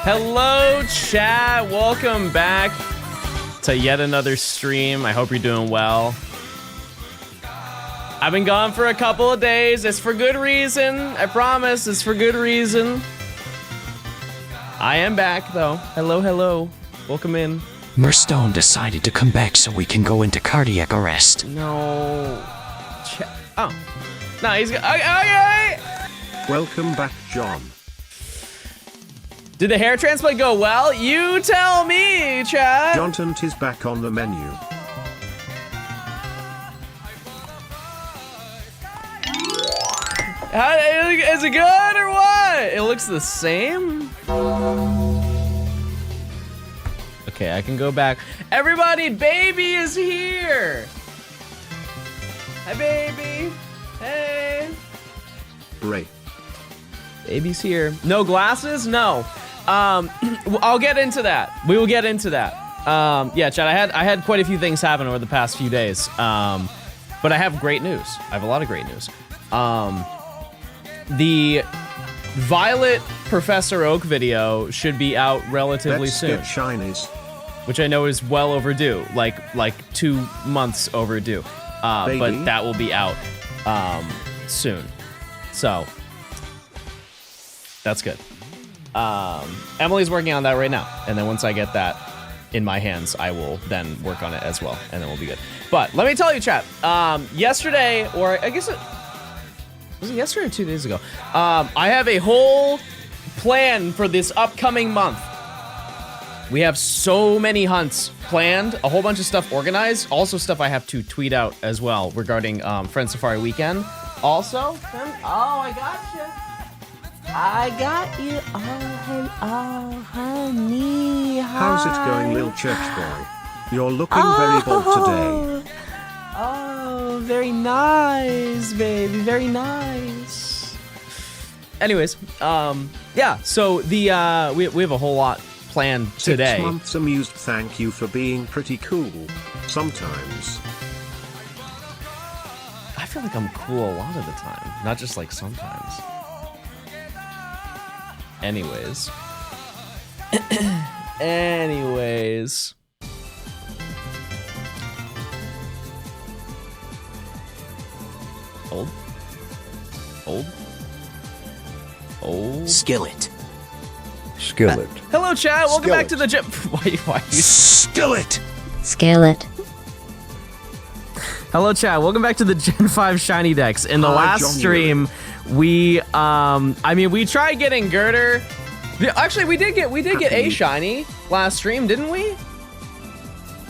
Hello, chat. Welcome back to yet another stream. I hope you're doing well. I've been gone for a couple of days. It's for good reason. I promise it's for good reason. I am back, though. Hello, hello. Welcome in. Murstone decided to come back so we can go into cardiac arrest. No. Oh. No, he's... Okay. Welcome back, John. Did the hair transplant go well? You tell me, chat. Johnstone is back on the menu. Is it good or what? It looks the same. Okay, I can go back. Everybody, baby is here. Hi, baby. Hey. Great. Baby's here. No glasses? No. I'll get into that. We will get into that. Yeah, chat, I had quite a few things happen over the past few days. But I have great news. I have a lot of great news. The Violet Professor Oak video should be out relatively soon. Let's get shinies. Which I know is well overdue, like 2 months overdue. But that will be out soon. So that's good. Emily's working on that right now, and then once I get that in my hands, I will then work on it as well, and then we'll be good. But let me tell you, chat. Yesterday, or I guess was it yesterday or 2 days ago? I have a whole plan for this upcoming month. We have so many hunts planned, a whole bunch of stuff organized, also stuff I have to tweet out as well regarding Friend Safari Weekend. Also, oh, I got you. I got you. Oh, honey. How's it going, Lil Church Boy? You're looking very bold today. Oh, very nice, baby. Very nice. Anyways, yeah. So the we have a whole lot planned today. 6 months amused. Thank you for being pretty cool. Sometimes. I feel like I'm cool a lot of the time, not just like sometimes. Anyways. Anyways. Old. Skillet. Skillet. Hello, chat. Welcome back to the gym. Why you? Skillet. Skillet. Hello, chat. Welcome back to the Gen 5 Shiny Dex. In the last stream, we we tried getting Girder. Actually, we did get a shiny last stream, didn't we?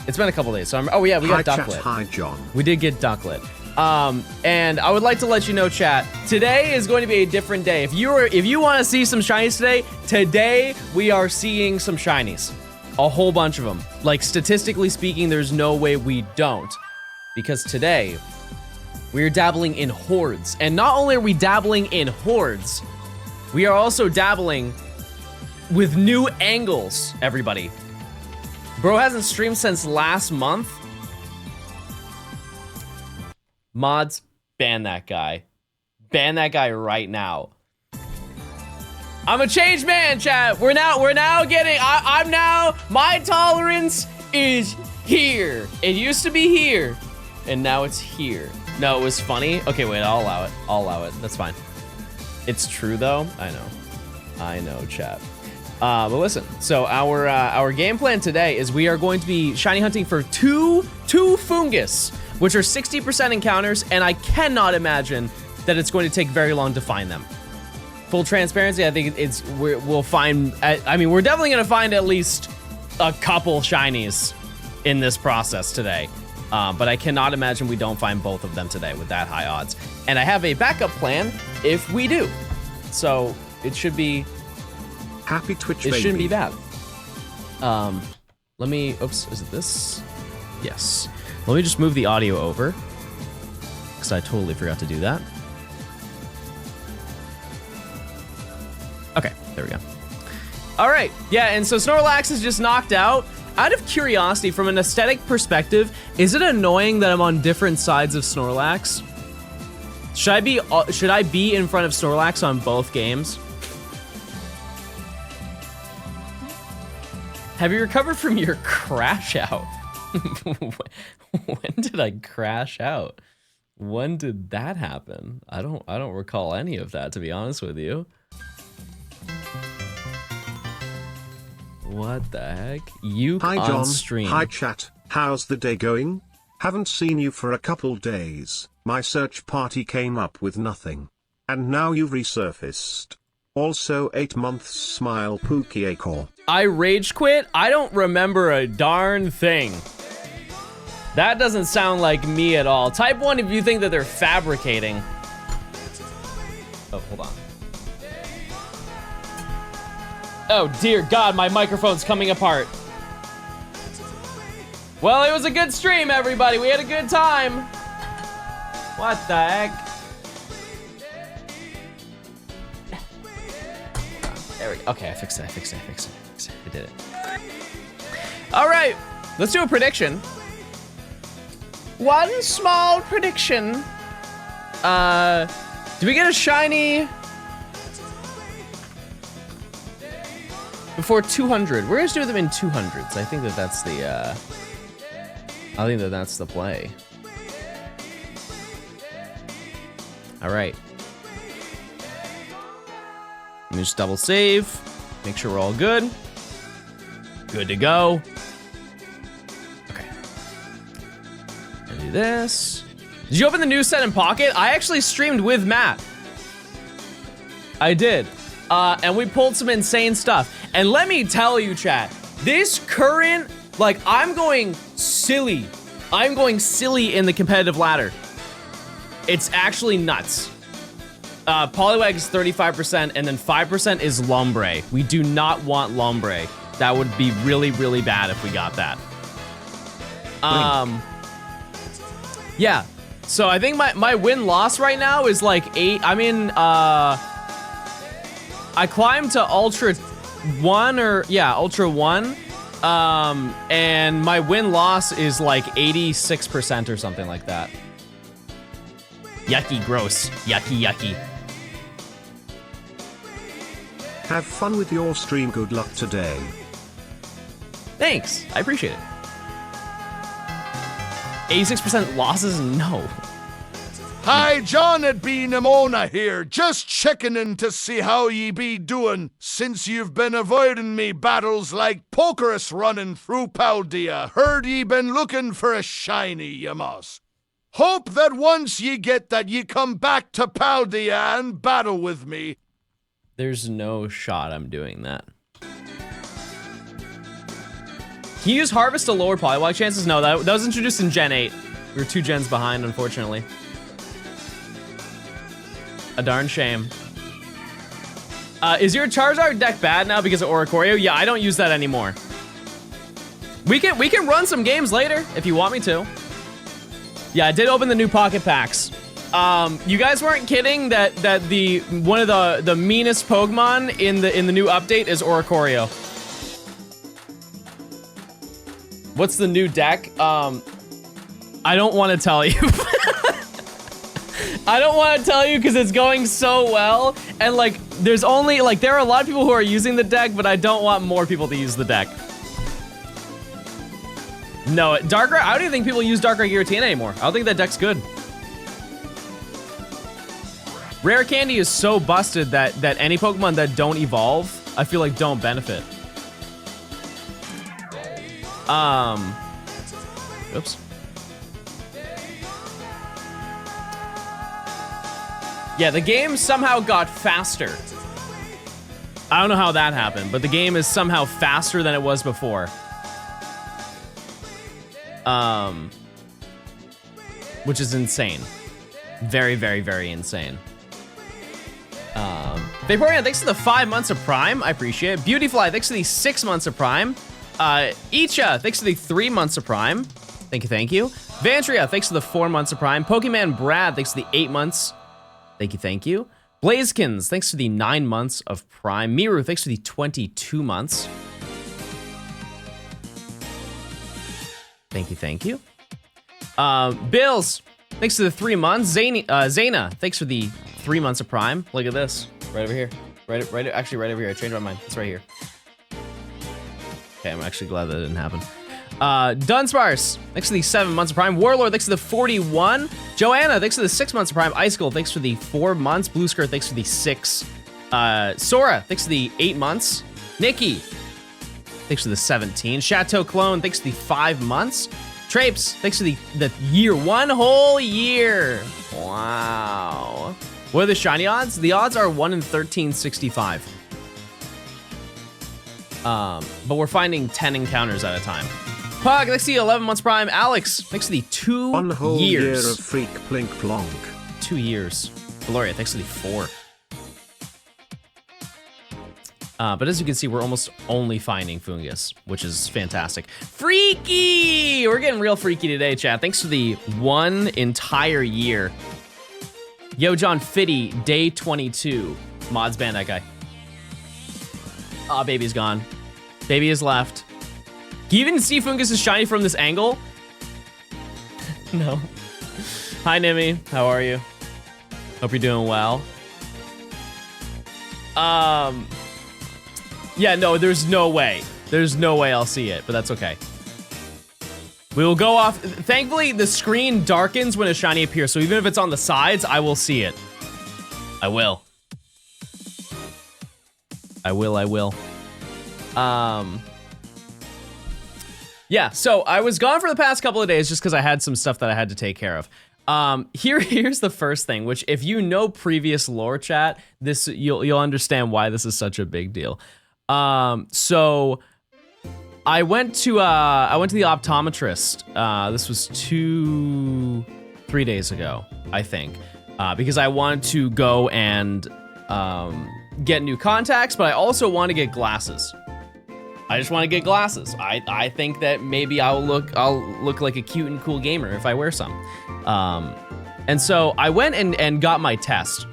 It's been a couple days, so oh yeah, we got Ducklet. Hi, John. We did get Ducklet. And I would like to let you know, chat, today is going to be a different day. If you want to see some shinies today we are seeing some shinies. A whole bunch of them. Like, statistically speaking, there's no way we don't. Because today, we're dabbling in hordes. And not only are we dabbling in hordes, we are also dabbling with new angles, everybody. Bro hasn't streamed since last month. Mods, ban that guy. Ban that guy right now. I'm a changed man, chat. We're now getting, I'm now, my tolerance is here. It used to be here, and now it's here. No, it was funny. Okay, wait, I'll allow it. That's fine. It's true though. I know, chat. But listen, so our game plan today is we are going to be shiny hunting for two fungus, which are 60% encounters, and I cannot imagine that it's going to take very long to find them. Full transparency, I think we'll find, I mean, we're definitely gonna find at least a couple shinies in this process today. But I cannot imagine we don't find both of them today with that high odds. And I have a backup plan if we do. So it should be... Happy Twitch, it baby. shouldn't be bad. Let me, oops, is it this? Yes. Let me just move the audio over, because I totally forgot to do that. Okay, there we go. All right, yeah, and so Snorlax is just knocked out. Out of curiosity, from an aesthetic perspective, is it annoying that I'm on different sides of Snorlax? Should I be in front of Snorlax on both games? Have you recovered from your crash out? When did I crash out? When did that happen? I don't recall any of that, to be honest with you. What the heck? You Hi on John, stream. hi chat, how's the day going? Haven't seen you for a couple days. My search party came up with nothing. And now you've resurfaced. Also 8 months smile Pookie Acor. I rage quit? I don't remember a darn thing. That doesn't sound like me at all. Type 1 if you think that they're fabricating. Oh, hold on. Oh dear God, my microphone's coming apart. Well, it was a good stream, everybody. We had a good time. What the heck? There we go. Okay, I fixed it. I did it. All right, let's do a prediction. One small prediction. Do we get a shiny before 200? We're gonna do them in 200s. I think that that's the, that's the play. All right. Let me just double save. Make sure we're all good. Good to go. Okay. Gonna do this. Did you open the new set in Pocket? I actually streamed with Matt. I did. And we pulled some insane stuff. And let me tell you, chat, this current, like, I'm going silly. I'm going silly in the competitive ladder. It's actually nuts. Poliwag is 35%, and then 5% is Lombre. We do not want Lombre. That would be really, really bad if we got that. Yeah. So I think my win-loss right now is like 8. I mean, I climbed to Ultra 1 or, yeah, Ultra 1. And my win-loss is like 86% or something like that. Yucky, gross. Yucky, yucky. Have fun with your stream, good luck today. Thanks, I appreciate it. 86% losses? No. Hi, John at B. Nimona here, just checking in to see how ye be doing, since you've been avoiding me battles like Pokerus running through Paldea. Heard ye been looking for a shiny, ye must. Hope that once ye get that ye come back to Paldea and battle with me. There's no shot I'm doing that. Can you use Harvest to lower Poliwag chances? No, that was introduced in Gen 8. We were 2 gens behind, unfortunately. A darn shame. Is your Charizard deck bad now because of Oricorio? Yeah, I don't use that anymore. We can run some games later if you want me to. Yeah, I did open the new pocket packs. You guys weren't kidding that the one of the meanest Pokemon in the new update is Oricorio. What's the new deck? I don't want to tell you. I don't want to tell you because it's going so well, and like there's only like there are a lot of people who are using the deck, but I don't want more people to use the deck. No, Darkrai, I don't even think people use Darkrai Giratina anymore. I don't think that deck's good. Rare Candy is so busted that any Pokemon that don't evolve, I feel like don't benefit. Oops. Yeah, the game somehow got faster. I don't know how that happened, but the game is somehow faster than it was before. Which is insane. Very, very, very insane. Vaporeon, thanks for the 5 months of Prime. I appreciate it. Beautyfly, thanks for the 6 months of Prime. Icha, thanks for the 3 months of Prime. Thank you, thank you. Vantria, thanks for the 4 months of Prime. Pokemon Brad, thanks for the 8 months. Thank you, thank you. Blazekins, thanks for the 9 months of Prime. Miru, thanks for the 22 months. Thank you, thank you. Bills, thanks for the 3 months. Zaina, thanks for the 3 months of Prime. Look at this, right over here. Actually right over here, I changed my mind, it's right here. Okay, I'm actually glad that didn't happen. Dunsparce, thanks for the 7 months of Prime. Warlord, thanks for the 41. Joanna, thanks for the 6 months of Prime. Icicle, thanks for the 4 months. Blue Skirt, thanks for the 6. Sora, thanks for the 8 months. Nikki, thanks for the 17. Chateau Clone, thanks for the 5 months. Trapes, thanks for the year, 1 whole year. Wow. What are the shiny odds? The odds are 1 in 1365. But we're finding 10 encounters at a time. Pug, thanks for the 11 months Prime. Alex, thanks for the 2 1 whole years. year of freak plink plonk. 2 years. Valoria, thanks for the 4. But as you can see, we're almost only finding fungus, which is fantastic. Freaky! We're getting real freaky today, chat. Thanks for the 1 entire year. Yo, John Fitty, day 22. Mods ban that guy. Aw, baby's gone. Baby is left. Can you even see fungus is shiny from this angle? No. Hi, Nimmy. How are you? Hope you're doing well. Yeah, no, there's no way. There's no way I'll see it, but that's okay. We will go off. Thankfully, the screen darkens when a shiny appears, so even if it's on the sides, I will see it. I will. I will. Yeah, so I was gone for the past couple of days just because I had some stuff that I had to take care of. Here's the first thing, which if you know previous lore chat, this you'll understand why this is such a big deal. So I went to the optometrist. This was 3 days ago, I think, because I wanted to go and get new contacts, but I also want to get glasses. I just want to get glasses. I think that maybe I'll look like a cute and cool gamer if I wear some. And so I went and got my test.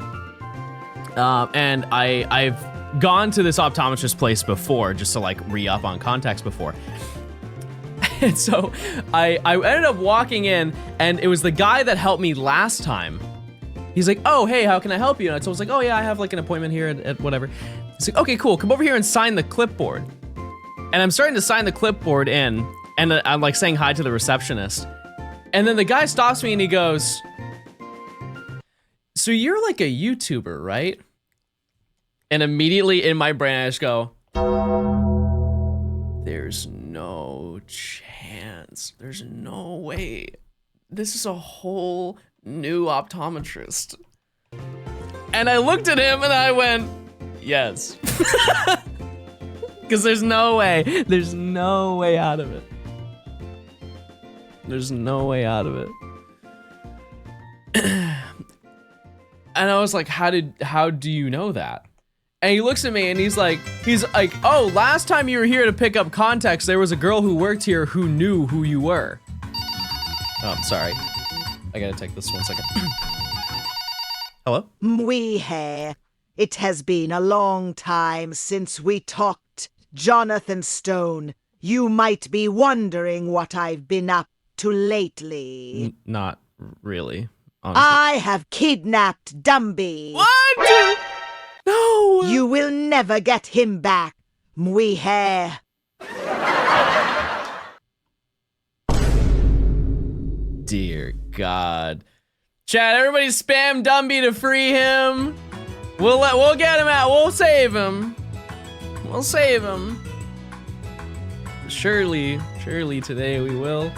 And I've gone to this optometrist place before just to like re-up on contacts before. And so I ended up walking in, and it was the guy that helped me last time. He's like, oh, hey, how can I help you? And I was like, oh yeah, I have like an appointment here at whatever. He's like, okay, cool, come over here and sign the clipboard. And I'm starting to sign the clipboard in, and I'm like saying hi to the receptionist. And then the guy stops me and he goes, so you're like a YouTuber, right? And immediately in my brain, I just go, there's no chance. There's no way. This is a whole new optometrist. And I looked at him and I went, yes. Because there's no way. There's no way out of it. There's no way out of it. And I was like, how do you know that? And he looks at me and he's like, oh, last time you were here to pick up contacts, there was a girl who worked here who knew who you were. Oh, I'm sorry. I gotta take this 1 second. Hello? Mwehe, it has been a long time since we talked, Jonathan Stone. You might be wondering what I've been up to lately. Not really, honestly. I have kidnapped Dumby. What? No! You will never get him back, Mwehe. Dear God. Chat, everybody spam Dumby to free him. We'll get him out. We'll save him. We'll save him. Surely today we will.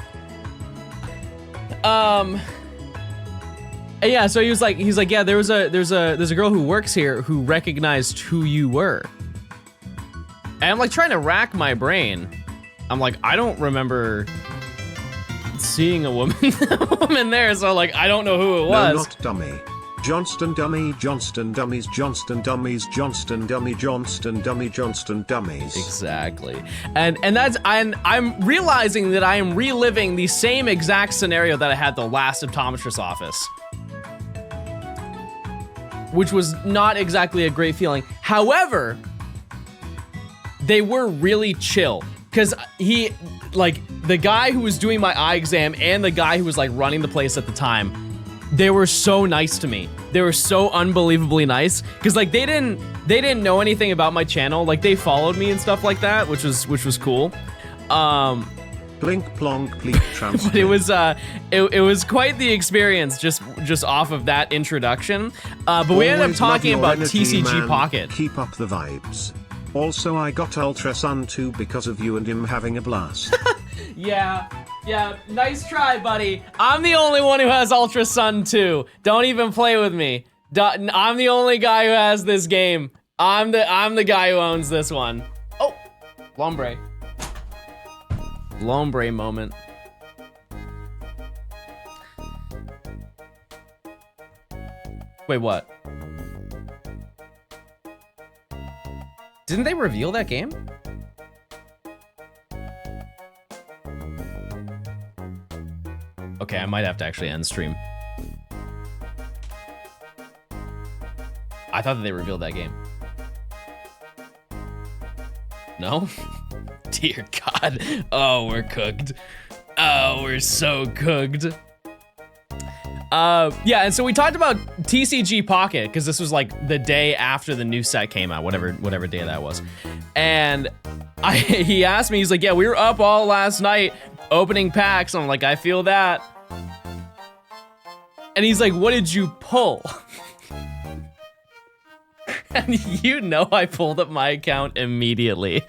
And yeah, so he's like, yeah, there's a girl who works here who recognized who you were. And I'm like trying to rack my brain. I'm like, I don't remember seeing a woman there, so like I don't know who it was. No, not dummy. Johnston dummy, Johnston dummies, Johnston dummies, Johnston dummy, Johnston dummy, Johnston dummies. Exactly. And I'm realizing that I am reliving the same exact scenario that I had the last optometrist office, which was not exactly a great feeling. However, they were really chill. Because the guy who was doing my eye exam and the guy who was like running the place at the time, they were so nice to me. They were so unbelievably nice. Cause like they didn't know anything about my channel. Like they followed me and stuff like that, which was cool. Blink plonk please translate. But it was quite the experience just off of that introduction. But we ended up Always love talking your about energy, TCG man. Pocket. Keep up the vibes. Also, I got Ultra Sun too because of you and him having a blast. Yeah, nice try, buddy. I'm the only one who has Ultra Sun 2. Don't even play with me. I'm the only guy who has this game. I'm the guy who owns this one. Oh, Lombre. Lombre moment. Wait, what? Didn't they reveal that game? Okay, I might have to actually end stream. I thought that they revealed that game. No? Dear God. Oh, we're cooked. Oh, we're so cooked. Yeah, and so we talked about TCG Pocket, because this was like the day after the new set came out, whatever day that was. And he asked me, he's like, yeah, we were up all last night opening packs. I'm like, I feel that. And he's like, what did you pull? And you know I pulled up my account immediately.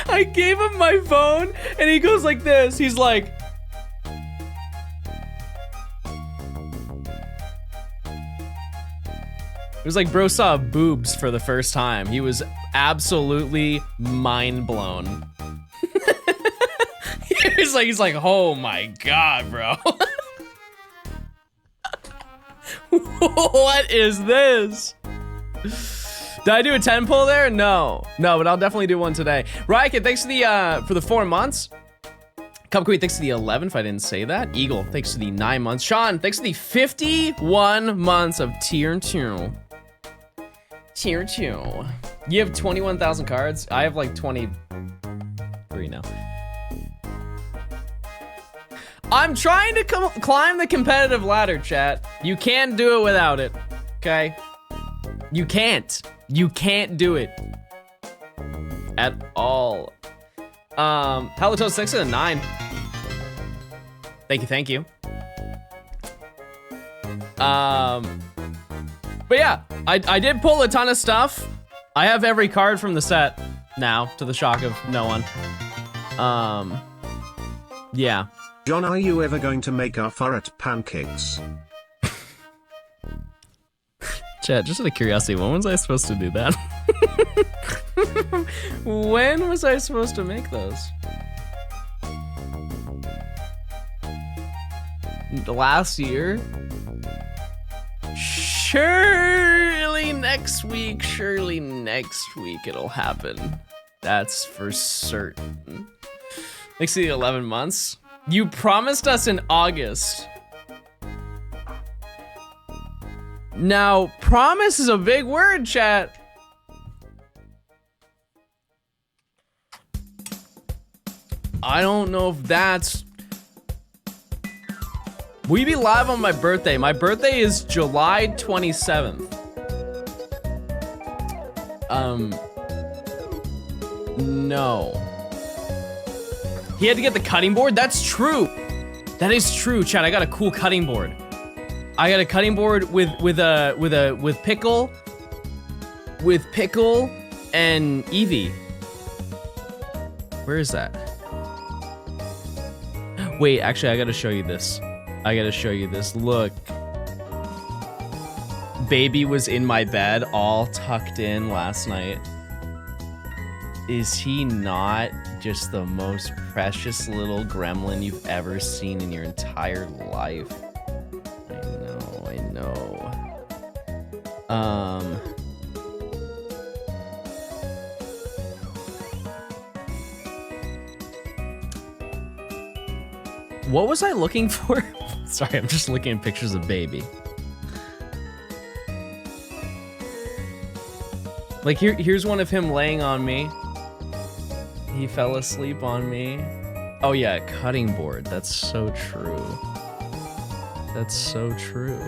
I gave him my phone, and he goes like this. He's like, it was like bro saw boobs for the first time. He was absolutely mind blown. he's like, oh my God, bro. What is this? Did I do a 10 pull there? No, but I'll definitely do one today. Ryan, thanks for the 4 months. Cup Queen, thanks to the 11, if I didn't say that. Eagle, thanks to the 9 months. Sean, thanks to the 51 months of tier 2. Tier 2. You have 21,000 cards? I have like 23 now. I'm trying to climb the competitive ladder, chat. You can't do it without it, okay? You can't. You can't do it. At all. Halitoast, thanks to the 9. Thank you. But yeah, I did pull a ton of stuff. I have every card from the set now, to the shock of no one. Yeah. John, are you ever going to make our furret pancakes? Chat, just out of curiosity, when was I supposed to do that? When was I supposed to make those? Last year? Surely next week it'll happen. That's for certain. Thanks to the 11 months. You promised us in August. Now, promise is a big word, chat. I don't know if that's... Will you be live on my birthday? My birthday is July 27th. No. He had to get the cutting board? That's true. That is true, chat. I got a cool cutting board. I got a cutting board with pickle and Eevee. Where is that? Wait, actually, I gotta show you this. Look. Baby was in my bed, all tucked in last night. Is he not just the most precious little gremlin you've ever seen in your entire life? I know. What was I looking for? Sorry, I'm just looking at pictures of baby. Like here's one of him laying on me. He fell asleep on me. Oh yeah, cutting board. That's so true. That's so true.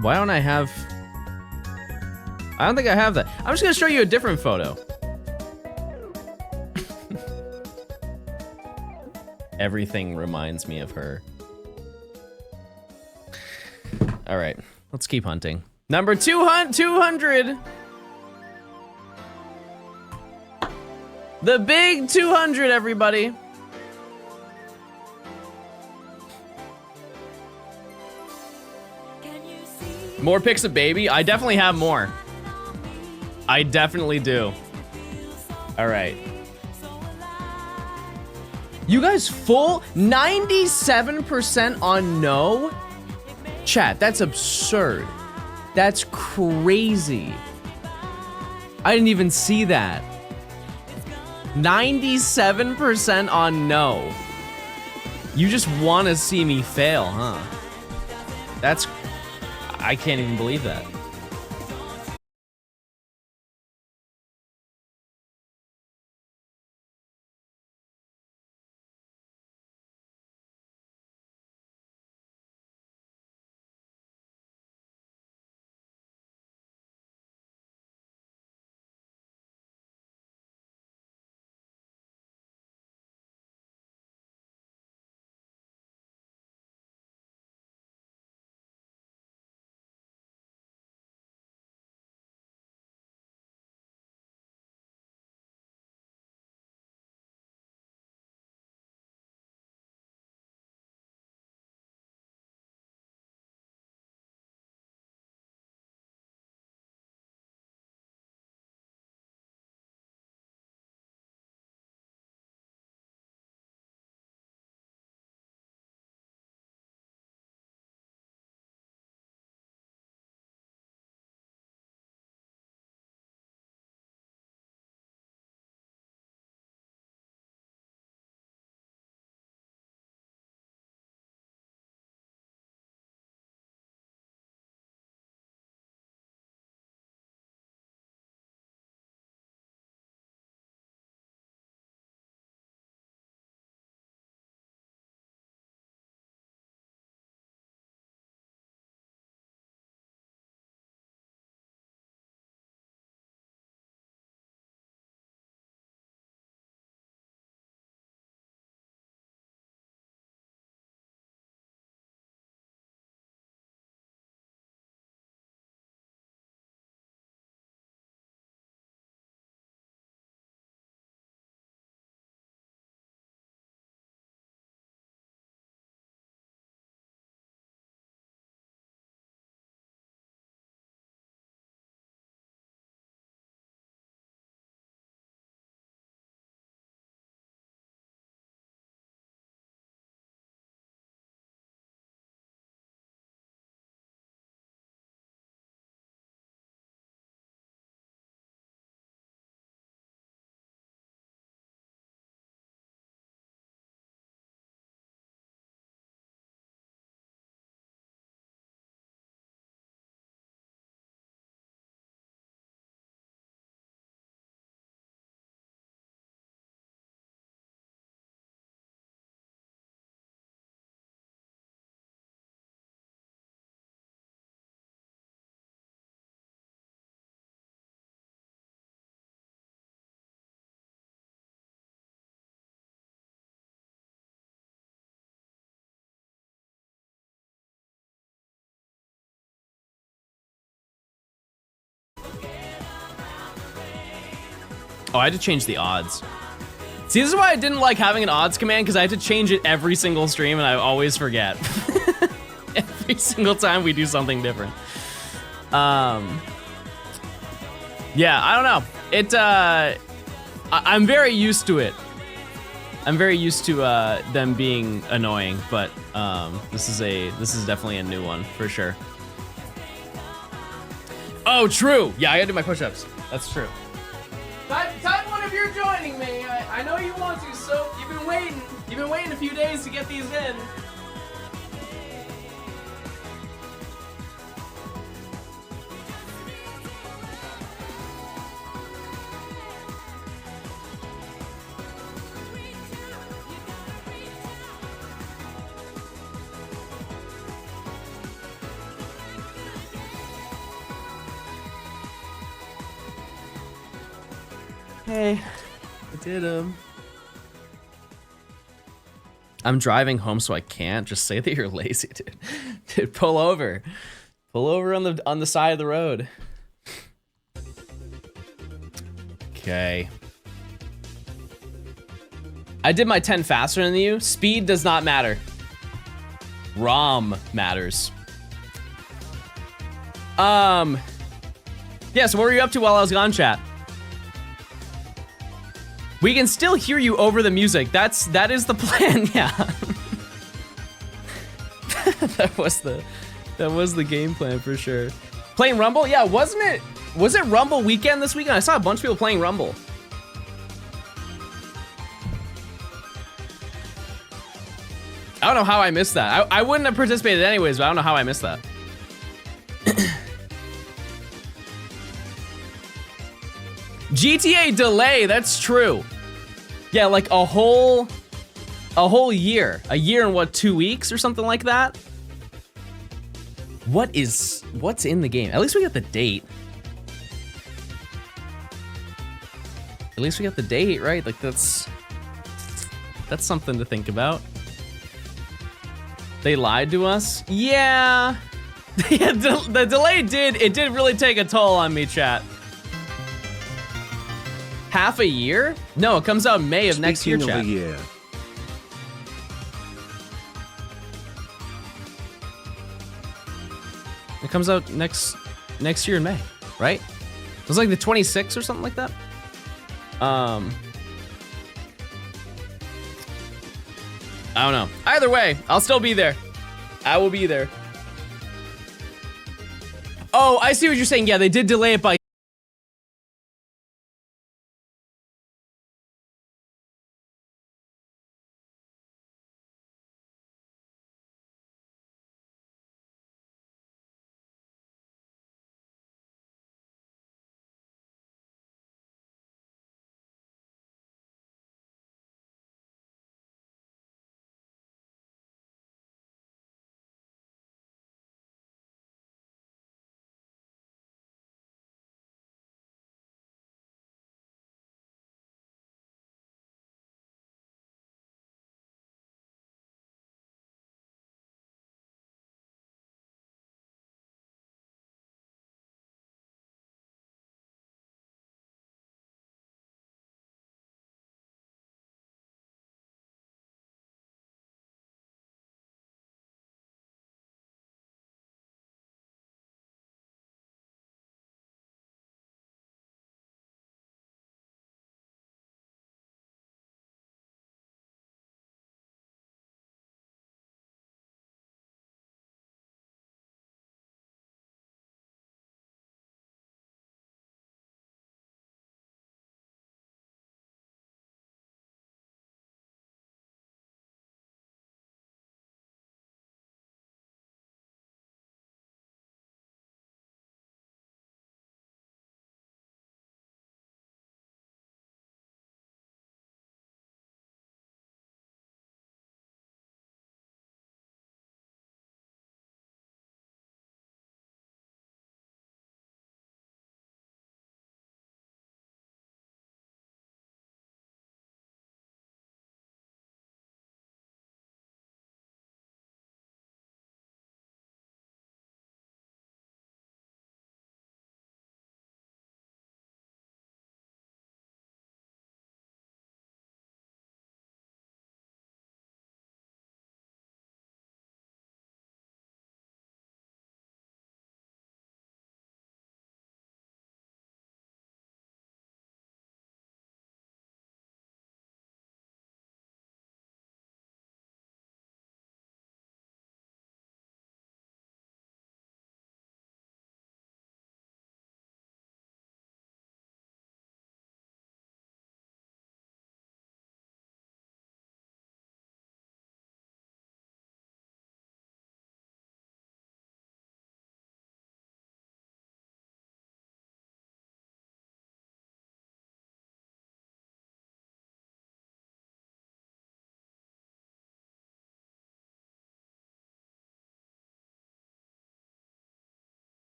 Why don't I have... I don't think I have that. I'm just gonna show you a different photo. Everything reminds me of her. All right, let's keep hunting. Number 200. The big 200, everybody. More pics of baby? I definitely have more. I definitely do. All right. You guys full 97% on no? Chat, that's absurd. That's crazy. I didn't even see that. 97% on no. You just want to see me fail, huh? That's... I can't even believe that. Oh, I had to change the odds. See, this is why I didn't like having an odds command, because I had to change it every single stream and I always forget. Every single time we do something different. Yeah, I don't know. I'm very used to it. I'm very used to them being annoying, but this is definitely a new one for sure. Oh, true. Yeah, I gotta do my push-ups. That's true. Type one if you're joining me. I know you want to, so you've been waiting. You've been waiting a few days to get these in. Hey, I did him. I'm driving home, so I can't. Just say that you're lazy, dude. Dude, pull over. Pull over on the side of the road. Okay. I did my 10 faster than you. Speed does not matter. ROM matters. Yeah, so what were you up to while I was gone, chat? We can still hear you over the music. That is the plan, yeah. that was the game plan for sure. Playing Rumble? Yeah, wasn't it? Was it Rumble weekend this weekend? I saw a bunch of people playing Rumble. I don't know how I missed that. I wouldn't have participated anyways, but I don't know how I missed that. GTA delay, that's true. Yeah, like a whole year. A year and what, 2 weeks or something like that? What's in the game? At least we got the date. At least we got the date, right? Like that's something to think about. They lied to us? Yeah. Yeah, the delay did really take a toll on me, chat. Half a year? No, it comes out in May of next year, chat. A year. It comes out next year in May, right? It was like the 26th or something like that. I don't know. Either way, I'll still be there. I will be there. Oh, I see what you're saying. Yeah, they did delay it by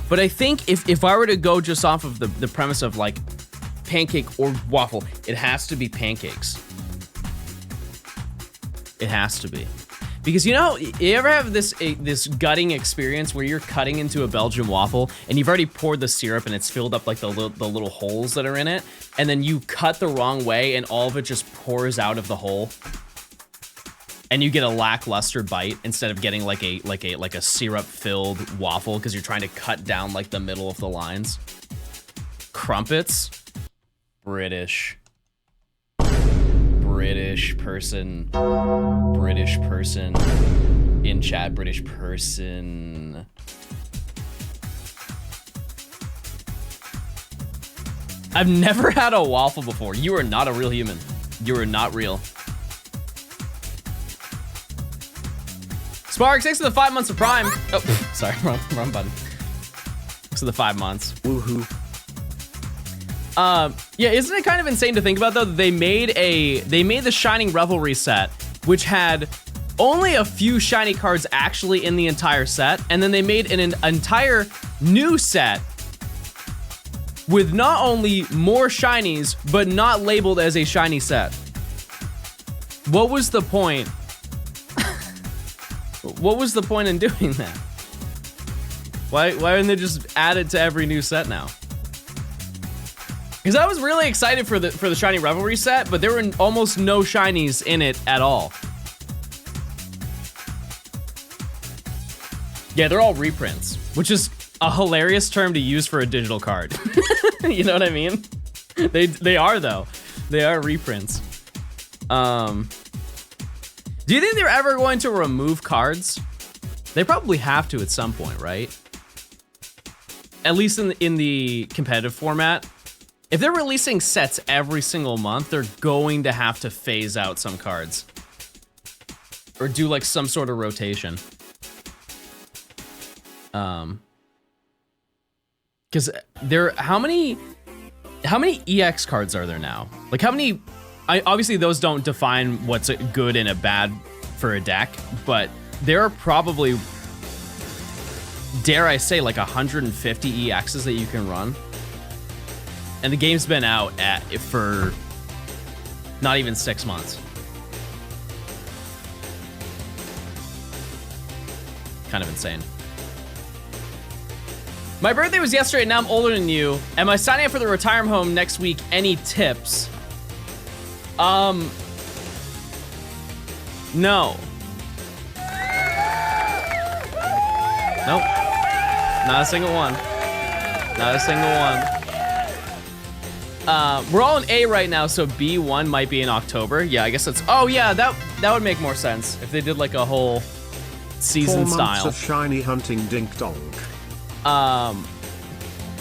But I think if I were to go just off of the premise of like pancake or waffle, it has to be pancakes. It has to be. Because you know, you ever have this gutting experience where you're cutting into a Belgian waffle and you've already poured the syrup and it's filled up like the little holes that are in it, and then you cut the wrong way and all of it just pours out of the hole, and you get a lackluster bite instead of getting like a syrup filled waffle because you're trying to cut down like the middle of the lines. Crumpets, British person in chat, British person. I've never had a waffle before. You are not a real human. You are not real. Spark, thanks for the 5 months of Prime. Oh, sorry, wrong button. Thanks for the 5 months. Woohoo. Yeah, isn't it kind of insane to think about though? They made the Shining Revelry set, which had only a few shiny cards actually in the entire set, and then they made an entire new set with not only more shinies, but not labeled as a shiny set. What was the point? What was the point in doing that? Why didn't they just add it to every new set now? Because I was really excited for the Shiny Revelry set, but there were almost no shinies in it at all. Yeah, they're all reprints, which is a hilarious term to use for a digital card. You know what I mean? They are though. They are reprints. Do you think they're ever going to remove cards? They probably have to at some point, right? At least in the competitive format. If they're releasing sets every single month, they're going to have to phase out some cards. Or do like some sort of rotation. Because how many EX cards are there now? Like how many, obviously those don't define what's a good and a bad for a deck, but there are probably, dare I say, like 150 EXs that you can run. And the game's been out for not even 6 months. Kind of insane. My birthday was yesterday, now I'm older than you. Am I signing up for the retirement home next week? Any tips? No. Nope. Not a single one. Not a single one. We're all in A right now, so B1 might be in October. Yeah, I guess that's... Oh, yeah, that would make more sense if they did like a whole season 4 months style. of shiny hunting dink donk.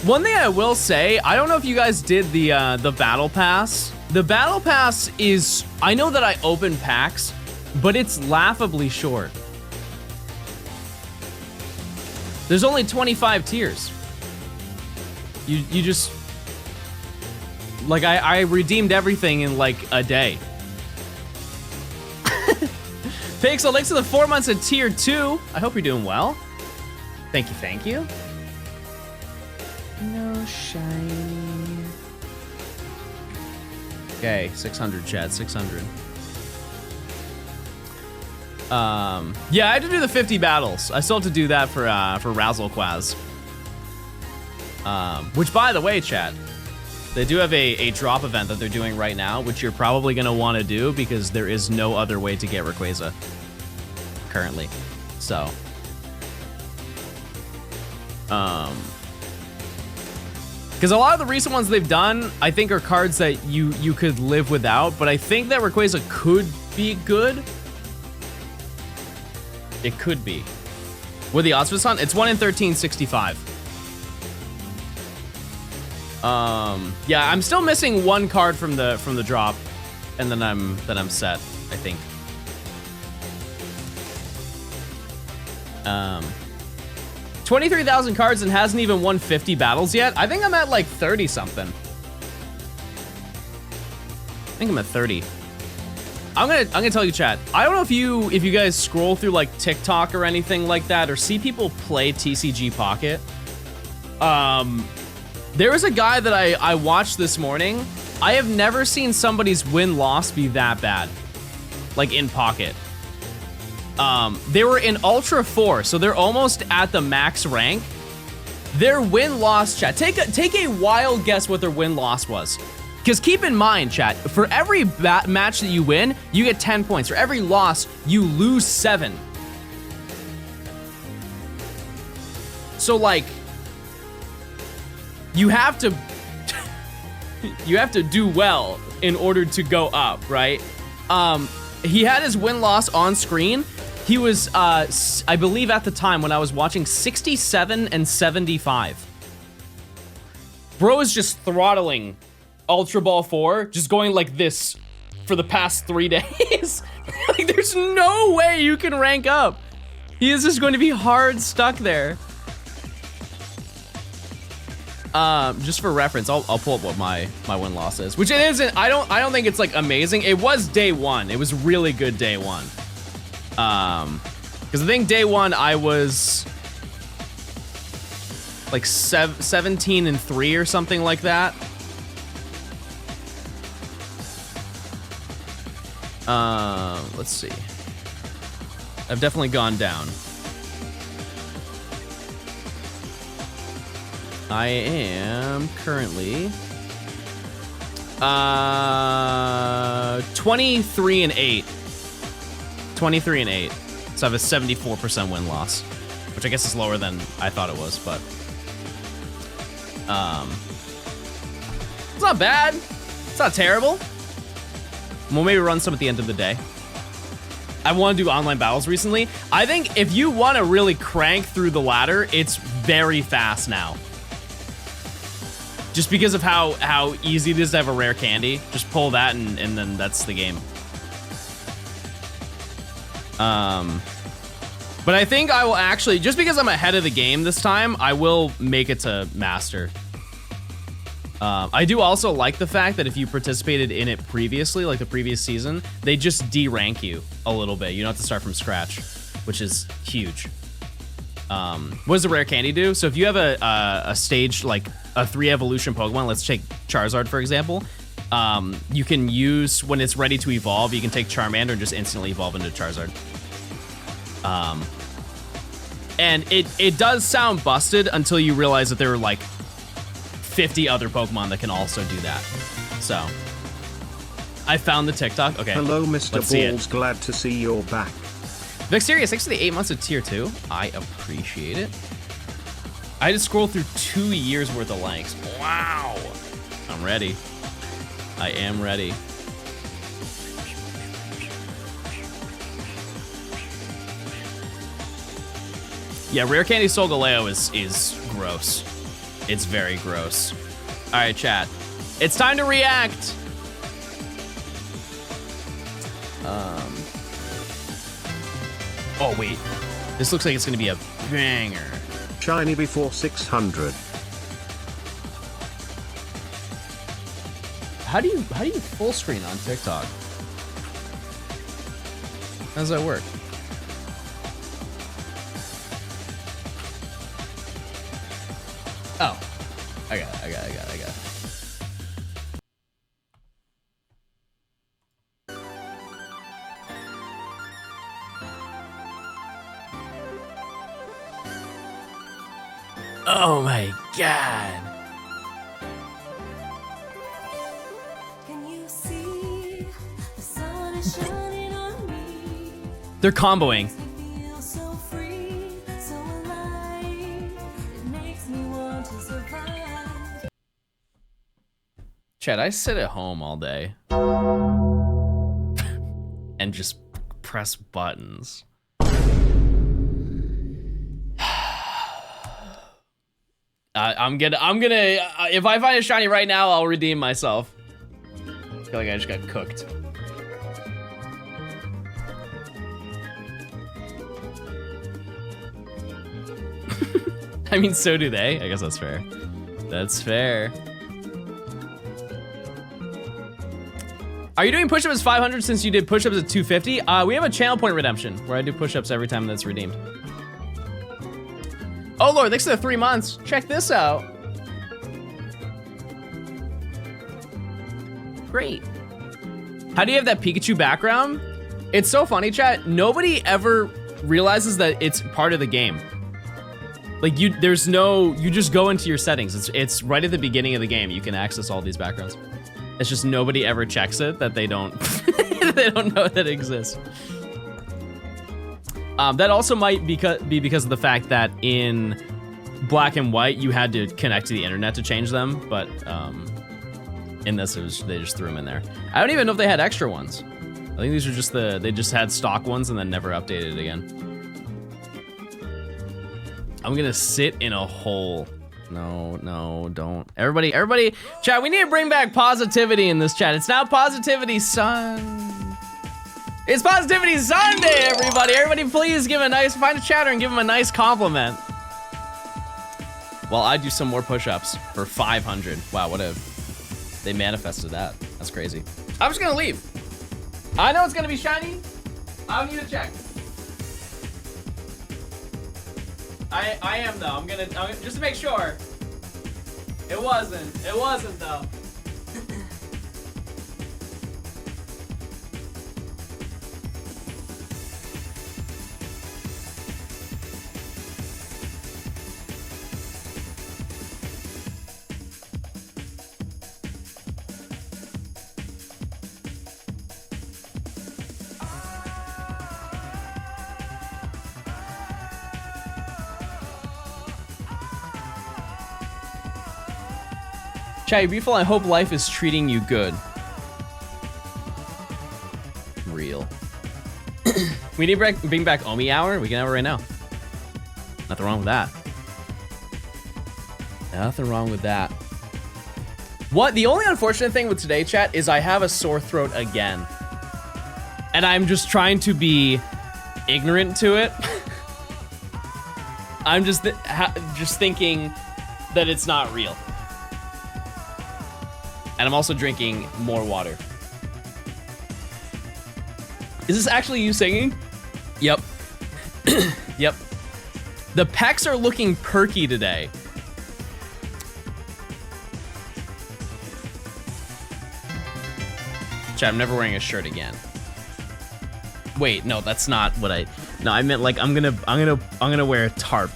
One thing I will say, I don't know if you guys did the battle pass. The battle pass is... I know that I opened packs, but it's laughably short. There's only 25 tiers. You just... Like, I redeemed everything in, like, a day. Pixel, thanks for the 4 months of tier 2. I hope you're doing well. Thank you, thank you. No shiny. Okay, 600, Chad, 600. Yeah, I had to do the 50 battles. I still have to do that for Razzlequaz. Which, by the way, Chad, they do have a drop event that they're doing right now, which you're probably going to want to do because there is no other way to get Rayquaza currently. So, because a lot of the recent ones they've done, I think, are cards that you could live without, but I think that Rayquaza could be good. It could be. With the odds for this on, it's 1 in 1365. Yeah, I'm still missing one card from the drop, and then I'm set, I think. 23,000 cards and hasn't even won 50 battles yet. I think I'm at like 30 something. I think I'm at 30. I'm gonna tell you, chat. I don't know if you guys scroll through like TikTok or anything like that, or see people play TCG Pocket. There was a guy that I watched this morning. I have never seen somebody's win-loss be that bad. Like in pocket. They were in Ultra 4, so they're almost at the max rank. Their win-loss, chat, take a wild guess what their win-loss was. Because keep in mind, chat, for every match that you win, you get 10 points. For every loss, you lose 7. So like, you have to do well in order to go up, right? He had his win-loss on screen. He was, I believe at the time when I was watching, 67 and 75. Bro is just throttling Ultra Ball 4, just going like this for the past 3 days. Like, there's no way you can rank up. He is just going to be hard stuck there. Just for reference, I'll pull up what my win-loss is, which it isn't. I don't think it's like amazing. It was day 1. It was really good day 1. Because I think day 1 I was like 17 and 3 or something like that. Let's see. I've definitely gone down. I am currently 23 and 8. 23 and 8. So I have a 74% win-loss, which I guess is lower than I thought it was, but it's not bad. It's not terrible. We'll maybe run some at the end of the day. I want to do online battles recently. I think if you want to really crank through the ladder, it's very fast now. Just because of how easy it is to have a rare candy. Just pull that and then that's the game. But I think I will actually, just because I'm ahead of the game this time, I will make it to Master. I do also like the fact that if you participated in it previously, like the previous season, they just de-rank you a little bit. You don't have to start from scratch, which is huge. What does the rare candy do? So if you have a stage, like a 3 evolution Pokemon, let's take Charizard for example, you can use, when it's ready to evolve, you can take Charmander and just instantly evolve into Charizard. And it does sound busted until you realize that there are like 50 other Pokemon that can also do that. So, I found the TikTok. Okay. Hello, Mr. Balls. Glad to see you're back. Vexerius, thanks for the 8 months of tier 2. I appreciate it. I had to scroll through 2 years worth of likes. Wow. I'm ready. I am ready. Yeah, Rare Candy Solgaleo is gross. It's very gross. All right, chat. It's time to react. Oh, wait. This looks like it's gonna be a banger. Shiny before 600. How do you full screen on TikTok? How does that work? Oh, I got it. Oh my god. Can you see the sun is shining on me? They're comboing. Makes me feel so free, so alive. It makes me want to survive. Chad, I sit at home all day and just press buttons. I'm gonna, if I find a shiny right now, I'll redeem myself. I feel like I just got cooked. I mean, so do they. I guess that's fair. That's fair. Are you doing push-ups 500 since you did push-ups at 250? We have a channel point redemption where I do push-ups every time that's redeemed. Oh Lord, thanks for the 3 months. Check this out. Great. How do you have that Pikachu background? It's so funny, chat. Nobody ever realizes that it's part of the game. Like you just go into your settings. It's right at the beginning of the game. You can access all these backgrounds. It's just nobody ever checks it, that they don't they don't know that it exists. That also might be because of the fact that in black and white you had to connect to the internet to change them, but in this they just threw them in there. I don't even know if they had extra ones. I think these are just they just had stock ones and then never updated it again. I'm gonna sit in a hole. No, don't. Everybody, chat, we need to bring back positivity in this chat. It's now Positivity It's Positivity Sunday, everybody. Everybody please find a chatter and give him a nice compliment. While I do some more push-ups for 500. Wow, they manifested that. That's crazy. I'm just gonna leave. I know it's gonna be shiny. I don't need to check. I am though. I'm gonna just to make sure. It wasn't though. Chat, you're beautiful. I hope life is treating you good. Real. We need to bring back Omi Hour. We can have it right now. Nothing wrong with that. Nothing wrong with that. What? The only unfortunate thing with today, chat, is I have a sore throat again. And I'm just trying to be ignorant to it. I'm just thinking that it's not real. And I'm also drinking more water. Is this actually you singing? Yep. Yep. The pecs are looking perky today. Chat, I'm never wearing a shirt again. Wait, no, that's not what no, I meant like I'm gonna wear a tarp.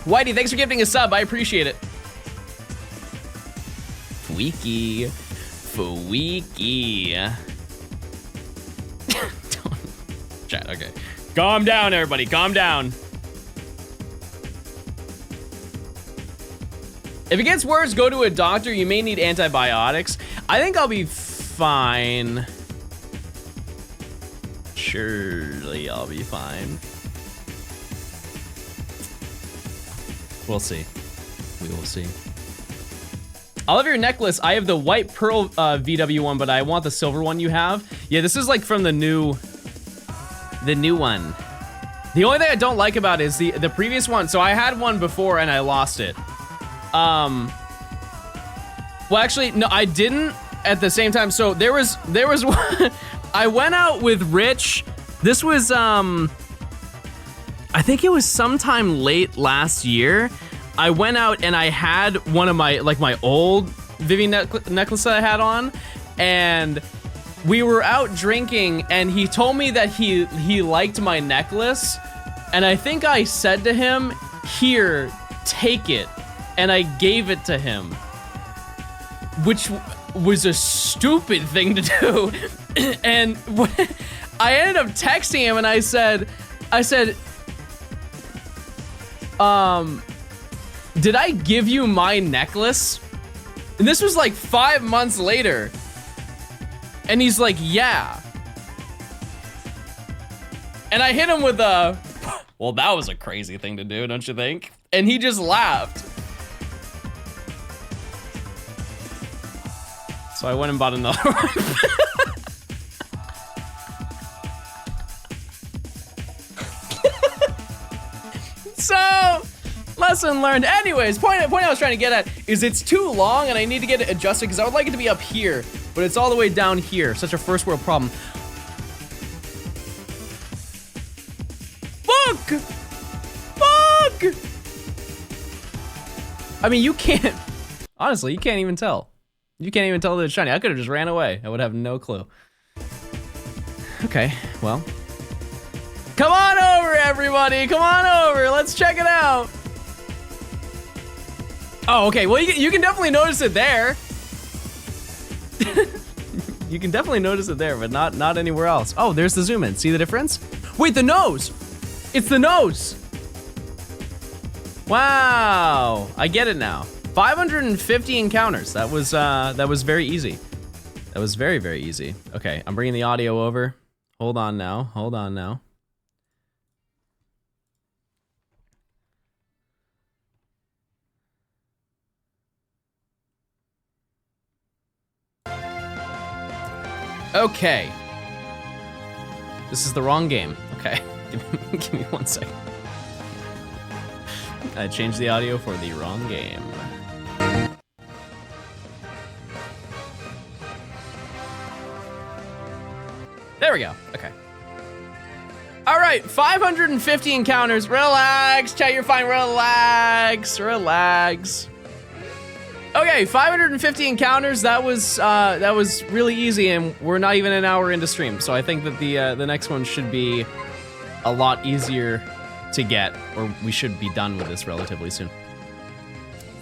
Whitey, thanks for gifting a sub. I appreciate it. Freaky. Chat, okay. Calm down, everybody, calm down. If it gets worse, go to a doctor. You may need antibiotics. I think I'll be fine. Surely I'll be fine. We'll see. We will see. I love your necklace. I have the white pearl VW one, but I want the silver one you have. Yeah, this is like from the new one. The only thing I don't like about it is the previous one. So I had one before and I lost it. Well, actually, no, I didn't at the same time. So there was one. I went out with Rich. This was, I think it was sometime late last year. I went out and I had one of my old Vivi necklace that I had on, and we were out drinking and he told me that he liked my necklace, and I think I said to him, "Here, take it," and I gave it to him, which was a stupid thing to do. And I ended up texting him and I said, did I give you my necklace? And this was like 5 months later. And he's like, yeah. And I hit him with a, well, that was a crazy thing to do, don't you think? And he just laughed. So I went and bought another one. So, lesson learned. Anyways, point I was trying to get at is it's too long and I need to get it adjusted because I would like it to be up here, but it's all the way down here. Such a first world problem. Fuck! I mean, you can't, honestly, you can't even tell. You can't even tell that it's shiny. I could have just ran away. I would have no clue. Okay, well. Come on over, everybody. Come on over. Let's check it out. Oh, okay. Well, you can definitely notice it there. You can definitely notice it there, but not anywhere else. Oh, there's the zoom in. See the difference? Wait, the nose. It's the nose. Wow. I get it now. 550 encounters. That was very easy. That was very, very easy. Okay, I'm bringing the audio over. Hold on now. Hold on now. Okay. This is the wrong game. Okay. Give me 1 second. I changed the audio for the wrong game. There we go. Okay. All right, 550 encounters. Relax, chat, you're fine. Relax, relax. Okay, 550 encounters. That was really easy, and we're not even an hour into stream, so I think that the next one should be a lot easier to get, or we should be done with this relatively soon.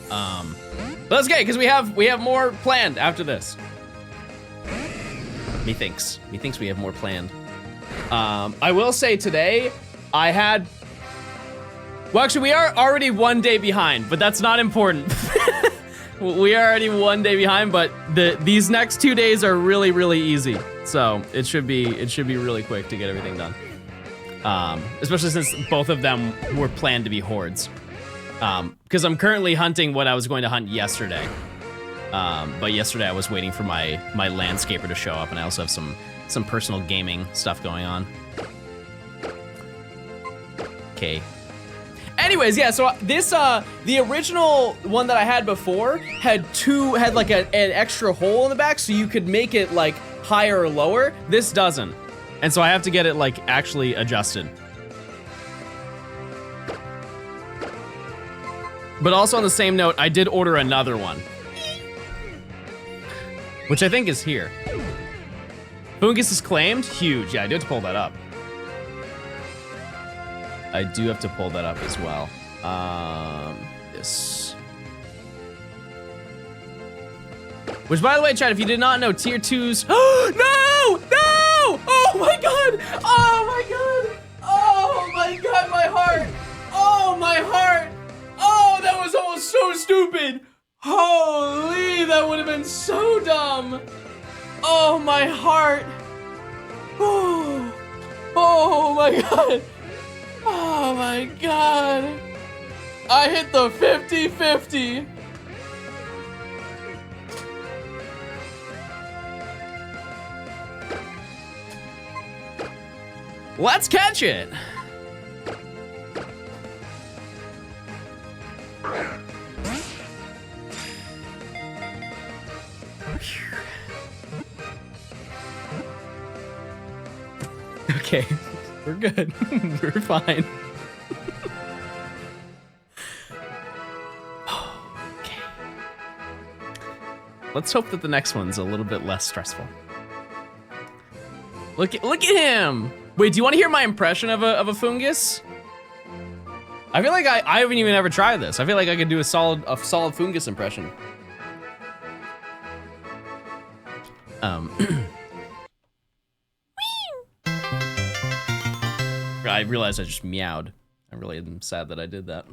But that's okay, because we have more planned after this. Methinks we have more planned. I will say today, I had... Well, actually, we are already 1 day behind, but that's not important. We are already 1 day behind, but these next 2 days are really, really easy. So it should be really quick to get everything done. Especially since both of them were planned to be hordes. Because I'm currently hunting what I was going to hunt yesterday. But yesterday I was waiting for my landscaper to show up, and I also have some personal gaming stuff going on. Okay. Anyways, yeah, so this, the original one that I had before had like an extra hole in the back so you could make it like higher or lower. This doesn't. And so I have to get it like actually adjusted. But also on the same note, I did order another one. Which I think is here. Fungus is claimed? Huge. Yeah, I do have to pull that up. I do have to pull that up as well. This. Which, by the way, chat, if you did not know, tier 2s. No! No! Oh my god! Oh my god! Oh my god, my heart! Oh my heart! Oh, that was almost so stupid! Holy, that would have been so dumb! Oh, my heart! Oh, oh my god! Oh my god! I hit the 50-50! Let's catch it! Okay, we're good. We're fine. Okay. Let's hope that the next one's a little bit less stressful. Look at him! Wait, do you want to hear my impression of a fungus? I feel like I haven't even ever tried this. I feel like I could do a solid fungus impression. I realized I just meowed. I really am sad that I did that.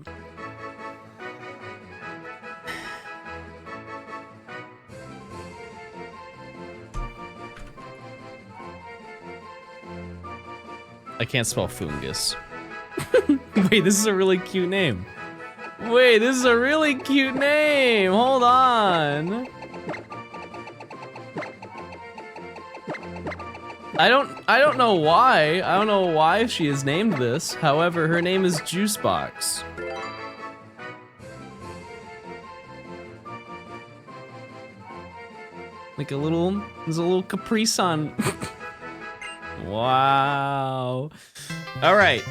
I can't spell fungus. Wait, this is a really cute name. Wait, this is a really cute name. Hold on. I don't know why. I don't know why she is named this. However, her name is Juicebox. Like there's a little Capri Sun. Wow. All right.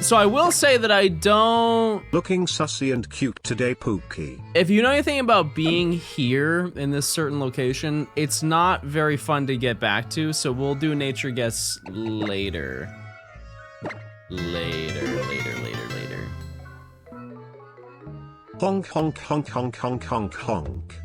So I will say that I don't. Looking sussy and cute today, Pookie. If you know anything about being here in this certain location, it's not very fun to get back to. So we'll do nature guess later. Later. Honk honk honk honk honk honk honk.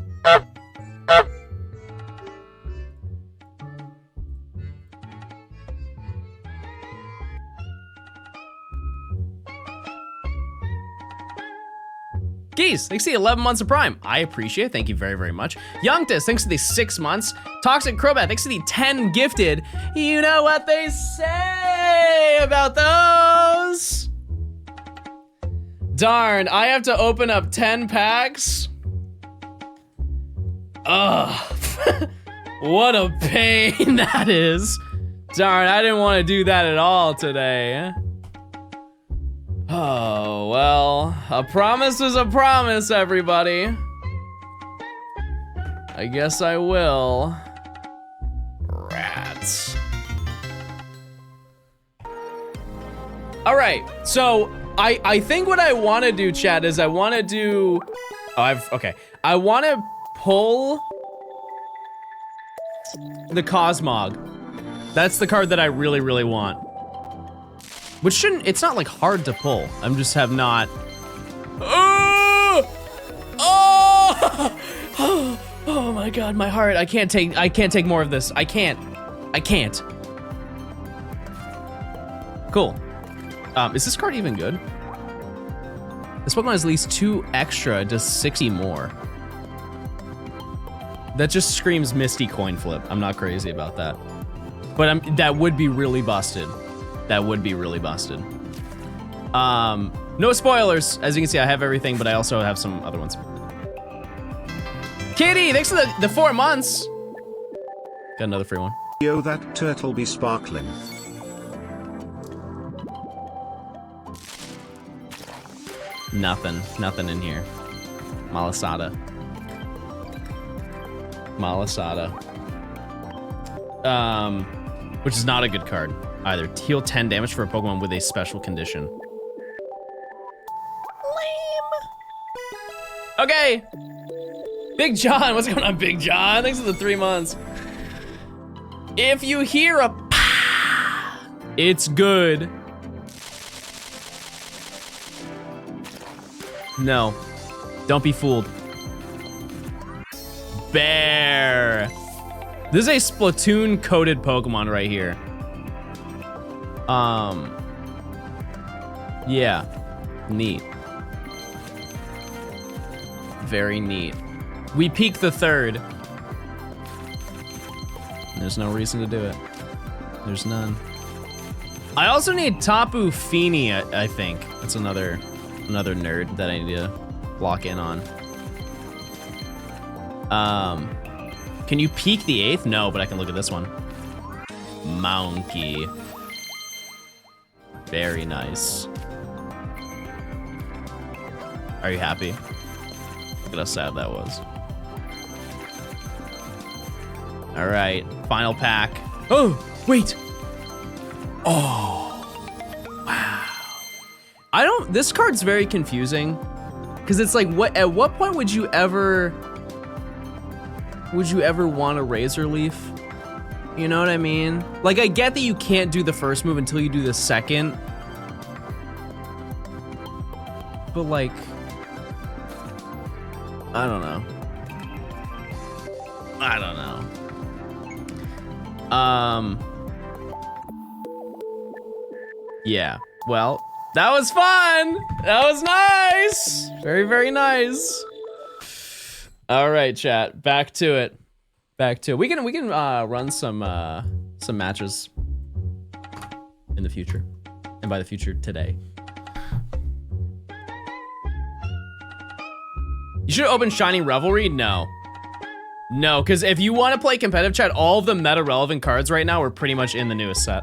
Geese, thanks to the 11 months of Prime. I appreciate it. Thank you very, very much. Youngtus, thanks to the 6 months. Toxic Crobat, thanks to the 10 gifted. You know what they say about those? Darn, I have to open up 10 packs? Ugh. What a pain that is. Darn, I didn't want to do that at all today. Oh, well, a promise is a promise, everybody. I guess I will. Rats. All right, so I think what I want to do, chat, is I want to do... okay. I want to pull the Cosmog. That's the card that I really, really want. Which shouldn't, it's not like hard to pull. I'm just have not. Oh! Oh! Oh my God, my heart. I can't take more of this. I can't. Cool. Is this card even good? This Pokemon has at least 2 extra, does 60 more. That just screams Misty coin flip. I'm not crazy about that. But that would be really busted. That would be really busted. No spoilers. As you can see, I have everything, but I also have some other ones. Kitty, thanks for the 4 months. Got another free one. Yo, that turtle be sparkling. Nothing in here. Malasada. Which is not a good card either. Heal 10 damage for a Pokemon with a special condition. Lame. Okay. Big John, what's going on, Big John? Thanks for the 3 months. If you hear a pah, it's good. No, don't be fooled. Bear. This is a Splatoon coded Pokemon right here. Yeah, neat. Very neat. We peak the 3rd. There's no reason to do it. There's none. I also need Tapu Fini, I think. That's another nerd that I need to lock in on. Can you peek the 8th? No, but I can look at this one. Monkey. Very nice. Are you happy? Look at how sad that was. All right, final pack. Oh, wait. Oh, wow. This card's very confusing because it's like, at what point would you ever want a Razor Leaf? You know what I mean? Like, I get that you can't do the first move until you do the second. But like, I don't know. Yeah, well, that was fun. That was nice. Very, very nice. All right, chat, back to it. We can run some matches in the future, and by the future, today. You should open Shiny Revelry. No, because if you want to play competitive, chat, all of the meta relevant cards right now are pretty much in the newest set.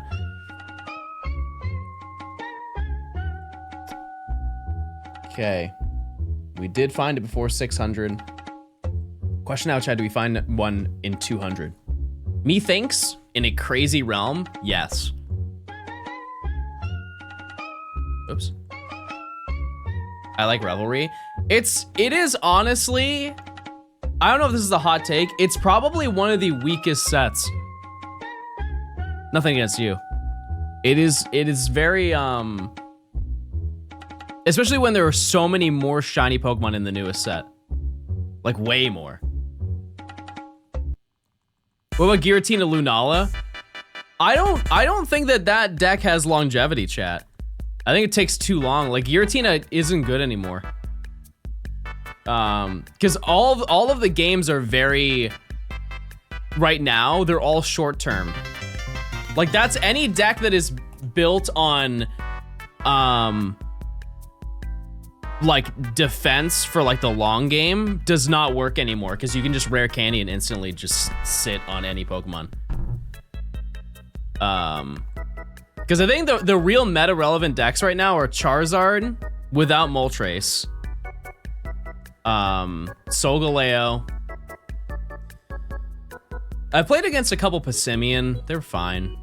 Okay, we did find it before 600. Question now, Chad, do we find one in 200? Methinks, in a crazy realm, yes. Oops. I like Revelry. It is honestly, I don't know if this is a hot take. It's probably one of the weakest sets. Nothing against you. It is very, especially when there are so many more shiny Pokemon in the newest set. Like way more. What about Giratina Lunala? I don't think that deck has longevity, chat. I think it takes too long. Like Giratina isn't good anymore. Because all of the games are very, right now, they're all short term. Like that's any deck that is built on, like defense for like the long game does not work anymore because you can just rare candy and instantly just sit on any Pokemon. Because I think the real meta relevant decks right now are Charizard without Moltres, Solgaleo. I played against a couple Passimian, they're fine.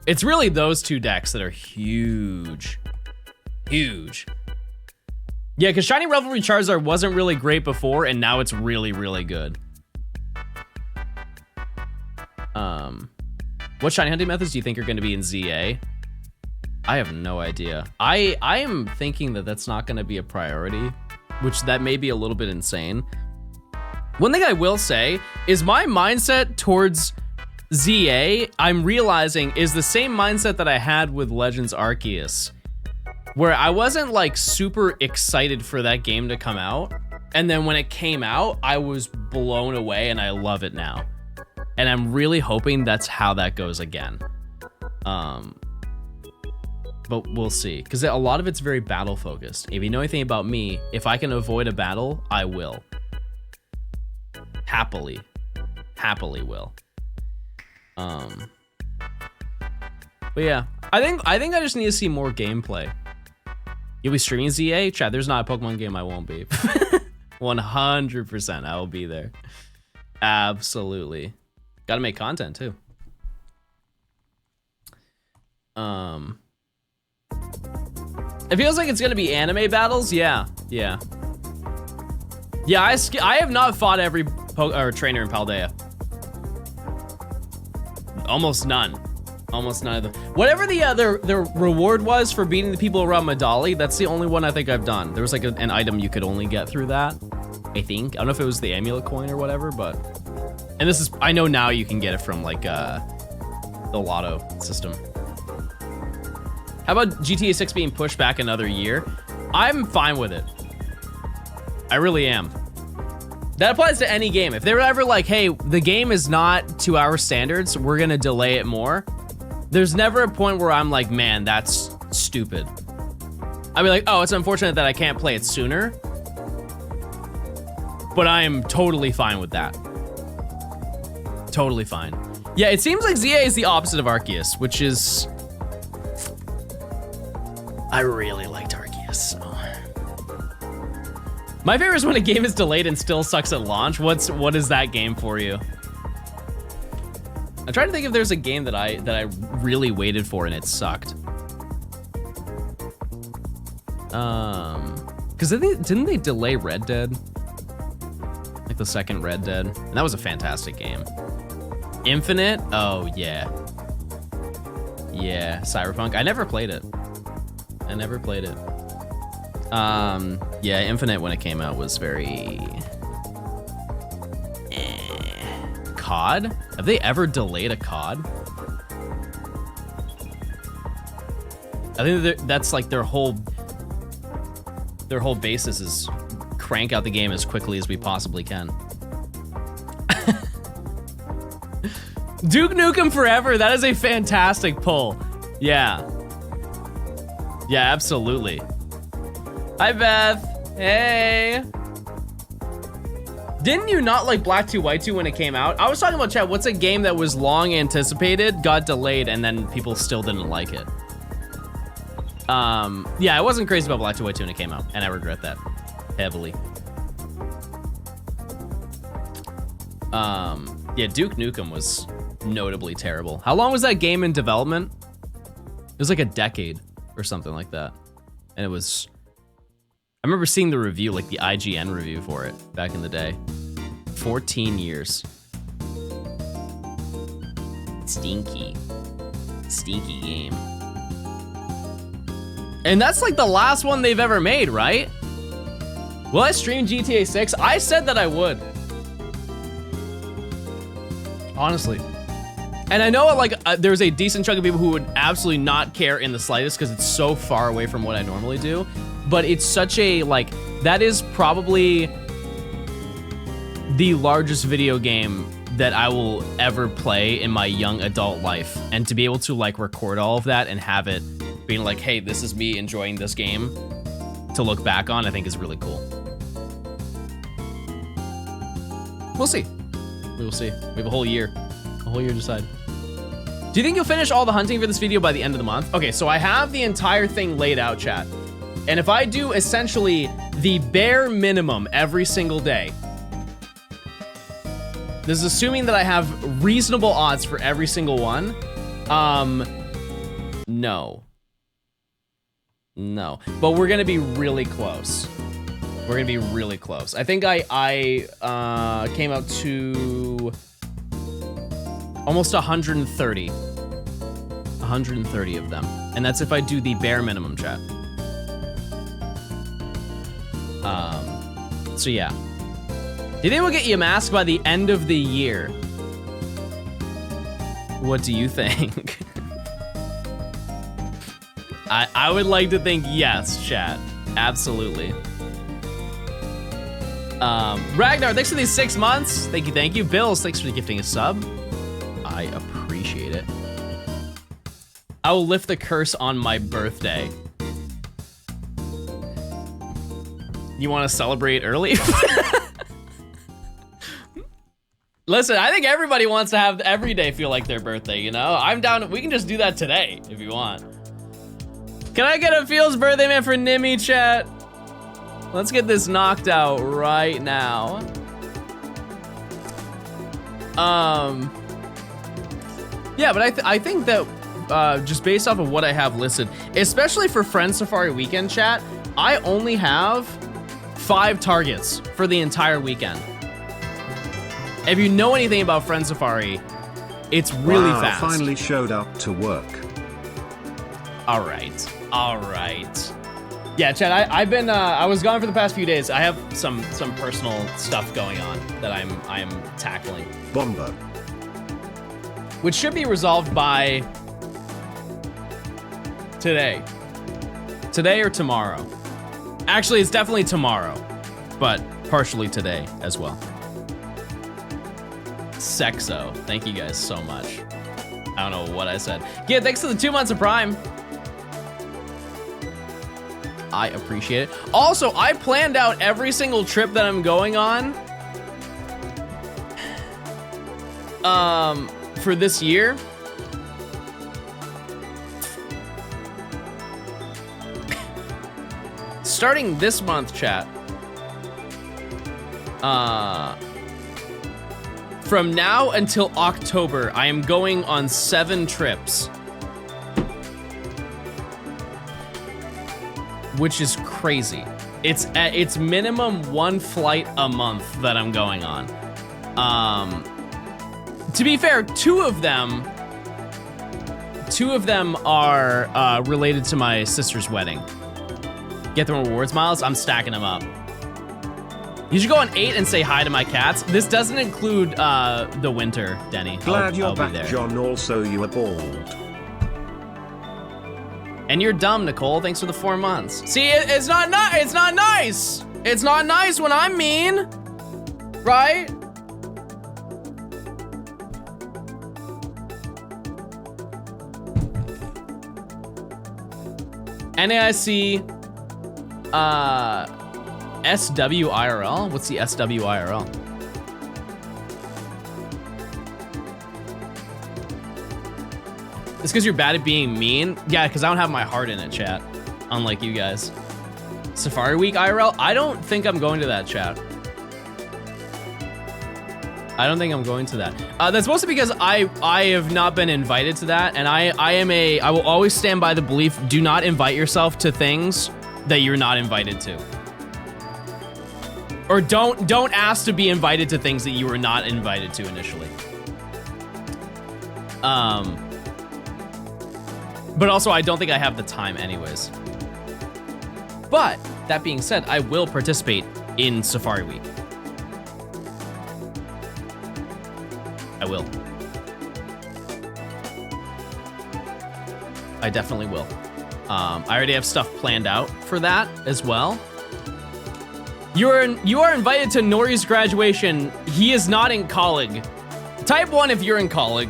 It's really those two decks that are huge. Huge. Yeah, because Shiny Revelry Charizard wasn't really great before, and now it's really, really good. What shiny hunting methods do you think are going to be in ZA? I have no idea. I am thinking that that's not going to be a priority, which that may be a little bit insane. One thing I will say is my mindset towards ZA, I'm realizing, is the same mindset that I had with Legends Arceus, where I wasn't like super excited for that game to come out. And then when it came out, I was blown away and I love it now. And I'm really hoping that's how that goes again. But we'll see, because a lot of it's very battle focused. If you know anything about me, if I can avoid a battle, I will. Happily will. But yeah, I think I just need to see more gameplay. You'll be streaming ZA? Chat, there's not a Pokemon game I won't be. 100% I will be there. Absolutely. Gotta make content too. It feels like it's gonna be anime battles. Yeah. I have not fought every trainer in Paldea. Almost none of them. Whatever the reward was for beating the people around Medali, that's the only one I think I've done. There was like an item you could only get through that, I think. I don't know if it was the amulet coin or whatever, but, and this is, I know now you can get it from like the lotto system. How about GTA 6 being pushed back another year? I'm fine with it. I really am. That applies to any game. If they're ever like, hey, the game is not to our standards, we're gonna delay it more. There's never a point where I'm like, man, that's stupid. I'd be like, oh, it's unfortunate that I can't play it sooner. But I am totally fine with that. Totally fine. Yeah, it seems like ZA is the opposite of Arceus, which is, I really liked Arceus, so. My favorite is when a game is delayed and still sucks at launch. What is that game for you? I'm trying to think if there's a game that I really waited for and it sucked. Cause didn't they delay Red Dead? Like the second Red Dead, and that was a fantastic game. Infinite, oh yeah. Yeah, Cyberpunk, I never played it. Yeah, Infinite when it came out was very COD? Have they ever delayed a COD? I think that's like their whole basis is crank out the game as quickly as we possibly can. Duke Nukem Forever, that is a fantastic pull. Yeah. Yeah, absolutely. Hi, Beth. Hey. Didn't you not like Black 2 White 2 when it came out? I was talking about, chat, what's a game that was long anticipated, got delayed, and then people still didn't like it? Yeah, I wasn't crazy about Black 2 White 2 when it came out, and I regret that heavily. Yeah, Duke Nukem was notably terrible. How long was that game in development? It was like a decade or something like that. And it was, I remember seeing the review, like the IGN review for it back in the day. 14 years. Stinky game. And that's like the last one they've ever made, right? Will I stream GTA 6? I said that I would. Honestly. And I know like there's a decent chunk of people who would absolutely not care in the slightest because it's so far away from what I normally do. But it's such a, like, that is probably the largest video game that I will ever play in my young adult life. And to be able to like record all of that and have it being like, hey, this is me enjoying this game to look back on, I think is really cool. We'll see. We will see. We have a whole year to decide. Do you think you'll finish all the hunting for this video by the end of the month? Okay, so I have the entire thing laid out, chat. And if I do essentially the bare minimum every single day, this is assuming that I have reasonable odds for every single one. No. But we're gonna be really close. We're gonna be really close. I think I came out to almost 130. 130 of them. And that's if I do the bare minimum, chat. So yeah. Do you think we'll get you a mask by the end of the year? What do you think? I would like to think yes, chat. Absolutely. Ragnar, thanks for these 6 months. Thank you. Bills, thanks for gifting a sub. I appreciate it. I will lift the curse on my birthday. You want to celebrate early? Listen, I think everybody wants to have every day feel like their birthday, you know? I'm down, we can just do that today if you want. Can I get a Feels birthday man for Nimmy, chat? Let's get this knocked out right now. Yeah, but I think that just based off of what I have listed, especially for Friend Safari weekend, chat, I only have 5 targets for the entire weekend. If you know anything about Friend Safari, it's really fast. Finally showed up to work. All right. Yeah, Chad, I've been I was gone for the past few days. I have some personal stuff going on that I'm tackling. Bomber. Which should be resolved by today. Today or tomorrow. Actually, it's definitely tomorrow, but partially today as well. Sexo, thank you guys so much. I don't know what I said. Yeah, thanks for the 2 months of Prime. I appreciate it. Also, I planned out every single trip that I'm going on for this year. Starting this month, chat. From now until October, I am going on 7 trips. Which is crazy. It's minimum 1 flight a month that I'm going on. To be fair, 2 of them are related to my sister's wedding. Get the rewards miles, I'm stacking them up. You should go on 8 and say hi to my cats. This doesn't include the winter, Denny. Glad you're I'll back, be there. John. Also, you were bald. And you're dumb, Nicole. Thanks for the 4 months. See, it's not nice. It's not nice. It's not nice when I'm mean, right? NAIC, SWIRL? What's the SWIRL? It's because you're bad at being mean? Yeah, because I don't have my heart in it, chat. Unlike you guys. Safari Week IRL? I don't think I'm going to that, chat. I don't think I'm going to that. That's mostly because I have not been invited to that, and I will always stand by the belief, do not invite yourself to things that you're not invited to. Or don't ask to be invited to things that you were not invited to initially. But also I don't think I have the time anyways. But that being said, I will participate in Safari Week. I will. I definitely will. I already have stuff planned out for that as well. You are invited to Nori's graduation. He is not in college. Type 1 if you're in college.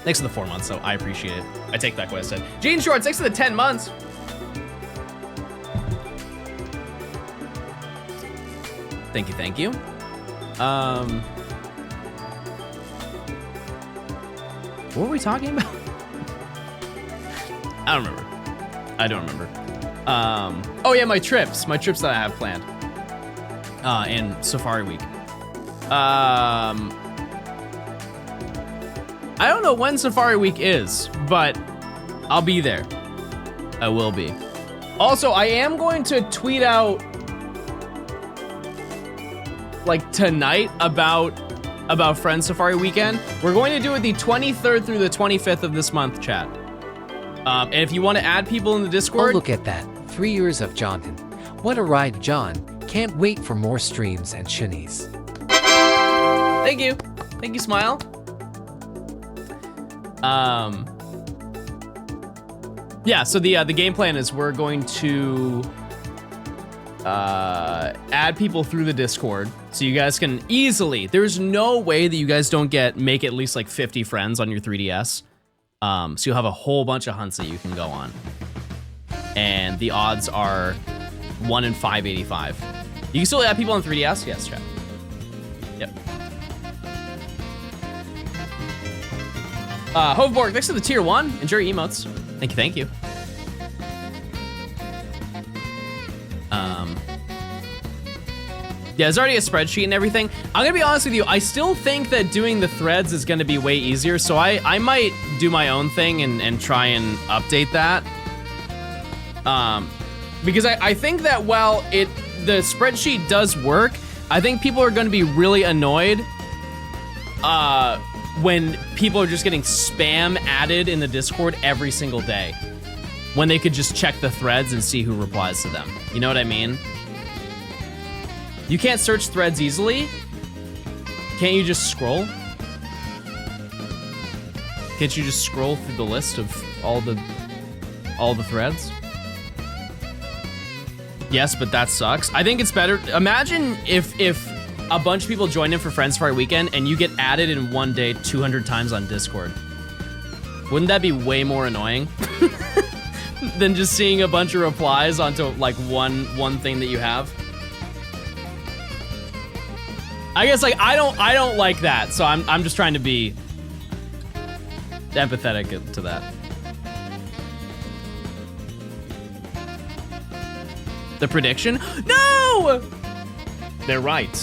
Thanks for the 4 months, so I appreciate it. I take back what I said. Gene Shorts, thanks for the 10 months. Thank you, thank you. What were we talking about? I don't remember. I don't remember. Oh yeah, my trips that I have planned. In Safari Week. I don't know when Safari Week is, but I'll be there. I will be. Also, I am going to tweet out like tonight about Friends Safari Weekend. We're going to do it the 23rd through the 25th of this month, chat. And if you want to add people in the Discord. Oh, look at that. 3 years of Jonathan. What a ride, John. Can't wait for more streams and shinies. Thank you. Thank you, Smile. Yeah, so the game plan is we're going to add people through the Discord so you guys can easily, there's no way that you guys don't make at least like 50 friends on your 3DS. So you'll have a whole bunch of hunts that you can go on. And the odds are 1 in 585. You can still add people on 3DS? Yes, chat. Yep. Hoveborg, thanks to the tier 1. Enjoy your emotes. Thank you, thank you. Yeah, there's already a spreadsheet and everything. I'm gonna be honest with you, I still think that doing the threads is gonna be way easier, so I might do my own thing and try and update that. Because I think that while the spreadsheet does work, I think people are gonna be really annoyed when people are just getting spam added in the Discord every single day, when they could just check the threads and see who replies to them. You know what I mean? You can't search threads easily? Can't you just scroll? Can't you just scroll through the list of all the threads? Yes, but that sucks. I think it's better. Imagine if a bunch of people join in for Friends Safari Weekend and you get added in one day 200 times on Discord. Wouldn't that be way more annoying than just seeing a bunch of replies onto like one thing that you have? I guess like I don't like that, so I'm just trying to be empathetic to that. The prediction? No! They're right.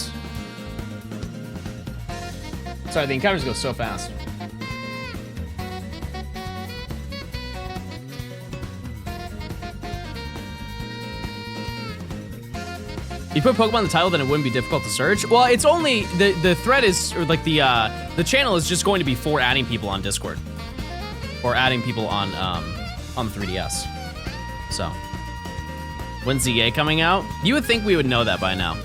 Sorry, the encounters go so fast. If you put Pokemon in the title, then it wouldn't be difficult to search. Well, it's only the thread is, or like the channel is just going to be for adding people on Discord or adding people on the 3DS. So, when's ZA coming out? You would think we would know that by now.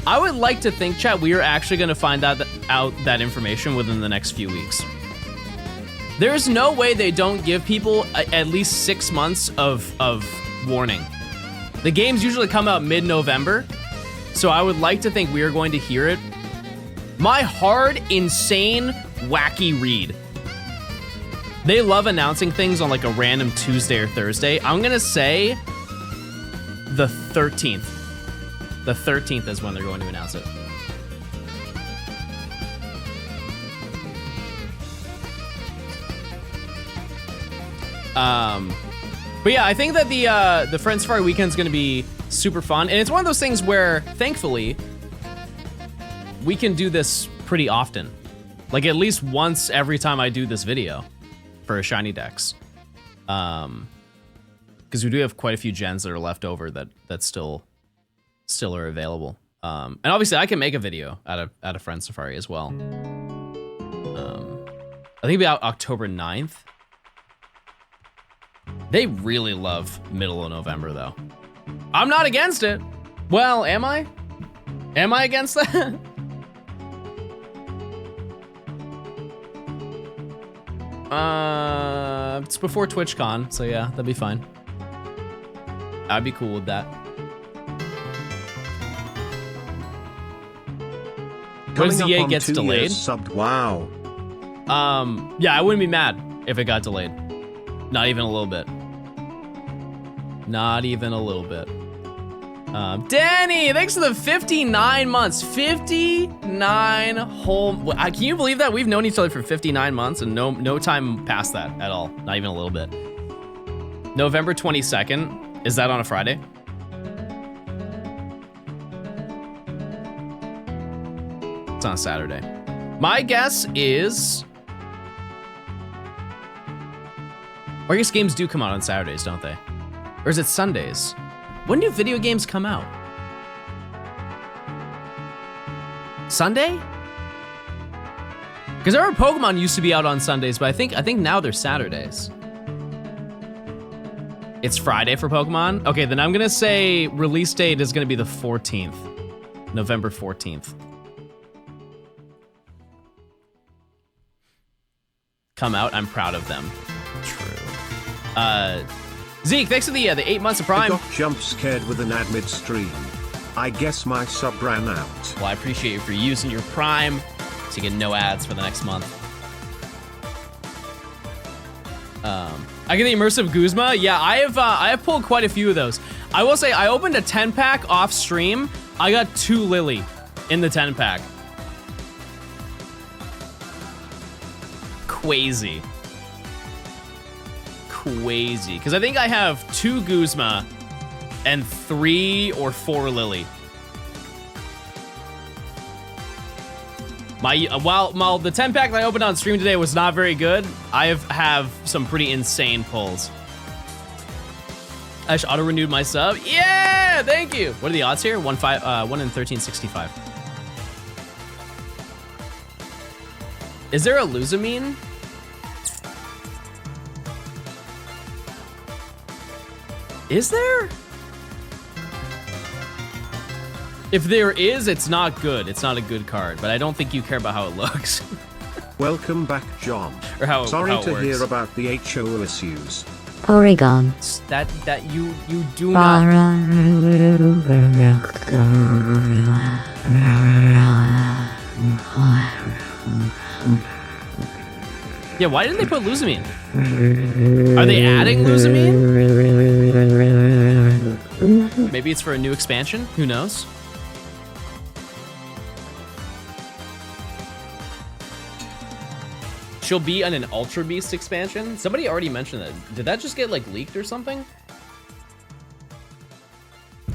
I would like to think, chat, we are actually going to find out that information within the next few weeks. There's no way they don't give people at least 6 months of warning. The games usually come out mid-November, so I would like to think we are going to hear it. My hard, insane, wacky read. They love announcing things on like a random Tuesday or Thursday. I'm gonna say the 13th. The 13th is when they're going to announce it. But yeah, I think that the Friends Safari Weekend is going to be super fun. And it's one of those things where, thankfully, we can do this pretty often. Like at least once every time I do this video for Shiny Dex. Because we do have quite a few gens that are left over that still are available. And obviously I can make a video out of Friend Safari as well. I think about October 9th. They really love middle of November though. I'm not against it. Well, am I? Am I against that? It's before TwitchCon, so yeah, that'd be fine. I'd be cool with that. What if ZA gets delayed? Subbed. Wow. Yeah, I wouldn't be mad if it got delayed. Not even a little bit. Not even a little bit. Danny, thanks for the 59 months. 59 whole, can you believe that? We've known each other for 59 months and no time past that at all. Not even a little bit. November 22nd, is that on a Friday? It's on a Saturday. My guess is, or I guess games do come out on Saturdays, don't they? Or is it Sundays? When do video games come out? Sunday? Because our Pokemon used to be out on Sundays, but I think now they're Saturdays. It's Friday for Pokemon? Okay, then I'm gonna say release date is gonna be the 14th. November 14th. Come out, I'm proud of them. True. Zeke, thanks for the 8 months of Prime. I got jump scared with an ad mid-stream. I guess my sub ran out. Well, I appreciate you for using your Prime so you get no ads for the next month. I get the immersive Guzma. Yeah, I have pulled quite a few of those. I will say I opened a 10-pack off stream. I got 2 Lily in the 10-pack. Crazy. Crazy. Because I think I have 2 Guzma and 3 or 4 Lily. While the 10-pack that I opened on stream today was not very good, I have some pretty insane pulls. I just auto-renewed my sub. Yeah, thank you. What are the odds here? 1 in 1365. Is there a Luzamine? Is there? If there is, it's not good. It's not a good card, but I don't think you care about how it looks. Welcome back, John. Or how Sorry how it to works. hear about the HO issues. Oregon. That you do not. Yeah, why didn't they put Luzamine? Are they adding Luzamine? Maybe it's for a new expansion. Who knows? She'll be on an Ultra Beast expansion. Somebody already mentioned that. Did that just get like leaked or something?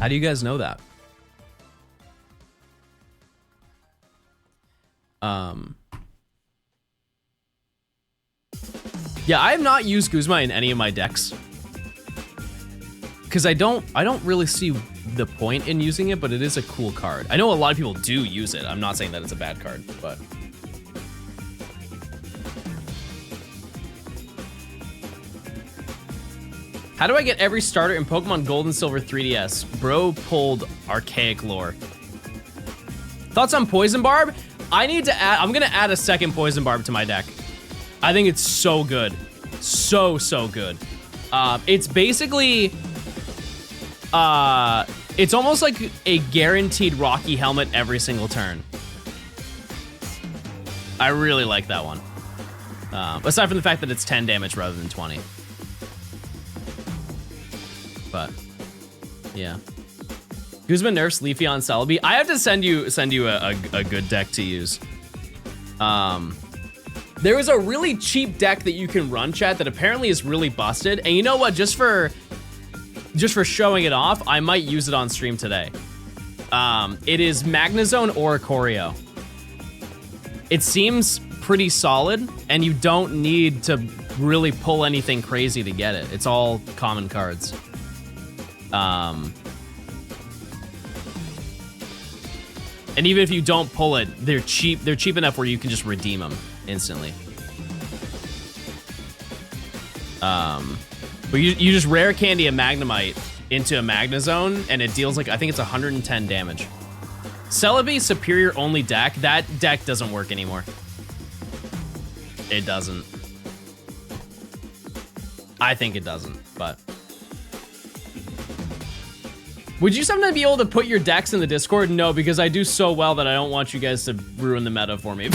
How do you guys know that? Yeah, I have not used Guzma in any of my decks. Because I don't really see the point in using it, but it is a cool card. I know a lot of people do use it. I'm not saying that it's a bad card, but... How do I get every starter in Pokemon Gold and Silver 3DS? Bro pulled archaic lore. Thoughts on Poison Barb? I need to add, I'm gonna add a second Poison Barb to my deck. I think it's so good. So good. It's basically, it's almost like a guaranteed Rocky Helmet every single turn. I really like that one. Aside from the fact that it's 10 damage rather than 20. But, yeah. Guzma nerfs Leafeon Celebi. I have to send you a good deck to use. There is a really cheap deck that you can run, chat, that apparently is really busted. And you know what? Just for just for showing it off, I might use it on stream today. It is Magnezone or Choreo. It seems pretty solid, and you don't need to really pull anything crazy to get it. It's all common cards. And even if you don't pull it, they're cheap. They're cheap enough where you can just redeem them instantly. But you just rare candy a Magnemite into a Magnezone, and it deals like, I think it's 110 damage. Celebi superior only deck. That deck doesn't work anymore. It doesn't. I think it doesn't, but. Would you sometime be able to put your decks in the Discord? No, because I do so well that I don't want you guys to ruin the meta for me.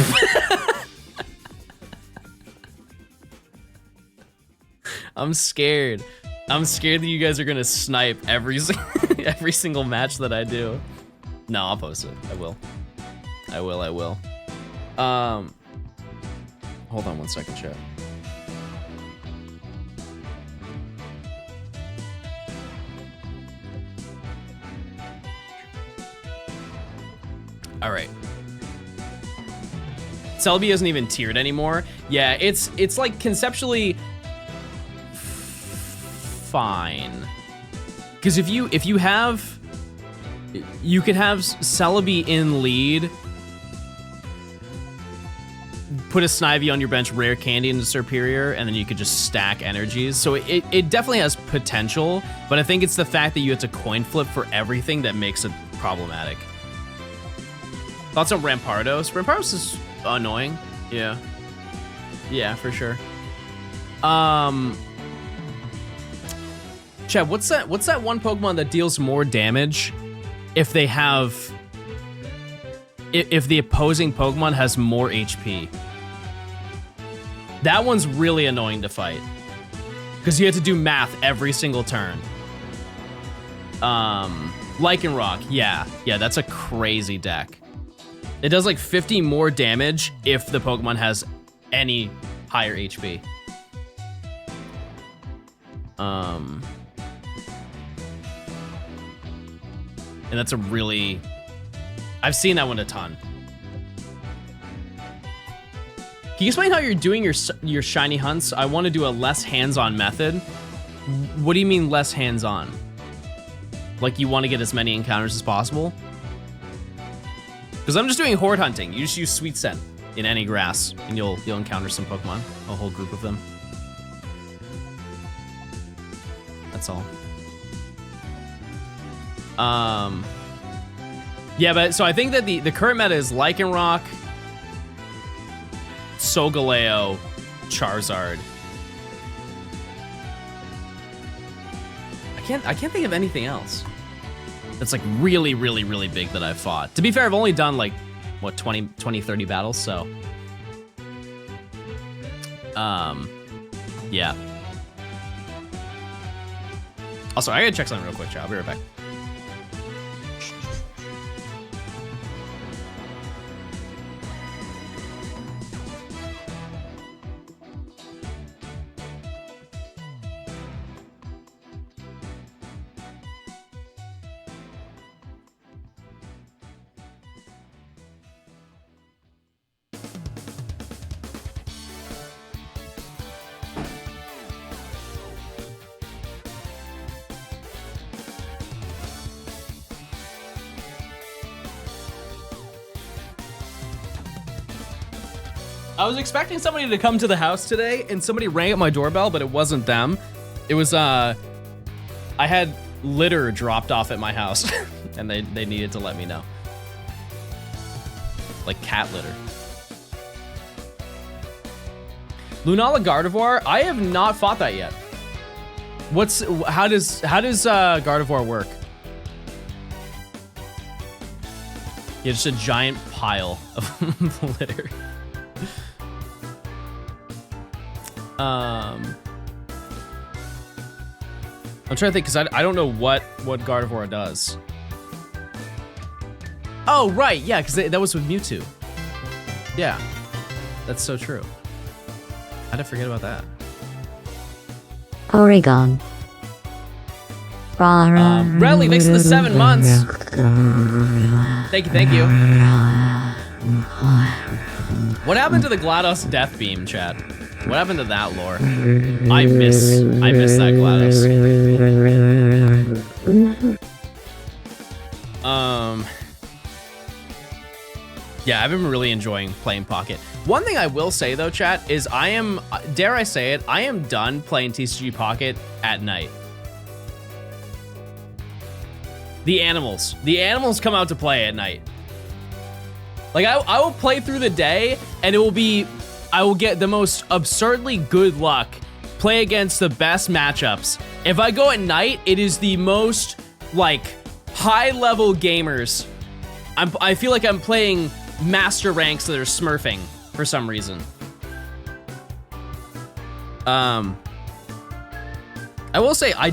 I'm scared. I'm scared that you guys are gonna snipe every single match that I do. No, I'll post it. I will. I will. Hold on one second, chat. All right. Celebi isn't even tiered anymore. Yeah, it's like conceptually fine. Because if you have, you could have Celebi in lead, put a Snivy on your bench, rare candy into superior, and then you could just stack energies. So it definitely has potential, but I think it's the fact that you have to coin flip for everything that makes it problematic. Thoughts on Rampardos? Rampardos is annoying. Yeah. Yeah, for sure. Chad, what's that one Pokemon that deals more damage if they have, if the opposing Pokemon has more HP? That one's really annoying to fight because you have to do math every single turn. Lycanroc, yeah, that's a crazy deck. It does like 50 more damage if the Pokemon has any higher HP. And that's a really, I've seen that one a ton. Can you explain how you're doing your shiny hunts? I want to do a less hands-on method. What do you mean less hands-on? Like you want to get as many encounters as possible? Because I'm just doing horde hunting. You just use Sweet Scent in any grass, and you'll encounter some Pokemon, a whole group of them. That's all. Yeah, but so I think that the current meta is Lycanroc, Solgaleo, Charizard. I can't think of anything else that's like really big that I've fought. To be fair, I've only done like, what, 20, 30 battles, so. Yeah. Also, I gotta check something real quick, chat. I'll be right back. I was expecting somebody to come to the house today, and somebody rang at my doorbell, but it wasn't them. It was, I had litter dropped off at my house, and they needed to let me know. Like cat litter. Lunala Gardevoir? I have not fought that yet. How does Gardevoir work? Yeah, just a giant pile of litter. I'm trying to think because I don't know what Gardevoir does. Oh right, yeah, because that was with Mewtwo. Yeah, that's so true. How'd I forget about that? Oregon. Bradley, thanks for the 7 months. Thank you, thank you. What happened to the GLaDOS death beam, chat? What happened to that lore? I miss that GLaDOS. Yeah, I've been really enjoying playing Pocket. One thing I will say though, chat, is I am, dare I say it, I am done playing TCG Pocket at night. The animals come out to play at night. Like I will play through the day and it will be, I will get the most absurdly good luck, play against the best matchups. If I go at night, it is the most like high level gamers. I feel like I'm playing master ranks that are smurfing for some reason. I will say I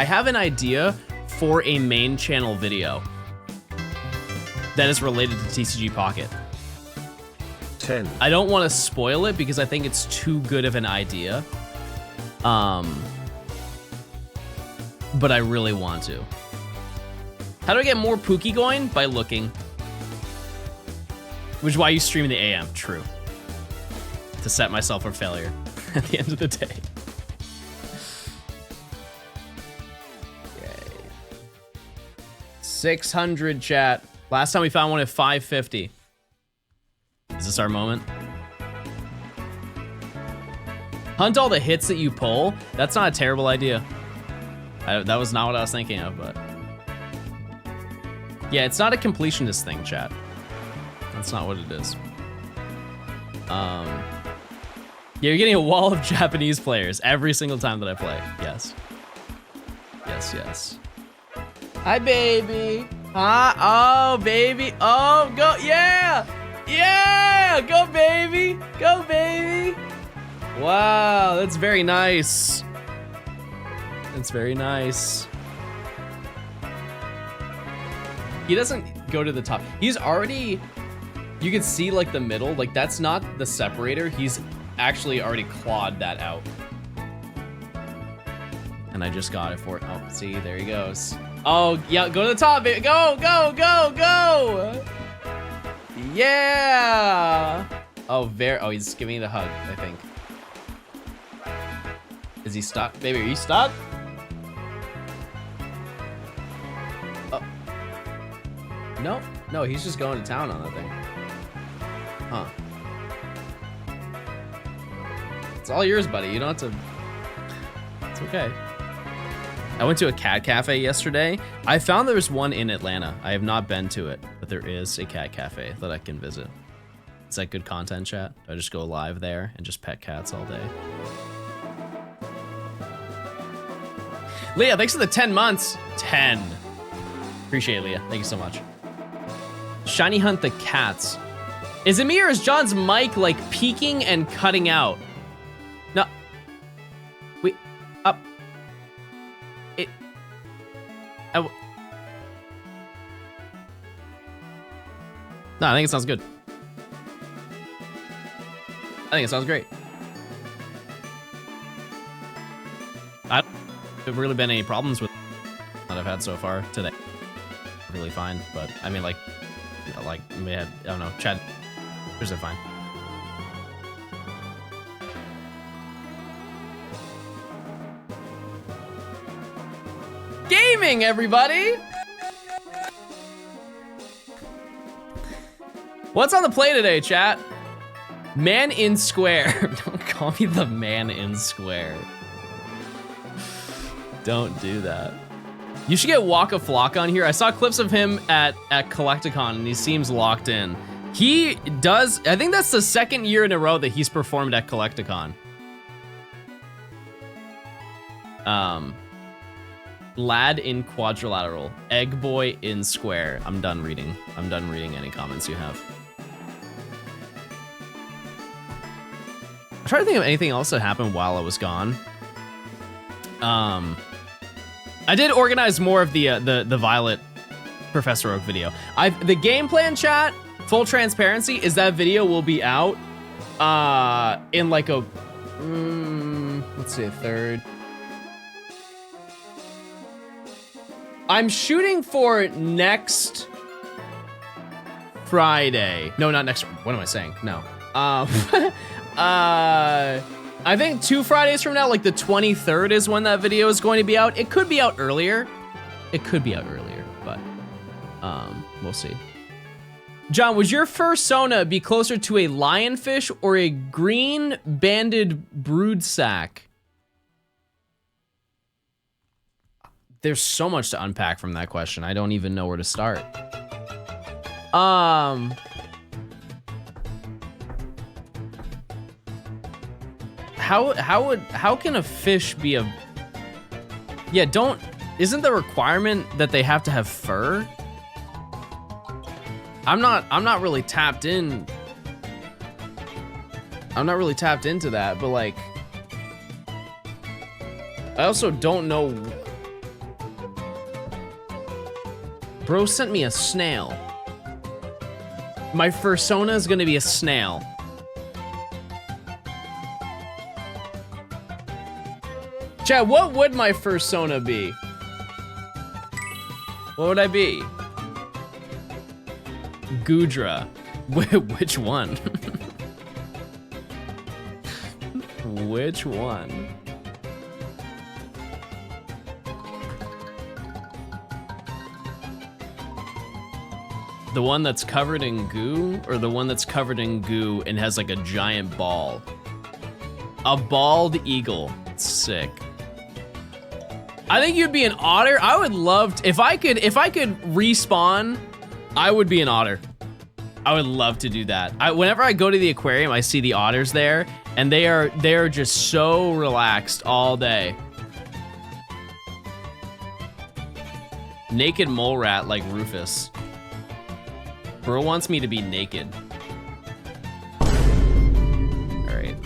have an idea for a main channel video that is related to TCG Pocket. 10. I don't want to spoil it because I think it's too good of an idea. But I really want to. How do I get more Pookie going? By looking. Which is why you stream in the AM. True. To set myself for failure at the end of the day. Yay. 600 chat. Last time we found one at 550. Is this our moment? Hunt all the hits that you pull. That's not a terrible idea. That was not what I was thinking of, but... Yeah, it's not a completionist thing, chat. That's not what it is. Yeah, you're getting a wall of Japanese players every single time that I play. Yes. Yes, yes. Hi, baby. Huh? Oh, baby. Oh, go. Yeah. Yeah. Go, baby. Go, baby. Wow, that's very nice. That's very nice. He doesn't go to the top. He's already, you can see like the middle, like that's not the separator. He's actually already clawed that out. And I just got it for it. Oh, see, there he goes. Oh, yeah, go to the top, baby. Go, go, go, go. Yeah. Oh, he's giving me the hug, I think. Is he stuck? Baby, are you stuck? Oh. No, no, he's just going to town on that thing. Huh. It's all yours, buddy. You don't have to... It's okay. I went to a cat cafe yesterday. I found there's one in Atlanta. I have not been to it, but there is a cat cafe that I can visit. Is that good content, chat? Do I just go live there and just pet cats all day? Leah, thanks for the 10 months. 10. Appreciate it, Leah. Thank you so much. Shiny Hunt the cats. Is it me or is John's mic like peaking and cutting out? No. Wait. Up. It. No, I think it sounds good. I think it sounds great. I don't have really been any problems with that I've had so far today. Really fine, but I mean, like, you know, like, we had, I don't know, Chad, yours are fine. Gaming, everybody! What's on the play today, chat? Man in Square. Don't call me the man in Square. Don't do that. You should get Waka Flocka on here. I saw clips of him at Collecticon and he seems locked in. He does, I think that's the second year in a row that he's performed at Collecticon. Lad in Quadrilateral. Egg Boy in Square. I'm done reading. I'm done reading any comments you have. I'm trying to think of anything else that happened while I was gone. I did organize more of the Violet Professor Oak video. The game plan, chat, full transparency, is that video will be out in like a let's see, a third. I'm shooting for next Friday. No, not next. What am I saying? No. I think 2 Fridays from now, like the 23rd is when that video is going to be out. It could be out earlier. It could be out earlier, but we'll see. John, would your fursona be closer to a lionfish or a green banded brood sack? There's so much to unpack from that question. I don't even know where to start. How can a fish be a... Yeah, isn't the requirement that they have to have fur? I'm not really tapped in. I'm not really tapped into that, but like, I also don't know. Bro sent me a snail. My fursona is gonna be a snail. Chat, what would my fursona be? What would I be? Gudra. Which one? Which one? The one that's covered in goo, or the one that's covered in goo and has like a giant ball? A bald eagle. Sick. I think you'd be an otter. I would love to, if I could respawn, I would be an otter. I would love to do that. Whenever I go to the aquarium, I see the otters there, and they are just so relaxed all day. Naked mole rat like Rufus. Bro wants me to be naked. All right,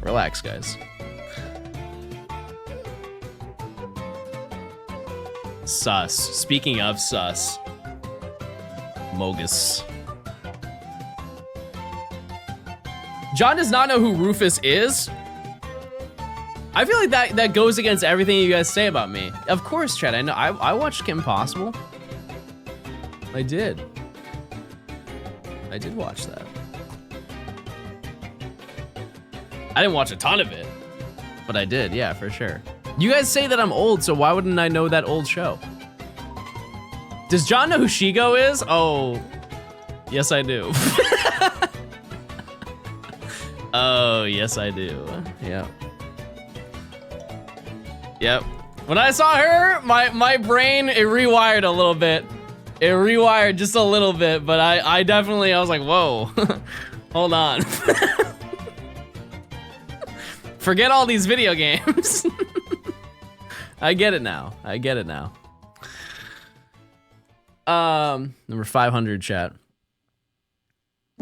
relax, guys. Sus. Speaking of sus. Mogus. John does not know who Rufus is? I feel like that goes against everything you guys say about me. Of course, Chad, I know. I watched Kim Possible. I did. I did watch that. I didn't watch a ton of it, but I did, yeah, for sure. You guys say that I'm old, so why wouldn't I know that old show? Does John know who Shigo is? Oh, yes I do. Oh, yes I do. Yep. Yep. When I saw her, my brain, it rewired a little bit. It rewired just a little bit, but I definitely, I was like, whoa, hold on. Forget all these video games. I get it now. I get it now. Number 500 chat.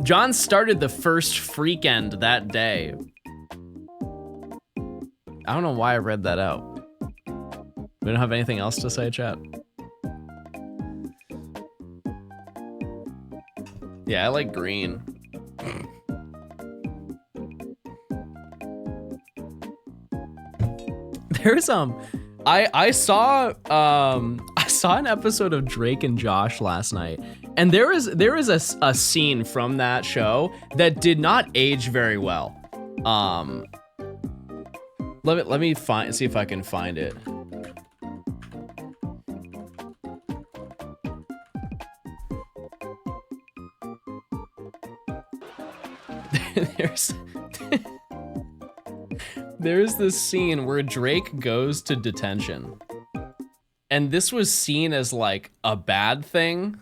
John started the first freak end that day. I don't know why I read that out. We don't have anything else to say, chat. Yeah, I like green. There's I saw an episode of Drake and Josh last night, and there is a scene from that show that did not age very well. Let me see if I can find it. There's this scene where Drake goes to detention, and this was seen as like a bad thing.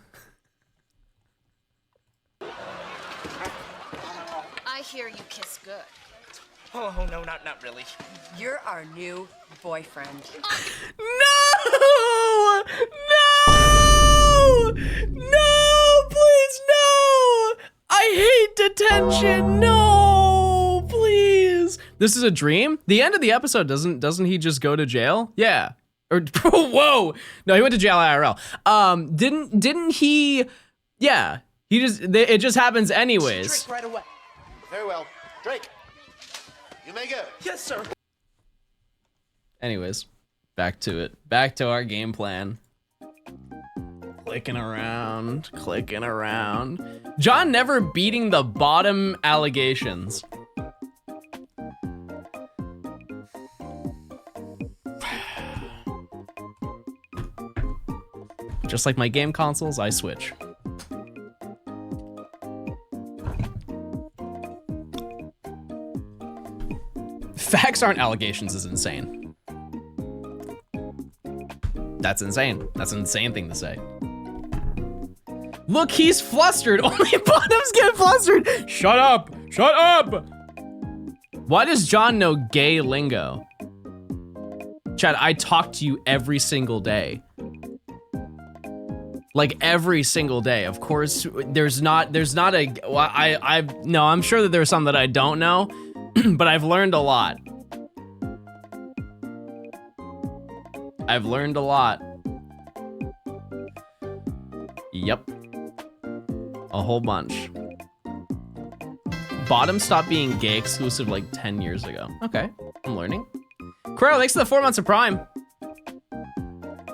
I hear you kiss good. Oh no, not really. You're our new boyfriend. No! No! No! Please, no! I hate detention. No, please. This is a dream. The end of the episode doesn't he just go to jail? Yeah. Or whoa. No, he went to jail IRL. Didn't he? Yeah. It just happens anyways. Drake, right away. Very well, Drake. You may go. Yes, sir. Anyways, back to it. Back to our game plan. Clicking around, clicking around. John never beating the bottom allegations. Just like my game consoles, I switch. Facts aren't allegations is insane. That's insane. That's an insane thing to say. Look, he's flustered. Only bottoms get flustered. Shut up. Shut up. Why does John know gay lingo? Chad, I talk to you every single day. Like every single day. Of course, there's not a, well, no, I'm sure that there's some that I don't know, but I've learned a lot. I've learned a lot. Yep. A whole bunch. Bottom stopped being gay exclusive like 10 years ago. Okay, I'm learning. Crow, thanks for the 4 months of Prime.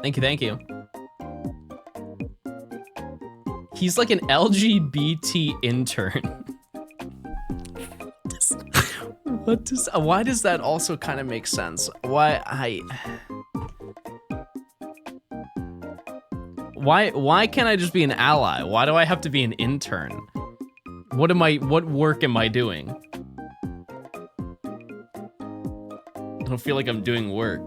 Thank you, thank you. He's like an LGBT intern. Why does that also kind of make sense? Why can't I just be an ally? Why do I have to be an intern? What work am I doing? I don't feel like I'm doing work.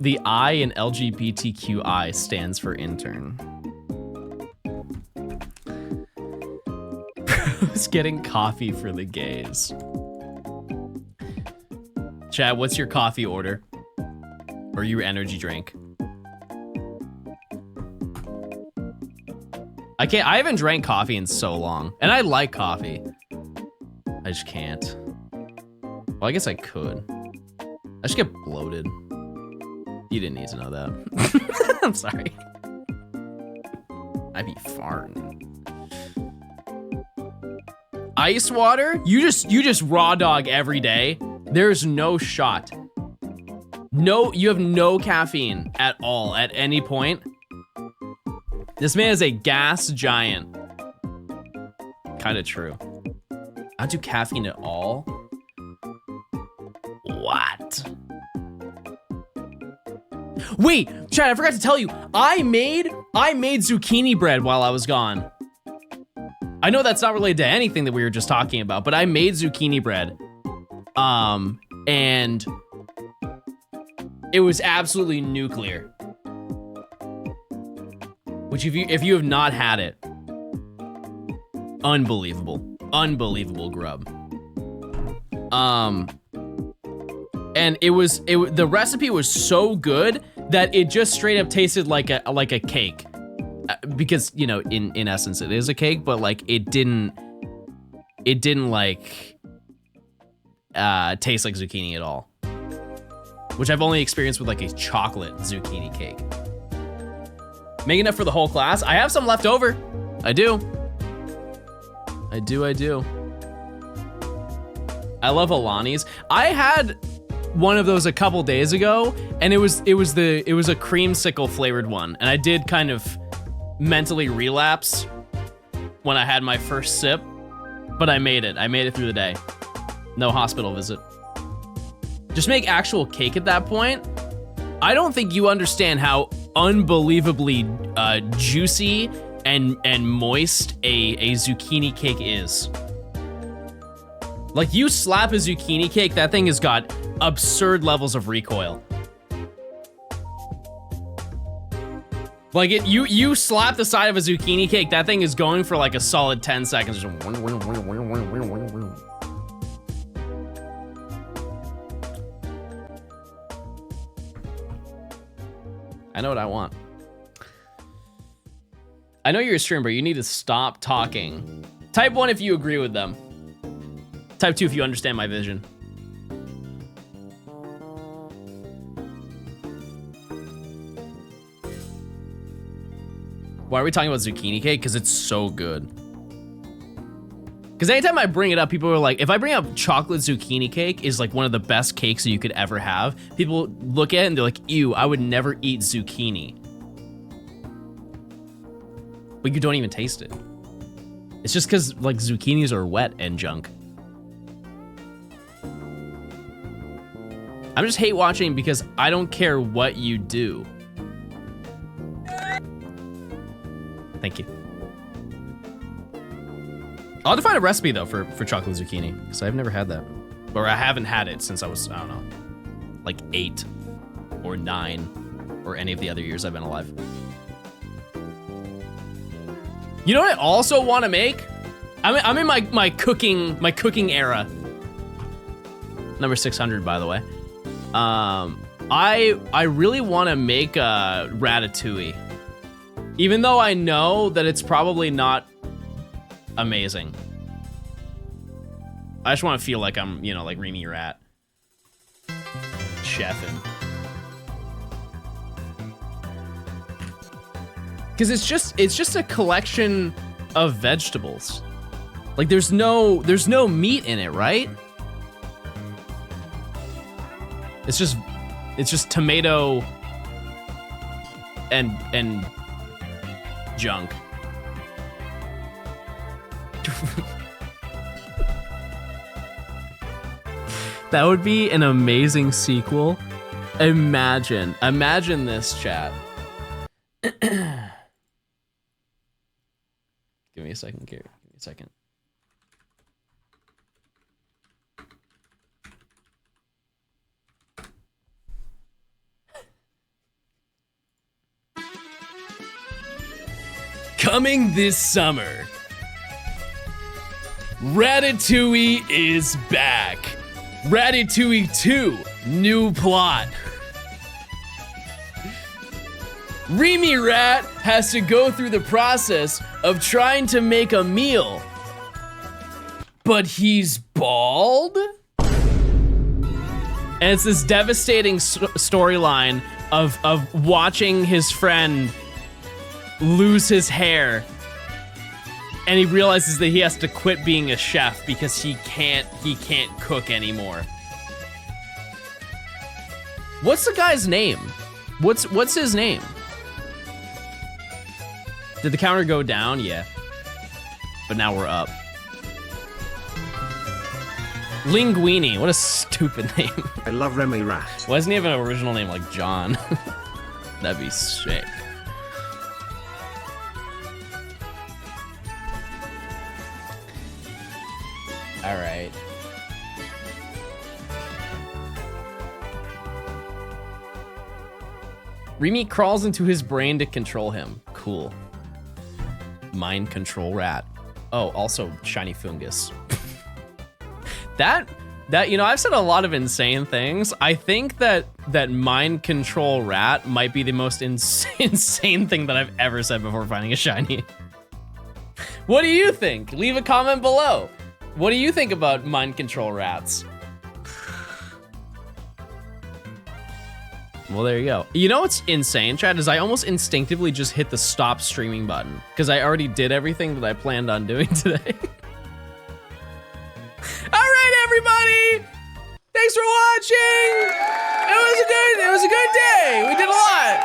The I in LGBTQI stands for intern. Bro's getting coffee for the gays. Chad, what's your coffee order? Or your energy drink? I haven't drank coffee in so long. And I like coffee. I just can't. Well, I guess I could. I just get bloated. You didn't need to know that. I'm sorry. I be farting. Ice water? You just raw dog every day? There's no shot. No, you have no caffeine at all at any point. This man is a gas giant. Kinda true. I don't do caffeine at all. What? Wait, Chad, I forgot to tell you. I made zucchini bread while I was gone. I know that's not related to anything that we were just talking about, but I made zucchini bread. And it was absolutely nuclear. Which if you have not had it, unbelievable grub. And the recipe was so good that it just straight up tasted like a cake, because you know in essence it is a cake, but like it didn't like taste like zucchini at all, which I've only experienced with like a chocolate zucchini cake. Make enough for the whole class. I have some left over. I do. I love Alani's. I had one of those a couple days ago, and it was a creamsicle flavored one, and I did kind of mentally relapse when I had my first sip, but I made it through the day. No hospital visit. Just make actual cake at that point. I don't think you understand how unbelievably juicy and moist a zucchini cake is. Like, you slap a zucchini cake, that thing has got absurd levels of recoil. Like, you slap the side of a zucchini cake, that thing is going for like a solid 10 seconds. I know what I want. I know you're a streamer, but you need to stop talking. Type 1 if you agree with them. Type 2 if you understand my vision. Why are we talking about zucchini cake? Because it's so good. Because anytime I bring it up, people are like, if I bring up chocolate zucchini cake is like one of the best cakes that you could ever have, people look at it and they're like, ew, I would never eat zucchini. but you don't even taste it. It's just because like zucchinis are wet and junk. I'm just hate watching because I don't care what you do. Thank you. I'll have to find a recipe though for chocolate zucchini because I've never had that. Or I haven't had it since I was, I don't know, like 8 or 9 or any of the other years I've been alive. You know what I also want to make? I'm in my cooking era. Number 600, by the way. I really want to make a ratatouille. Even though I know that it's probably not amazing. I just want to feel like I'm, you know, like Remy Rat. Chefing. Because it's just a collection of vegetables. Like there's no meat in it, right? It's just tomato and junk. That would be an amazing sequel. Imagine this, chat. Give me a second, Gary. Give me a second. Coming this summer, Ratatouille is back. Ratatouille 2, new plot. Remy Rat has to go through the process of trying to make a meal, but he's bald? And it's this devastating storyline of watching his friend lose his hair, and he realizes that he has to quit being a chef because he can't cook anymore. What's the guy's name? What's his name? Did the counter go down? Yeah. But now we're up. Linguini, what a stupid name. I love Remy Rat. Why doesn't he have an original name like John? That'd be sick. All right. Remy crawls into his brain to control him. Cool. Mind control rat. Oh, also shiny fungus. that you know, I've said a lot of insane things. I think that mind control rat might be the most insane thing that I've ever said before finding a shiny. What do you think? Leave a comment below. What do you think about mind control rats? Well, there you go. You know what's insane, chat, is I almost instinctively just hit the stop streaming button because I already did everything that I planned on doing today. All right, everybody. Thanks for watching. It was a good day. We did a lot.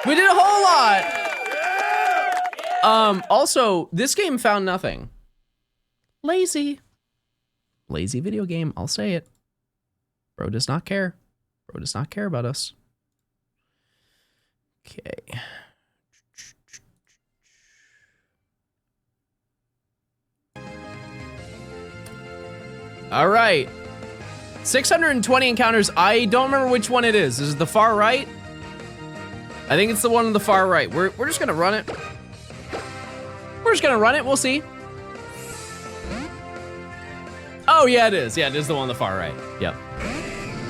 We did a whole lot. Also, this game found nothing. Lazy video game. I'll say it. Bro does not care. Bro does not care about us. Okay. All right. 620 encounters. I don't remember which one it is. Is it the far right? I think it's the one on the far right. We're just gonna run it. We're just gonna run it. We'll see. Oh yeah, it is. Yeah, it is the one on the far right. Yep.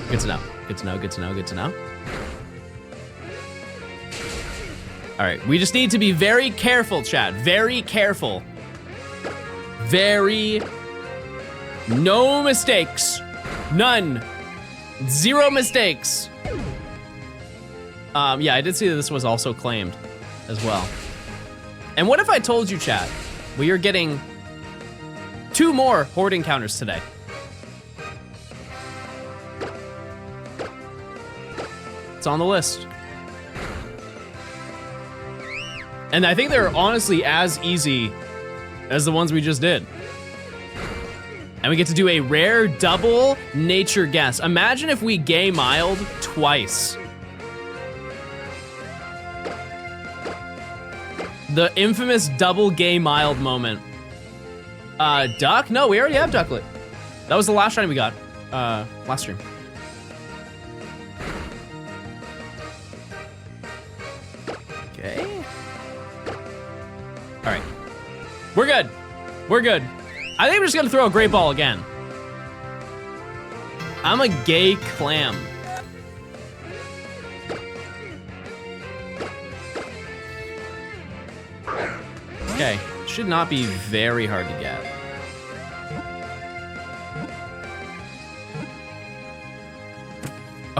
Good to know. Good to know. Good to know. Good to know. All right, we just need to be very careful, chat. Very careful. No mistakes. None. 0 mistakes. Yeah, I did see that this was also claimed as well. And what if I told you, chat, we are getting 2 more horde encounters today? It's on the list. And I think they're honestly as easy as the ones we just did. And we get to do a rare double nature guess. Imagine if we gay mild twice. The infamous double gay mild moment. Duck? No, we already have Ducklet. That was the last shiny we got, last stream. Okay. All right, we're good. We're good. I think we're just gonna throw a great ball again. I'm a gay clam. Okay, should not be very hard to get.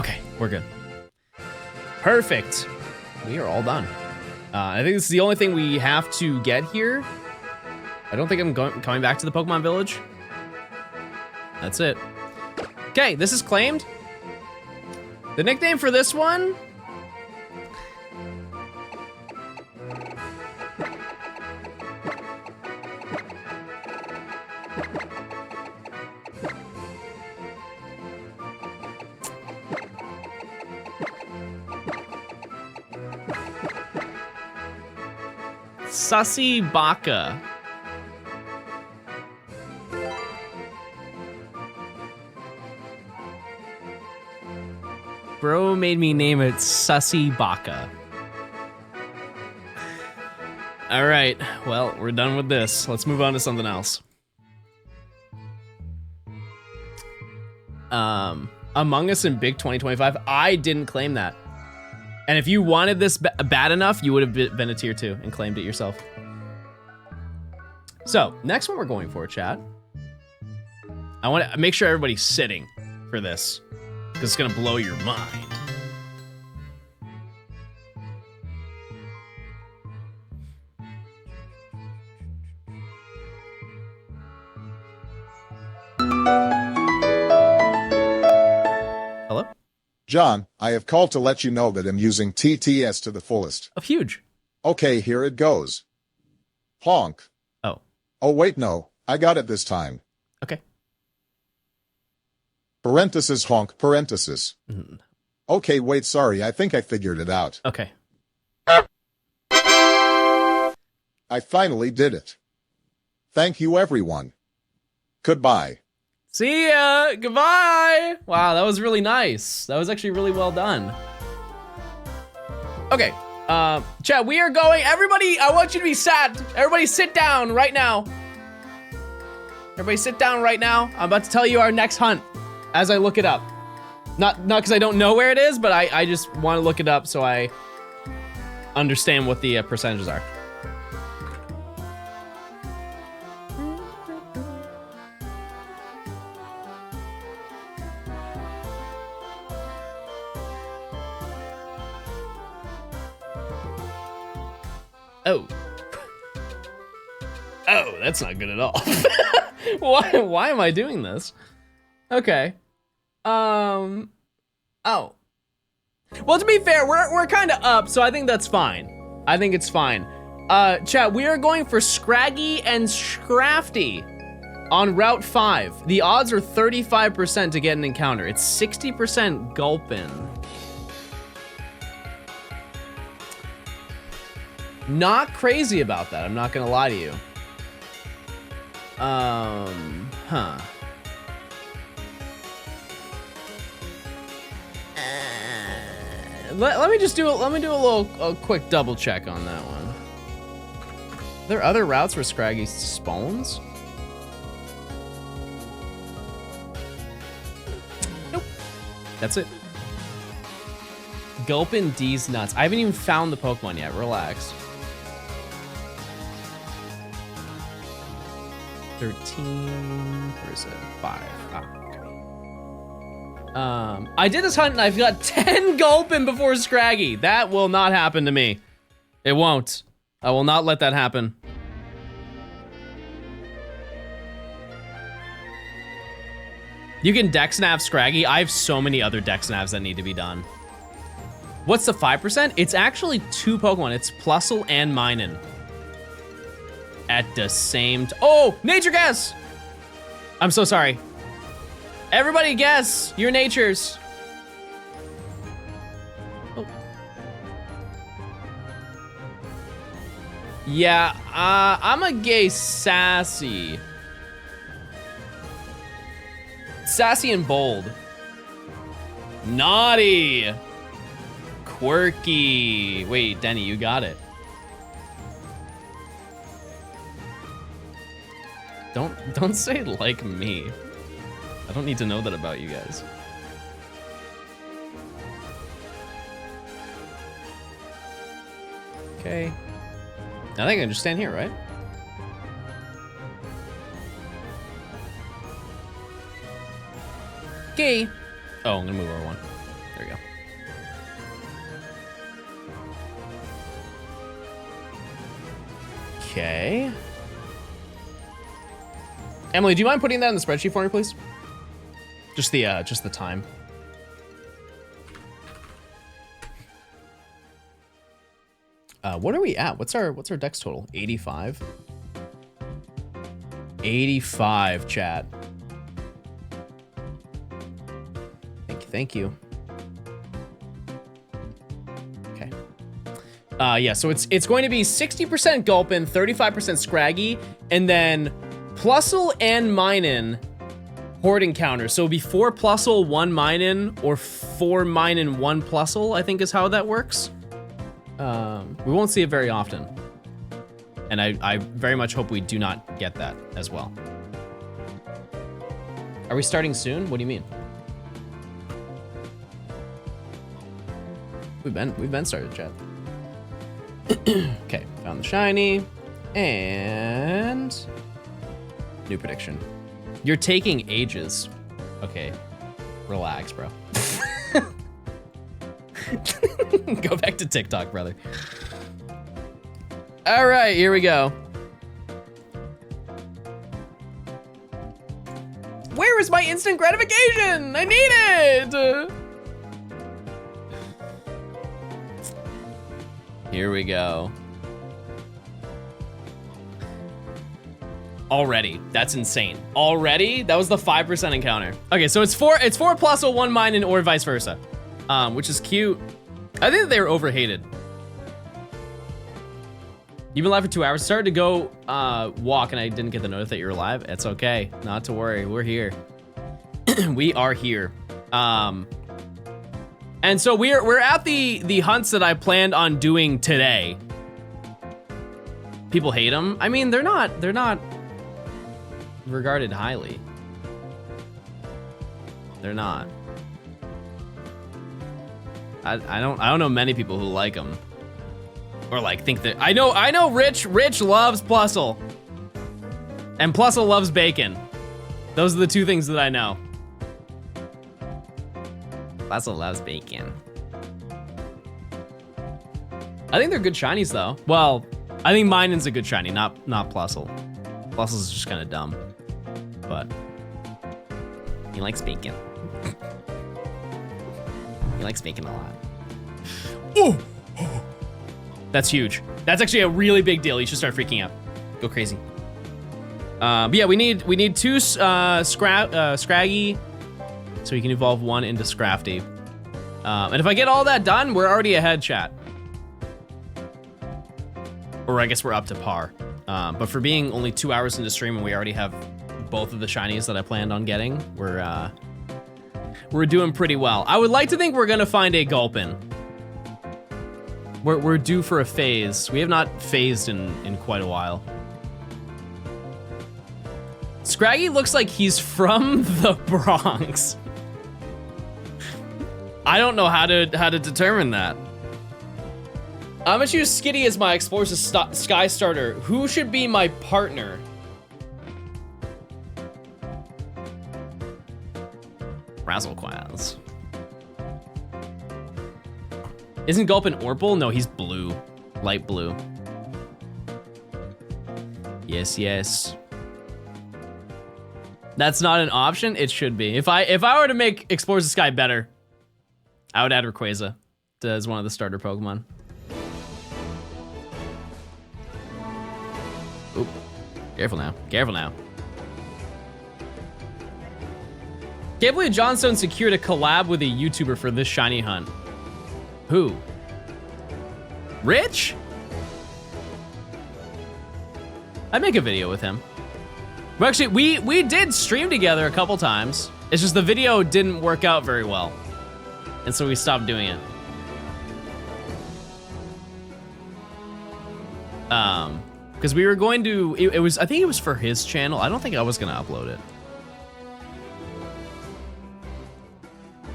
Okay, we're good. Perfect. We are all done. I think this is the only thing we have to get here. I don't think I'm coming back to the Pokemon Village. That's it. Okay, this is claimed. The nickname for this one. Sussy Baka. Bro made me name it Sussy Baka. All right, well, we're done with this. Let's move on to something else. Among Us in Big 2025, I didn't claim that. And if you wanted this bad enough, you would have been a tier 2 and claimed it yourself. So, next one we're going for, chat. I want to make sure everybody's sitting for this, because it's going to blow your mind. Hello? John, I have called to let you know that I'm using TTS to the fullest. Oh, huge. Okay, here it goes. Honk. Oh. Oh, wait, no. I got it this time. Okay. Parenthesis honk, parenthesis. Mm. Okay, wait, sorry. I think I figured it out. Okay. I finally did it. Thank you, everyone. Goodbye. See ya. Goodbye. Wow, that was really nice. That was actually really well done. Okay. Chat, we are going. Everybody, I want you to be sat. Everybody sit down right now. Everybody sit down right now. I'm about to tell you our next hunt as I look it up. Not because I don't know where it is, but I just want to look it up so I understand what the percentages are. Oh. Oh, that's not good at all. Why am I doing this? Okay. Oh. Well, to be fair, we're kind of up, so I think that's fine. I think it's fine. Chat, we are going for Scraggy and Scrafty on Route 5. The odds are 35% to get an encounter. It's 60% Gulpin. Not crazy about that, I'm not gonna lie to you. Huh. Let me just do a quick double check on that one. Are there other routes where Scraggy spawns? Nope. That's it. Gulpin D's nuts. I haven't even found the Pokemon yet. Relax. 13. Where is it? 5. Ah, okay. I did this hunt and I've got 10 Gulpin before Scraggy. That will not happen to me. It won't. I will not let that happen. You can Dex Nav Scraggy. I have so many other Dex Navs that need to be done. What's the 5%? It's actually 2 Pokemon. It's Plusle and Minun. At the same oh, nature guess! I'm so sorry. Everybody guess your natures. Oh. Yeah, I'm a gay Sassy. Sassy and bold. Naughty. Quirky. Wait, Denny, you got it. Don't say like me. I don't need to know that about you guys. Okay. I think I can just stand here, right? Okay. Oh, I'm gonna move over one. There we go. Okay. Emily, do you mind putting that in the spreadsheet for me, please? Just the time. What are we at? What's our dex total? 85. 85, chat. Thank you. Okay. Yeah, so it's going to be 60% Gulpin, 35% Scraggy, and then Plusle and Minun horde encounter. So it'll be 4 Plusle, 1 Minun, or 4 Minun, 1 Plusle, I think is how that works. We won't see it very often. And I very much hope we do not get that as well. Are we starting soon? What do you mean? We've been started, chat. Okay, found the shiny. And new prediction. You're taking ages. Okay, relax, bro. Go back to TikTok, brother. All right, here we go. Where is my instant gratification? I need it. Here we go. Already, that's insane. Already, that was the 5% encounter. Okay, so it's 4 Plusle, 1 Minun, or vice versa, which is cute. I think they were overhated. You've been live for 2 hours. Started to go walk, and I didn't get the notice that you're live. It's okay, not to worry. We're here. We are here. And so we're at the hunts that I planned on doing today. People hate them. I mean, they're not regarded highly. They're not. I don't know many people who like them, or like think that. I know Rich loves Plusle, and Plusle loves bacon. Those are the 2 things that I know. Plusle loves bacon. I think they're good shinies though. Well, I think Minun's a good shiny, not Plusle. Plusle's just kind of dumb, but he likes bacon. He likes bacon a lot. Oh, that's huge. That's actually a really big deal. You should start freaking out. Go crazy. But yeah, we need 2 Scraggy, so we can evolve 1 into Scrafty. And if I get all that done, we're already ahead, chat. Or I guess we're up to par. But for being only 2 hours into stream and we already have both of the shinies that I planned on getting, we're doing pretty well. I would like to think we're gonna find a Gulpin. We're due for a phase. We have not phased in quite a while. Scraggy looks like he's from the Bronx. I don't know how to determine that. I'm gonna choose Skitty as my Explosive Sky starter. Who should be my partner? Razzlequaz. Isn't Gulpin Orpal? No, he's blue. Light blue. Yes. That's not an option? It should be. If I were to make Explorers of Sky better, I would add Rayquaza as one of the starter Pokemon. Oop. Careful now. Careful now. Can't believe Johnstone secured a collab with a YouTuber for this shiny hunt. Who? Rich? I'd make a video with him. Well, actually, we did stream together a couple times. It's just the video didn't work out very well. And so we stopped doing it. Because we were going to, it was, I think it was for his channel. I don't think I was gonna upload it.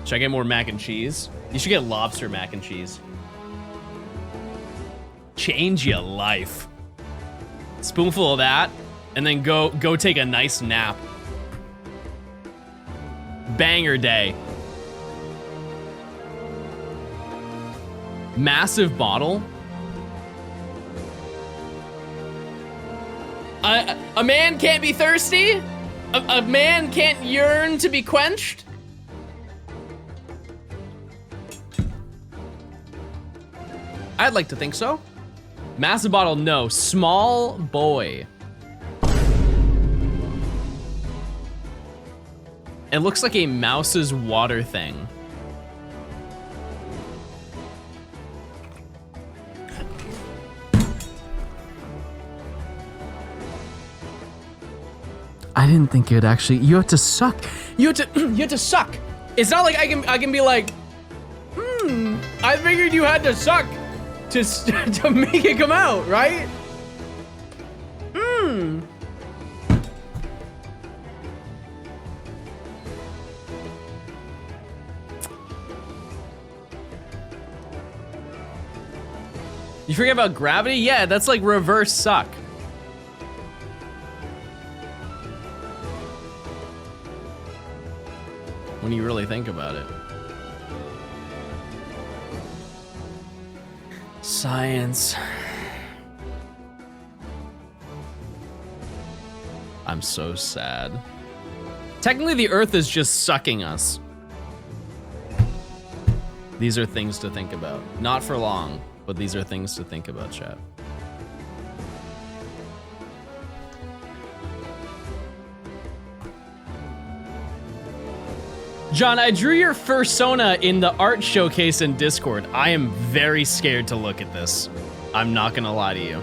Should I get more mac and cheese? You should get lobster mac and cheese. Change your life. Spoonful of that, and then go take a nice nap. Banger day. Massive bottle. A man can't be thirsty? A man can't yearn to be quenched? I'd like to think so. Massive bottle, no. Small boy. It looks like a mouse's water thing. I didn't think it would actually, you have to suck. You have to suck. It's not like I can be like, I figured you had to suck to make it come out, right? You forget about gravity? Yeah, that's like reverse suck. When you really think about it. Science. I'm so sad. Technically, the Earth is just sucking us. These are things to think about. Not for long, but these are things to think about, chat. John, I drew your fursona in the art showcase in Discord. I am very scared to look at this. I'm not gonna lie to you.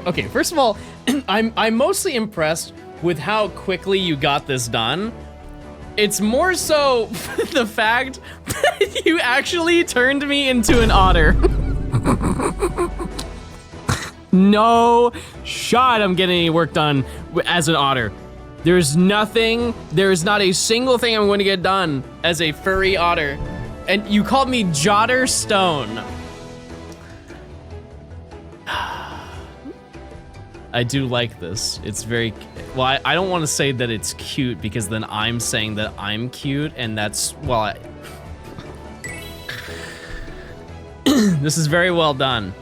Okay, first of all, I'm mostly impressed with how quickly you got this done. It's more so the fact that you actually turned me into an otter. No shot I'm getting any work done as an otter. There's not a single thing I'm going to get done as a furry otter. And you called me Jotter Stone. I do like this. It's very, well, I don't want to say that it's cute because then I'm saying that I'm cute and that's, well, this is very well done.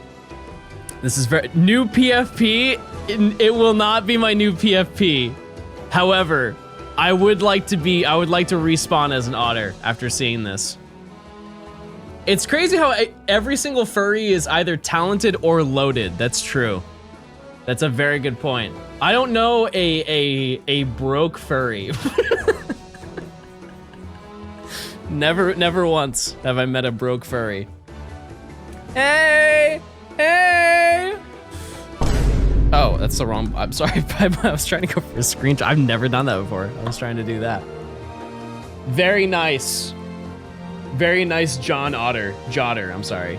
This is very, new PFP, it will not be my new PFP. However, I would like to respawn as an otter after seeing this. It's crazy how every single furry is either talented or loaded. That's true. That's a very good point. I don't know a broke furry. Never once have I met a broke furry. Hey! Oh, that's the wrong, I'm sorry. I was trying to go for a screenshot. I've never done that before. I was trying to do that. Very nice. Very nice Jotter, I'm sorry.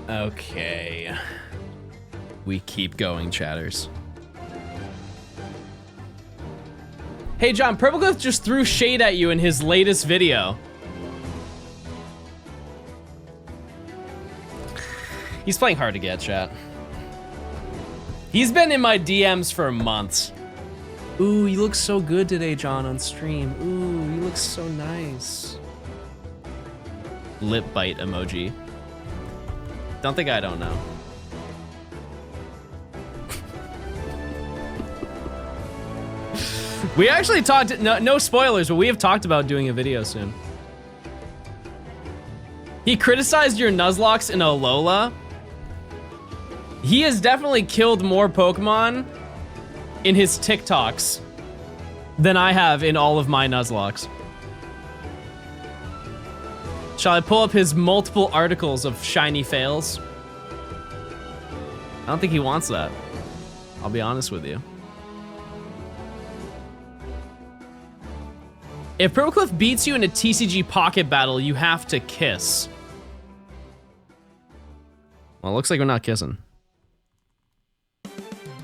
Okay. We keep going, chatters. Hey John, Purpleglyph just threw shade at you in his latest video. He's playing hard to get, chat. He's been in my DMs for months. Ooh, you look so good today, John, on stream. Ooh, you look so nice. Lip bite emoji. Don't think I don't know. We actually talked, no spoilers, but we have talked about doing a video soon. He criticized your Nuzlocke in Alola. He has definitely killed more Pokemon in his TikToks than I have in all of my Nuzlocke. Shall I pull up his multiple articles of shiny fails? I don't think he wants that. I'll be honest with you. If Purplecliff beats you in a TCG Pocket Battle, you have to kiss. Well, it looks like we're not kissing.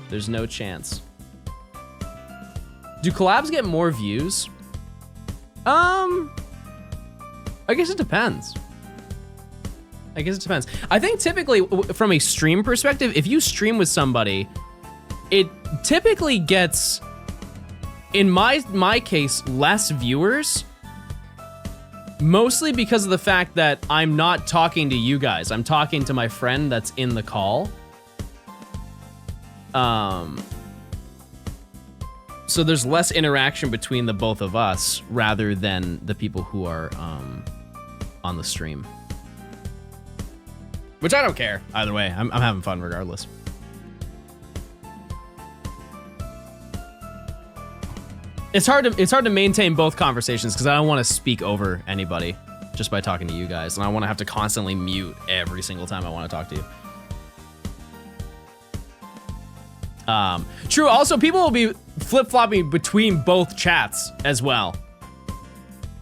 There's no chance. Do collabs get more views? I guess it depends. I think typically, from a stream perspective, if you stream with somebody, it typically gets, in my case, less viewers. Mostly because of the fact that I'm not talking to you guys. I'm talking to my friend that's in the call. So there's less interaction between the both of us rather than the people who are on the stream. Which I don't care either way. I'm having fun regardless. It's hard to maintain both conversations because I don't want to speak over anybody just by talking to you guys, and I want to have to constantly mute every single time I want to talk to you. True. Also, people will be flip-flopping between both chats as well.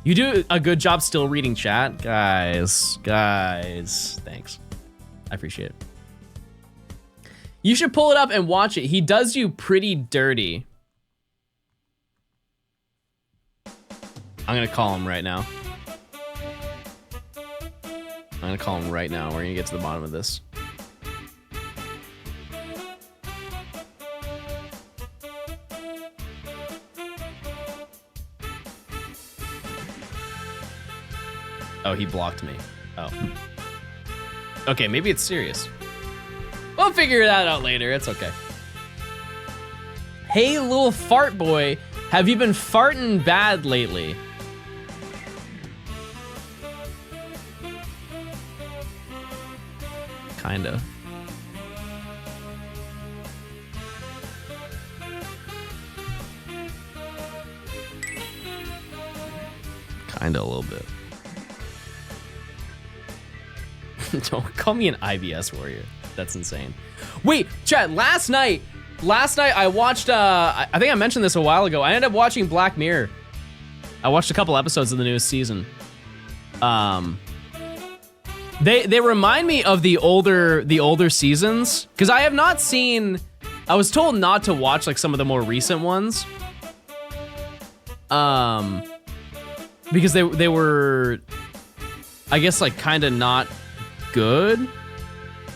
You do a good job still reading chat, guys. Thanks. I appreciate it. You should pull it up and watch it. He does you pretty dirty. I'm gonna call him right now. We're gonna get to the bottom of this. Oh, he blocked me. Oh. Okay, maybe it's serious. We'll figure that out later. It's okay. Hey, little fart boy. Have you been farting bad lately? Kinda. Kinda a little bit. Don't call me an IBS warrior. That's insane. Wait, chat, last night I watched, I think I mentioned this a while ago. I ended up watching Black Mirror. I watched a couple episodes of the newest season. They remind me of the older seasons, because I have not seen, I was told not to watch like some of the more recent ones. Because they were, I guess, like kind of not good.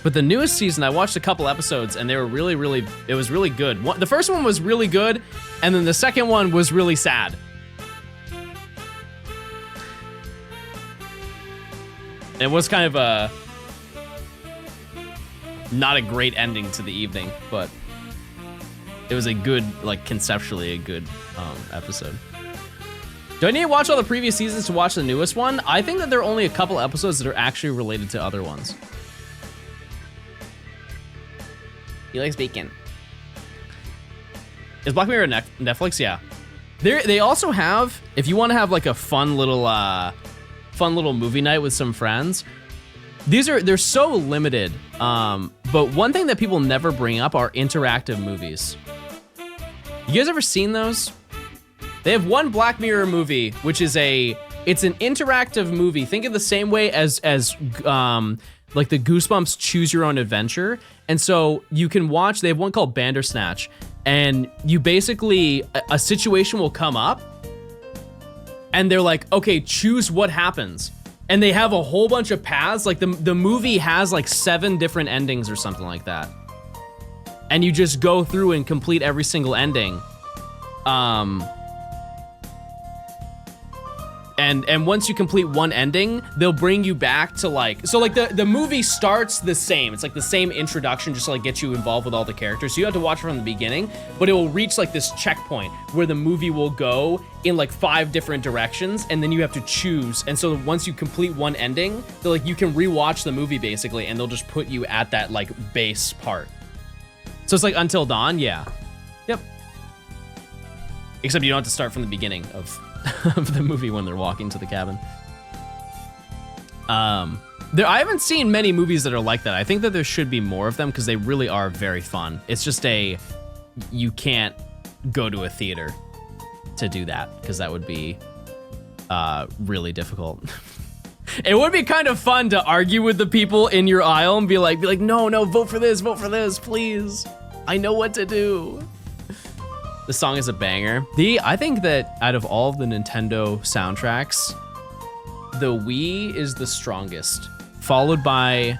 But the newest season, I watched a couple episodes and they were really, it was really good. The first one was really good, and then the second one was really sad. It was kind of a, not a great ending to the evening, but it was a good, like conceptually a good episode. Do I need to watch all the previous seasons to watch the newest one? I think that there are only a couple episodes that are actually related to other ones. He likes bacon. Is Black Mirror Netflix? Yeah. They also have, if you want to have like a fun little movie night with some friends, they're so limited. But one thing that people never bring up are interactive movies. You guys ever seen those? They have one Black Mirror movie, which is it's an interactive movie. Think of the same way as like the Goosebumps Choose Your Own Adventure. And so you can watch, they have one called Bandersnatch, and you basically, a situation will come up and they're like, okay, choose what happens. And they have a whole bunch of paths. Like the movie has like 7 different endings or something like that. And you just go through and complete every single ending. And once you complete one ending, they'll bring you back to like, so like the movie starts the same. It's like the same introduction just to like get you involved with all the characters. So you have to watch it from the beginning, but it will reach like this checkpoint where the movie will go in like 5 different directions, and then you have to choose. And so once you complete one ending, they're like, you can rewatch the movie basically, and they'll just put you at that like base part. So it's like Until Dawn, yeah. Yep. Except you don't have to start from the beginning of of the movie when they're walking to the cabin. I haven't seen many movies that are like that. I think that there should be more of them because they really are very fun. It's just you can't go to a theater to do that because that would be really difficult. It would be kind of fun to argue with the people in your aisle and be like, no, vote for this, please. I know what to do. The song is a banger. I think that out of all of the Nintendo soundtracks, the Wii is the strongest, followed by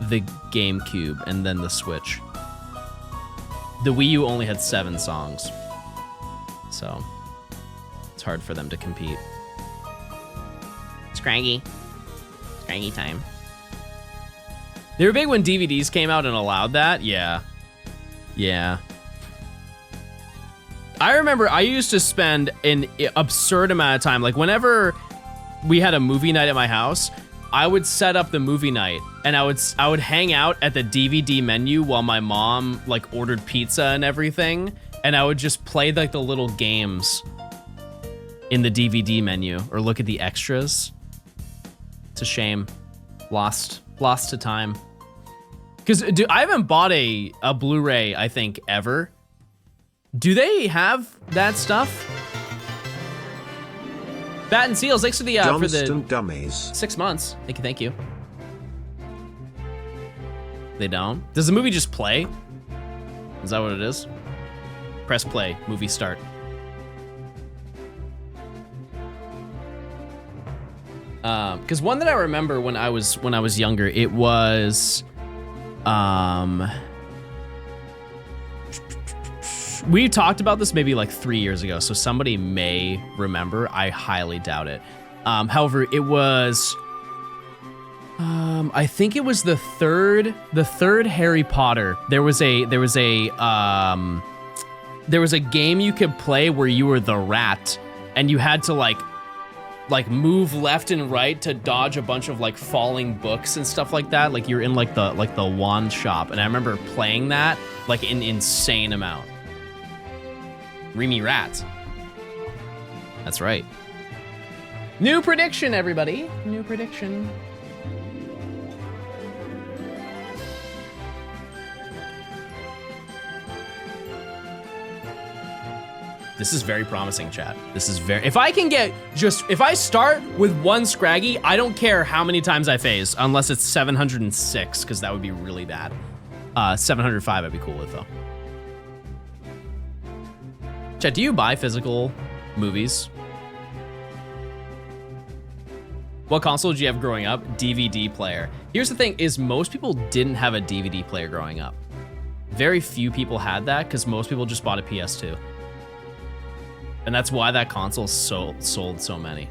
the GameCube and then the Switch. The Wii U only had 7 songs, so it's hard for them to compete. Scraggy time. They were big when DVDs came out and allowed that. Yeah. I remember I used to spend an absurd amount of time, like whenever we had a movie night at my house, I would set up the movie night and I would hang out at the DVD menu while my mom like ordered pizza and everything, and I would just play like the little games in the DVD menu or look at the extras. It's a shame. Lost to time. Because I haven't bought a Blu-ray, I think, ever. Do they have stuff? Bat and Seals, thanks for the Johnstone Dummies. 6 months. Thank you. They don't? Does the movie just play? Is that what it is? Press play, movie start. Because one that I remember when I was younger, it was we talked about this maybe like 3 years ago, so somebody may remember. I highly doubt it. However, it was I think it was the third Harry Potter. There was a game you could play where you were the rat and you had to like move left and right to dodge a bunch of like falling books and stuff like that. Like you're in like the wand shop, and I remember playing that like an insane amount. Remy Rat. That's right. New prediction, everybody. New prediction. This is very promising, chat. This is very, if I start with one Scraggy, I don't care how many times I phase, unless it's 706, because that would be really bad. 705 I'd be cool with, though. Chat, do you buy physical movies? What console did you have growing up? DVD player. Here's the thing, is most people didn't have a DVD player growing up. Very few people had that, because most people just bought a PS2. And that's why that console sold so many.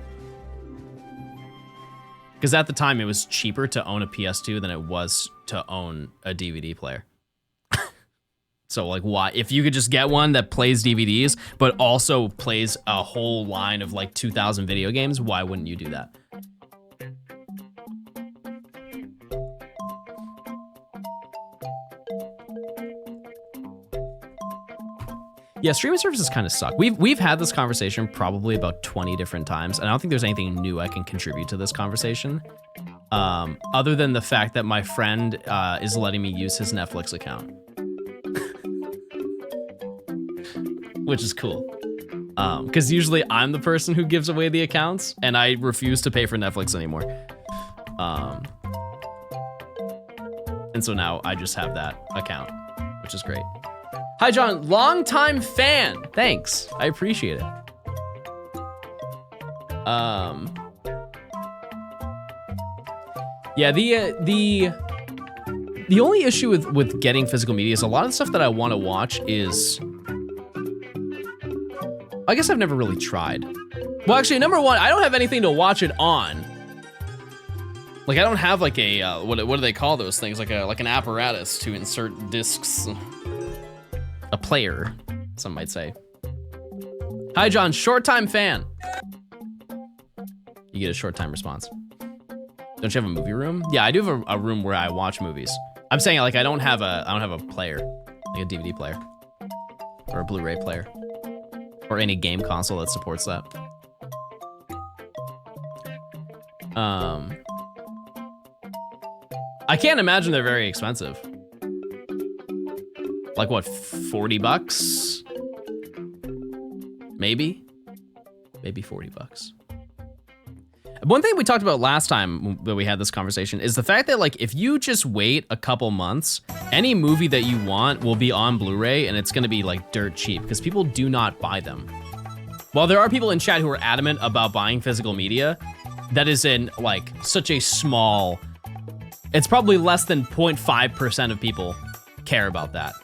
Because at the time, it was cheaper to own a PS2 than it was to own a DVD player. So like, why? If you could just get one that plays DVDs, but also plays a whole line of like 2,000 video games, why wouldn't you do that? Yeah, streaming services kind of suck. We've had this conversation probably about 20 different times, and I don't think there's anything new I can contribute to this conversation, other than the fact that my friend is letting me use his Netflix account, which is cool. Because usually I'm the person who gives away the accounts, and I refuse to pay for Netflix anymore. And so now I just have that account, which is great. Hi, John, longtime fan. Thanks, I appreciate it. Yeah, the only issue with getting physical media is a lot of the stuff that I want to watch is I guess I've never really tried. Well, actually, number one, I don't have anything to watch it on. Like, I don't have like a, what do they call those things? Like an apparatus to insert discs. A player, some might say. Hi, John, short time fan. You get a short time response. Don't you have a movie room? Yeah, I do have a room where I watch movies. I'm saying like I don't have a player, like a DVD player or a Blu-ray player or any game console that supports that. I can't imagine they're very expensive. Like what, 40 bucks? Maybe 40 bucks. One thing we talked about last time that we had this conversation is the fact that like if you just wait a couple months, any movie that you want will be on Blu-ray and it's gonna be like dirt cheap because people do not buy them. While there are people in chat who are adamant about buying physical media, that is in like such a small, it's probably less than 0.5% of people care about that.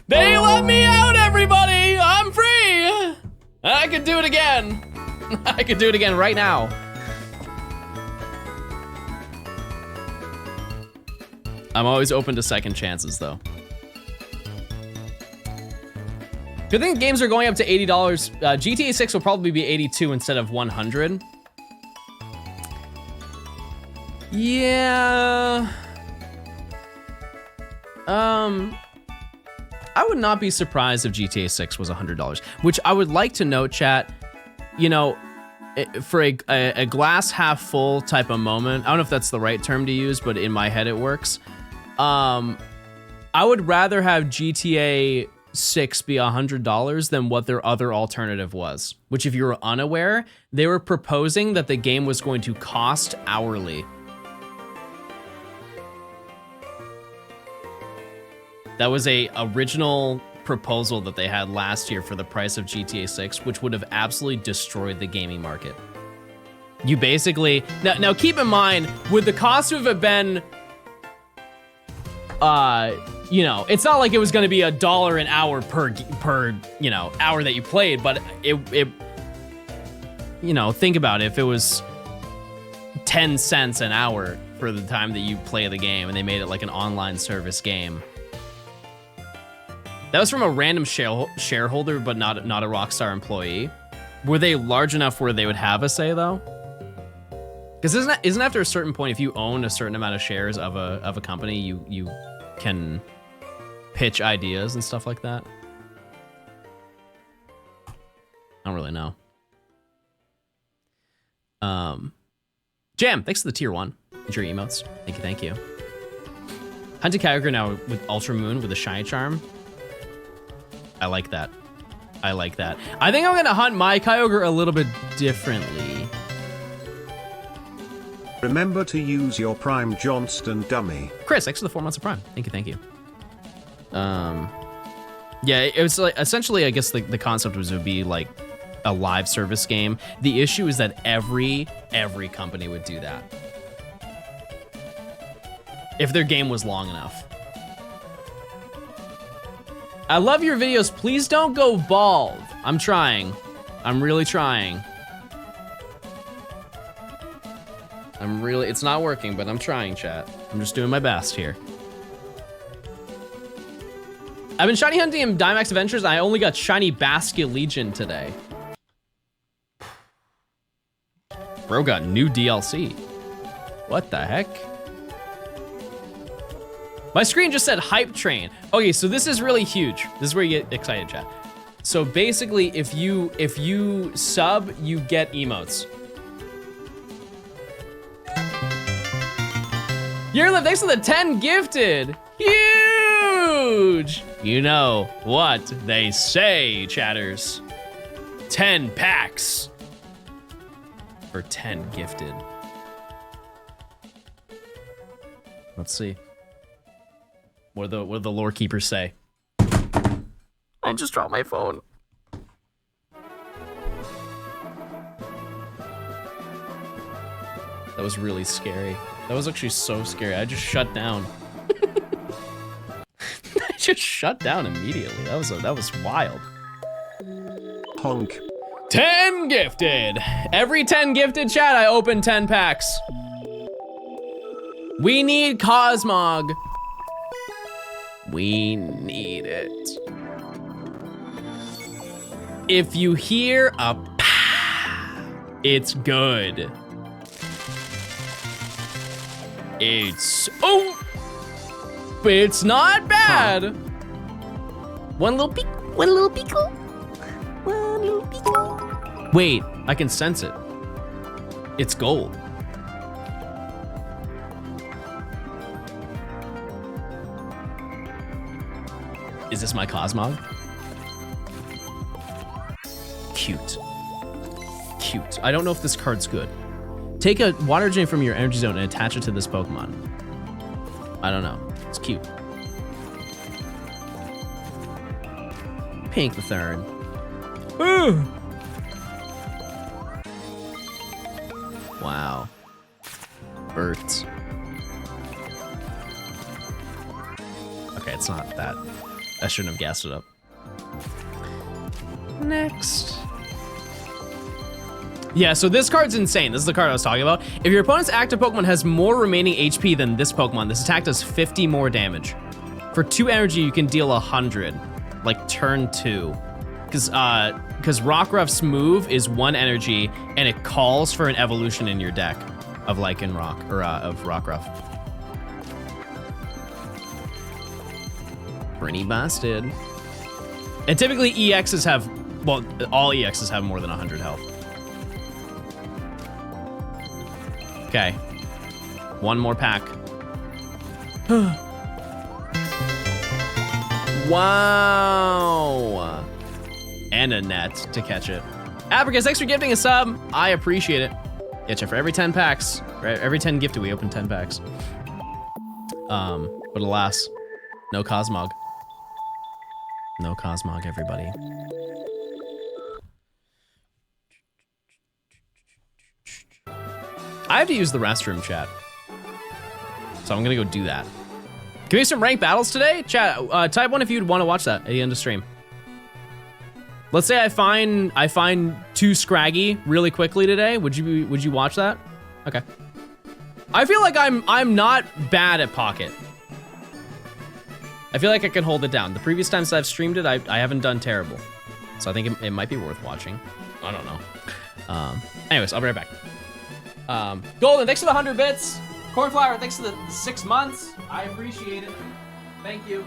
They let me out, everybody! I'm free! I could do it again. I could do it again right now. I'm always open to second chances, though. Good thing games are going up to $80. GTA 6 will probably be 82 instead of 100. Yeah. I would not be surprised if GTA 6 was $100, which I would like to note, chat, you know, for a glass half full type of moment, I don't know if that's the right term to use, but in my head it works. I would rather have GTA 6 be $100 than what their other alternative was. Which, if you were unaware, they were proposing that the game was going to cost hourly. That was a original proposal that they had last year for the price of GTA 6, which would have absolutely destroyed the gaming market. You basically, now keep in mind, would the cost of it been, you know, it's not like it was gonna be $1 an hour per, you know, hour that you played, but it, you know, think about it, if it was 10 cents an hour for the time that you play the game and they made it like an online service game. That was from a random shareholder, but not a Rockstar employee. Were they large enough where they would have a say though? Because isn't after a certain point, if you own a certain amount of shares of a company, you can pitch ideas and stuff like that? I don't really know. Jam, thanks for the tier 1. Enjoy your emotes. Thank you. Hunting Kyogre now with Ultra Moon with a Shiny Charm. I like that. I like that. I think I'm gonna hunt my Kyogre a little bit differently. Remember to use your Prime Johnstone dummy. Chris, thanks for the 4 months of Prime. Thank you. Yeah, it was like, essentially, I guess the concept was it would be like a live service game. The issue is that every company would do that. If their game was long enough. I love your videos. Please don't go bald. I'm trying. I'm really trying. It's not working, but I'm trying, chat. I'm just doing my best here. I've been shiny hunting in Dynamax Adventures. I only got shiny Basket Legion today. Bro got new DLC. What the heck? My screen just said hype train. Okay, so this is really huge. This is where you get excited, chat. So basically, if you sub, you get emotes. Yerlip, thanks for the 10 gifted. Huge. You know what they say, chatters. 10 packs for 10 gifted. Let's see. What do the lore keepers say? I just dropped my phone. That was really scary. That was actually so scary. I just shut down. I just shut down immediately. That was wild. Honk. 10 gifted. Every 10 gifted, chat, I open 10 packs. We need Cosmog. We need it. If you hear a pa, it's good. It's not bad. One little peek, one little peekle, one little peekle. Wait, I can sense it. It's gold. Is this my Cosmog? Cute. Cute. I don't know if this card's good. Take a water gem from your energy zone and attach it to this Pokemon. I don't know. It's cute. Pink the third. Ooh. Wow. Birds. Okay, it's not that. I shouldn't have gassed it up. Next. Yeah, so this card's insane. This is the card I was talking about. If your opponent's active Pokemon has more remaining HP than this Pokemon, this attack does 50 more damage. For 2 energy, you can deal 100, like turn 2. Because Rockruff's move is 1 energy, and it calls for an evolution in your deck of Lycanroc, or of Rockruff. Pretty busted. And typically EXs have, well, all EXs have more than 100 health. Okay. 1 more pack. Wow. And a net to catch it. Abricus, thanks for gifting a sub. I appreciate it. Yeah, Jeff, for every 10 packs, right? Every 10 gifted, we open 10 packs. But alas, no Cosmog. No Cosmog, everybody. I have to use the restroom, chat. So I'm gonna go do that. Can we have some ranked battles today? Chat, type 1 if you'd want to watch that at the end of stream. Let's say I find 2 Scraggy really quickly today. Would you watch that? Okay. I feel like I'm not bad at Pocket. I feel like I can hold it down. The previous times I've streamed it, I haven't done terrible. So I think it might be worth watching. I don't know. Anyways, I'll be right back. Golden, thanks for the 100 bits. Cornflower, thanks for the 6 months. I appreciate it. Thank you.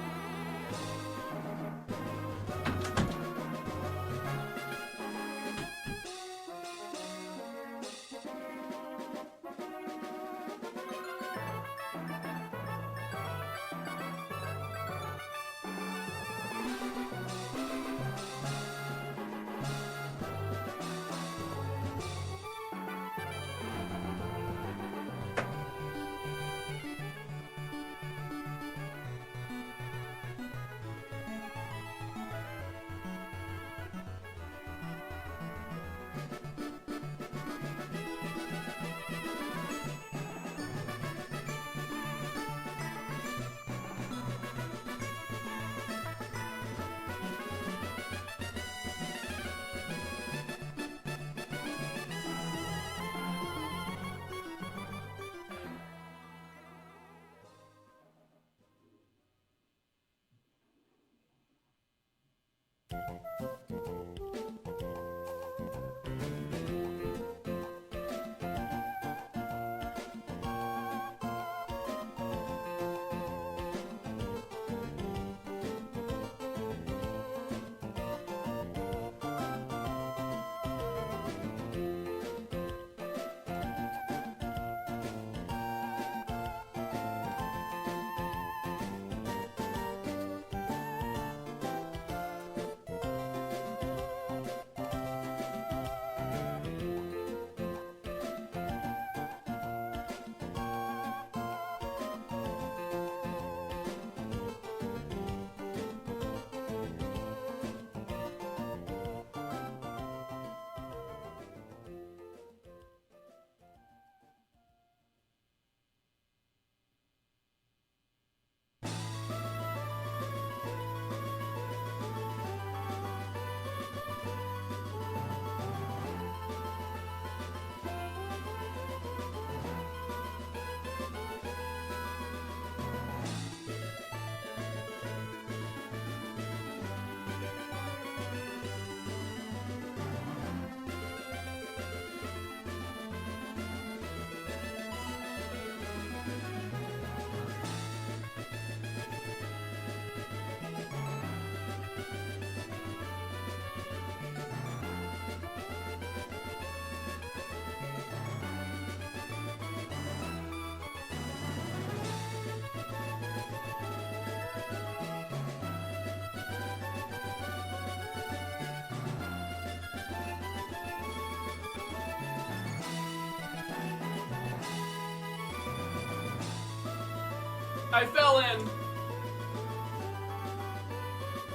I fell in.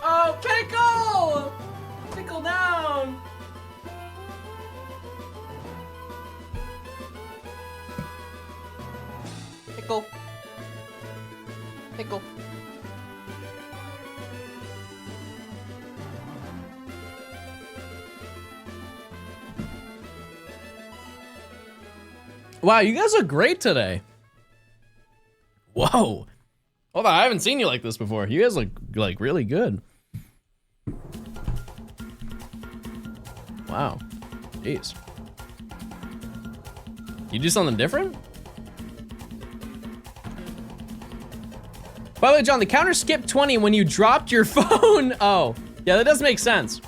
Oh, pickle! Pickle down. Pickle. Pickle. Wow, you guys are great today. Whoa. Hold on, I haven't seen you like this before. You guys look like really good. Wow. Jeez. You do something different? By the way, John, the counter skipped 20 when you dropped your phone. Oh, yeah, that does make sense.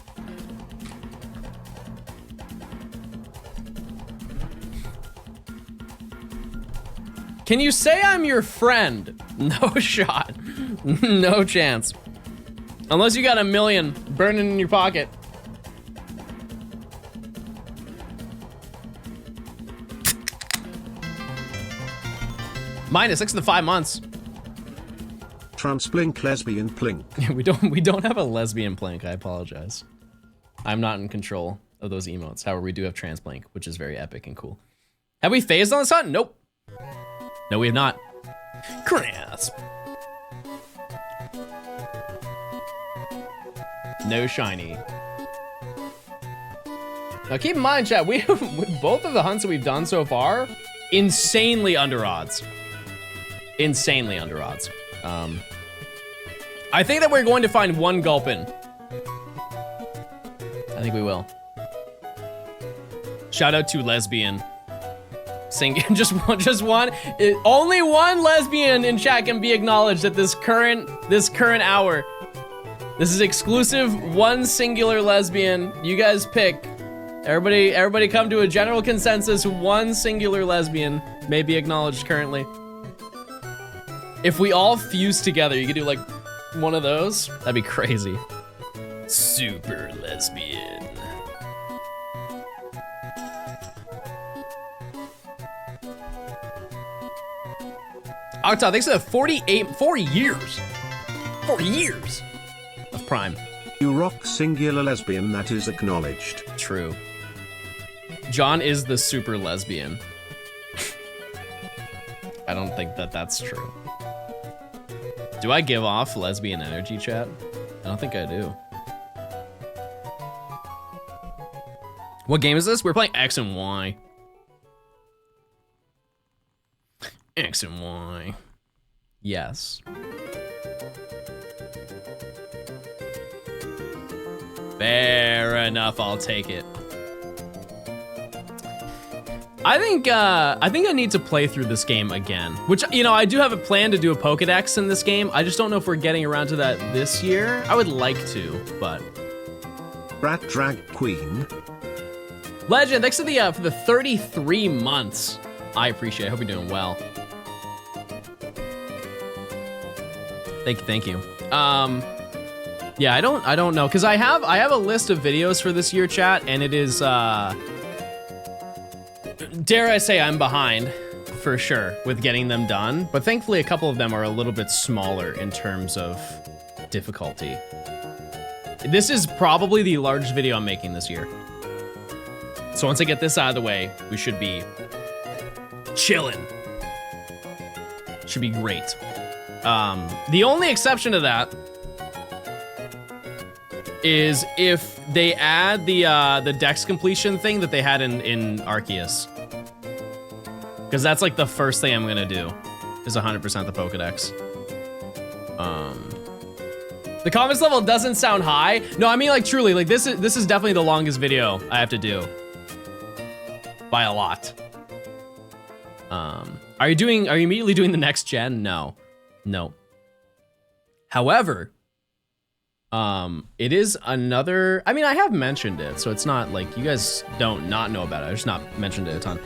Can you say I'm your friend? No shot. No chance. Unless you got $1 million burning in your pocket. -6 in the 5 months. Transplink lesbian plink. we don't have a lesbian plank, I apologize. I'm not in control of those emotes. However, we do have transplank, which is very epic and cool. Have we phased on this hunt? Nope. No, we have not. Crisp. No shiny. Now keep in mind, chat, we both of the hunts that we've done so far, insanely under odds. Insanely under odds. I think that we're going to find one Gulpin. I think we will. Shout out to lesbian. Sing just one. Only one lesbian in chat can be acknowledged at this current hour. This is exclusive, one singular lesbian. You guys pick. Everybody come to a general consensus. One singular lesbian may be acknowledged currently. If we all fuse together, you could do like one of those. That'd be crazy. Super lesbian. Octa, thanks for the 4 years. 4 years of Prime. You rock, singular lesbian that is acknowledged. True. John is the super lesbian. I don't think that that's true. Do I give off lesbian energy, chat? I don't think I do. What game is this? We're playing X and Y. X and Y. Yes. Fair enough, I'll take it. I think I need to play through this game again, which, you know, I do have a plan to do a Pokedex in this game. I just don't know if we're getting around to that this year. I would like to, but. Rat Drag Queen. Legend, thanks for the 33 months. I appreciate it. Hope you're doing well. Thank you. Yeah, I don't know, cause I have a list of videos for this year, chat, and it is dare I say I'm behind for sure with getting them done, but thankfully a couple of them are a little bit smaller in terms of difficulty. This is probably the largest video I'm making this year. So once I get this out of the way, we should be chilling. Should be great. The only exception to that is if they add the dex completion thing that they had in Arceus. Because that's like the first thing I'm gonna do, is 100% the Pokedex. The comments level doesn't sound high. No, I mean like truly, like this is definitely the longest video I have to do. By a lot. Are you immediately doing the next gen? No. However, it is another, I mean, I have mentioned it, so it's not like you guys don't not know about it. I just not mentioned it a ton.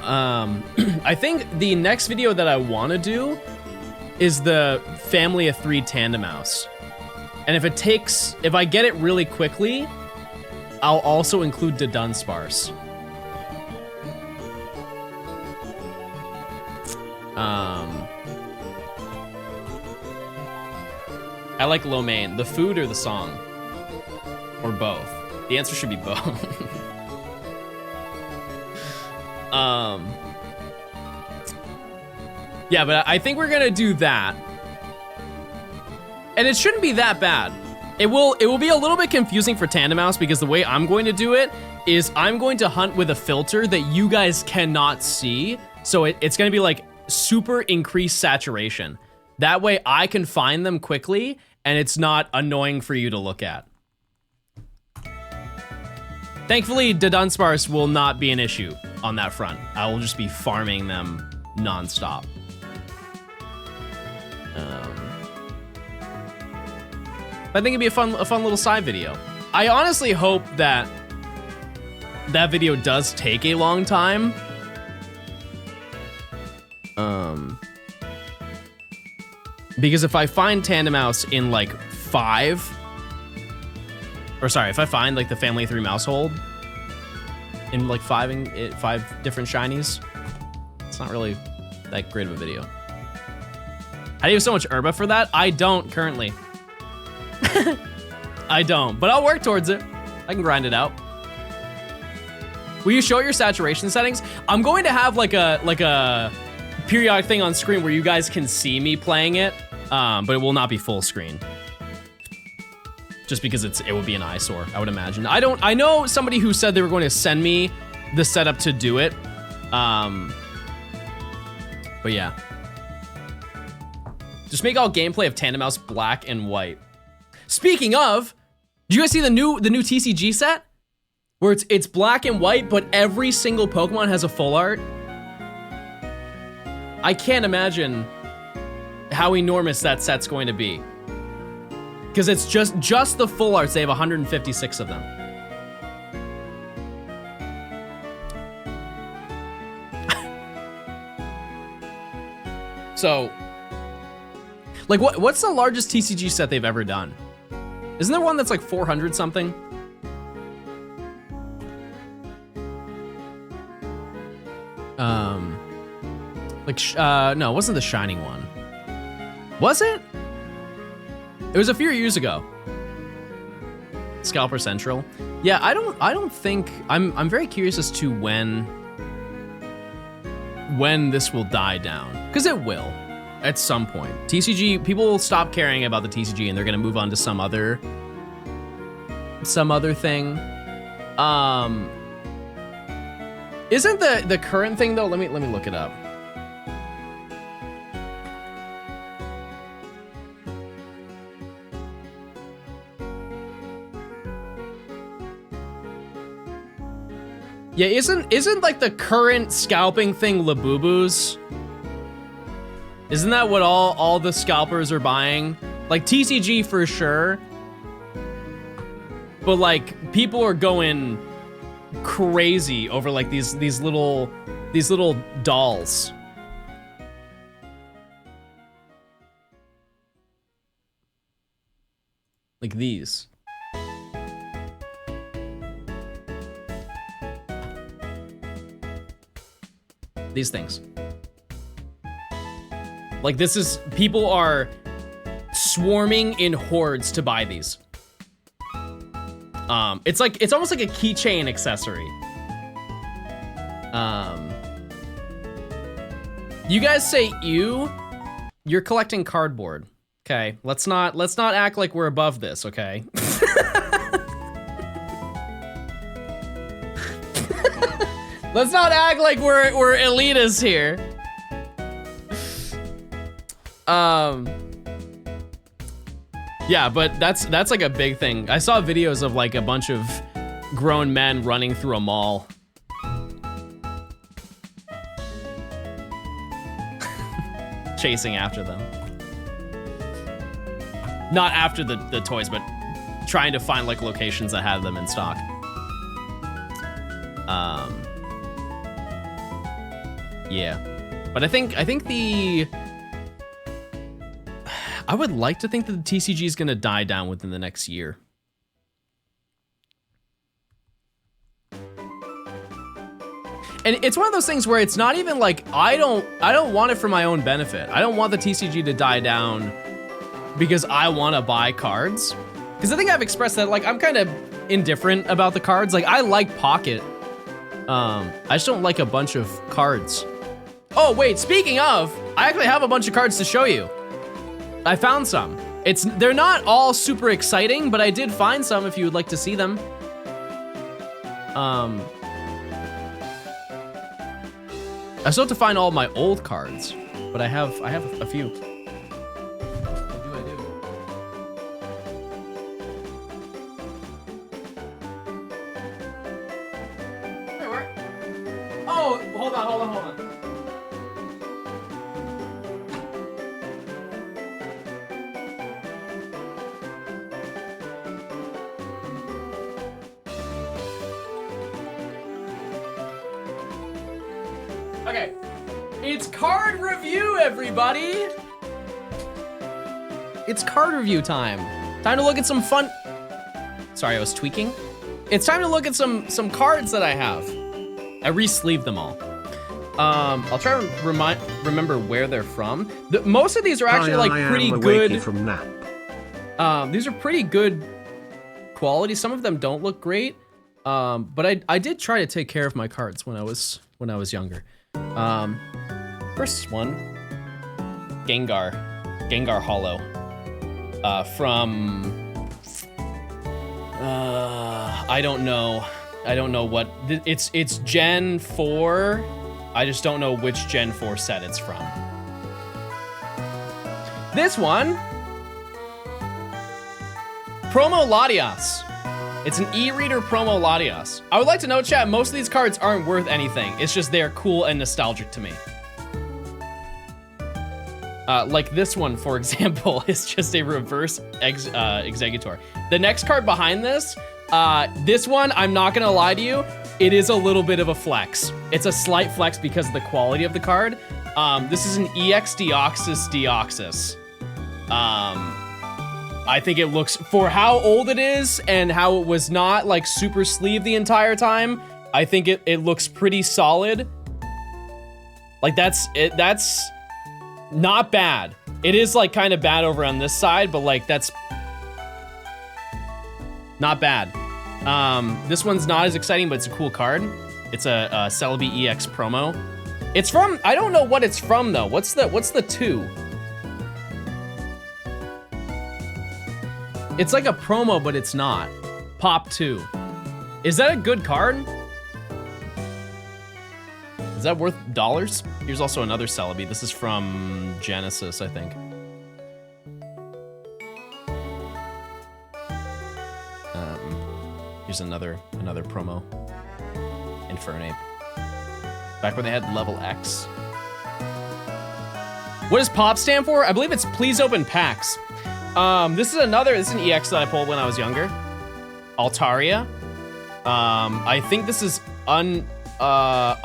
I think the next video that I want to do is the family of 3 tandem mouse. And if I get it really quickly, I'll also include the Dunsparce. I like lo mein. The food or the song? Or both? The answer should be both. Yeah, but I think we're gonna do that. And it shouldn't be that bad. It will be a little bit confusing for Tandem Mouse because the way I'm going to do it is I'm going to hunt with a filter that you guys cannot see. So it's gonna be like super increased saturation. That way I can find them quickly and it's not annoying for you to look at. Thankfully, the Dunsparce will not be an issue on that front. I will just be farming them nonstop. I think it'd be a fun little side video. I honestly hope that that video does take a long time. Because if I find Tandem Mouse in like 5, or sorry, if I find like the family 3 mouse hold in like 5 different shinies, it's not really that great of a video. How do you have so much herba for that? I don't currently. I don't, but I'll work towards it. I can grind it out. Will you show your saturation settings? I'm going to have like a periodic thing on screen where you guys can see me playing it, but it will not be full screen. Just because it would be an eyesore, I would imagine. I know somebody who said they were going to send me the setup to do it. But yeah. Just make all gameplay of Tandem Mouse black and white. Speaking of, did you guys see the new TCG set? Where it's black and white, but every single Pokemon has a full art. I can't imagine how enormous that set's going to be. Because it's just the full arts. They have 156 of them. So, like, what's the largest TCG set they've ever done? Isn't there one that's like 400 something? No, it wasn't the Shining one. Was it? It was a few years ago. Scalper Central. Yeah, I don't think, I'm very curious as to when this will die down. Because it will, at some point. TCG, people will stop caring about the TCG and they're gonna move on to some other thing. Isn't the current thing though, let me look it up. Yeah, isn't like the current scalping thing Labubu's? Isn't that what all the scalpers are buying? Like TCG for sure. But like people are going crazy over like these little dolls. Like these. These things. Like this is, people are swarming in hordes to buy these. It's almost like a keychain accessory. You guys say you're collecting cardboard. Okay, let's not act like we're above this, okay? Let's not act like we're elitists here. Yeah, but that's like a big thing. I saw videos of like a bunch of grown men running through a mall. Chasing after them. Not after the toys, but trying to find like locations that had them in stock. Yeah, but I think I would like to think that the TCG is gonna die down within the next year. And it's one of those things where it's not even like, I don't want it for my own benefit. I don't want the TCG to die down because I want to buy cards. Because I think I've expressed that, like, I'm kind of indifferent about the cards. Like, I like Pocket. I just don't like a bunch of cards. Oh, wait, speaking of, I actually have a bunch of cards to show you. I found some. They're not all super exciting, but I did find some if you would like to see them. I still have to find all my old cards, but I have a few. What do I do? Wait, where? Oh, hold on. Okay, it's card review, everybody. It's card review time. Time to look at some fun. Sorry, I was tweaking. It's time to look at some cards that I have. I re-sleeved them all. I'll try to remember where they're from. Most of these are actually like pretty good. From nap. These are pretty good quality. Some of them don't look great, but I did try to take care of my cards when I was younger. First one, Gengar Hollow, from I don't know what it's Gen 4. I just don't know which Gen 4 set it's from. This one, Promo Latias. It's an e-reader Promo Latias. I would like to note, chat, most of these cards aren't worth anything. It's just they're cool and nostalgic to me. Like this one, for example, is just a reverse Executor. The next card behind this, this one, I'm not gonna lie to you, it is a little bit of a flex. It's a slight flex because of the quality of the card. This is an EX Deoxys. I think it looks, for how old it is and how it was not like super sleeved the entire time, I think it looks pretty solid. Like that's not bad. It is like kind of bad over on this side, but like that's not bad. This one's not as exciting, but it's a cool card. It's a Celebi EX promo. It's from, I don't know what it's from though. What's the 2? It's like a promo, but it's not. Pop 2. Is that a good card? Is that worth dollars? Here's also another Celebi. This is from Genesis, I think. Here's another promo. Infernape. Back when they had level X. What does POP stand for? I believe it's please open packs. This is an EX that I pulled when I was younger. Altaria. I think this is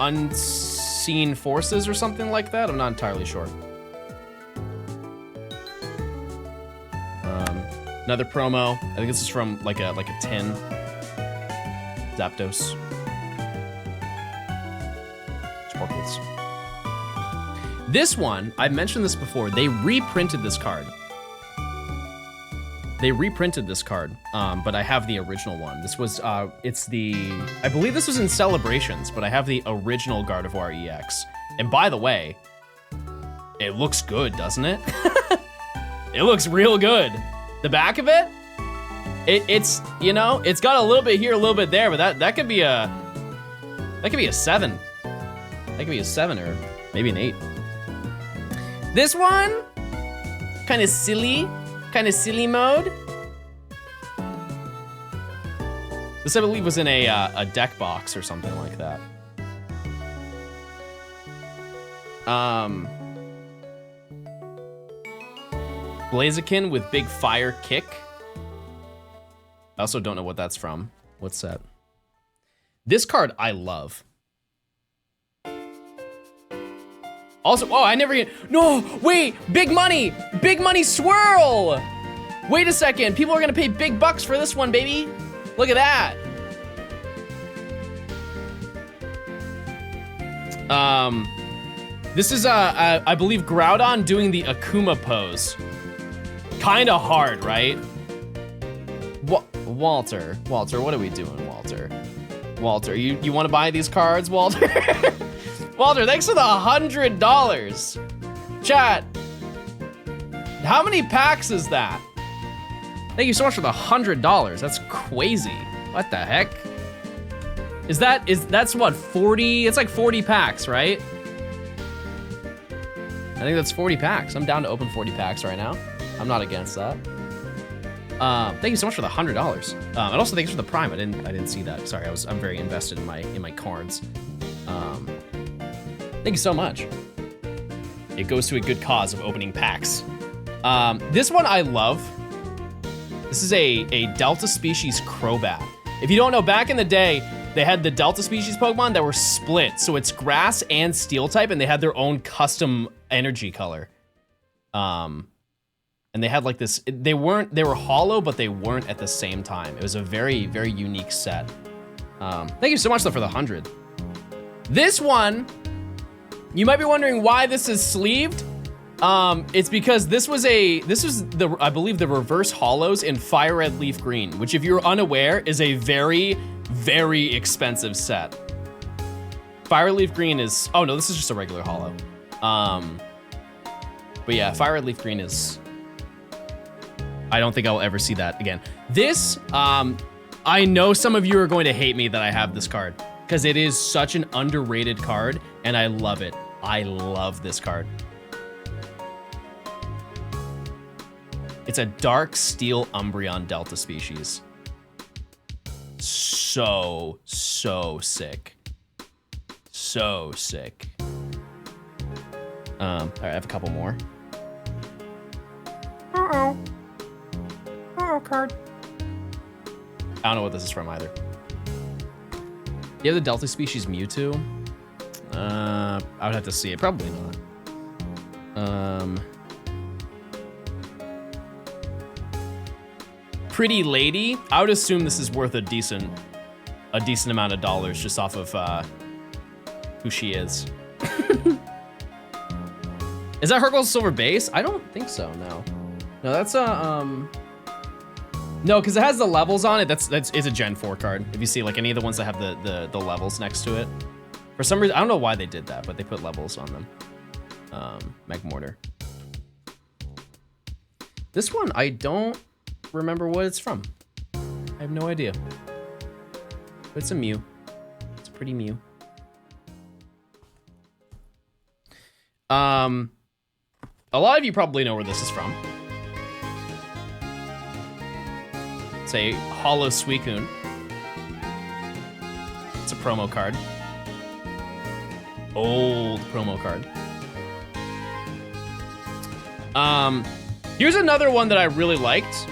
Unseen Forces or something like that. I'm not entirely sure. Another promo. I think this is from like a 10. Zapdos. Sparkles. This one, I've mentioned this before. They reprinted this card. But I have the original one. This was, I believe this was in Celebrations, but I have the original Gardevoir EX. And by the way, it looks good, doesn't it? It looks real good. The back of it, it's, you know, it's got a little bit here, a little bit there, but that could be a 7. That could be a 7 or maybe an 8. This one, kind of silly mode. This, I believe, was in a deck box or something like that. Blaziken with big fire kick. I also don't know what that's from. What's that? This card I love. Also, oh, I never get, no, wait, big money swirl. Wait a second, people are gonna pay big bucks for this one, baby. Look at that. This is, I believe, Groudon doing the Akuma pose. Kinda hard, right? Walter, what are we doing, Walter? Walter, you wanna buy these cards, Walter? Walter, thanks for the $100. Chat, how many packs is that? Thank you so much for the $100. That's crazy. What the heck? That's what, 40? It's like 40 packs, right? I think that's 40 packs. I'm down to open 40 packs right now. I'm not against that. Thank you so much for the $100. And also thanks for the Prime. I didn't see that. Sorry, I'm very invested in my cards. Thank you so much. It goes to a good cause of opening packs. This one I love. This is a Delta Species Crobat. If you don't know, back in the day, they had the Delta Species Pokemon that were split. So it's Grass and Steel type, and they had their own custom energy color. And they had like this, they were hollow, but they weren't at the same time. It was a very, very unique set. Thank you so much though for the 100. This one, you might be wondering why this is sleeved. It's because this was the, I believe, the reverse hollows in Fire Red Leaf Green, which if you're unaware is a very, very expensive set. Fire Leaf Green is, oh no, this is just a regular hollow. But yeah, Fire Red Leaf Green is, I don't think I'll ever see that again. This, I know some of you are going to hate me that I have this card because it is such an underrated card and I love it. I love this card. It's a dark steel Umbreon Delta species. So sick. So sick. All right, I have a couple more. Uh-oh, card. I don't know what this is from either. You have the Delta species Mewtwo? I would have to see it. Probably not. Pretty Lady. I would assume this is worth a decent amount of dollars just off of who she is. Is that Hercule's silver base? I don't think so. No, that's no, because it has the levels on it. It's a Gen 4 card. If you see like any of the ones that have the levels next to it, for some reason I don't know why they did that, but they put levels on them. Magmortar. This one I don't remember what it's from. I have no idea. But it's a Mew. It's a pretty Mew. A lot of you probably know where this is from. It's a Hollow Suicune. It's a promo card. Old promo card. Here's another one that I really liked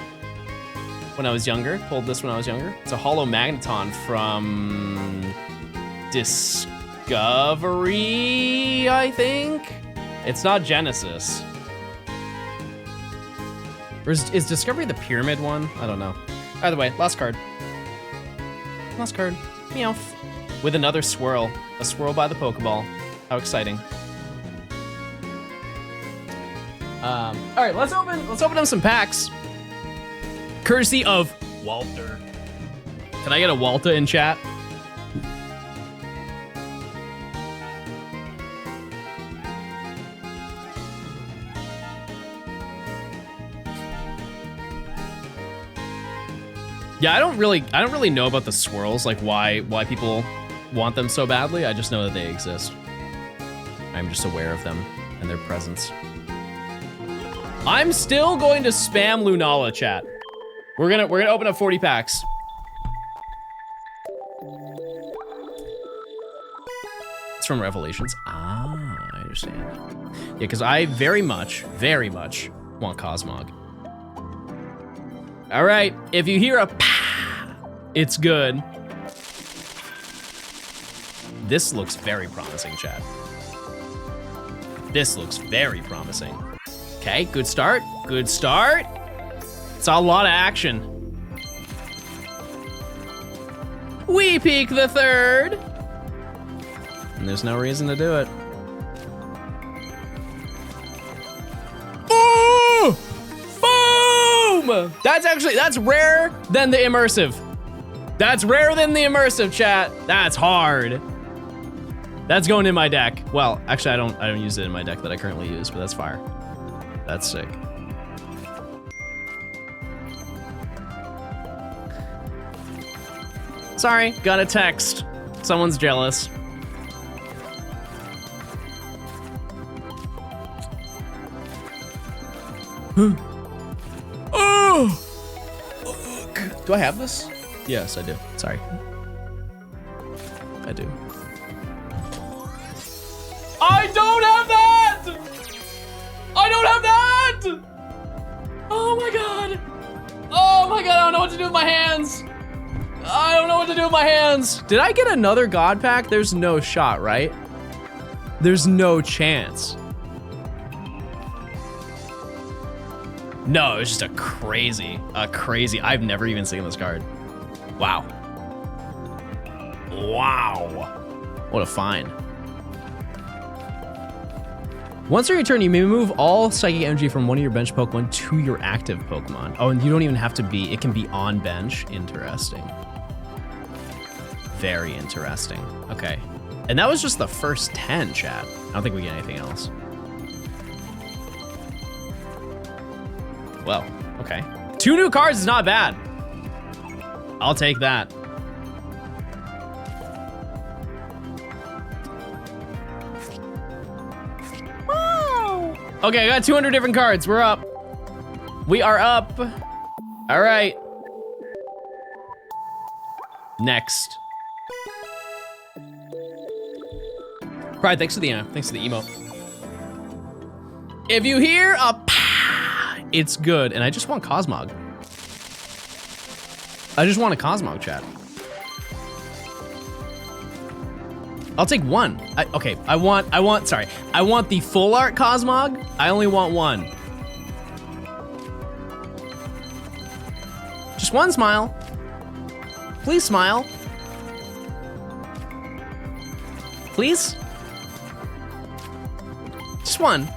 when I was younger. Pulled this when I was younger. It's a Hollow Magneton from Discovery, I think. It's not Genesis. Or is Discovery the Pyramid one? I don't know. Either way, last card. Last card. Meowth. With another swirl. A swirl by the Pokeball. How exciting. All right, let's open up some packs. Courtesy of Walter. Can I get a Walter in chat? Yeah, I don't really know about the swirls, like why people want them so badly. I just know that they exist. I'm just aware of them and their presence. I'm still going to spam Lunala, chat. We're gonna open up 40 packs. It's from Revelations. Ah, I understand. Yeah, because I very much want Cosmog. All right, if you hear a pa, it's good. This looks very promising, chat. This looks very promising. Okay, good start, good start. It's a lot of action. We peak the third. And there's no reason to do it. Oh! Boom! That's rarer than the immersive. That's rarer than the immersive, chat. That's hard. That's going in my deck. Well, actually I don't use it in my deck that I currently use, but that's fire. That's sick. Sorry, got a text. Someone's jealous. Oh! Do I have this? Yes, I do. Sorry. I do. I don't have that! I don't have that! Oh my god. Oh my god, I don't know what to do with my hands. I don't know what to do with my hands. Did I get another God pack? There's no shot, right? There's no chance. No, it was just a crazy. I've never even seen this card. Wow. Wow. What a find. Once during your turn, you may move all psychic energy from one of your bench Pokemon to your active Pokemon. Oh, and you don't even have to be, it can be on bench. Interesting. Very interesting. Okay. And that was just the first 10, chat. I don't think we get anything else. Well, okay. 2 new cards is not bad. I'll take that. Wow. Okay, I got 200 different cards. We're up. We are up. All right. Next. Pride, thanks for the emote. If you hear a pah, it's good. And I just want Cosmog. I just want a Cosmog, chat. I'll take one. I want the full art Cosmog. I only want one. Just one smile. Please smile. Please? Just one.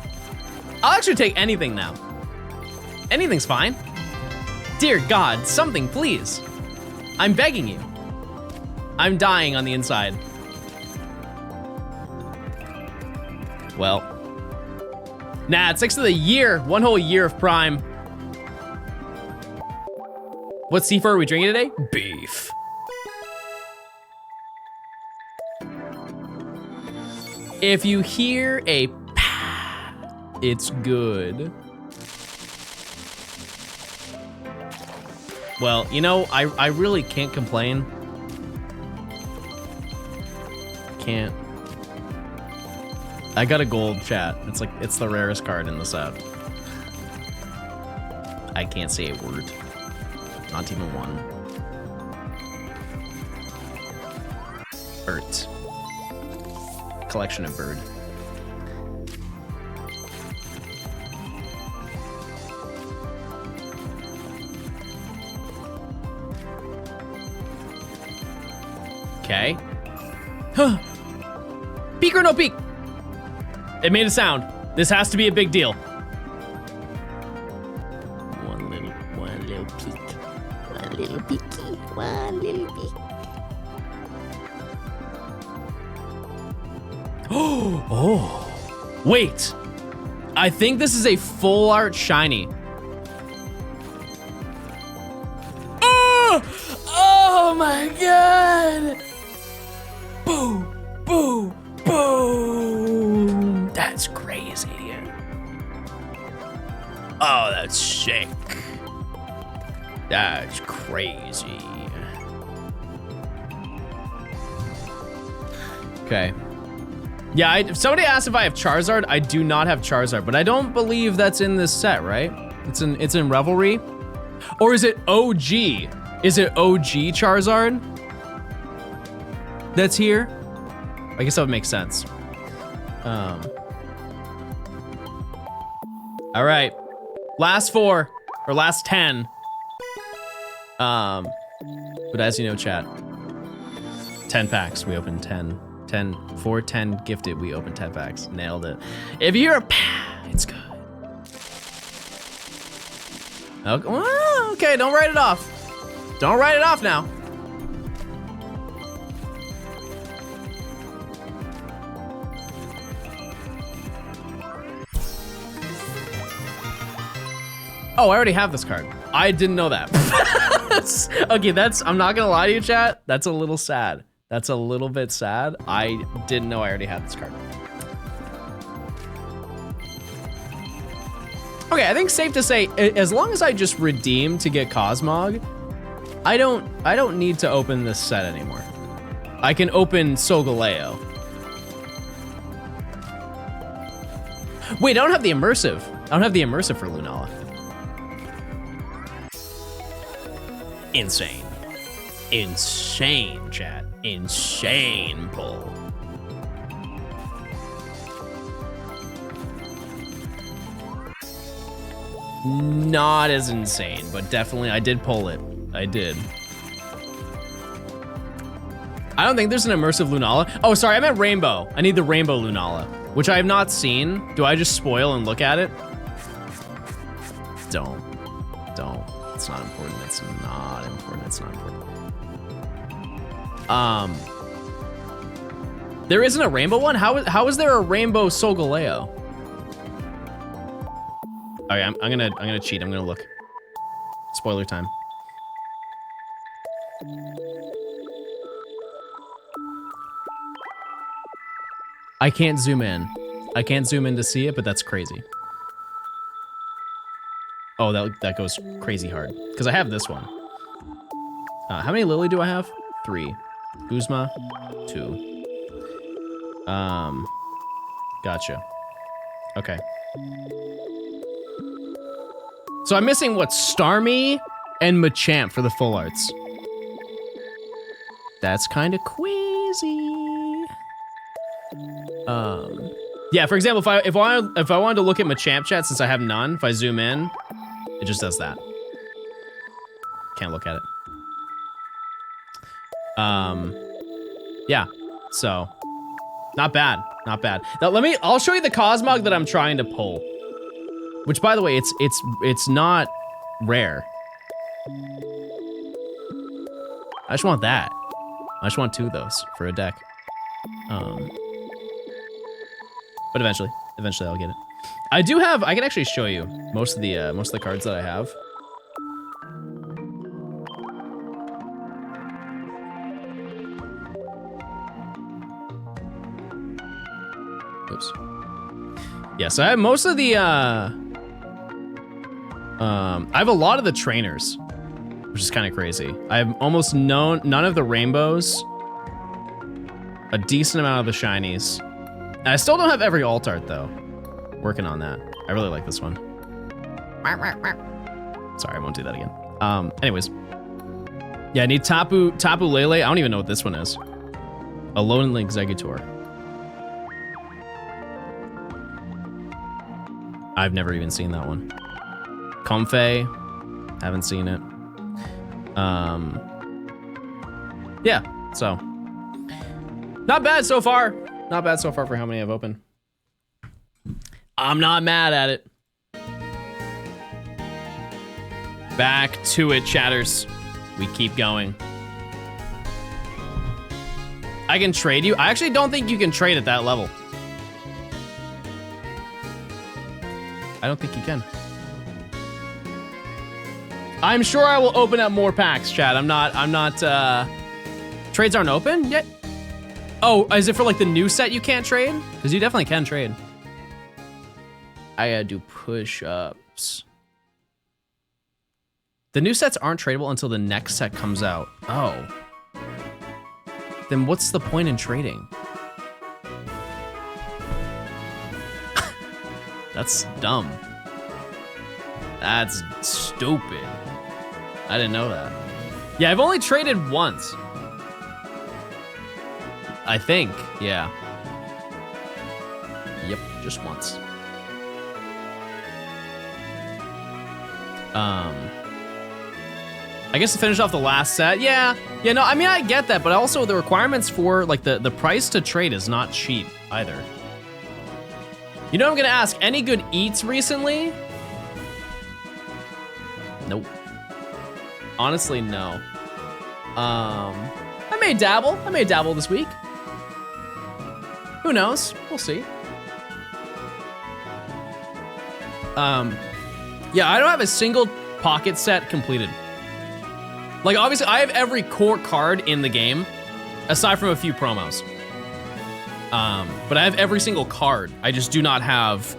I'll actually take anything now. Anything's fine. Dear God, something, please. I'm begging you. I'm dying on the inside. Well. Nah, it's 6 of the year. 1 whole year of Prime. What seafood are we drinking today? Beef. If you hear a pah, it's good. Well, you know, I really can't complain. Can't. I got a gold, chat. It's the rarest card in the set. I can't say a word. Not even one. Birds. Collection of bird. Okay. Huh. Peek or no peek? It made a sound. This has to be a big deal. One little peek. One little peeky. One little peek. Oh. Wait. I think this is a full art shiny. Oh my God. Boom, boom, boom. That's crazy. Oh, that's sick. That's crazy. Okay. Yeah, if somebody asked if I have Charizard, I do not have Charizard, but I don't believe that's in this set, right? It's in Revelry? Or is it OG? Is it OG Charizard that's here? I guess that would make sense. All right, last 4 or last 10. But as you know, chat, 10 packs, we opened 10. 4, 10 gifted, we opened 10 packs. Nailed it. If you hear a pah, it's good. Okay, well, okay, don't write it off. Don't write it off now. Oh, I already have this card. I didn't know that. Okay, I'm not gonna lie to you, chat. That's a little sad. That's a little bit sad. I didn't know I already had this card. Okay, I think it's safe to say, as long as I just redeem to get Cosmog, I don't need to open this set anymore. I can open Solgaleo. Wait, I don't have the immersive. I don't have the immersive for Lunala. Insane. Insane, chat. Insane pull. not as insane, but definitely I did pull it. I did. I don't think there's an immersive Lunala. Oh, sorry, I meant rainbow. I need the rainbow Lunala, which I have not seen. Do I just spoil and look at it? Don't. It's not important. It's not important. It's not important. There isn't a rainbow one? How is there a rainbow Solgaleo? Okay, I'm gonna cheat. I'm gonna look. Spoiler time. I can't zoom in. I can't zoom in to see it, but that's crazy. Oh, that goes crazy hard. Because I have this one. How many Lily do I have? 3. Guzma, 2. Gotcha. Okay. So I'm missing what? Starmie and Machamp for the full arts. That's kind of queasy. Yeah, for example, if I wanted to look at Machamp chat, since I have none, if I zoom in, it just does that. Can't look at it. Yeah, so not bad, not bad. Now I'll show you the Cosmog that I'm trying to pull. Which, by the way, it's not rare. I just want that. I just want 2 of those for a deck. But eventually I'll get it. I can actually show you most of the cards that I have. Oops. Yeah, so I have most of the, I have a lot of the trainers, which is kind of crazy. I have almost none of the rainbows, a decent amount of the shinies. And I still don't have every alt art though. Working on that. I really like this one. Sorry, I won't do that again. Anyways. Yeah, I need Tapu Lele. I don't even know what this one is. A Lonely Executor. I've never even seen that one. Comfey. Haven't seen it. Yeah, so. Not bad so far. Not bad so far for how many I've opened. I'm not mad at it. Back to it, chatters. We keep going. I can trade you? I actually don't think you can trade at that level. I don't think you can. I'm sure I will open up more packs, chat. I'm not, trades aren't open yet? Oh, is it for like the new set you can't trade? Because you definitely can trade. I gotta do push-ups. The new sets aren't tradable until the next set comes out. Oh. Then what's the point in trading? That's dumb. That's stupid. I didn't know that. Yeah, I've only traded once. I think, yeah. Yep, just once. I guess to finish off the last set, yeah, no, I mean, I get that, but also the requirements for, like, the price to trade is not cheap either. You know what I'm gonna ask, any good eats recently? Nope. Honestly, no. I may dabble this week. Who knows? We'll see. Yeah, I don't have a single pocket set completed. Like, obviously, I have every core card in the game, aside from a few promos. But I have every single card. I just do not have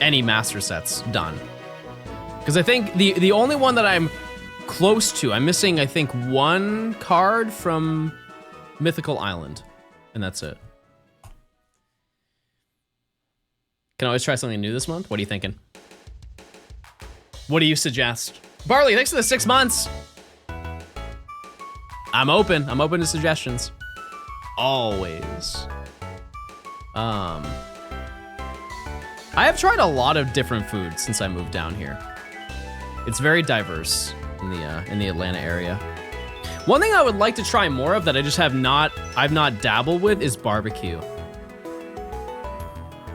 any master sets done. Because I think the only one that I'm close to, I'm missing, I think, 1 card from Mythical Island. And that's it. Can always try something new this month. What are you thinking? What do you suggest? Barley, thanks for the 6 months. I'm open to suggestions. Always. I I have tried a lot of different foods since I moved down here. It's very diverse in the Atlanta area. One thing I would like to try more of that I just I've not dabbled with is barbecue.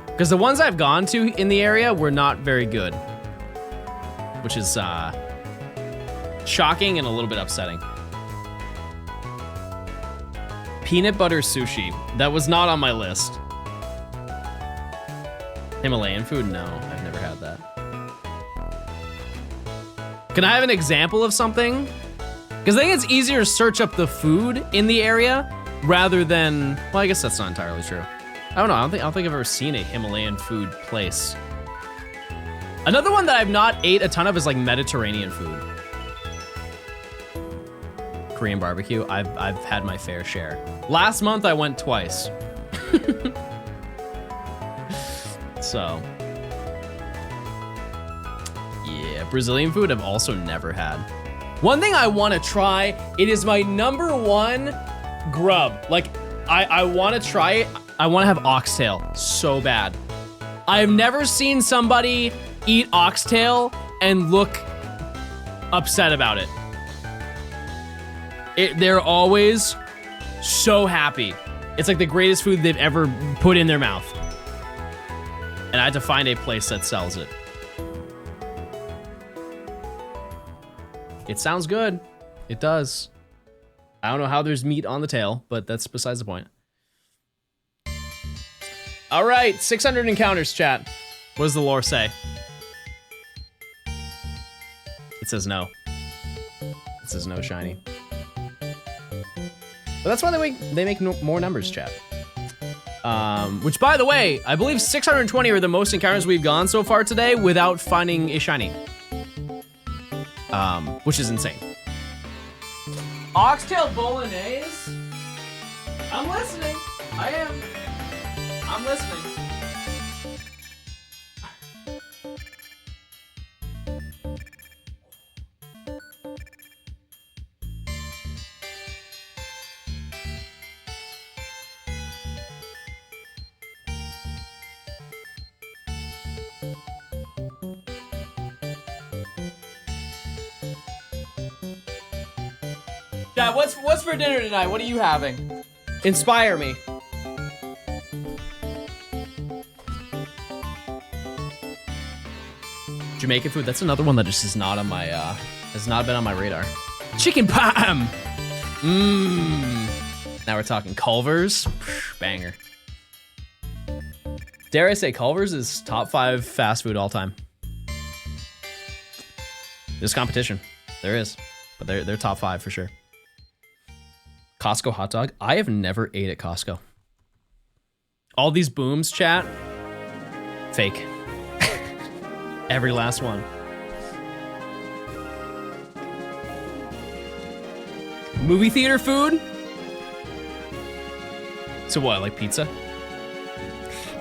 Because the ones I've gone to in the area were not very good. Which is shocking and a little bit upsetting. Peanut butter sushi. That was not on my list. Himalayan food? No, I've never had that. Can I have an example of something? Because I think it's easier to search up the food in the area rather than, well, I guess that's not entirely true. I don't know, I don't think I've ever seen a Himalayan food place. Another one that I've not ate a ton of is like Mediterranean food. Korean barbecue, I've had my fair share. Last month I went twice. So, yeah, Brazilian food I've also never had. One thing I want to try, it is my #1 grub. Like, I want to try it. I want to have oxtail so bad. I have never seen somebody eat oxtail and look upset about it. They're always so happy. It's like the greatest food they've ever put in their mouth. And I had to find a place that sells it. It sounds good. It does. I don't know how there's meat on the tail, but that's besides the point. All right, 600 encounters, chat. What does the lore say? It says no. It says no, Shiny. But that's why they make more numbers, chat. Which, by the way, I believe 620 are the most encounters we've gone so far today without finding a shiny. Which is insane. Oxtail bolognese? I'm listening. I am. I'm listening. Dad, what's for dinner tonight? What are you having? Inspire me. Jamaican food, that's another one that just is not on my, has not been on my radar. Chicken palm! Mmm. Now we're talking Culver's. Banger. Dare I say Culver's is top 5 fast food all time. There's competition. There is. But they're top 5 for sure. Costco hot dog. I have never ate at Costco. All these booms, chat. Fake. Every last one. Movie theater food? So what, like pizza?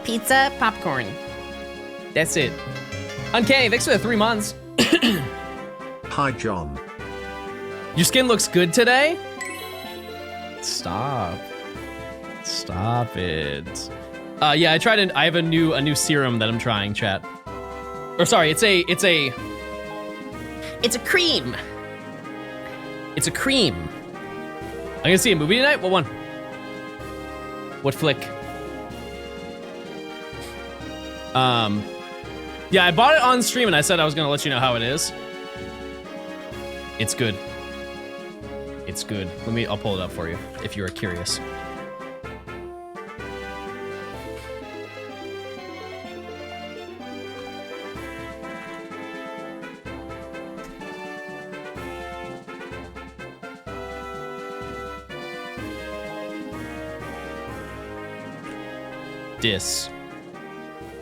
Pizza, popcorn. That's it. Uncanny, thanks for the 3 months. Hi, John. Your skin looks good today? Stop. Stop it. Yeah, I have a new serum that I'm trying, chat. Or sorry, it's a cream. It's a cream. I'm gonna see a movie tonight? What one? What flick? Yeah, I bought it on stream and I said I was gonna let you know how it is. It's good. It's good. I'll pull it up for you if you are curious.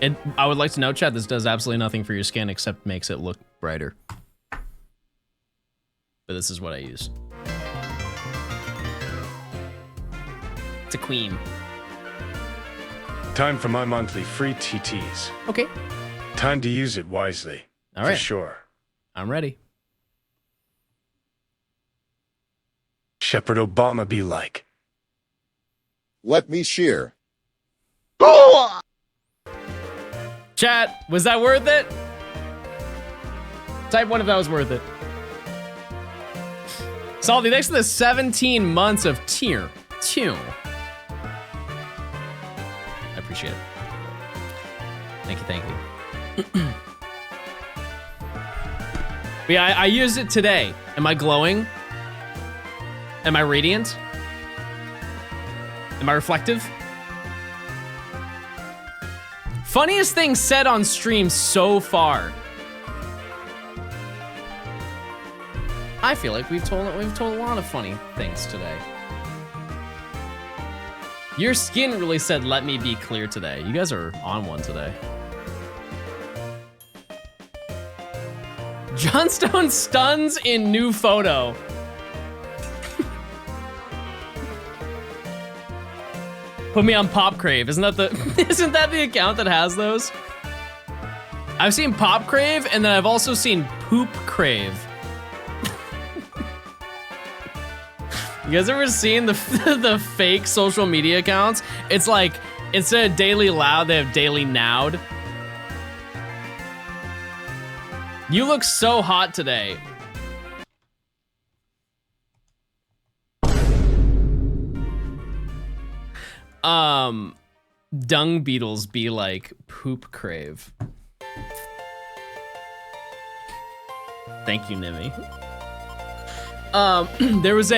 And I would like to note, chat, this does absolutely nothing for your skin except makes it look brighter. But this is what I use. It's a queen. Time for my monthly free TTs. Okay. Time to use it wisely. All right. For sure. I'm ready. Shepherd Obama be like. Let me shear. Chat, was that worth it? Type 1 if that was worth it. Salty, thanks for the 17 months of tier 2. I appreciate it. Thank you, thank you. But yeah, I used it today. Am I glowing? Am I radiant? Am I reflective? Funniest thing said on stream so far. I feel like we've told a lot of funny things today. Your skin really said, "Let me be clear" today. You guys are on one today. Johnstone stuns in new photo. Put me on Pop Crave. Isn't that the account that has those? I've seen Pop Crave, and then I've also seen Poop Crave. You guys ever seen the fake social media accounts? It's like, instead of Daily Loud, they have Daily Nowed. You look so hot today. Dung beetles be like Poop Crave. Thank you, Nimi. There's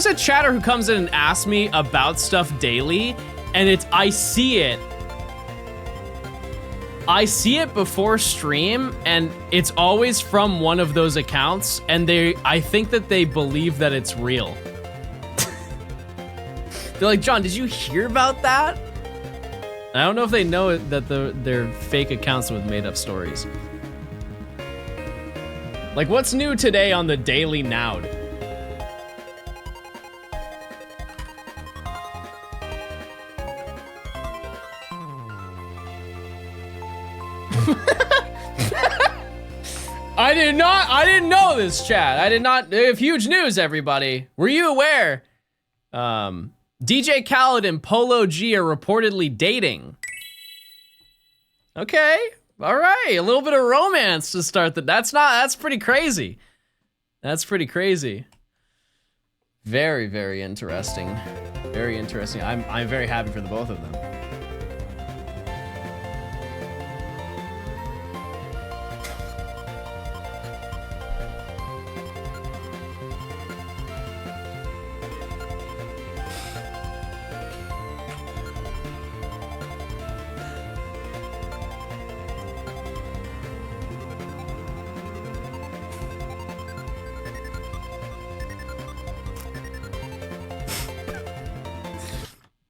a chatter who comes in and asks me about stuff daily, and I see it before stream, and it's always from one of those accounts, and I think that they believe that it's real. They're like, John, did you hear about that? I don't know if they know that they're fake accounts with made up stories. Like, what's new today on the Daily Nowd? I didn't know this, chat. I did not. Huge news, everybody. Were you aware? DJ Khaled and Polo G are reportedly dating. Okay, all right, a little bit of romance to start that's pretty crazy. That's pretty crazy. Very, very interesting. Very interesting. I'm very happy for the both of them.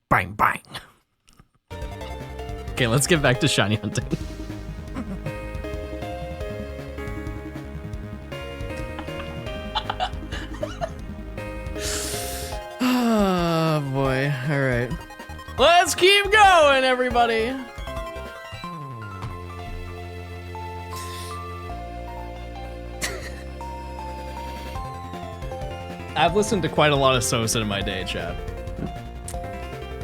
Bang, bang. Okay, let's get back to shiny hunting. Oh boy, all right. Let's keep going, everybody. I've listened to quite a lot of Sosa in my day, chat.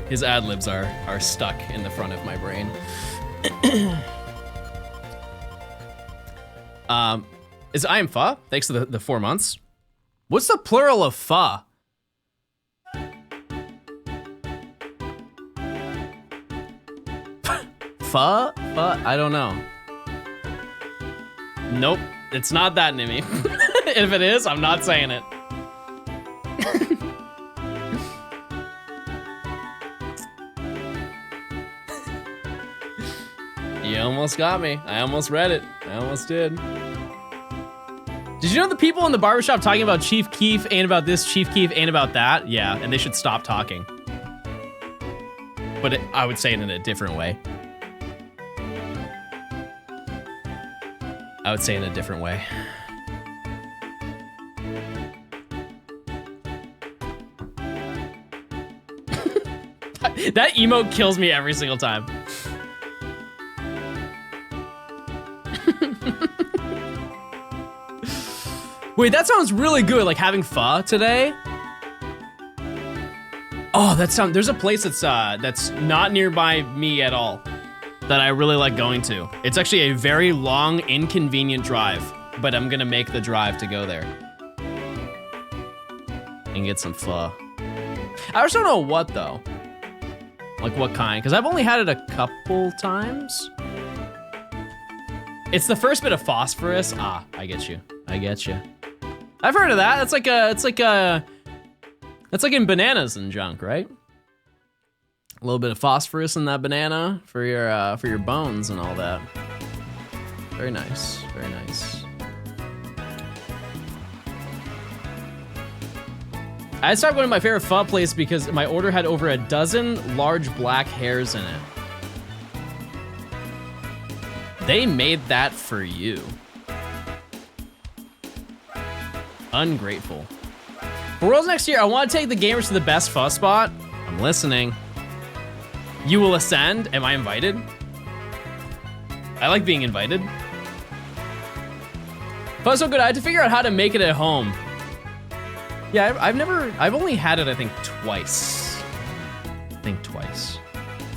His ad-libs are stuck in the front of my brain. Is I am Pho? Thanks to the 4 months. What's the plural of pho? Pho? I don't know. Nope, it's not that, Nimi. If it is, I'm not saying it. You almost got me. I almost read it. I almost did. Did you know the people in the barbershop talking about Chief Keef ain't about this, Chief Keef ain't about that? Yeah, and they should stop talking. But I would say it in a different way. I would say it in a different way. That emote kills me every single time. Wait, that sounds really good, like having pho today. Oh, there's a place that's not nearby me at all that I really like going to. It's actually a very long, inconvenient drive, but I'm gonna make the drive to go there and get some pho. I just don't know what though. Like what kind, because I've only had it a couple times. It's the first bit of phosphorus. Ah, I get you. I get you. I've heard of that. That's like in bananas and junk, right? A little bit of phosphorus in that banana for your bones and all that. Very nice, very nice. I stopped going to my favorite pho place because my order had over a dozen large black hairs in it. They made that for you. Ungrateful. For Worlds next year, I want to take the gamers to the best pho spot. I'm listening. You will ascend. Am I invited? I like being invited. Pho's so good, I had to figure out how to make it at home. Yeah, I've only had it, I think, twice.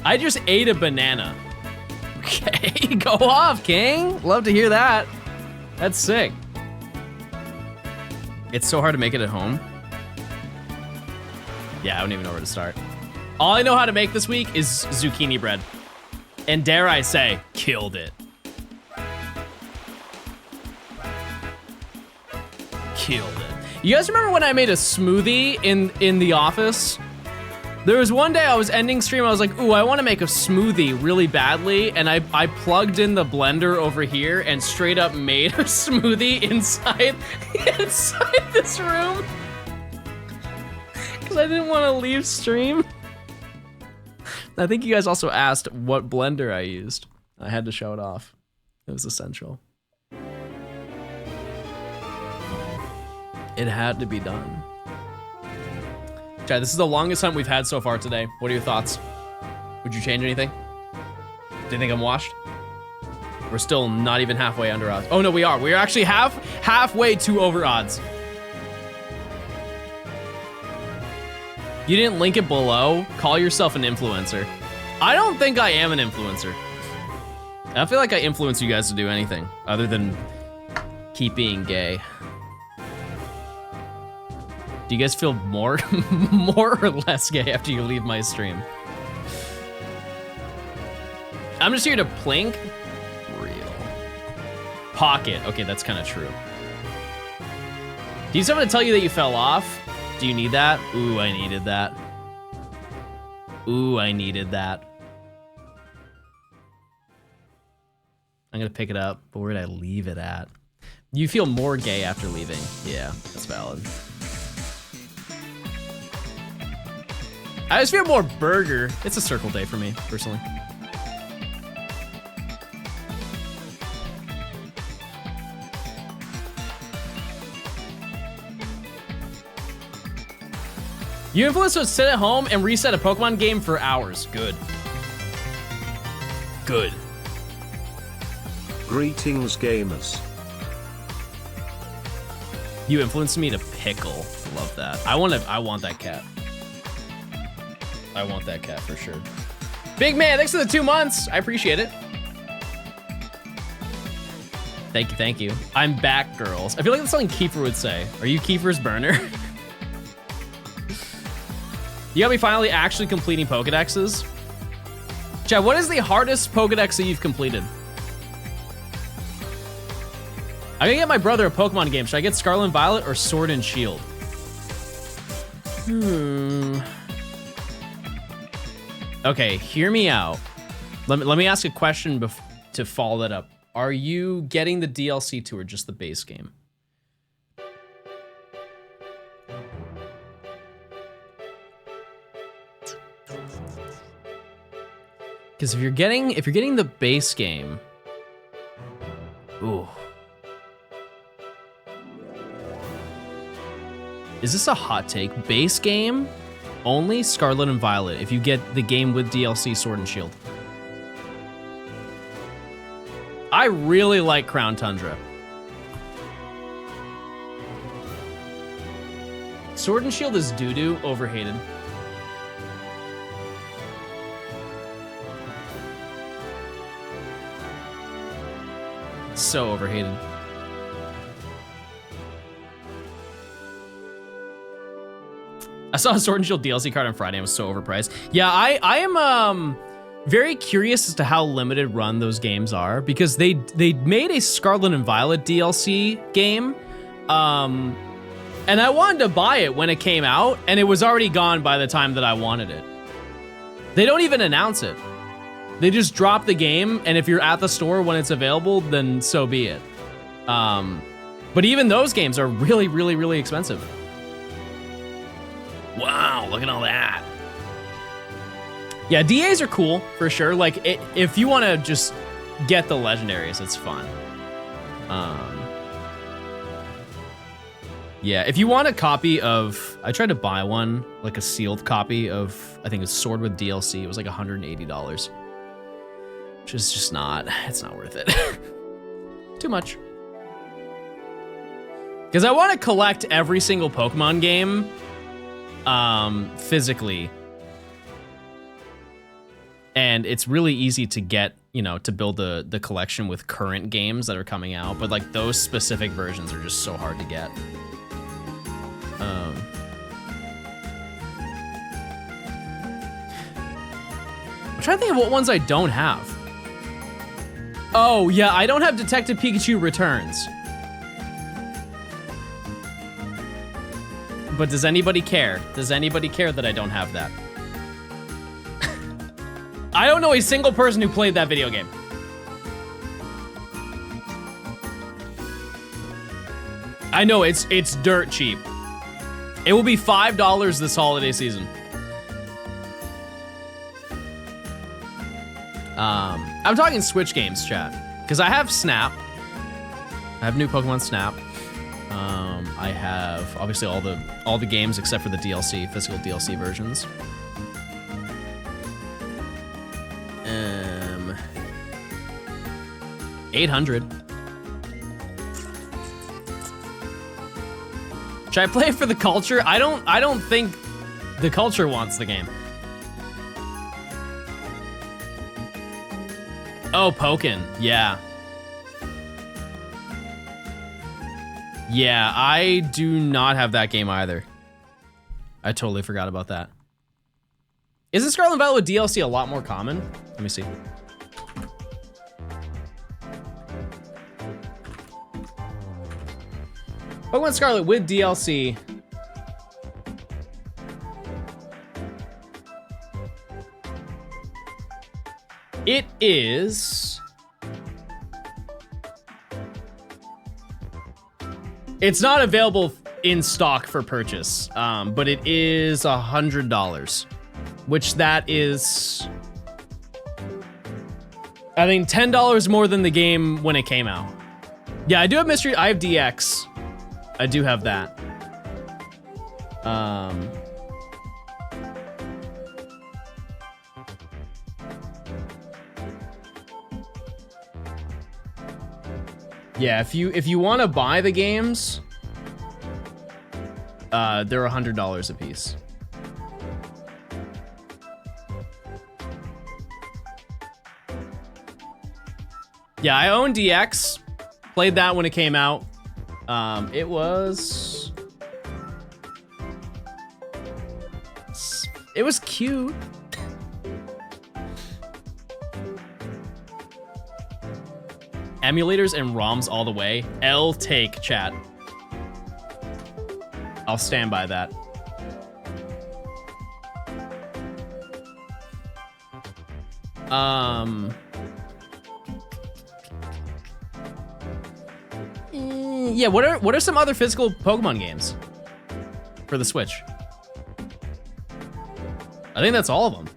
I just ate a banana. Okay, go off, King. Love to hear that. That's sick. It's so hard to make it at home. Yeah, I don't even know where to start. All I know how to make this week is zucchini bread. And dare I say, killed it. Killed it. You guys remember when I made a smoothie in the office? There was one day I was ending stream, I was like, ooh, I want to make a smoothie really badly, and I plugged in the blender over here and straight up made a smoothie inside this room. Because I didn't want to leave stream. I think you guys also asked what blender I used. I had to show it off. It was essential. It had to be done. Chad, this is the longest hunt we've had so far today. What are your thoughts? Would you change anything? Do you think I'm washed? We're still not even halfway under odds. Oh no, we are. We're actually halfway to over odds. You didn't link it below? Call yourself an influencer. I don't think I am an influencer. I don't feel like I influence you guys to do anything other than keep being gay. Do you guys feel more or less gay after you leave my stream? I'm just here to plink. Real. Pocket. Okay, that's kind of true. Do you have someone to tell you that you fell off? Do you need that? Ooh, I needed that. Ooh, I needed that. I'm gonna pick it up, but where did I leave it at? You feel more gay after leaving. Yeah, that's valid. I just feel more burger. It's a circle day for me, personally. You influencers would sit at home and reset a Pokemon game for hours. Good. Good. Greetings, gamers. You influenced me to pickle. Love that. I want that cat. I want that cat for sure. Big man, thanks for the 2 months. I appreciate it. Thank you. I'm back, girls. I feel like that's something Kiefer would say. Are you Kiefer's burner? You got me finally actually completing Pokedexes. Chad, what is the hardest Pokedex that you've completed? I'm gonna get my brother a Pokemon game. Should I get Scarlet and Violet or Sword and Shield? Okay, hear me out. Let me ask a question to follow that up. Are you getting the DLC to or just the base game? Because if you're getting the base game, ooh. Is this a hot take? Base game? Only Scarlet and Violet if you get the game with DLC Sword and Shield. I really like Crown Tundra. Sword and Shield is doo-doo, overhated. So overhated. I saw a Sword and Shield DLC card on Friday and it was so overpriced. Yeah, I am very curious as to how limited run those games are because they made a Scarlet and Violet DLC game. And I wanted to buy it when it came out and it was already gone by the time that I wanted it. They don't even announce it. They just drop the game, and if you're at the store when it's available, then so be it. But even those games are really, really, really expensive. Wow, look at all that. Yeah, DAs are cool, for sure. Like, if you want to just get the legendaries, it's fun. Yeah, if you want a copy of... I tried to buy one, like a sealed copy of, I think it was Sword with DLC. It was like $180. Which is just not... It's not worth it. Too much. Because I want to collect every single Pokemon game physically. And it's really easy to get, you know, to build the collection with current games that are coming out. But like those specific versions are just so hard to get. I'm trying to think of what ones I don't have. Oh, yeah, I don't have Detective Pikachu Returns. But does anybody care? Does anybody care that I don't have that? I don't know a single person who played that video game. I know, it's dirt cheap. It will be $5 this holiday season. I'm talking Switch games, chat, because I have Snap. I have new Pokemon Snap. I have obviously all the games except for the DLC, physical DLC versions. 800. Should I play it for the culture? I don't think the culture wants the game. Oh, Pokken, yeah. Yeah, I do not have that game either. I totally forgot about that. Isn't Scarlet and Violet with DLC a lot more common? Let me see. Pokemon Scarlet with DLC. It is... It's not available in stock for purchase, but it is $100, which that is... I think $10 more than the game when it came out. Yeah, I do have Mystery, I have DX. I do have that. Yeah, if you want to buy the games, they're $100 a piece. Yeah, I own DX. Played that when it came out. It was cute. Emulators and ROMs all the way. L take, chat. I'll stand by that. Yeah, what are some other physical Pokemon games for the Switch? I think that's all of them.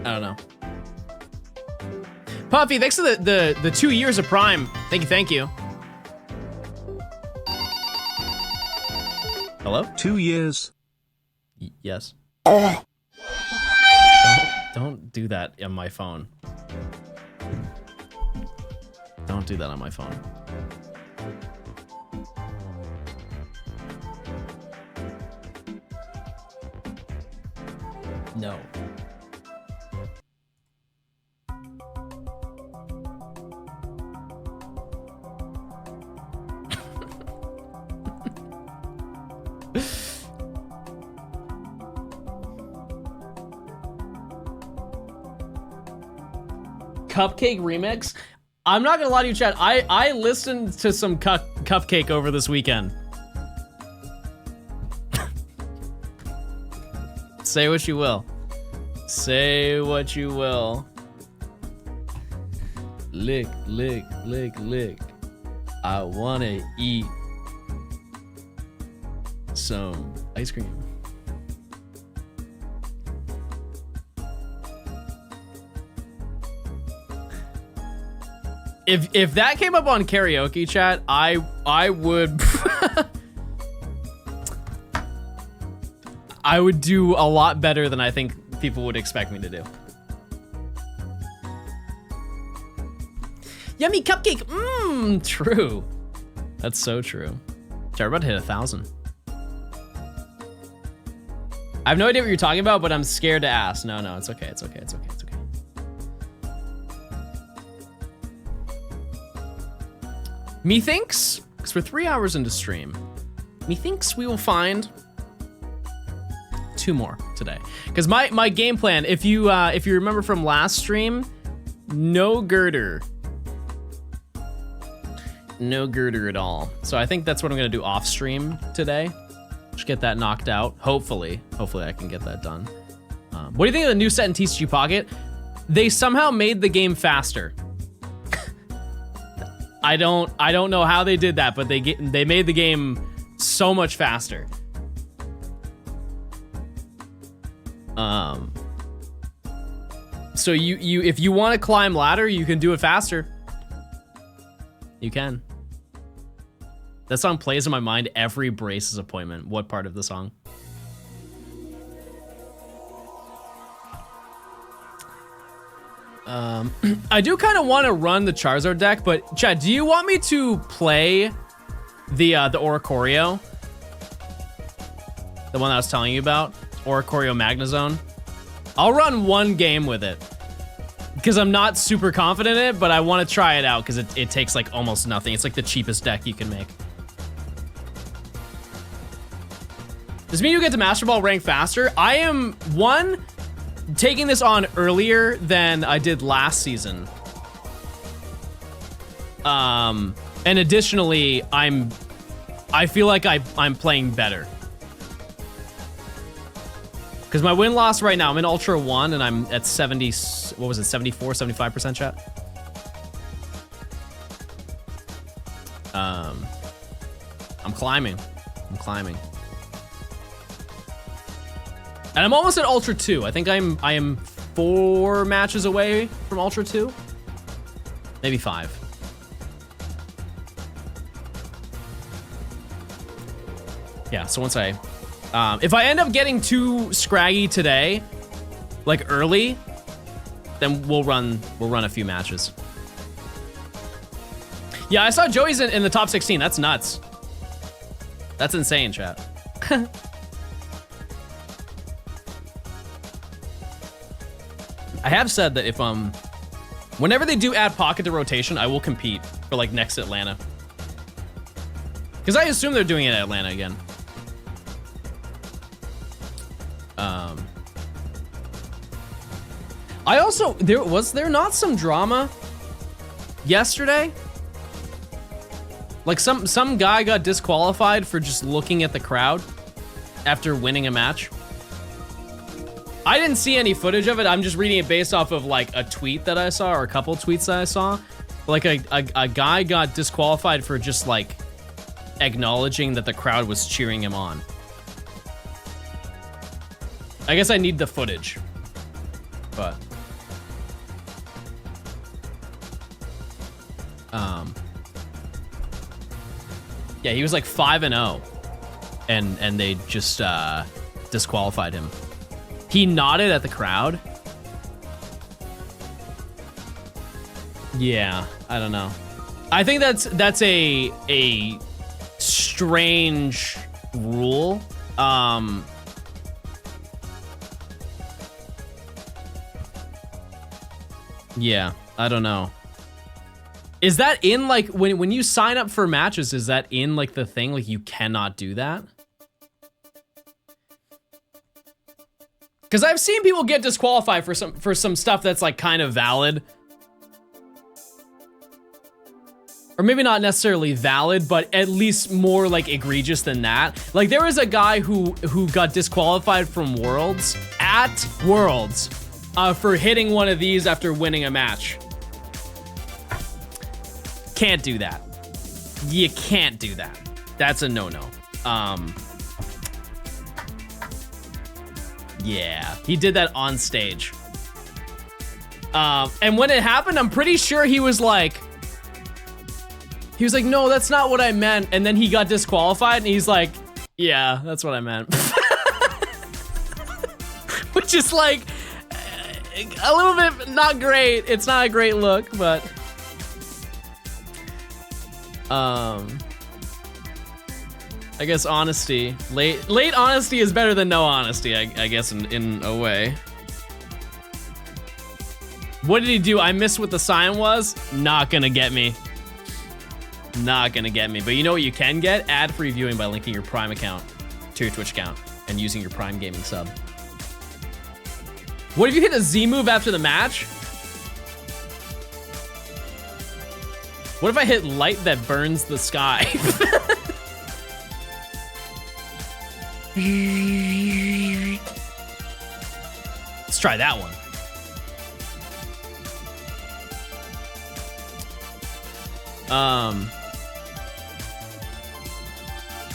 I don't know. Puffy, thanks for the 2 years of Prime. Thank you. Hello? 2 years. Yes. Don't do that on my phone. Don't do that on my phone. No. Cupcake remix? I'm not gonna lie to you, chat. I listened to some Cupcake over this weekend. Say what you will. Say what you will. Lick, lick, lick, lick. I wanna eat some ice cream. If that came up on karaoke chat, I would I would do a lot better than I think people would expect me to do. Yummy cupcake. Mmm, true. That's so true. Chat, we're about to hit 1,000. I have no idea what you're talking about, but I'm scared to ask. No, it's okay. It's okay. It's okay. It's okay. Methinks, because we're 3 hours into stream, methinks we will find 2 more today. Because my game plan, if you remember from last stream, no girder. No girder at all. So I think that's what I'm gonna do off stream today. Just get that knocked out. Hopefully I can get that done. What do you think of the new set in TCG Pocket? They somehow made the game faster. I don't know how they did that, but they made the game so much faster. So you if you want to climb ladder, you can do it faster. You can. That song plays in my mind every Braces appointment. What part of the song? I do kind of want to run the Charizard deck, but Chad, do you want me to play the Oricorio? The one that I was telling you about? Oricorio Magnezone? I'll run 1 game with it. Because I'm not super confident in it, but I want to try it out because it takes like almost nothing. It's like the cheapest deck you can make. Does mean you get to Master Ball rank faster? I am, 1, taking this on earlier than I did last season. And additionally, I feel like I'm playing better. Because my win-loss right now, I'm in Ultra 1 and I'm at 70, what was it, 74, 75% chat? I'm climbing. And I'm almost at Ultra 2. I think I am 4 matches away from Ultra 2. Maybe 5. Yeah, so once I... if I end up getting too scraggy today, like early, then we'll run a few matches. Yeah, I saw Joey's in the top 16. That's nuts. That's insane, chat. I have said that if whenever they do add Pocket to rotation, I will compete for like next Atlanta. Because I assume they're doing it at Atlanta again. I also, was there not some drama yesterday? Like some guy got disqualified for just looking at the crowd after winning a match. I didn't see any footage of it. I'm just reading it based off of like a tweet that I saw or a couple tweets that I saw. Like a guy got disqualified for just like acknowledging that the crowd was cheering him on. I guess I need the footage, but yeah, he was like 5-0 and they just disqualified him. He nodded at the crowd. Yeah, I don't know. I think that's a strange rule. Yeah, I don't know. Is that in like when you sign up for matches, is that in like the thing, like you cannot do that? Because I've seen people get disqualified for some stuff that's like kind of valid. Or maybe not necessarily valid, but at least more like egregious than that. Like there was a guy who got disqualified from Worlds at Worlds for hitting one of these after winning a match. Can't do that. You can't do that. That's a no-no. Yeah, he did that on stage. And when it happened, I'm pretty sure he was like, no, that's not what I meant. And then he got disqualified and he's like, yeah, that's what I meant. Which is like a little bit not great. It's not a great look, but I guess honesty. Late honesty is better than no honesty, I guess in a way. What did he do? I missed what the sign was. Not gonna get me. Not gonna get me. But you know what you can get? Ad-free viewing by linking your Prime account to your Twitch account and using your Prime Gaming sub. What if you hit a Z move after the match? What if I hit light that burns the sky? Let's try that one.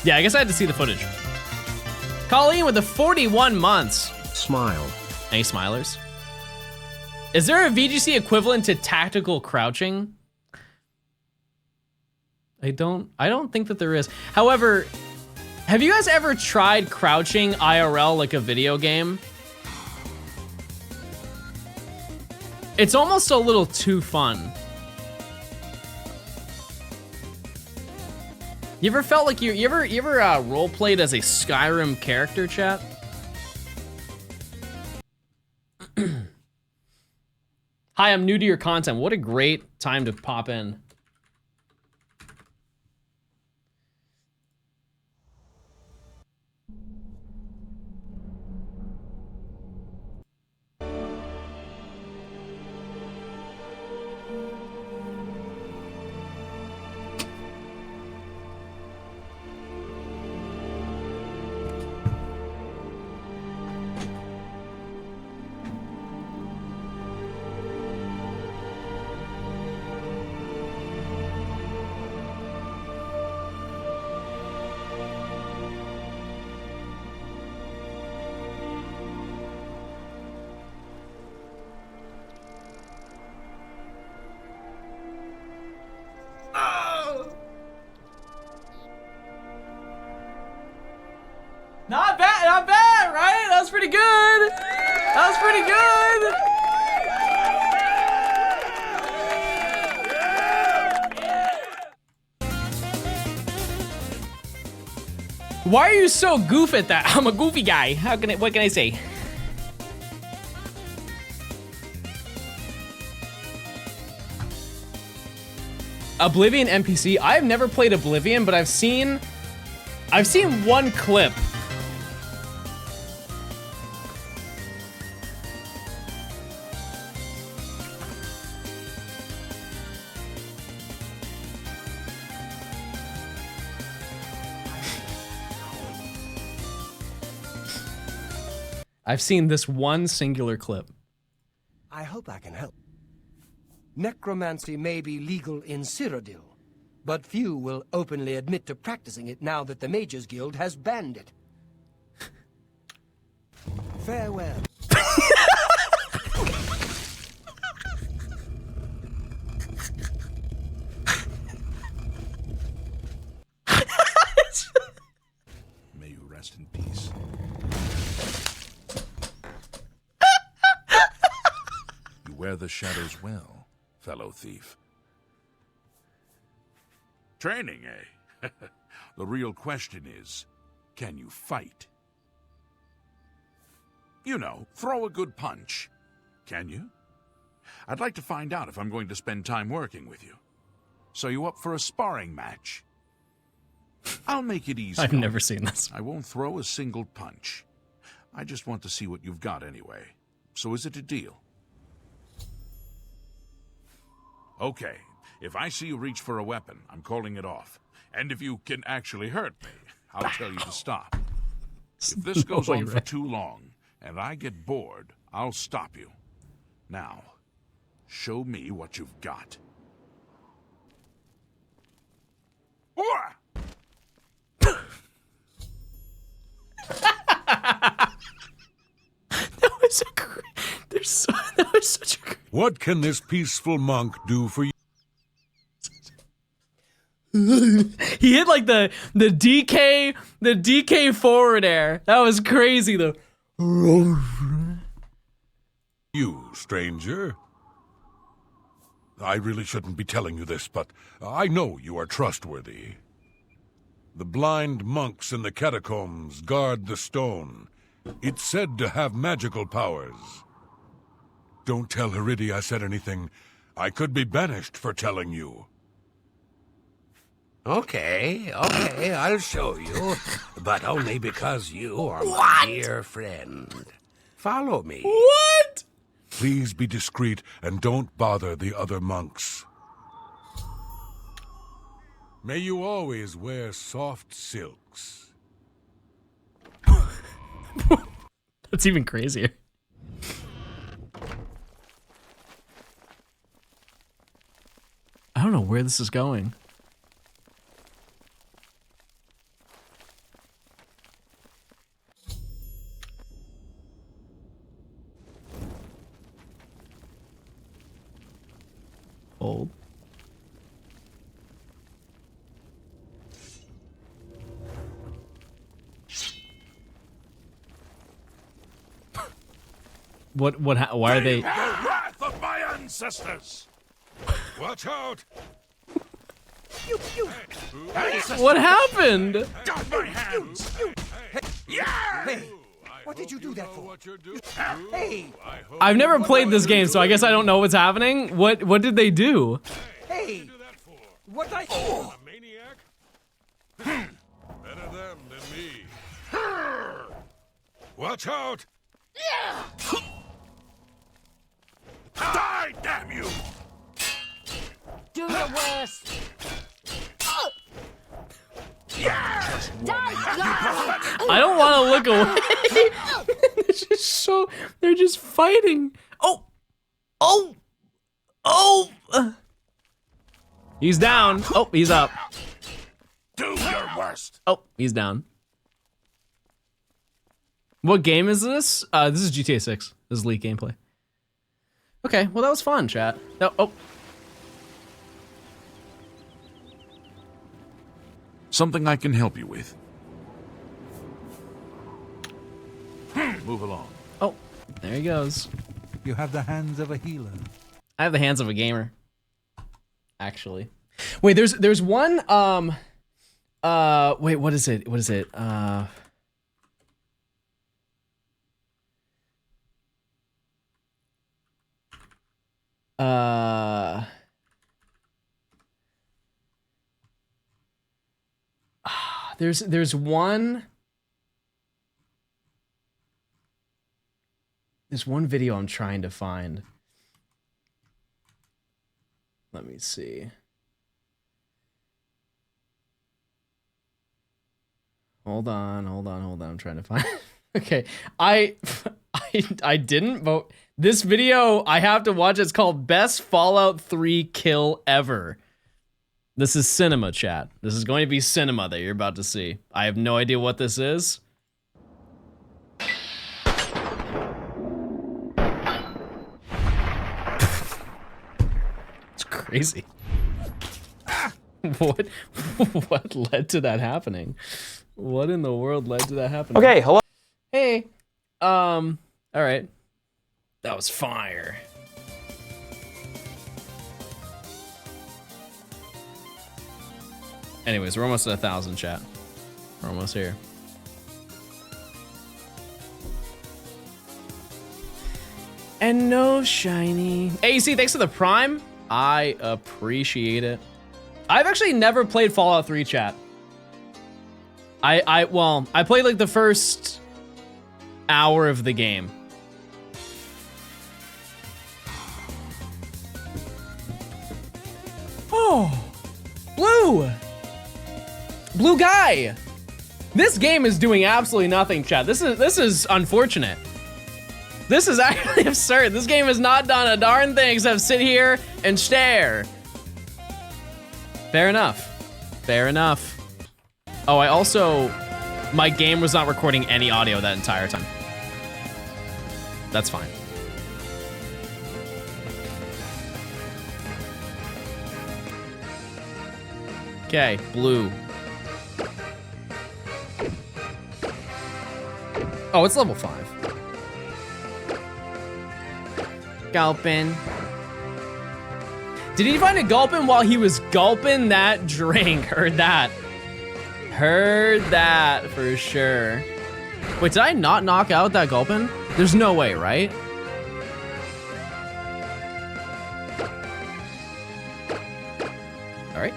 Yeah, I guess I had to see the footage. Colleen with the 41 months. Smile. Any smilers? Is there a VGC equivalent to tactical crouching? I don't think that there is. However, have you guys ever tried crouching IRL like a video game? It's almost a little too fun. You ever felt like you ever role played as a Skyrim character, chat? Hi, I'm new to your content. What a great time to pop in. Not bad, right? That was pretty good. That was pretty good. Why are you so goof at that? I'm a goofy guy. What can I say? Oblivion NPC. I've never played Oblivion, but I've seen one clip. I've seen this one singular clip. I hope I can help. Necromancy may be legal in Cyrodiil, but few will openly admit to practicing it now that the Mages Guild has banned it. Farewell. May you rest in peace. You wear the shadows well, fellow thief. Training, eh? The real question is, can you fight? You know, throw a good punch. Can you? I'd like to find out if I'm going to spend time working with you. So you up for a sparring match? I'll make it easy. I've never seen this. I won't throw a single punch. I just want to see what you've got anyway. So is it a deal? Okay. If I see you reach for a weapon, I'm calling it off. And if you can actually hurt me, I'll tell you to stop. If this goes on for too long, and I get bored, I'll stop you. Now, show me what you've got. That was such a... What can this peaceful monk do for you? He hit like the DK forward air. That was crazy though. You, stranger. I really shouldn't be telling you this, but I know you are trustworthy. The blind monks in the catacombs guard the stone. It's said to have magical powers. Don't tell Heridi I said anything. I could be banished for telling you. Okay, I'll show you. But only because you are my dear friend. Follow me. What? Please be discreet and don't bother the other monks. May you always wear soft silks. That's even crazier. I don't know where this is going. Hold. Why are they? The wrath of my ancestors! Watch out! What happened? Got my hands! Yeah! Hey, what did you do that for? Hey! I've never played this game, so I guess I don't know what's happening. What did they do? Hey! What I... A maniac? Better them than me. Watch out! Die, damn you! Do your worst. I don't want to look away. They're just fighting. Oh. He's down. Oh, he's up. Do your worst. Oh, he's down. What game is this? This is GTA 6. This is leaked gameplay. Okay, well that was fun, chat. Oh. Something I can help you with. Move along. Oh, there he goes. You have the hands of a healer. I have the hands of a gamer. Actually. Wait, there's one, wait, what is it? There's one video I'm trying to find. Let me see. Hold on. I'm trying to find it. Okay. I didn't vote. This video I have to watch. It's called Best Fallout 3 Kill Ever. This is cinema, chat. This is going to be cinema that you're about to see. I have no idea what this is. It's crazy. What led to that happening? What in the world led to that happening? Okay, hello. Hey. All right. That was fire. Anyways, we're almost at 1,000, chat. We're almost here. And no shiny. AC, thanks for the prime. I appreciate it. I've actually never played Fallout 3, chat. Well, I played like the first hour of the game. Oh, blue guy. This game is doing absolutely nothing, chat. This is unfortunate. This is actually absurd. This game has not done a darn thing except sit here and stare. Fair enough. Fair enough. Oh, my game was not recording any audio that entire time. That's fine. Okay, blue. Oh, it's level 5. Gulpin. Did he find a Gulpin while he was gulping that drink? Heard that. Heard that for sure. Wait, did I not knock out that Gulpin? There's no way, right? All right.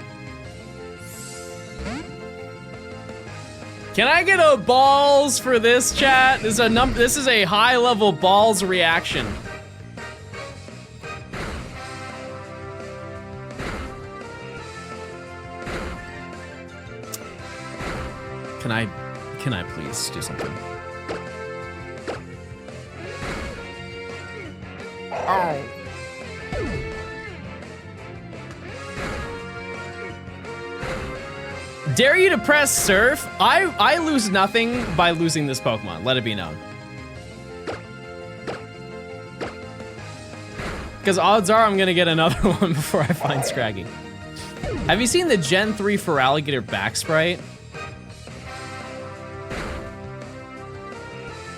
Can I get a balls for this, chat? This is a high level balls reaction. Can I please do something? Oh. Dare you to press surf? I lose nothing by losing this Pokemon, let it be known. Because odds are I'm gonna get another one before I find Scraggy. Have you seen the Gen 3 Feraligatr back sprite?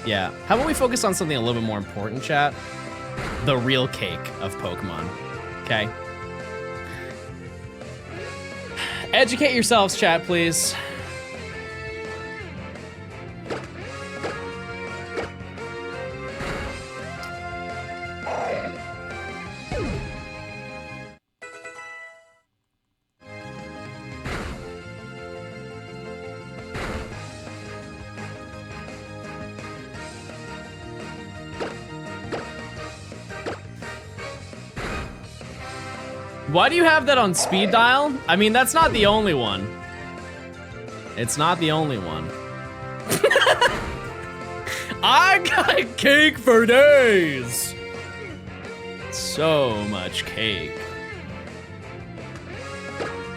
Yeah, how about we focus on something a little bit more important, chat? The real cake of Pokemon, okay? Educate yourselves, chat, please. Why do you have that on speed dial? I mean, that's not the only one. It's not the only one. I got cake for days. So much cake.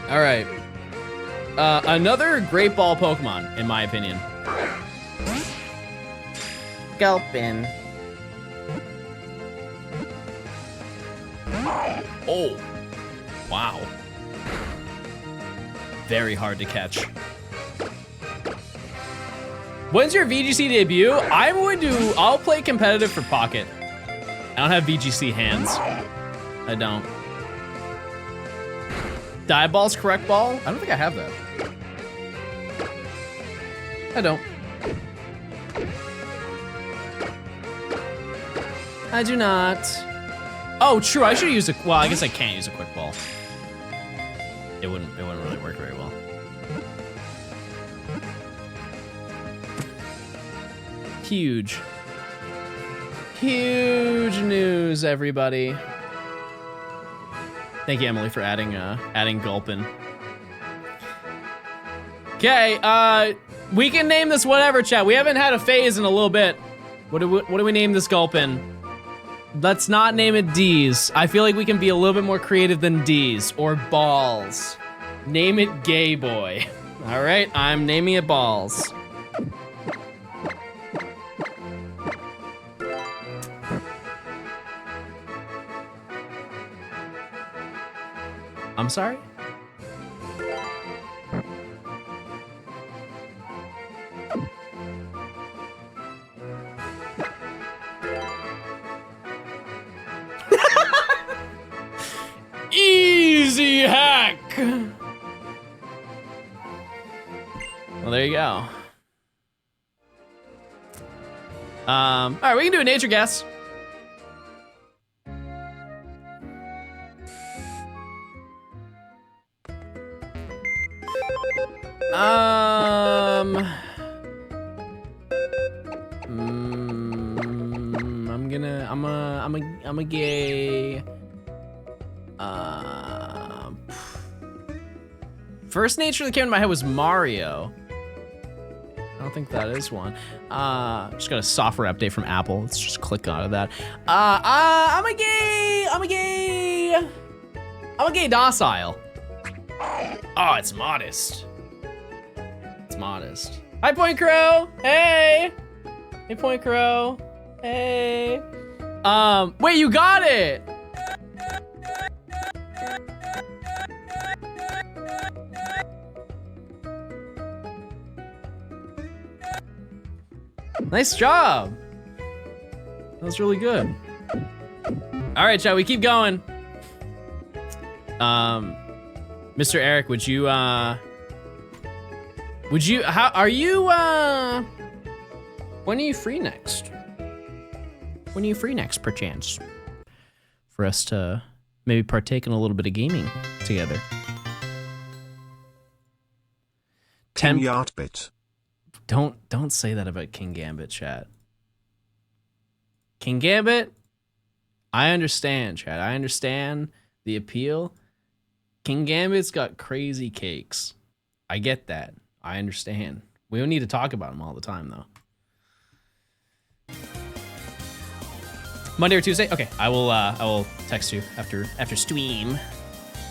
All right. Another great ball Pokemon, in my opinion. Gulpin. Oh. Wow. Very hard to catch. When's your VGC debut? I'll play competitive for Pocket. I don't have VGC hands. I don't. Dive Ball's correct ball? I don't think I have that. I don't. I do not. Oh, true, I should use well, I guess I can't use a quick ball. It wouldn't really work very well. Huge. Huge news, everybody. Thank you, Emily, for adding Gulpin. Okay, we can name this whatever, chat. We haven't had a phase in a little bit. What do we name this Gulpin? Let's not name it D's. I feel like we can be a little bit more creative than D's or balls. Name it Gay Boy. All right, I'm naming it balls. I'm sorry? Easy hack. Well, there you go. All right, we can do a nature guess. I'm a gay. First nature that came to my head was Mario. I don't think that is one. Just got a software update from Apple. Let's just click out of that. I'm a gay docile. Oh, it's modest. It's modest. Hi, Point Crow. Hey. Hey, Point Crow. Hey. Wait, you got it. Nice job. That was really good. All right, shall we keep going? Mr. Eric, would you, how are you, when are you free next? When are you free next, perchance? For us to maybe partake in a little bit of gaming together. King Yartbit. Don't say that about King Gambit, chat. King Gambit, I understand, chat. I understand the appeal. King Gambit's got crazy cakes. I get that. I understand. We don't need to talk about him all the time, though. Monday or Tuesday? Okay, I will text you after stream.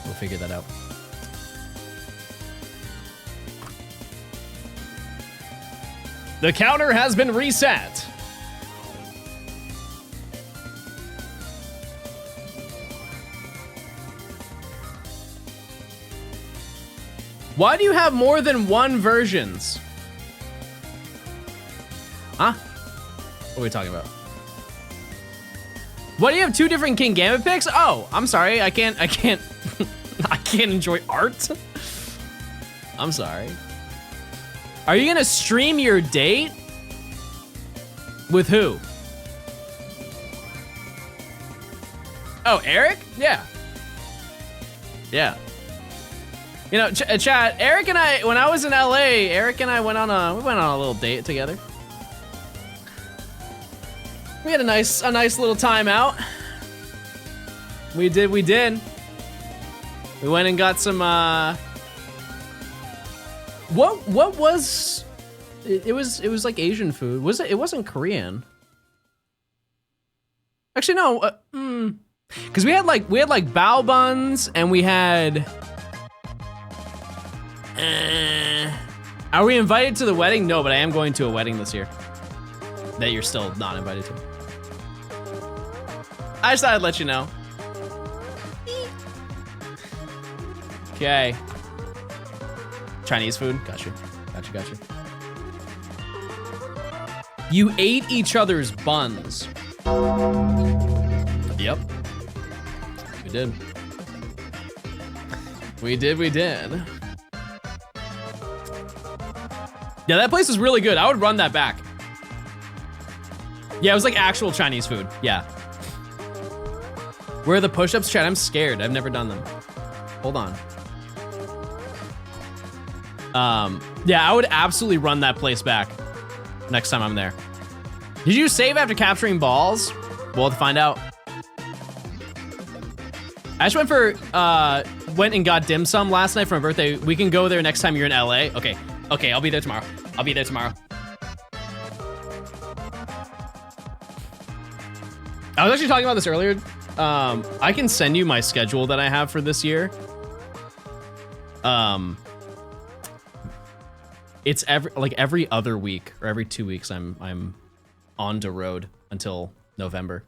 We'll figure that out. The counter has been reset. Why do you have more than one versions? Huh? What are we talking about? What, do you have two different King Gambit picks? Oh, I'm sorry. I can't I can't enjoy art. I'm sorry. Are you gonna stream your date? With who? Oh, Eric? Yeah. Yeah. You know, chat, Eric and I, when I was in LA, Eric and I went on a little date together. We had a nice little time out. We did. We went and got some, what was, it was like Asian food. Was it? It wasn't Korean. Actually, no, cause we had like bao buns and we had, are we invited to the wedding? No, but I am going to a wedding this year that you're still not invited to. I just thought I'd let you know. Okay. Chinese food, got you. You ate each other's buns. Yep. We did. We did. Yeah, that place is really good. I would run that back. Yeah, it was like actual Chinese food. Yeah. Where are the push-ups, chat? I'm scared. I've never done them. Hold on. Yeah, I would absolutely run that place back next time I'm there. Did you save after capturing balls? We'll have to find out. I just went and got dim sum last night for my birthday. We can go there next time you're in LA. Okay, I'll be there tomorrow. I was actually talking about this earlier. I can send you my schedule that I have for this year. It's every other week or every 2 weeks I'm on the road until November.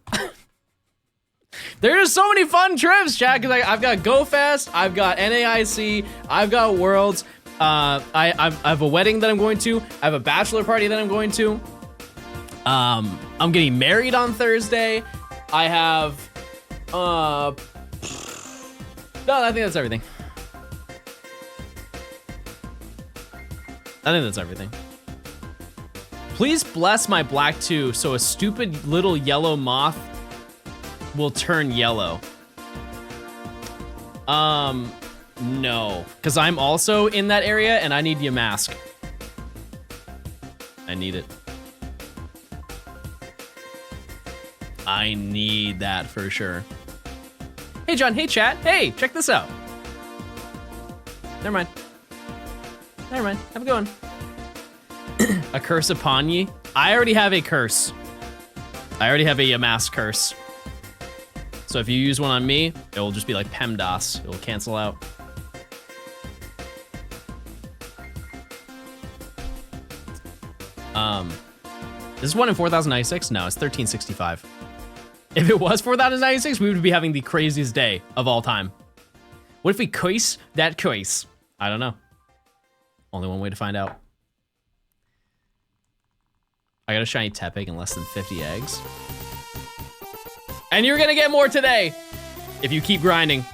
There's so many fun trips, chat, because I've got GoFest, I've got NAIC, I've got Worlds, I have a wedding that I'm going to, I have a bachelor party that I'm going to, I'm getting married on Thursday, I have, no, I think that's everything. I think that's everything. Please bless my black 2 so a stupid little yellow moth will turn yellow. No, because I'm also in that area and I need your mask. I need it. I need that for sure. Hey John, hey chat, hey, check this out. Never mind. Never mind, have a good one. A curse upon ye? I already have a curse. I already have a mask curse. So if you use one on me, it will just be like PEMDAS. It will cancel out. This is one in 4096? No, it's 1365. If it was 4096, we would be having the craziest day of all time. What if we curse that curse? I don't know. Only one way to find out. I got a shiny Tepig and less than 50 eggs. And you're gonna get more today if you keep grinding.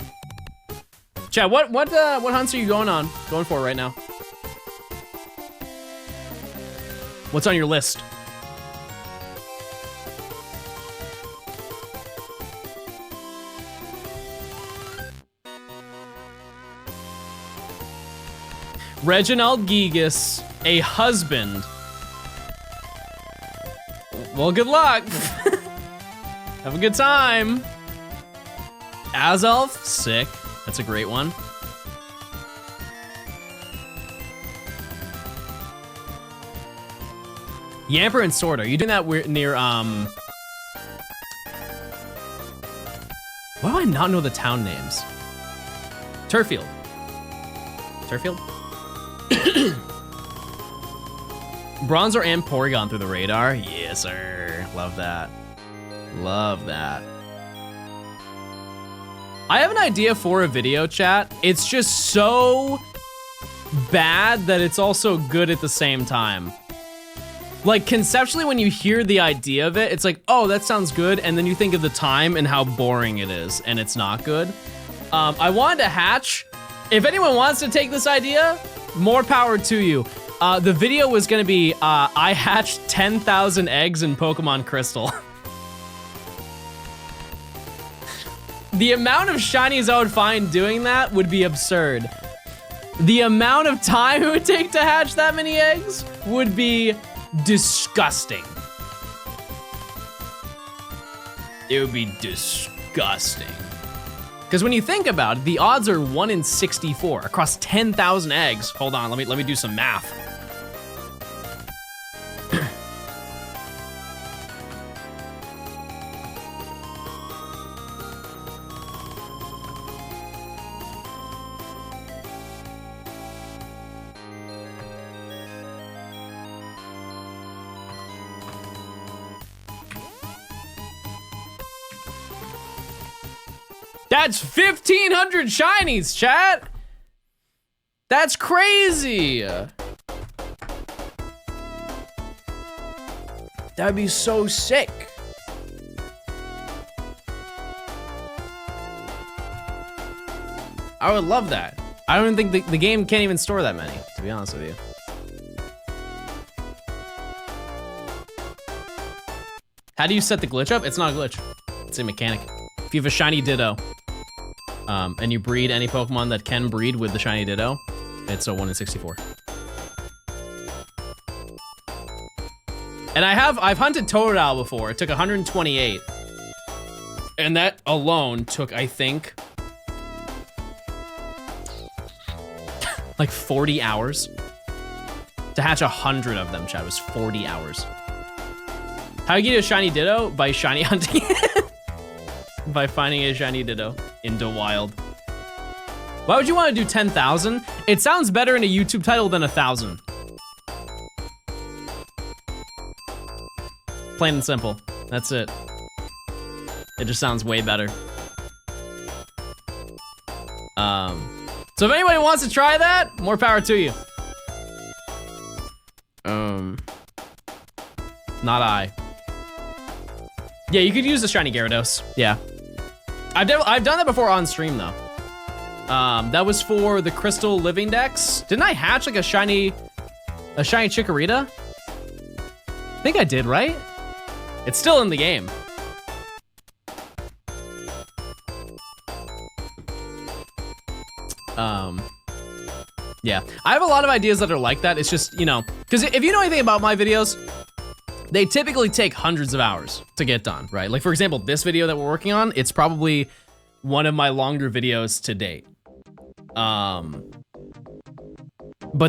Chat, what hunts are you going for right now? What's on your list? Reginald Gigas, a husband. Well, good luck. Have a good time. Azelf, sick. That's a great one. Yamper and Sword, are you doing that near, why do I not know the town names? Turfield. Turfield? Bronzor and Porygon through the radar. Yes, sir. Love that. Love that. I have an idea for a video, chat. It's just so bad that it's also good at the same time. Like, conceptually, when you hear the idea of it, it's like, oh, that sounds good, and then you think of the time and how boring it is, and it's not good. I wanted to hatch. If anyone wants to take this idea, more power to you. The video was gonna be, I hatched 10,000 eggs in Pokemon Crystal. The amount of shinies I would find doing that would be absurd. The amount of time it would take to hatch that many eggs would be disgusting. It would be disgusting. Because when you think about it, the odds are 1 in 64 across 10,000 eggs. Hold on, let me do some math. That's 1,500 shinies, chat. That's crazy. That'd be so sick. I would love that. I don't even think the game can't even store that many, to be honest with you. How do you set the glitch up? It's not a glitch. It's a mechanic. If you have a shiny Ditto, and you breed any Pokemon that can breed with the shiny Ditto, it's a 1 in 64. And I've hunted Totodile before. It took 128. And that alone took, I think, like 40 hours. To hatch 100 of them, chat, was 40 hours. How you get a shiny Ditto? By shiny hunting. By finding a shiny Ditto in the wild. Why would you want to do 10,000? It sounds better in a YouTube title than 1,000. Plain and simple. That's it. It just sounds way better. So if anybody wants to try that, more power to you. Not I. Yeah, you could use the shiny Gyarados. Yeah. I've done that before on stream though. That was for the Crystal Living Dex. Didn't I hatch like a shiny A shiny Chikorita? I think I did, right? It's still in the game. Yeah, I have a lot of ideas that are like that. It's just, you know, because if you know anything about my videos, they typically take hundreds of hours to get done, right? Like, for example, this video that we're working on, it's probably one of my longer videos to date. But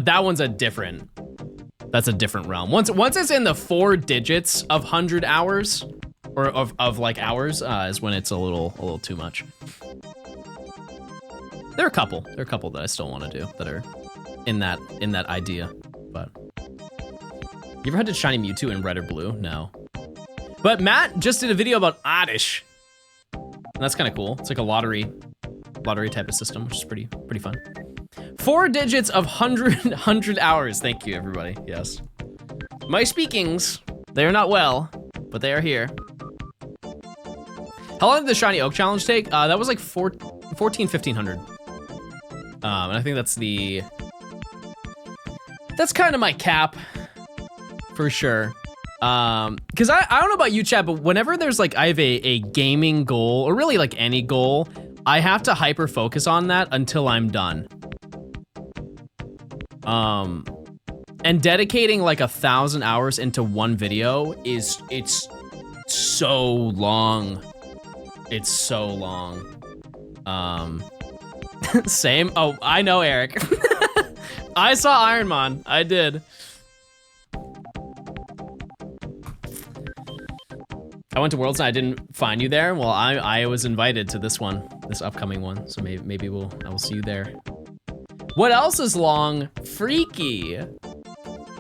that one's that's a different realm. Once it's in the 4 digits of 100 hours, or of like hours, is when it's a little too much. There are a couple that I still want to do that are in that idea, but you ever had to shiny Mewtwo in red or blue? No. But Matt just did a video about Oddish. And that's kind of cool. It's like a lottery type of system, which is pretty fun. 4 digits of 100 hours. Thank you, everybody. Yes. My speakings, they are not well, but they are here. How long did the Shiny Oak Challenge take? That was like 1500. And I think that's kind of my cap, for sure. Because I don't know about you, chat, but whenever there's like, I have a gaming goal, or really like any goal, I have to hyper focus on that until I'm done. And dedicating like 1,000 hours into one video it's so long. It's so long. Same. Oh, I know, Eric. I saw Ironmon. I did. I went to Worlds and I didn't find you there. Well, I was invited to this upcoming one. So maybe I will see you there. What else is long? Freaky.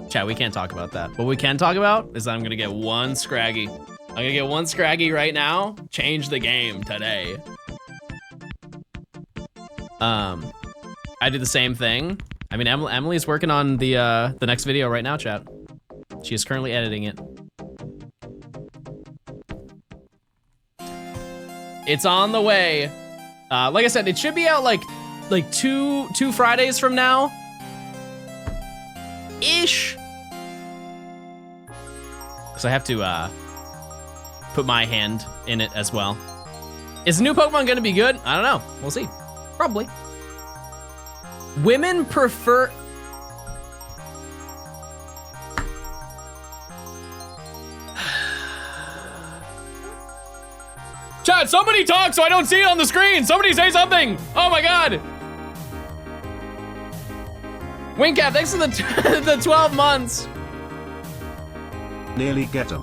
Chat, we can't talk about that. What we can talk about is that I'm gonna get one Scraggy. I'm gonna get one Scraggy right now. Change the game today. I did the same thing. I mean, Emily's working on the next video right now, chat. She is currently editing it. It's on the way. Like I said, it should be out like two Fridays from now. Ish. Because I have to put my hand in it as well. Is the new Pokemon gonna be good? I don't know. We'll see. Probably. Women prefer... Chat, somebody talk so I don't see it on the screen. Somebody say something. Oh my God. Wingcap, thanks for the 12 months. Nearly get 'em.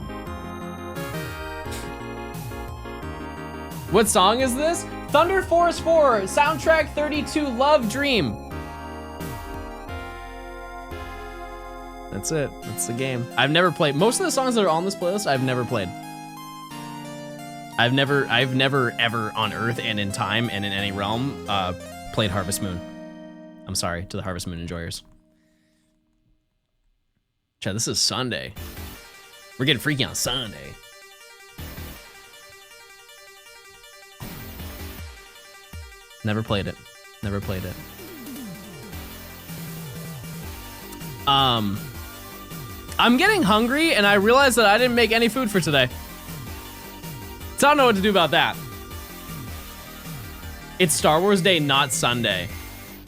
What song is this? Thunder Force 4, soundtrack 32, Love Dream. That's it, that's the game. I've never played, most of the songs that are on this playlist, I've never played. I've never ever on Earth and in time and in any realm played Harvest Moon. I'm sorry to the Harvest Moon enjoyers. Chat, this is Sunday. We're getting freaky on Sunday. Never played it. Never played it. I'm getting hungry and I realized that I didn't make any food for today. So I don't know what to do about that. It's Star Wars Day, not Sunday.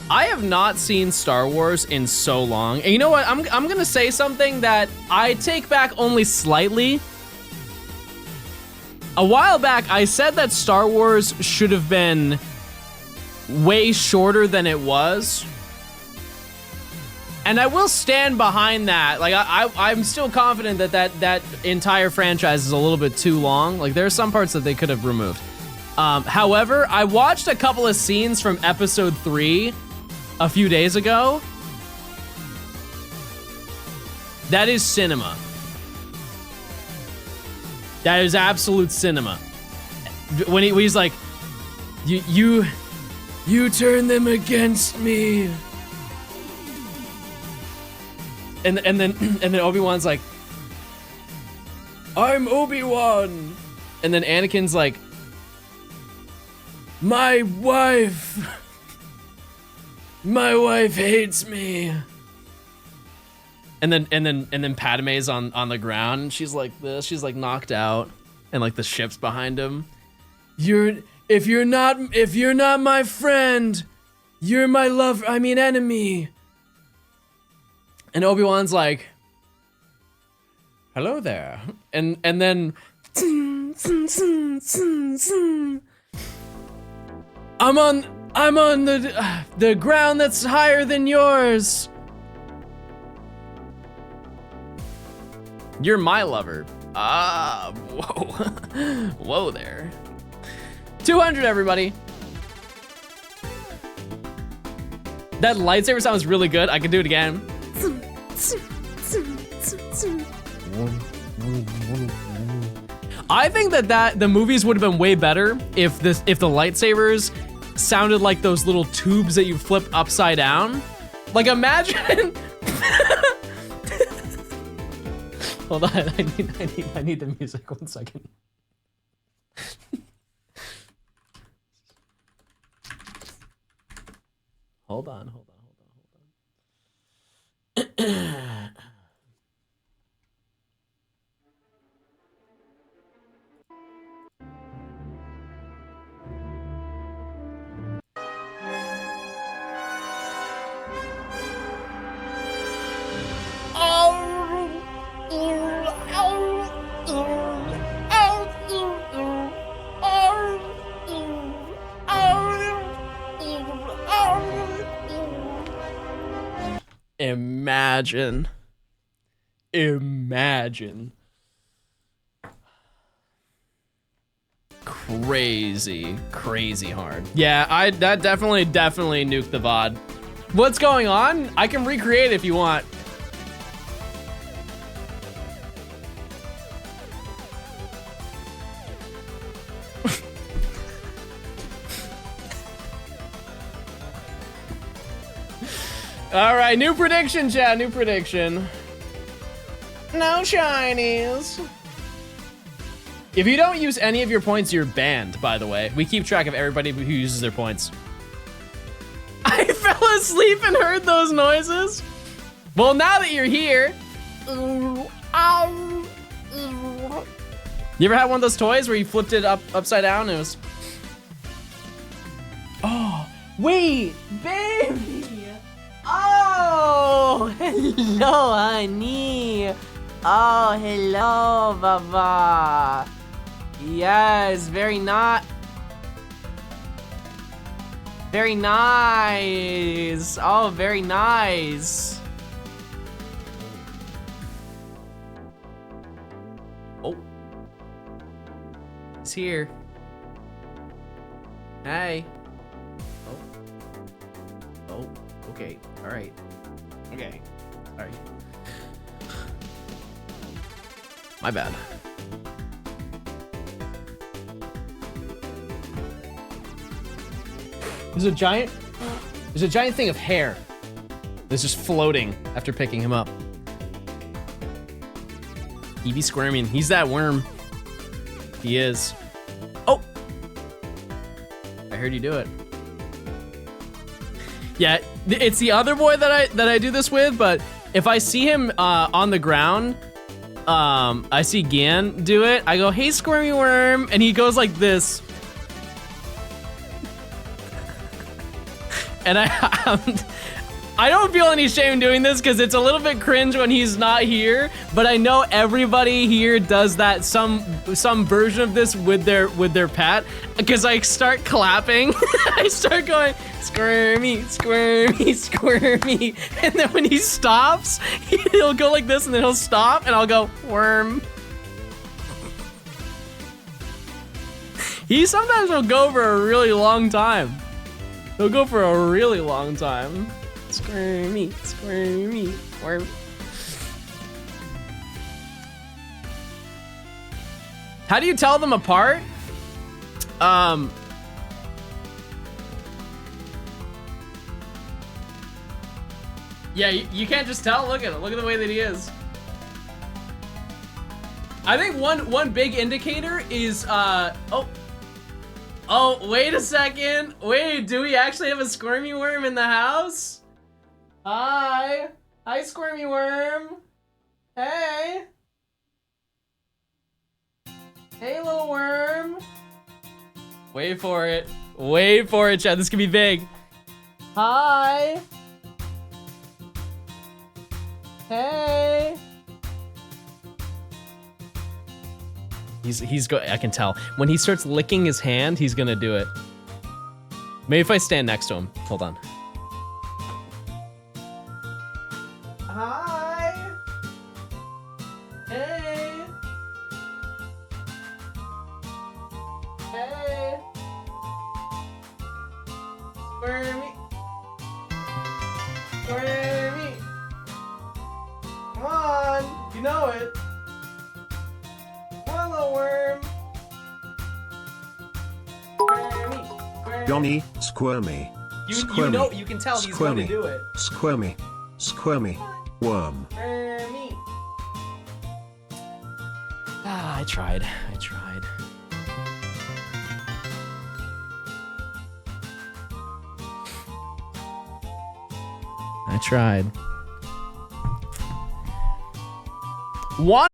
I have not seen Star Wars in so long. And you know what? I'm gonna say something that I take back only slightly. A while back, I said that Star Wars should have been way shorter than it was. And I will stand behind that. Like, I'm still confident that entire franchise is a little bit too long. Like, there are some parts that they could have removed. However, I watched a couple of scenes from episode 3 a few days ago. That is cinema. That is absolute cinema. When he's like, you turn them against me. And then Obi-Wan's like, I'm Obi-Wan. And then Anakin's like, my wife hates me. And then Padme's on the ground, and she's like this. She's like knocked out, and like the ship's behind him. If you're not my friend, you're my enemy. And Obi-Wan's like, hello there. And then I'm on the ground that's higher than yours. You're my lover. Ah, whoa. Whoa there. 200, everybody. That lightsaber sound was really good. I can do it again. I think that the movies would have been way better if the lightsabers sounded like those little tubes that you flip upside down. Like imagine. Hold on, I need the music. 1 second. Hold on. Imagine. Crazy hard. Yeah, that definitely nuked the VOD. What's going on? I can recreate it if you want. All right, new prediction, chat, new prediction. No shinies. If you don't use any of your points, you're banned, by the way. We keep track of everybody who uses their points. I fell asleep and heard those noises. Well, now that you're here. You ever had one of those toys where you flipped it upside down? It was... Oh, wait, baby. Oh, hello, honey. Oh, hello, Baba. Yes, very nice. Very nice. Oh, very nice. Oh. He's here. Hey. Oh, okay. All right. Okay. All right. My bad. There's a giant thing of hair that's just floating after picking him up. He be squirming. He's that worm. He is. Oh! I heard you do it. Yeah, it's the other boy that I do this with, but if I see him on the ground, I see Gan do it, I go, hey, squirmy worm, and he goes like this. And I don't feel any shame doing this because it's a little bit cringe when he's not here, but I know everybody here does that, some version of this with their pet, because I start clapping. I start going, squirmy, squirmy, squirmy, and then when he stops, he'll go like this, and then he'll stop, and I'll go, worm. He sometimes will go for a really long time. He'll go for a really long time. Squirmy, squirmy, worm. How do you tell them apart? Yeah, you can't just tell. Look at it. Look at the way that he is. I think one big indicator is oh, wait a second. Wait, do we actually have a squirmy worm in the house? Hi. Hi, Squirmy Worm. Hey. Hey, little worm. Wait for it. Wait for it, chat. This could be big. Hi. Hey. I can tell. When he starts licking his hand, he's gonna do it. Maybe if I stand next to him. Hold on. Hi. Hey. Hey. Squirmy. Squirmy. Come on. You know it. Come on, little worm. Squirmy. Squirmy. Johnny, squirmy. You know, you can tell he's going to do it. Squirmy. Squirmy. Worm. Squirmy. Ah, I tried. I tried. I tried. One.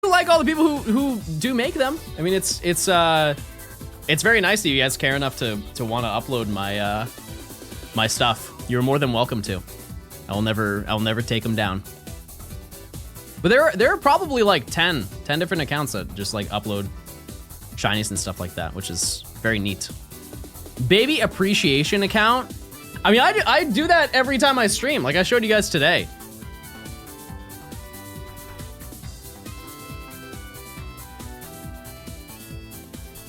Like all the people who do make them. I mean, it's very nice that you guys care enough to want to upload my my stuff. You're more than welcome to. I'll never take them down. But there are probably like 10 different accounts that just like upload shinies and stuff like that, which is very neat. Baby appreciation account. I mean, I do that every time I stream. Like I showed you guys today.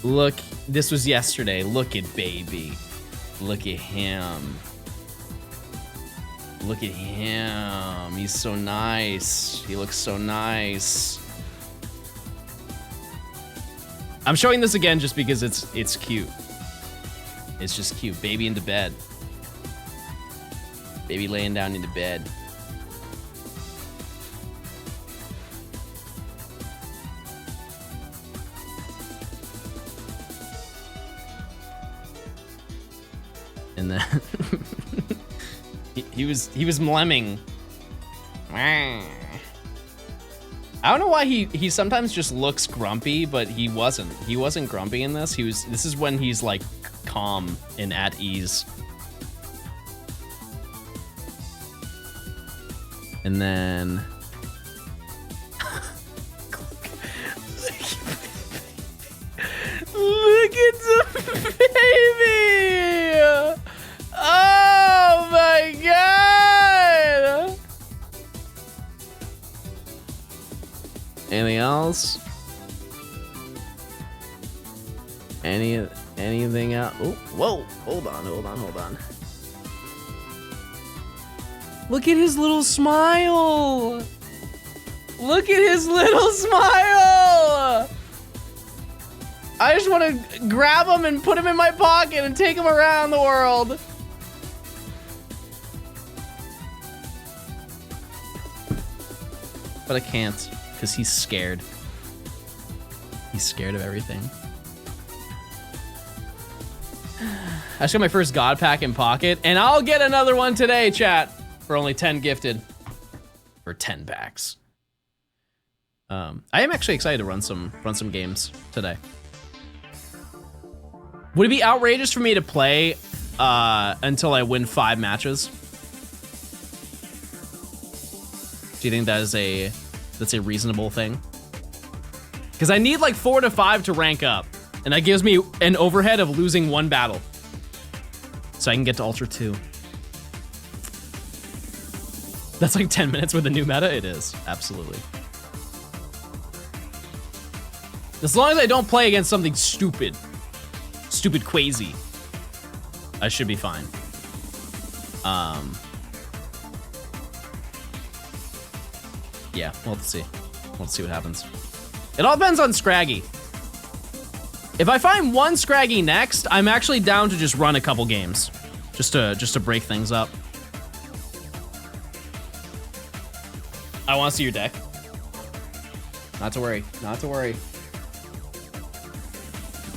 Look, this was yesterday. Look at baby. Look at him. Look at him. He's so nice. He looks so nice. I'm showing this again just because it's cute. It's just cute. Baby into bed. Baby laying down into bed. And then he was mlemming. I don't know why he sometimes just looks grumpy, but he wasn't. He wasn't grumpy in this. This is when he's like calm and at ease. And then look at the baby! Oh my god! Anything else? Anything else? Oh, whoa! Hold on. Look at his little smile! Look at his little smile! I just want to grab him and put him in my pocket and take him around the world. But I can't, because he's scared. He's scared of everything. I just got my first God Pack in pocket, and I'll get another one today, chat, for only 10 gifted. For 10 packs. I am actually excited to run some games today. Would it be outrageous for me to play until I win 5 matches? Do you think that's a reasonable thing? Because I need like 4 to 5 to rank up, and that gives me an overhead of losing 1 battle, so I can get to Ultra 2. That's like 10 minutes with the new meta. It is, absolutely. As long as I don't play against something stupid crazy, I should be fine. Yeah, we'll have to see. We'll see what happens. It all depends on Scraggy. If I find one Scraggy next, I'm actually down to just run a couple games, just to break things up. I want to see your deck. Not to worry. Not to worry.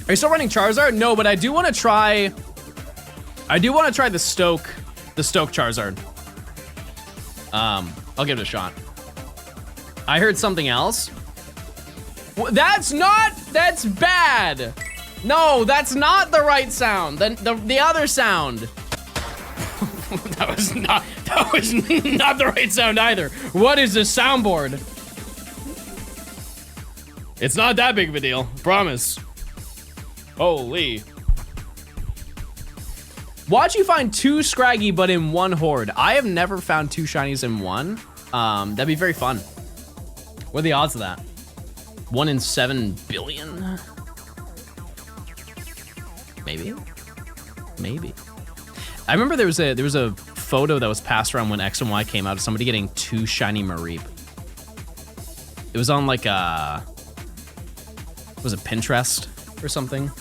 Are you still running Charizard? No, but I do want to try. I do want to try the Stoke Charizard. I'll give it a shot. I heard something else. That's bad. No, that's not the right sound. The other sound. that was not the right sound either. What is this soundboard? It's not that big of a deal, promise. Holy. Watch you find 2 Scraggy, but in 1 horde. I have never found 2 shinies in 1. That'd be very fun. What are the odds of that? 1 in 7 billion? Maybe. I remember there was a photo that was passed around when X and Y came out of somebody getting 2 shiny Mareep. It was on like was it Pinterest or something?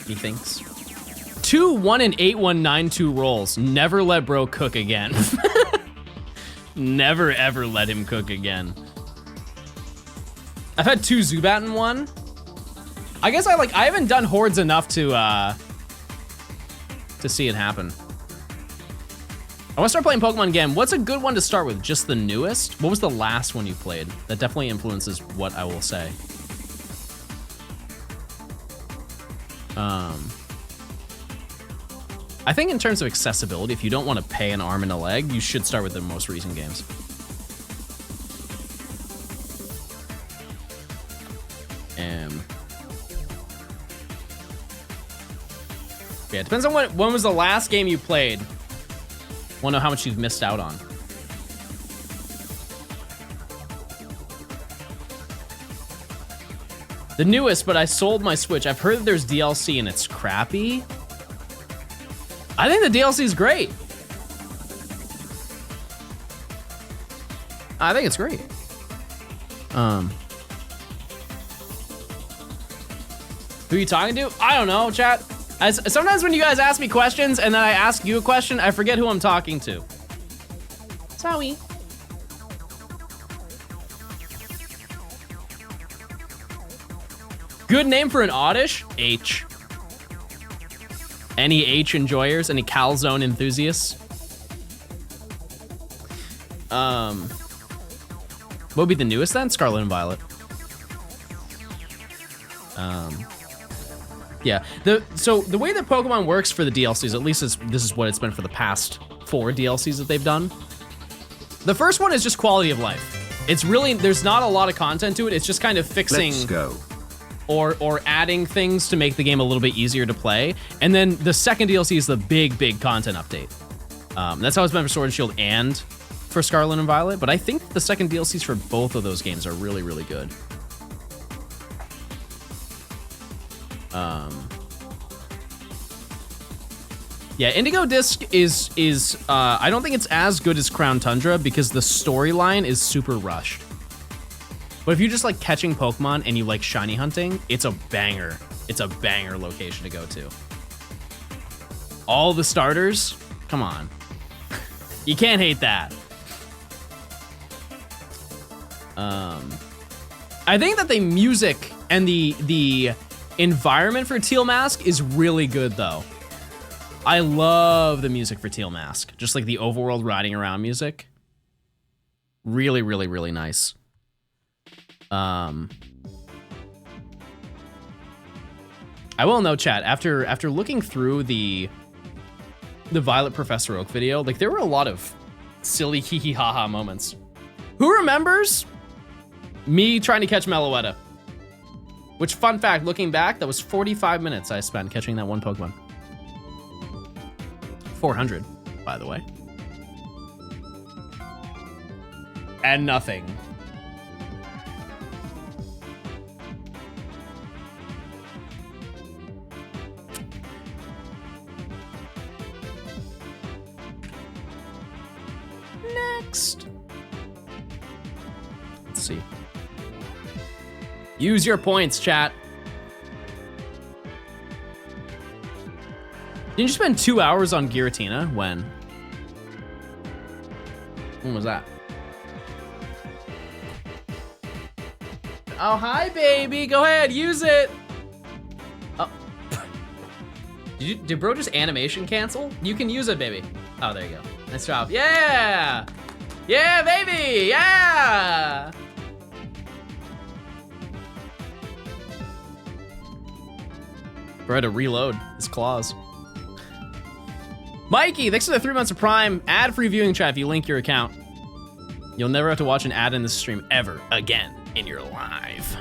He thinks. 2 1 in 8 192 rolls. Never let bro cook again. Never ever let him cook again. I've had 2 Zubat in 1. I guess I haven't done hordes enough to see it happen. I want to start playing Pokemon again. What's a good one to start with? Just the newest? What was the last one you played? That definitely influences what I will say. I think in terms of accessibility, if you don't want to pay an arm and a leg, you should start with the most recent games. Yeah, it depends on when was the last game you played. Want to know how much you've missed out on. The newest, but I sold my Switch. I've heard that there's DLC and it's crappy. I think the DLC is great. I think it's great. Who are you talking to? I don't know, chat. Sometimes when you guys ask me questions and then I ask you a question, I forget who I'm talking to. Sorry. Good name for an oddish? H. Any H enjoyers? Any calzone enthusiasts? What would be the newest then? Scarlet and Violet. Yeah. So the way that Pokemon works for the DLCs, at least this is what it's been for the past 4 DLCs that they've done. The first one is just quality of life. It's really, there's not a lot of content to it. It's just kind of fixing. Let's go. Or adding things to make the game a little bit easier to play. And then the second DLC is the big content update. That's how it's been for Sword and Shield and for Scarlet and Violet, but I think the second DLCs for both of those games are really, really good. Yeah, Indigo Disc is I don't think it's as good as Crown Tundra because the storyline is super rushed. But if you just like catching Pokemon and you like shiny hunting, it's a banger. It's a banger location to go to. All the starters, come on. You can't hate that. I think that the music and the environment for Teal Mask is really good though. I love the music for Teal Mask. Just like the overworld riding around music. Really, really, really nice. I will note, chat, after looking through the Violet Professor Oak video, like there were a lot of silly hee hee ha ha moments. Who remembers me trying to catch Meloetta? Which, fun fact, looking back, that was 45 minutes I spent catching that one Pokemon. 400, by the way. And nothing. Next. Let's see. Use your points, chat. Didn't you spend 2 hours on Giratina? When was that? Oh, hi, baby. Go ahead, use it. Oh. Did bro just animation cancel? You can use it, baby. Oh, there you go. Nice job. Yeah! Yeah, baby! Yeah! Bro had to reload his claws. Mikey, thanks for the 3 months of Prime. Ad-free viewing chat if you link your account. You'll never have to watch an ad in this stream ever again in your life.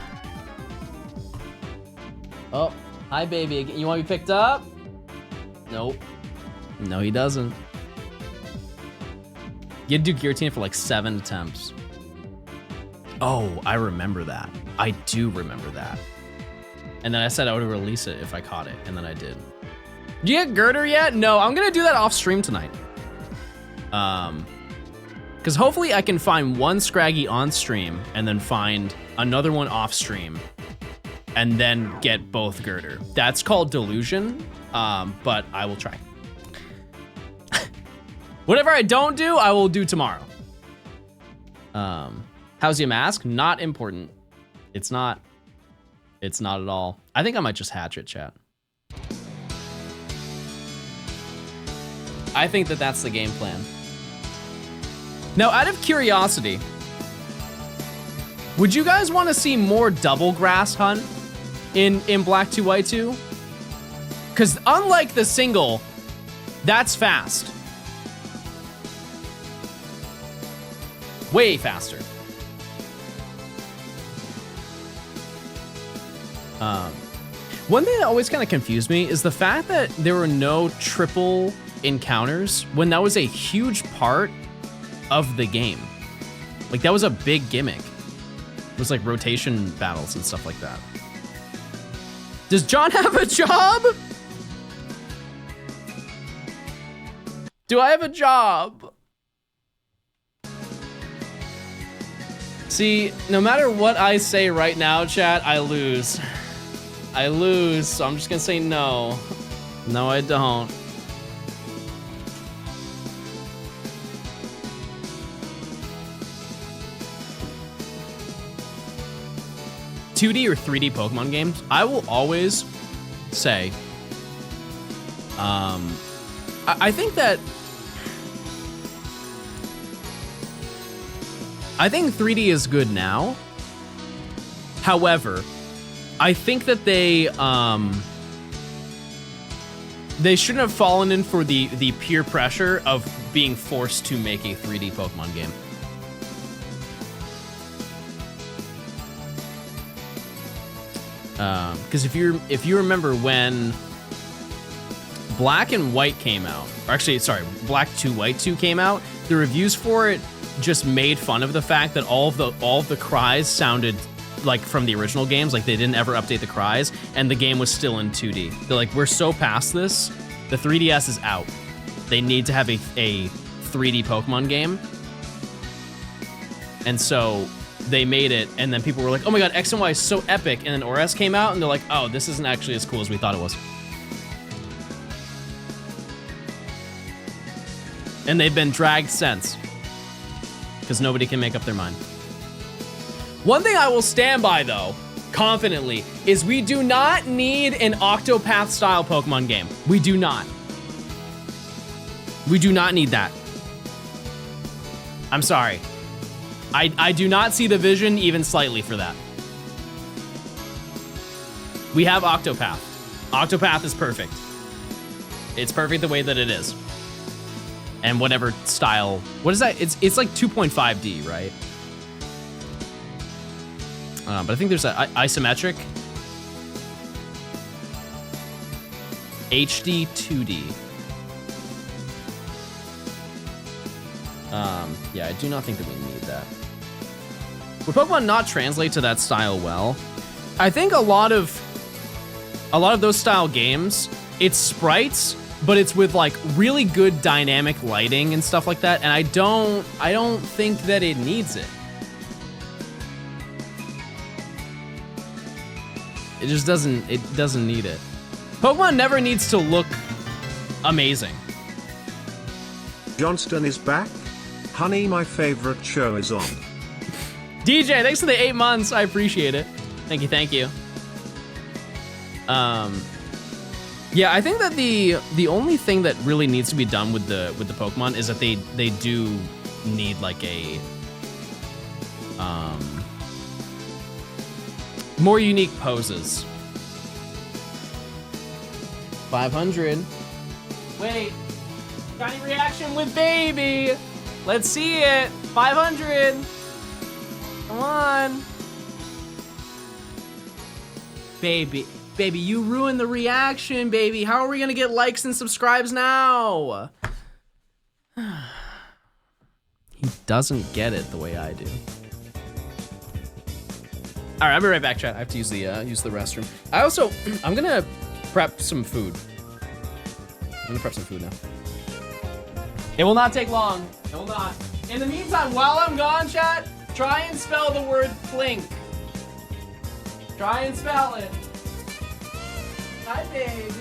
Oh, hi, baby. You want to be picked up? Nope. No, he doesn't. You had to do Giratina for like 7 attempts. Oh, I remember that. I do remember that. And then I said I would release it if I caught it, and then I did. Did you get Girder yet? No, I'm gonna do that off stream tonight. Because hopefully I can find one Scraggy on stream and then find another one off stream and then get both Girder. That's called delusion, but I will try. Whatever I don't do, I will do tomorrow. How's your mask? Not important. It's not. It's not at all. I think I might just hatch it, chat. I think that that's the game plan. Now, out of curiosity, would you guys want to see more double grass hunt in Black 2 White 2? Because unlike the single, that's fast. Way faster. One thing that always kind of confused me is the fact that there were no triple encounters when that was a huge part of the game. Like, that was a big gimmick. It was like rotation battles and stuff like that. Does John have a job? Do I have a job? See, no matter what I say right now, chat, I lose. I lose, so I'm just gonna say no. No, I don't. $2D or 3D Pokemon games, I will always say, I think 3D is good now. However, I think that they shouldn't have fallen in for the peer pressure of being forced to make a 3D Pokemon game. Because if you remember when Black and White came out, or actually, sorry, Black 2, White 2 came out, the reviews for it just made fun of the fact that all of the cries sounded like from the original games, like they didn't ever update the cries, and the game was still in 2D. They're like, we're so past this, the 3DS is out. They need to have a 3D Pokemon game. And so they made it, and then people were like, oh my god, X and Y is so epic, and then ORS came out, and they're like, oh, this isn't actually as cool as we thought it was. And they've been dragged since, because nobody can make up their mind. One thing I will stand by, though, confidently, is we do not need an Octopath-style Pokemon game. We do not. We do not need that. I'm sorry. I do not see the vision even slightly for that. We have Octopath. Octopath is perfect. It's perfect the way that it is. And whatever style, what is that? It's like 2.5D, right? But I think there's an isometric. HD 2D. Yeah, I do not think that we need that. Would Pokemon not translate to that style well? I think a lot of those style games, it's sprites, but it's with like really good dynamic lighting and stuff like that, and I don't think that it needs it. It just doesn't need it. Pokemon never needs to look amazing. Johnston is back. Honey, my favorite show is on. DJ, thanks for the 8 months. I appreciate it. Thank you, thank you. Yeah, I think that the only thing that really needs to be done with the Pokemon is that they do need like a more unique poses. 500. Wait. Shiny reaction with baby. Let's see it. 500. Come on. Baby, you ruined the reaction, baby. How are we gonna get likes and subscribes now? He doesn't get it the way I do. All right, I'll be right back, chat. I have to use the restroom. I'm gonna prep some food. I'm gonna prep some food now. It will not take long. It will not. In the meantime, while I'm gone, chat, try and spell the word plink. Try and spell it. Hi, baby.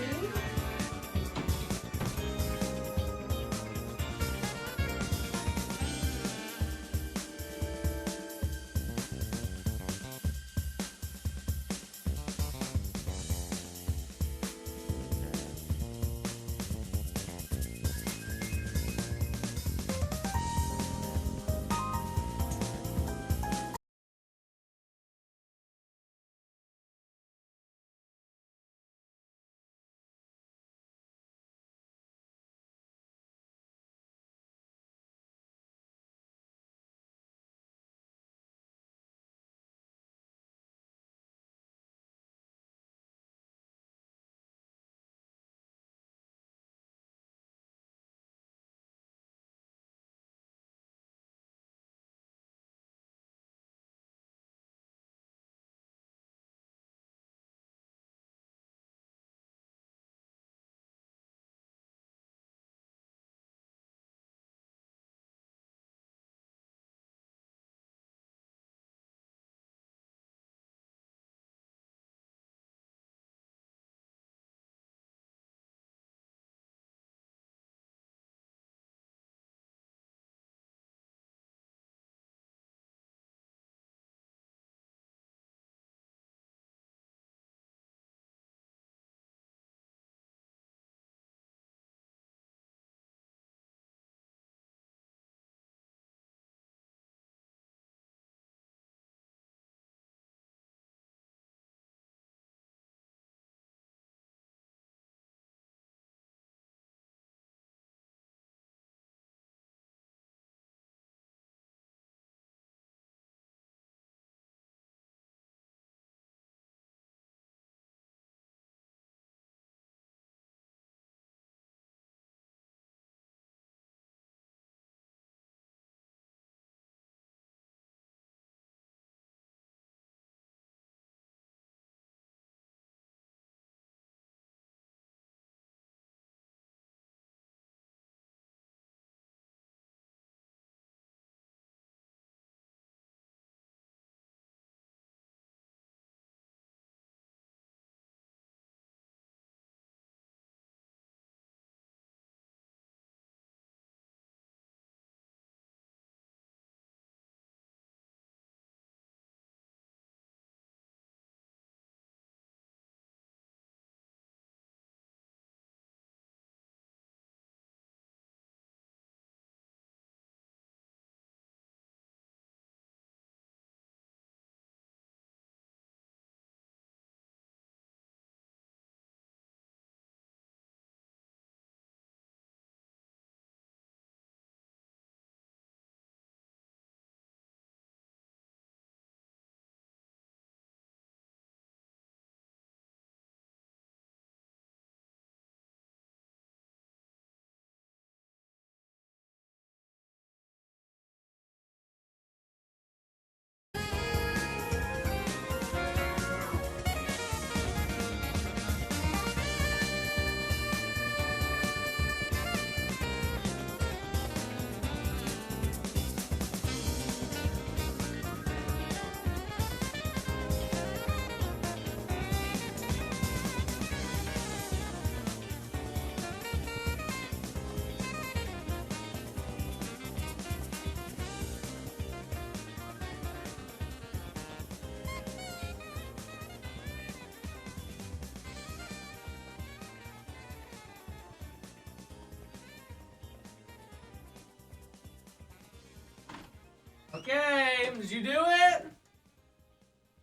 Okay, did you do it?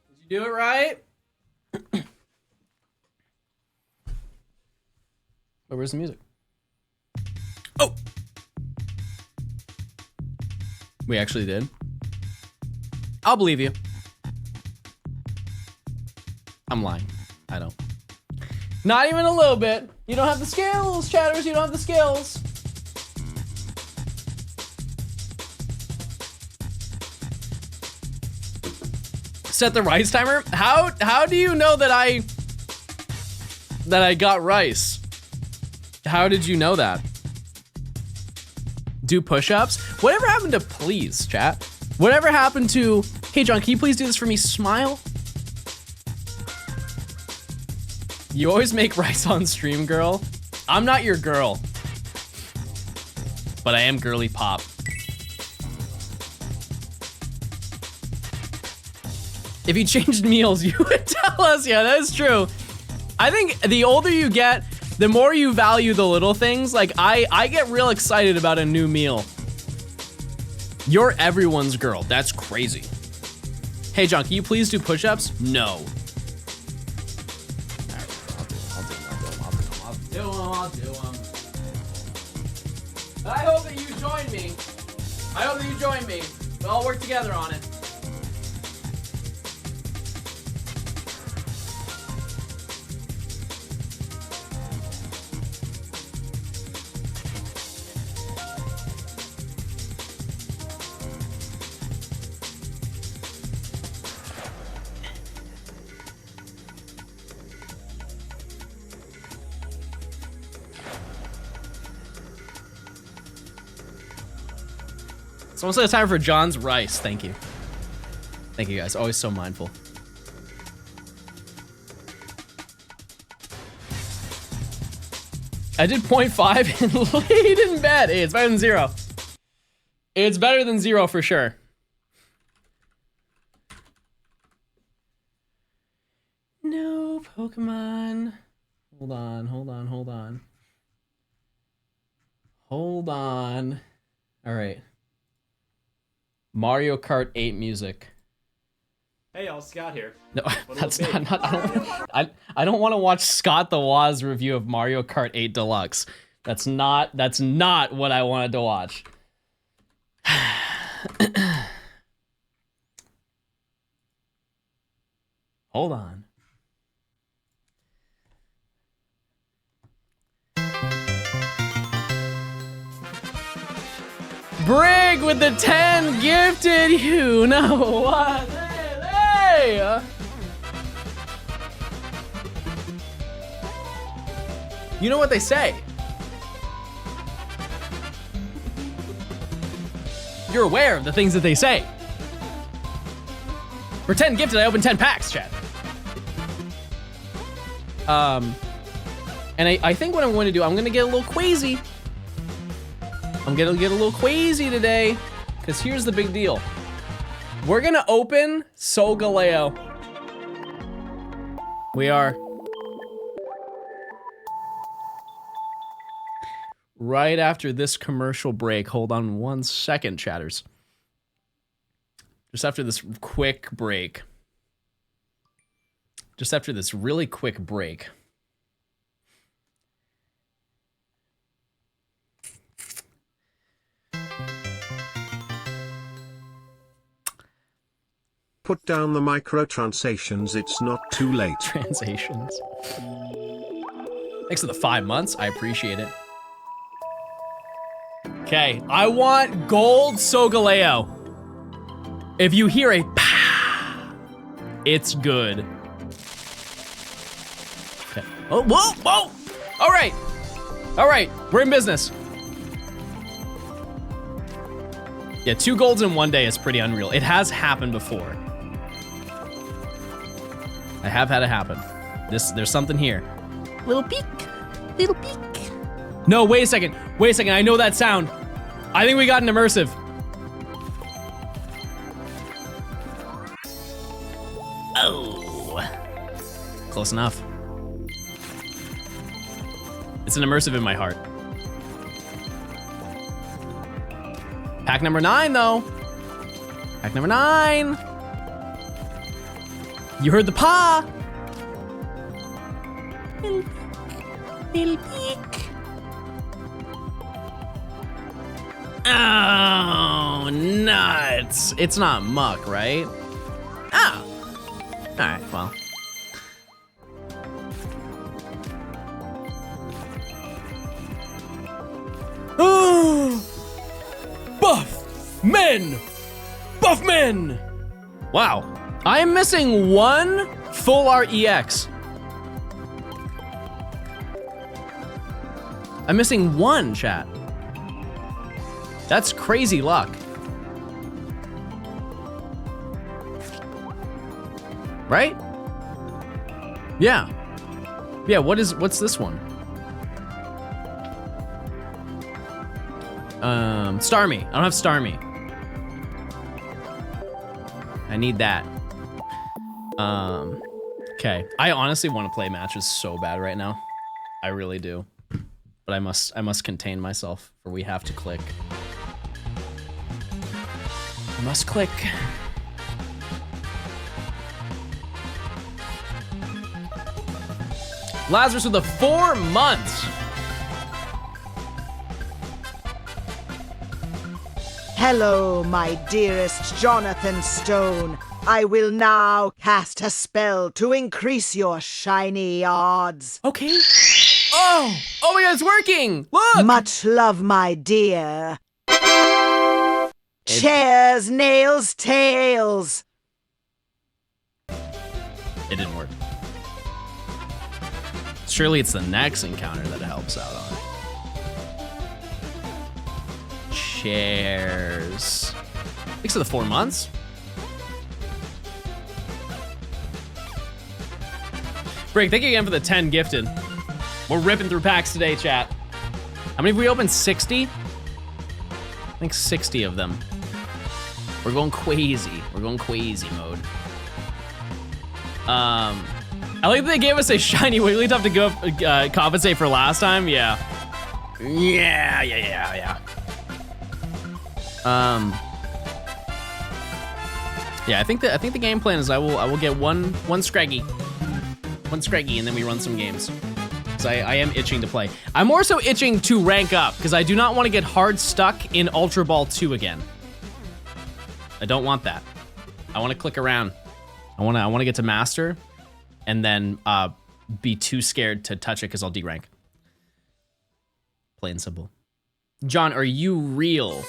Did you do it right? Oh, where's the music? Oh! We actually did. I'll believe you. I'm lying. I don't. Not even a little bit. You don't have the skills, chatters. You don't have the skills. Set the rice timer. How do you know that I got rice? How did you know that? Do push-ups? Whatever happened to please, chat? Whatever happened to, hey John, can you please do this for me? Smile. You always make rice on stream, girl. I'm not your girl, but I am girly pop. If you changed meals, you would tell us. Yeah, that is true. I think the older you get, the more you value the little things. Like I get real excited about a new meal. You're everyone's girl. That's crazy. Hey John, can you please do push-ups? No. I'll do them. I hope that you join me. I hope that you join me. We'll all work together on it. It's almost like time for John's rice. Thank you. Thank you guys. Always so mindful. I did 0.5 and laid in bed. Hey, it's better than 0. It's better than 0 for sure. No Pokemon. Hold on. Hold on. All right. Mario Kart 8 music. Hey, y'all, Scott here. No, that's not I don't want to watch Scott the Woz review of Mario Kart 8 Deluxe. That's not what I wanted to watch. Hold on. Brig with the 10 gifted. You know what? Hey! You know what they say. You're aware of the things that they say. For 10 gifted, I opened 10 packs, chat. And I think what I'm going to do, I'm going to get a little queasy. I'm gonna get a little queasy today, because here's the big deal. We're gonna open Solgaleo. We are. Right after this commercial break. Hold on 1 second, chatters. Just after this quick break. Just after this really quick break. Put down the microtransactions, it's not too late. Transations. Thanks for the 5 months, I appreciate it. Okay, I want gold Solgaleo. If you hear a pa, it's good. Okay. Oh, whoa! All right, we're in business. Yeah, 2 golds in 1 day is pretty unreal. It has happened before. I have had it happen. There's something here. Little peek. No, wait a second. I know that sound. I think we got an immersive. Oh. Close enough. It's an immersive in my heart. Pack number 9, though. Pack number 9. You heard the paw. Little peek. Oh, nuts. It's not muck, right? Ah. All right, well. Oh, buff men. Buff men. Wow. I am missing 1 full REX. I'm missing 1, chat. That's crazy luck. Right? Yeah. Yeah, what's this one? Starmie. I don't have Starmie. I need that. Okay. I honestly want to play matches so bad right now. I really do. But I must contain myself, for we have to click. I must click. Lazarus with the 4 months. Hello, my dearest Jonathan Stone. I will now cast a spell to increase your shiny odds. Okay. Oh my God, it's working. Look. Much love, my dear. Chairs, nails, tails. It didn't work. Surely it's the next encounter that it helps out on. Chairs. Thanks for the 4 months. Break, thank you again for the 10 gifted. We're ripping through packs today, chat. How many have we opened? 60? I think 60 of them. We're going crazy. We're going crazy mode. I like that they gave us a shiny Wigglytuff to go compensate for last time. Yeah. Yeah. Yeah, I think the game plan is I will get one Scraggy, and then we run some games. Because I am itching to play. I'm more so itching to rank up because I do not want to get hard stuck in Ultra Ball 2 again. I don't want that. I want to click around. I want to get to Master, and then be too scared to touch it because I'll derank. Plain and simple. John, are you real?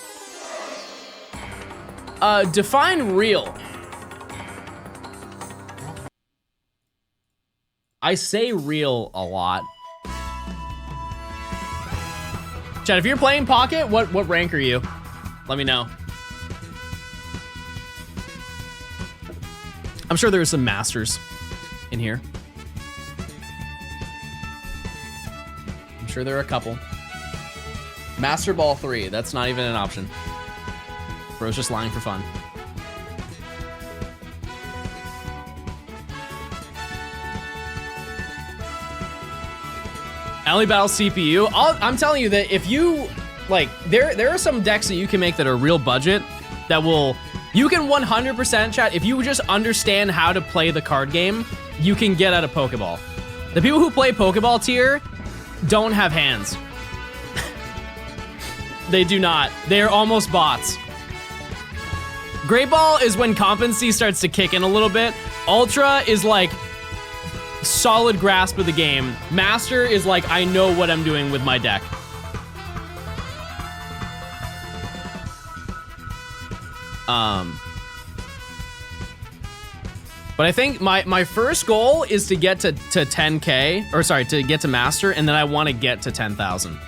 Define real. I say real a lot. Chad, if you're playing Pocket, what rank are you? Let me know. I'm sure there are some Masters in here. I'm sure there are a couple. Master Ball 3, that's not even an option. Bro's just lying for fun. Alley Battle CPU. I'm telling you that if you, like, there are some decks that you can make that are real budget that will, you can 100% chat, if you just understand how to play the card game, you can get out of Pokeball. The people who play Pokeball tier don't have hands. They do not. They're almost bots. Great Ball is when competency starts to kick in a little bit. Ultra is like solid grasp of the game. Master is like, I know what I'm doing with my deck. But I think my first goal is to get to 10K, or sorry, to get to Master, and then I want to get to 10,000.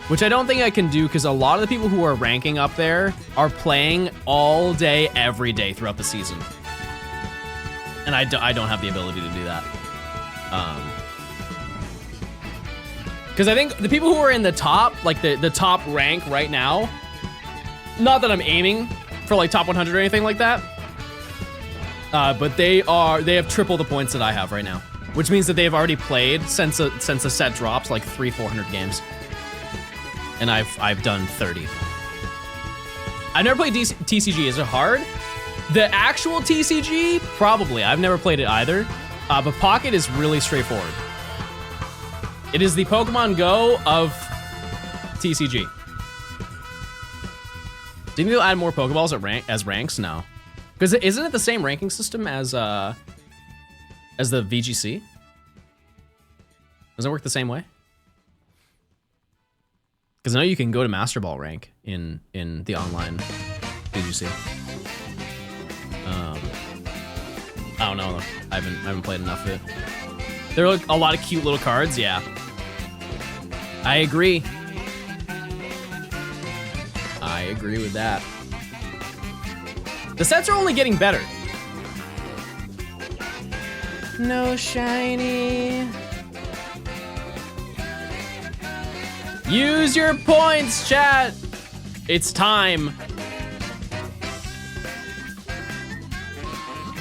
Which I don't think I can do because a lot of the people who are ranking up there are playing all day, every day throughout the season. And I don't have the ability to do that. Because I think the people who are in the top, like the top rank right now, not that I'm aiming for like top 100 or anything like that, but they have triple the points that I have right now, which means that they've already played since the set drops like 300-400 games. And I've done 30. I never played TCG. Is it hard? The actual TCG, probably. I've never played it either. But Pocket is really straightforward. It is the Pokemon Go of TCG. Didn't you add more Pokeballs as ranks? No. Because isn't it the same ranking system as the VGC? Does it work the same way? Because I know you can go to Master Ball rank in the online VGC. I don't know. I haven't played enough of it. There are a lot of cute little cards. Yeah, I agree. I agree with that. The sets are only getting better. No shiny. Use your points, chat. It's time.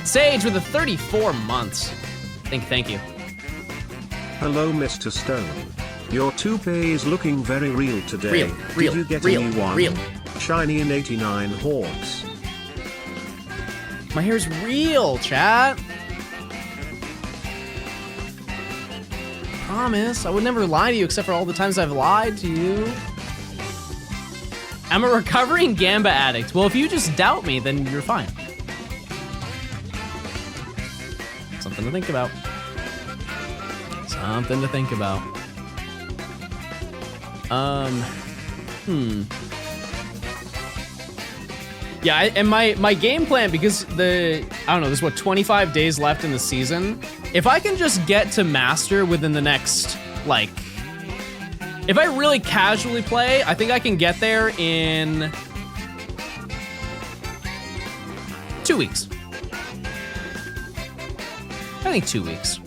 Sage with the 34 months. Thank you. Hello, Mr. Stone. Your toupee is looking very real today. Real, Did you get real, a new one? real. Shiny in 89 hordes. My hair's real, chat. Promise, I would never lie to you except for all the times I've lied to you. I'm a recovering Gamba addict. Well, if you just doubt me, then you're fine. Something to think about. Something to think about. Yeah, and my game plan, because I don't know, there's what, 25 days left in the season. If I can just get to master within the next, like, if I really casually play, I think I can get there in 2 weeks. I think 2 weeks.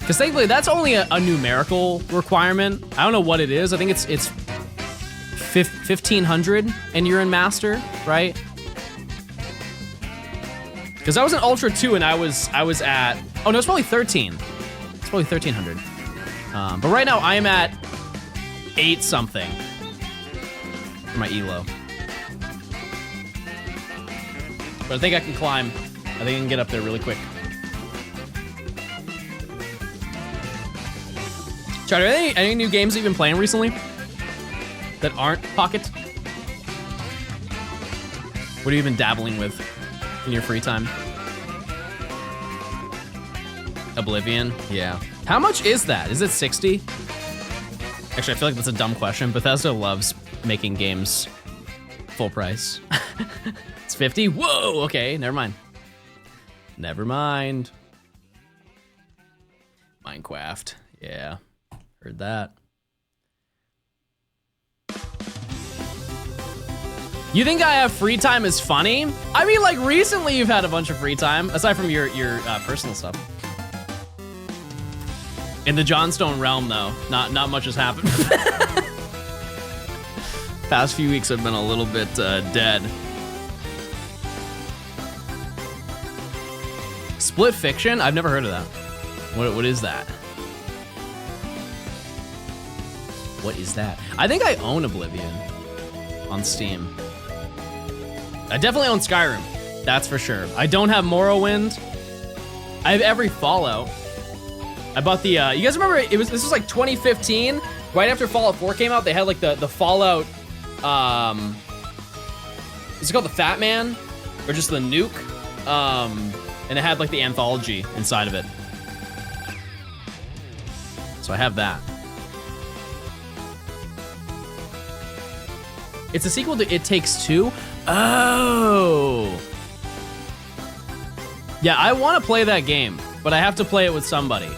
Because thankfully, that's only a numerical requirement. I don't know what it is. I think it's 1,500 and you're in Master, right? Because I was in Ultra 2 and I was at, oh no, it's probably 13. It's probably 1,300. But right now I am at 8 something for my ELO. But I think I can climb. I think I can get up there really quick. Chad, are there any new games you've been playing recently that aren't Pocket? What have you been dabbling with in your free time? Oblivion? Yeah. How much is that? Is it 60? Actually, I feel like that's a dumb question. Bethesda loves making games full price. It's 50? Whoa, okay, never mind. Never mind. Minecraft, yeah. Heard that. You think I have free time is funny? I mean, like, recently you've had a bunch of free time, aside from your personal stuff. In the Johnstone realm, though, not much has happened. Past few weeks have been a little bit dead. Split Fiction? I've never heard of that. What is that? What is that? I think I own Oblivion on Steam. I definitely own Skyrim, that's for sure. I don't have Morrowind. I have every Fallout. I bought the, you guys remember, this was like 2015, right after Fallout 4 came out, they had like the Fallout, is it called the Fat Man? Or just the Nuke? And it had like the anthology inside of it. So I have that. It's a sequel to It Takes Two? Oh! Yeah, I want to play that game, but I have to play it with somebody.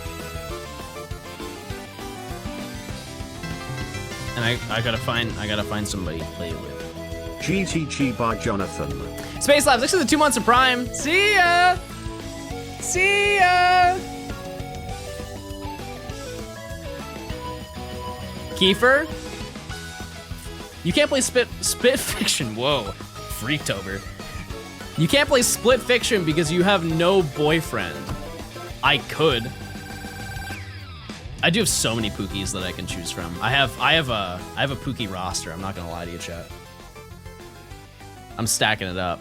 And I gotta find somebody to play it with. GTG by Jonathan. Space Labs, thanks for the 2 months of Prime. See ya! See ya! Kiefer? You can't play Split Fiction. Whoa, freaked over. You can't play Split Fiction because you have no boyfriend. I could I do have so many Pookies that I can choose from. I have a Pookie roster. I'm not gonna lie to you, chat. I'm stacking it up.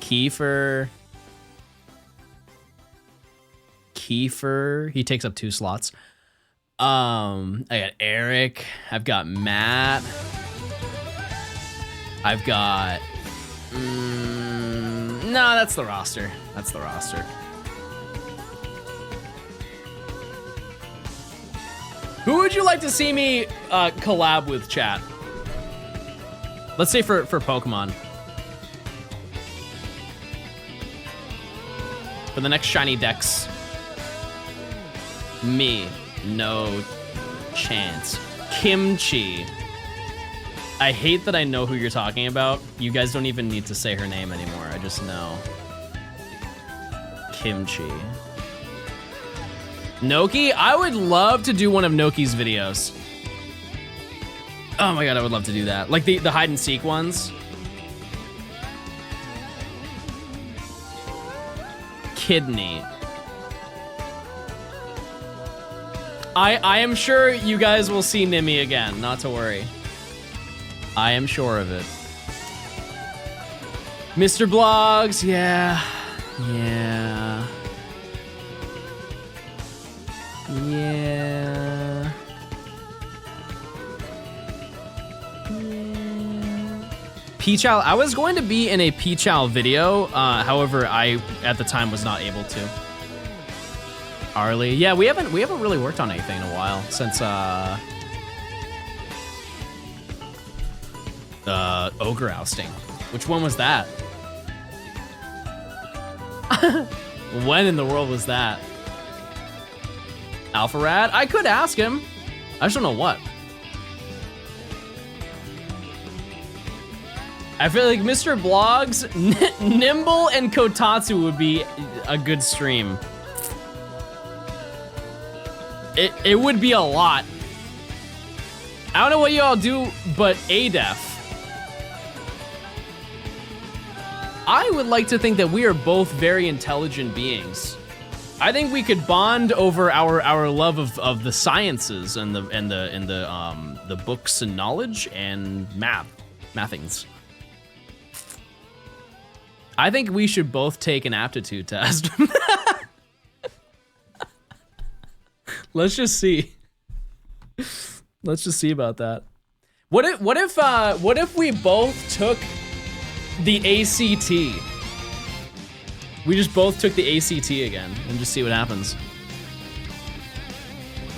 Kiefer. He takes up 2 slots. I got Eric. I've got Matt. I've got. No, that's the roster. That's the roster. Who would you like to see me collab with, chat? Let's say for Pokemon. For the next Shiny Dex. Me. No chance. Kimchi. I hate that I know who you're talking about. You guys don't even need to say her name anymore. I just know. Kimchi. Noki? I would love to do one of Noki's videos. Oh my god, I would love to do that. Like the hide and seek ones. Kidney. I am sure you guys will see Nimi again, not to worry. I am sure of it. Mr. Blogs, yeah. Yeah. Yeah. Peachow, I was going to be in a Peachow video, however, I at the time was not able to. Arlie, yeah, we haven't really worked on anything in a while since Ogre ousting. Which one was that? When in the world was that? Alpha Rad? I could ask him. I just don't know what. I feel like Mr. Blogs, Nimble, and Kotatsu would be a good stream. It would be a lot. I don't know what y'all do, but ADEF. I would like to think that we are both very intelligent beings. I think we could bond over our love of the sciences and the books and knowledge and mathings. I think we should both take an aptitude test. Let's just see. Let's just see about that. What if we both took the ACT? We just both took the ACT again and just see what happens.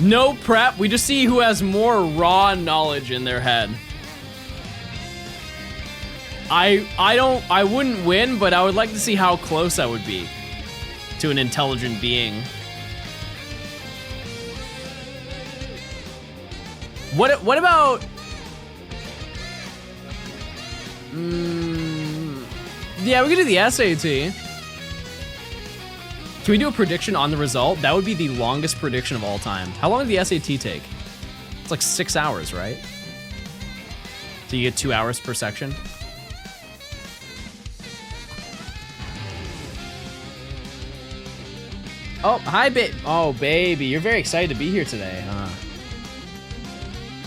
No prep, we just see who has more raw knowledge in their head. I wouldn't win, but I would like to see how close I would be to an intelligent being. What about? Yeah, we could do the SAT. Can we do a prediction on the result? That would be the longest prediction of all time. How long did the SAT take? It's like 6 hours, right? So you get 2 hours per section. Oh, hi, oh, baby. You're very excited to be here today, huh?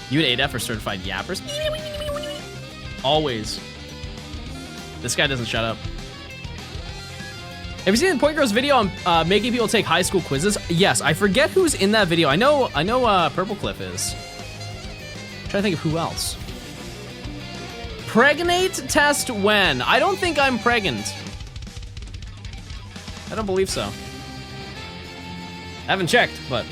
You and ADEF are certified yappers. Always. This guy doesn't shut up. Have you seen the Point Girl's video on making people take high school quizzes? Yes, I forget who's in that video. I know Purple Cliff is. I'm trying to think of who else. Pregnate test when? I don't think I'm pregnant. I don't believe so. I haven't checked, but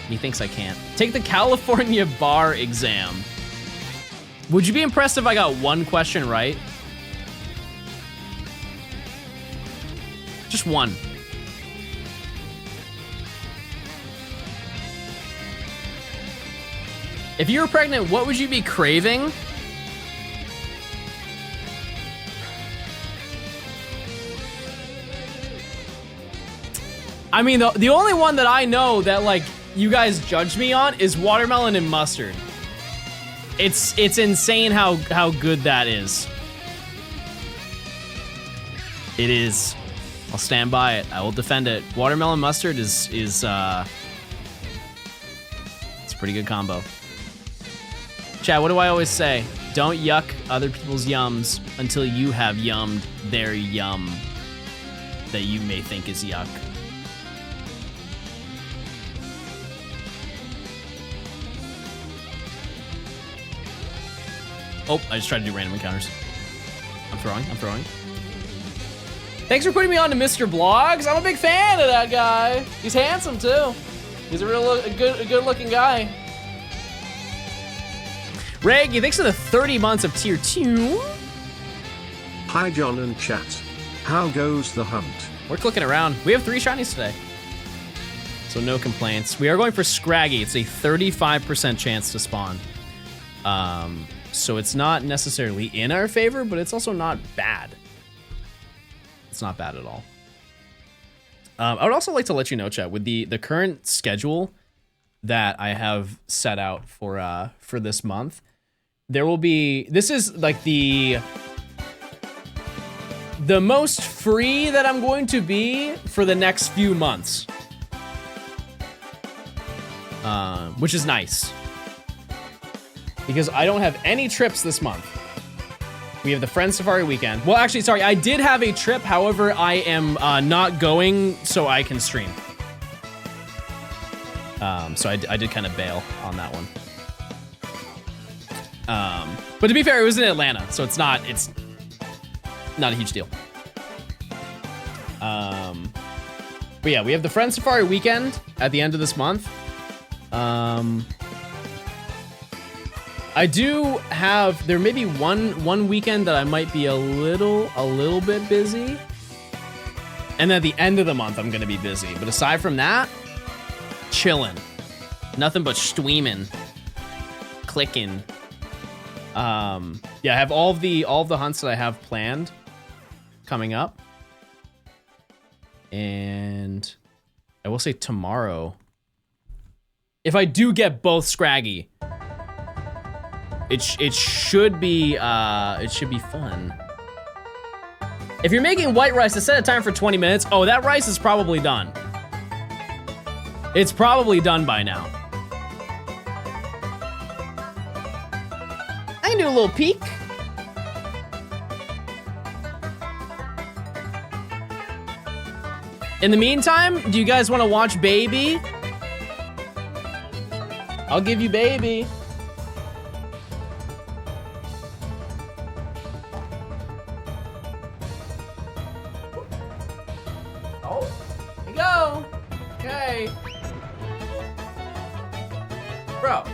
he thinks I can't. Take the California bar exam. Would you be impressed if I got one question right? Just one. If you were pregnant, what would you be craving? I mean, the only one that I know that, like, you guys judge me on is watermelon and mustard. It's insane how good that is. It is. I'll stand by it. I will defend it. Watermelon mustard is pretty good combo. Chat, what do I always say? Don't yuck other people's yums until you have yummed their yum that you may think is yuck. Oh, I just tried to do random encounters. I'm throwing. Thanks for putting me on to Mr. Blogs. I'm a big fan of that guy. He's handsome too. He's a good looking guy. Reggie, thanks for the 30 months of tier 2. Hi John and chat. How goes the hunt? We're clicking around. We have 3 shinies today. So no complaints. We are going for Scraggy. It's a 35% chance to spawn. So it's not necessarily in our favor, but it's also not bad. It's not bad at all. I would also like to let you know, chat, with the current schedule that I have set out for this month, there will be, this is like the most free that I'm going to be for the next few months, which is nice because I don't have any trips this month. We have the Friends Safari weekend. Well, actually, sorry, I did have a trip. However, I am not going so I can stream. So I did kind of bail on that one. But to be fair, it was in Atlanta, so it's not a huge deal. But yeah, we have the Friends Safari weekend at the end of this month. I do have, there may be one weekend that I might be a little bit busy. And then at the end of the month, I'm gonna be busy. But aside from that, chilling. Nothing but streaming, clicking. Yeah, I have all of the hunts that I have planned coming up. And I will say tomorrow, if I do get both Scraggy, it should be fun. If you're making white rice, to set a time for 20 minutes, oh, that rice is probably done. It's probably done by now. I can do a little peek. In the meantime, do you guys want to watch Baby? I'll give you Baby. Oh, here we go. Okay. Bro.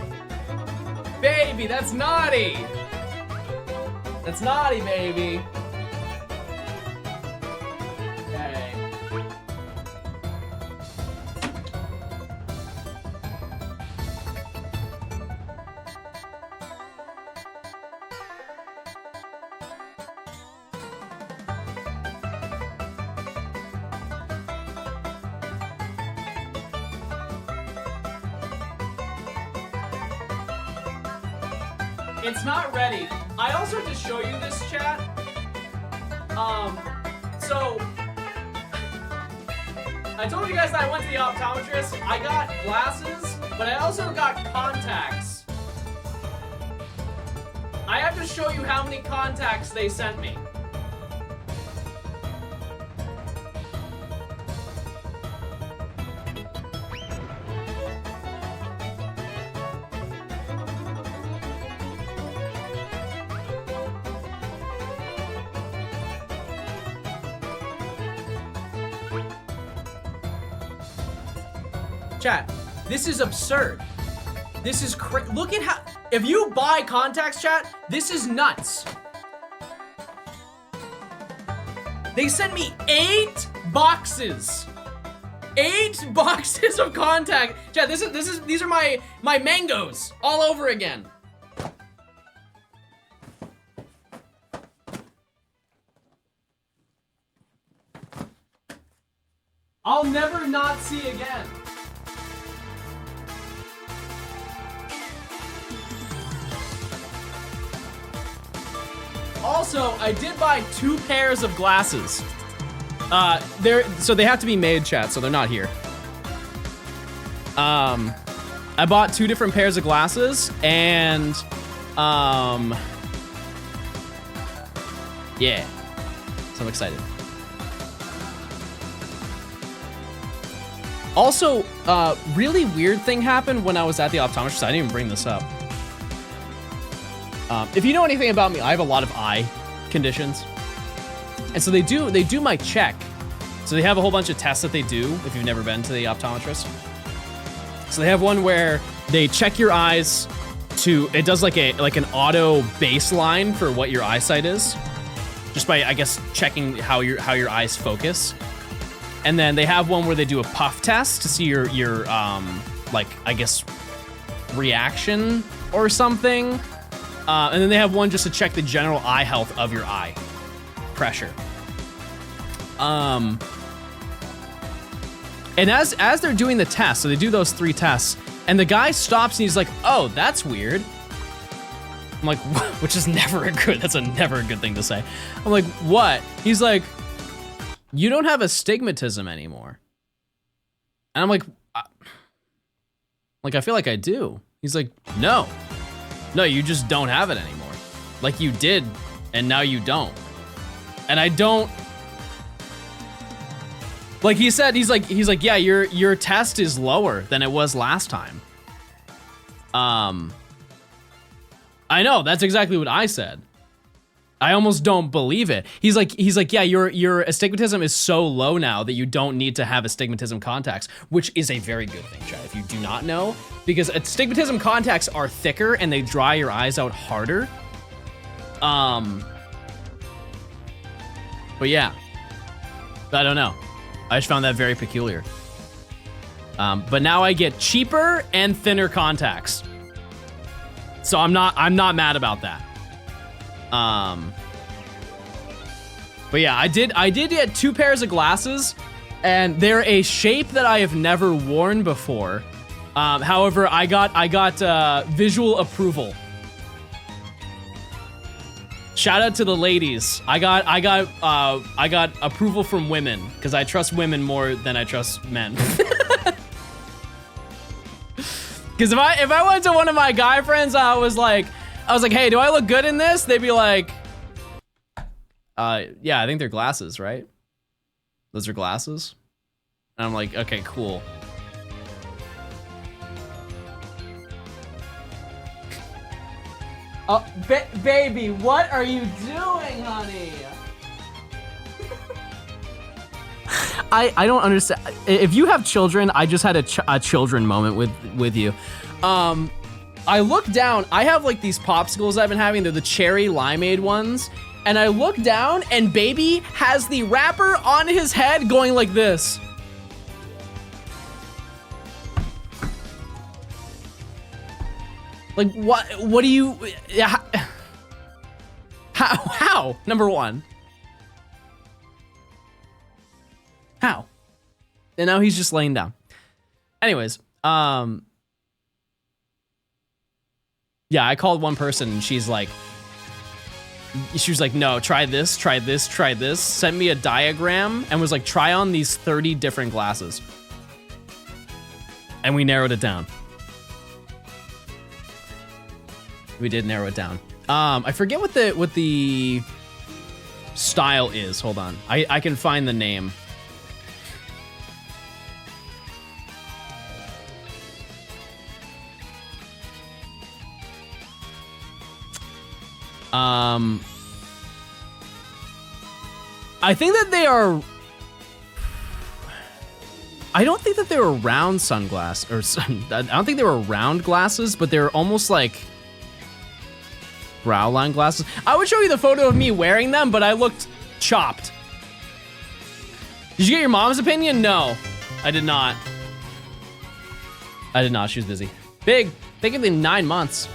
Baby, that's naughty. That's naughty, baby. Okay. It's not ready. I also have to show you this, chat. So I told you guys that I went to the optometrist. I got glasses, but I also got contacts. I have to show you how many contacts they sent me. Chat, this is absurd. This is look at how, if you buy contacts, chat, this is nuts. They sent me 8 boxes. 8 boxes of contact. Chat, these are my mangoes all over again. I'll never not see again. Also, I did buy 2 pairs of glasses. So they have to be made, chat, so they're not here. I bought 2 different pairs of glasses, and yeah, so I'm excited. Also, really weird thing happened when I was at the optometrist. I didn't even bring this up. If you know anything about me, I have a lot of eye conditions, and so they do my check. So they have a whole bunch of tests that they do if you've never been to the optometrist. So they have one where they check your eyes to, it does like an auto baseline for what your eyesight is, just by, I guess, checking how your eyes focus. And then they have one where they do a puff test to see your like, I guess, reaction or something. And then they have one just to check the general eye health of your eye pressure. And as they're doing the test, so they do those 3 tests, and the guy stops and he's like, "Oh, that's weird." I'm like, which is never a good, that's never a good thing to say. I'm like, "What?" He's like, "You don't have astigmatism anymore." And I'm like, I feel like I do. He's like, no, you just don't have it anymore. Like you did, and now you don't. And I don't, like he said, he's like, yeah, your test is lower than it was last time. I know, that's exactly what I said. I almost don't believe it. He's like, yeah, your astigmatism is so low now that you don't need to have astigmatism contacts, which is a very good thing, Chad, if you do not know, because astigmatism contacts are thicker and they dry your eyes out harder. But yeah, I don't know. I just found that very peculiar. But now I get cheaper and thinner contacts. So I'm not mad about that. But yeah, I did get 2 pairs of glasses, and they're a shape that I have never worn before. However, I got visual approval. Shout out to the ladies. I got approval from women, because I trust women more than I trust men. Because if I went to one of my guy friends, I was like, hey, do I look good in this? They'd be like, yeah, I think they're glasses, right? Those are glasses? And I'm like, okay, cool. Oh, baby, what are you doing, honey? I don't understand. If you have children, I just had a children moment with you. I look down, I have like these popsicles I've been having, they're the cherry limeade ones, and I look down and baby has the wrapper on his head going like this. Like what do you, how, number one. How? And now he's just laying down. Anyways, yeah, I called one person and she was like, no, try this, try this, try this. Sent me a diagram and was like, try on these 30 different glasses. And we narrowed it down. We did narrow it down. I forget what the style is. Hold on. I can find the name. I think that they are, I don't think that they were round sunglasses, or I don't think they were round glasses, but they're almost like brow line glasses. I would show you the photo of me wearing them, but I looked chopped. Did you get your mom's opinion? No, I did not. I did not, she was busy. Big, think of the 9 months.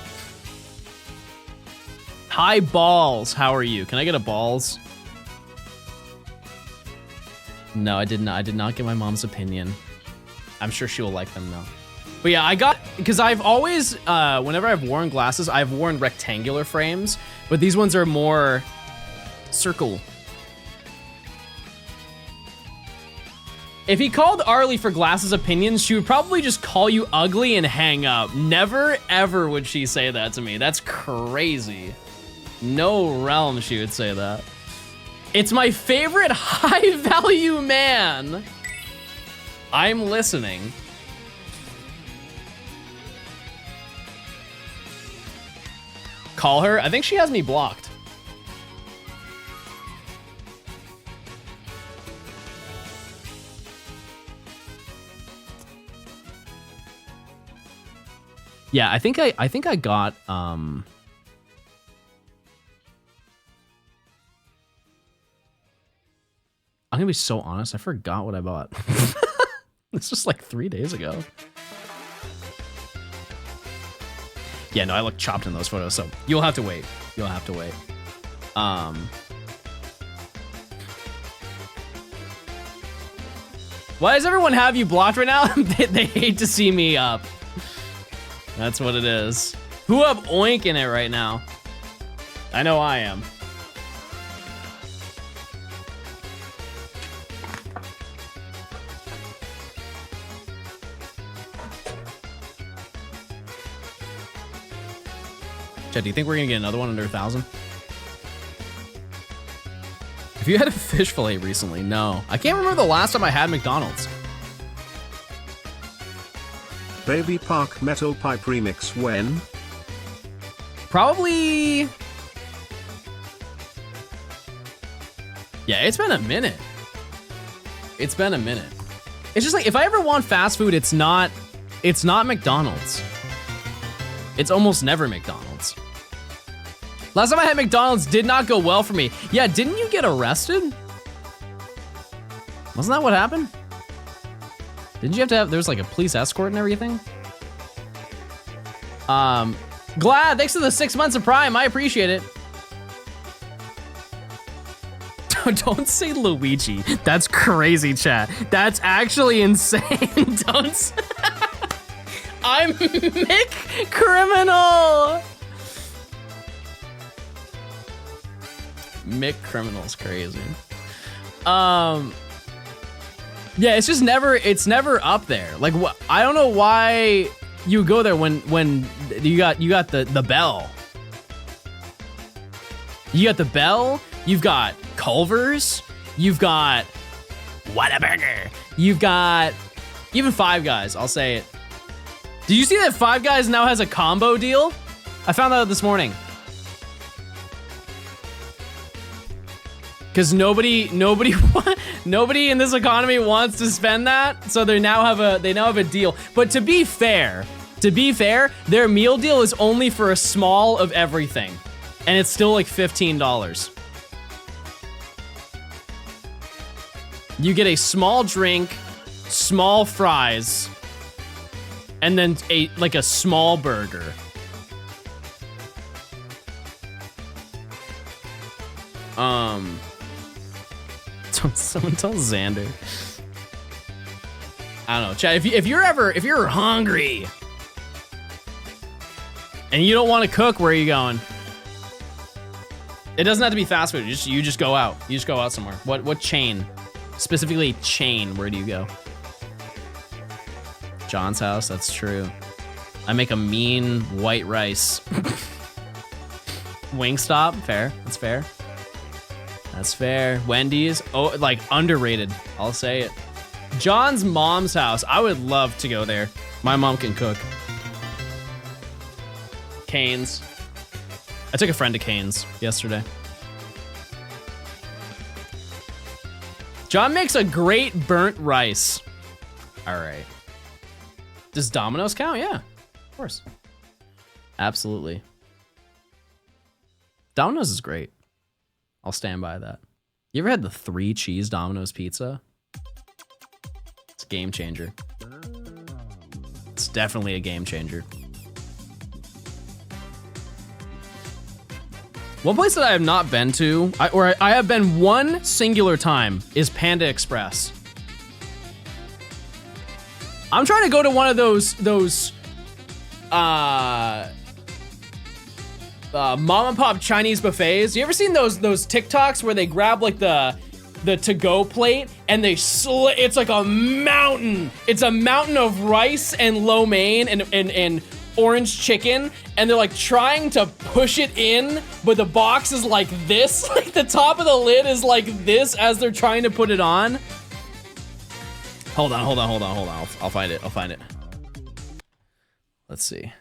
Hi, Balls. How are you? Can I get a Balls? No, I did not. I did not get my mom's opinion. I'm sure she will like them though. But yeah, I got, because I've always, whenever I've worn glasses, I've worn rectangular frames, but these ones are more circle. If he called Arlie for Glass's opinions, she would probably just call you ugly and hang up. Never, ever would she say that to me. That's crazy. No realm she would say that. It's my favorite high value man. I'm listening. Call her? I think she has me blocked. Yeah, I think I got I'm gonna be so honest, I forgot what I bought. This was like 3 days ago. Yeah, no, I look chopped in those photos, so you'll have to wait. You'll have to wait. Why does everyone have you blocked right now? They hate to see me up. That's what it is. Who up oinking it right now? I know I am. Chad, do you think we're gonna get another one under 1,000? Have you had a fish fillet recently? No. I can't remember the last time I had McDonald's. Baby Park Metal Pipe Remix when? Probably... Yeah, it's been a minute. It's been a minute. It's just like, if I ever want fast food, it's not McDonald's. It's almost never McDonald's. Last time I had McDonald's did not go well for me. Yeah, didn't you get arrested? Wasn't that what happened? Didn't you have to have, there was like a police escort and everything? Glad, thanks for the 6 months of Prime, I appreciate it. Don't say Luigi, that's crazy, chat. That's actually insane, don't I'm Mick Criminal. Mick Criminal's crazy. Yeah, it's just never, it's never up there. Like, I don't know why you go there when you got the Bell. You got the Bell, you've got Culver's, you've got Whataburger, you've got even Five Guys, I'll say it. Did you see that Five Guys now has a combo deal? I found that out this morning. Because nobody in this economy wants to spend that, so they now have a deal. But to be fair, their meal deal is only for a small of everything, and it's still like $15. You get a small drink, small fries, and then a small burger. Someone tell Xander. I don't know, Chad. If you're hungry and you don't want to cook, where are you going? It doesn't have to be fast food. You just go out. You just go out somewhere. What chain? Specifically chain. Where do you go? John's house. That's true. I make a mean white rice. Wingstop. Fair. That's fair. That's fair. Wendy's, oh, like underrated. I'll say it. John's mom's house. I would love to go there. My mom can cook. Cane's. I took a friend to Cane's yesterday. John makes a great burnt rice. All right. Does Domino's count? Yeah, of course. Absolutely. Domino's is great. I'll stand by that. You ever had the 3 cheese Domino's pizza? It's a game changer. It's definitely a game changer. One place that I have not been to, I have been one singular time, is Panda Express. I'm trying to go to one of those mom and pop Chinese buffets. You ever seen those TikToks where they grab like the the to-go plate, and it's like a mountain. It's a mountain of rice and lo mein and orange chicken, and they're like trying to push it in, but the box is like this. Like the top of the lid is like this as they're trying to put it on. Hold on. I'll find it. Let's see.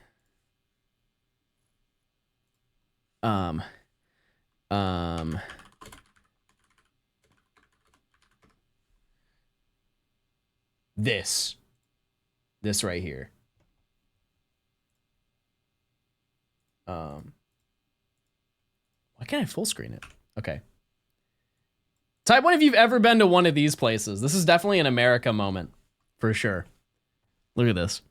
This right here. Why can't I full screen it? Okay. Type one if you've ever been to one of these places. This is definitely an America moment, for sure. Look at this.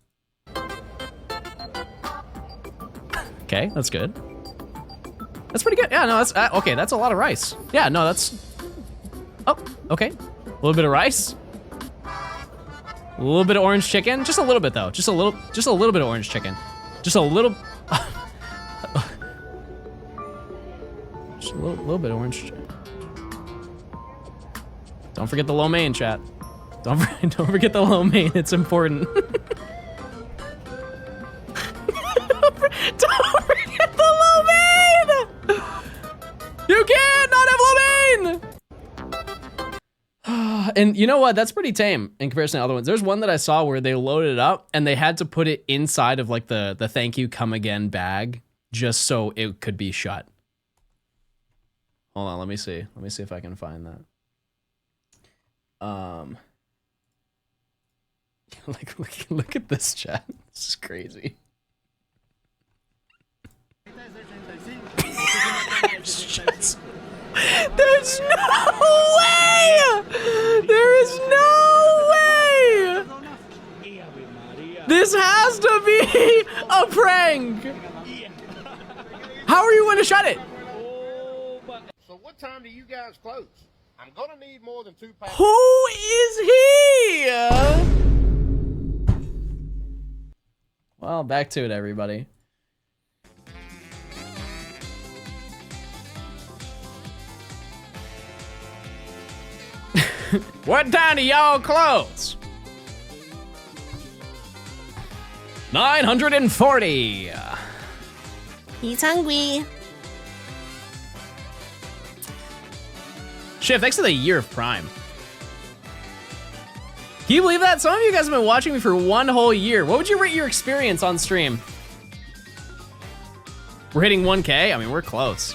Okay, that's good. That's pretty good. Yeah, no, that's okay. That's a lot of rice. Yeah, no, that's. Oh, okay. A little bit of rice. A little bit of orange chicken. Just a little bit though. Just a little bit of orange chicken. Just a little. Just a little bit of orange chicken. Don't forget the lo mein, chat. Don't forget the lo mein. It's important. Don't forget the lo mein. You can't not have lo mein. And you know what? That's pretty tame in comparison to other ones. There's one that I saw where they loaded it up and they had to put it inside of like the thank you come again bag just so it could be shut. Hold on, let me see. Let me see if I can find that. Look at this chat. This is crazy. There's no way! There is no way! This has to be a prank! How are you going to shut it? So what time do you guys close? I'm gonna need more than 2 pounds. Who is he? Well, back to it, everybody. What time do y'all close? 940. He's hungry. Shift, thanks for the year of Prime. Can you believe that? Some of you guys have been watching me for 1 whole year. What would you rate your experience on stream? We're hitting 1K? I mean, we're close.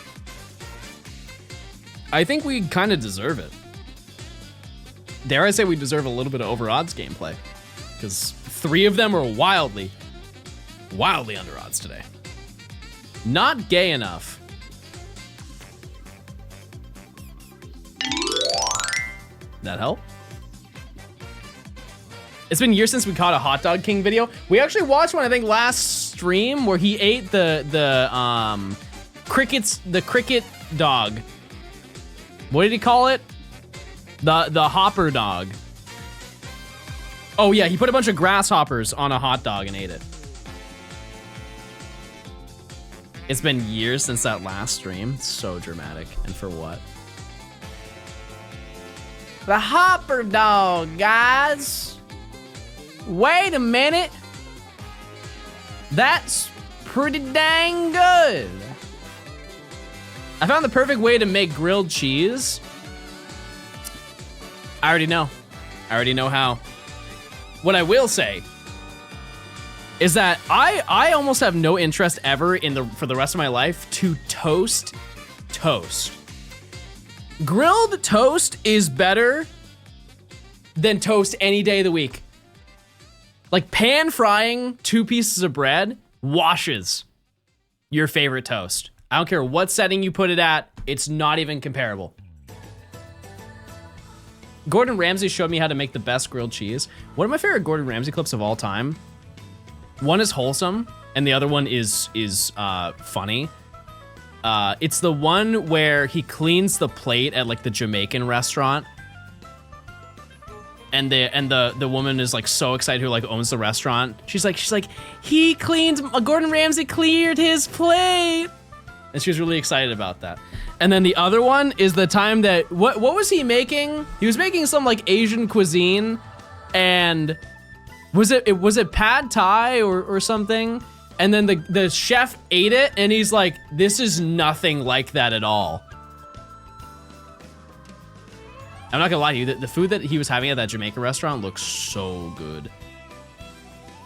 I think we kind of deserve it. Dare I say we deserve a little bit of over odds gameplay. Because 3 of them are wildly under odds today. Not gay enough. That help? It's been years since we caught a Hot Dog King video. We actually watched one, I think, last stream where he ate the cricket dog. What did he call it? The hopper dog. Oh yeah, he put a bunch of grasshoppers on a hot dog and ate it. It's been years since that last stream. It's so dramatic. And for what? The hopper dog, guys. Wait a minute. That's pretty dang good. I found the perfect way to make grilled cheese. I already know. I already know how. What I will say is that I almost have no interest ever for the rest of my life to toast toast. Grilled toast is better than toast any day of the week. Like pan frying 2 pieces of bread washes your favorite toast. I don't care what setting you put it at, it's not even comparable. Gordon Ramsay showed me how to make the best grilled cheese. One of my favorite Gordon Ramsay clips of all time. One is wholesome, and the other one is funny. It's the one where he cleans the plate at like the Jamaican restaurant, and the woman is like so excited who like owns the restaurant. She's like he cleaned. Gordon Ramsay cleared his plate, and she was really excited about that. And then the other one is the time that, what was he making? He was making some like Asian cuisine, and was it pad thai or something? And then the chef ate it and he's like, this is nothing like that at all. I'm not gonna lie to you, the food that he was having at that Jamaican restaurant looks so good.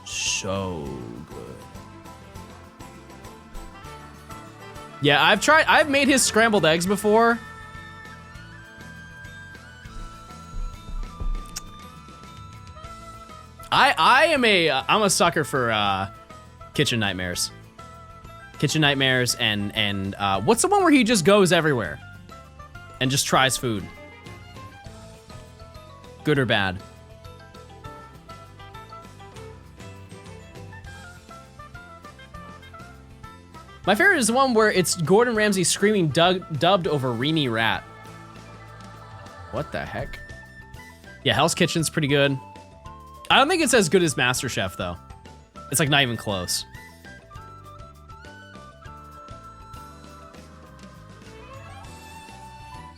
So good. Yeah, I've made his scrambled eggs before. I'm a sucker for kitchen nightmares. Kitchen nightmares and what's the one where he just goes everywhere and just tries food? Good or bad? My favorite is the one where it's Gordon Ramsay screaming dubbed over Reenie Rat. What the heck? Yeah, Hell's Kitchen's pretty good. I don't think it's as good as MasterChef though. It's like not even close.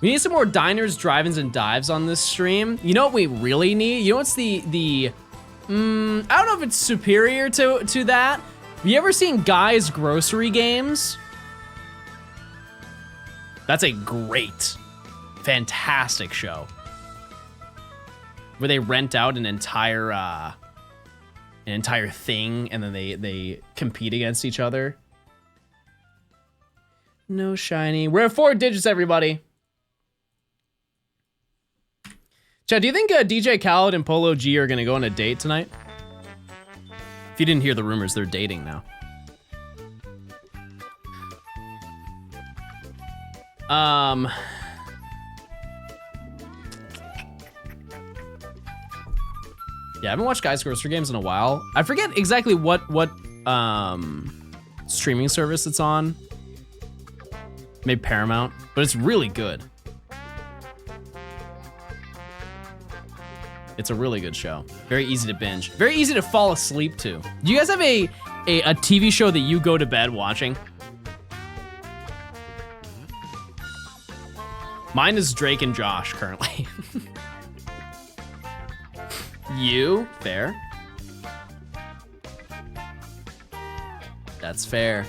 We need some more diners, drive-ins, and dives on this stream. You know what we really need? You know what's I don't know if it's superior to that. Have you ever seen Guy's Grocery Games? That's a great, fantastic show. Where they rent out an entire thing and then they compete against each other. No shiny. We're at 4 digits, everybody. Chad, do you think DJ Khaled and Polo G are gonna go on a date tonight? If you didn't hear the rumors, they're dating now. Yeah, I haven't watched Guys Grocery Games in a while. I forget exactly what streaming service it's on. Maybe Paramount, but it's really good. It's a really good show. Very easy to binge. Very easy to fall asleep to. Do you guys have a TV show that you go to bed watching? Mine is Drake and Josh currently. You? Fair. That's fair.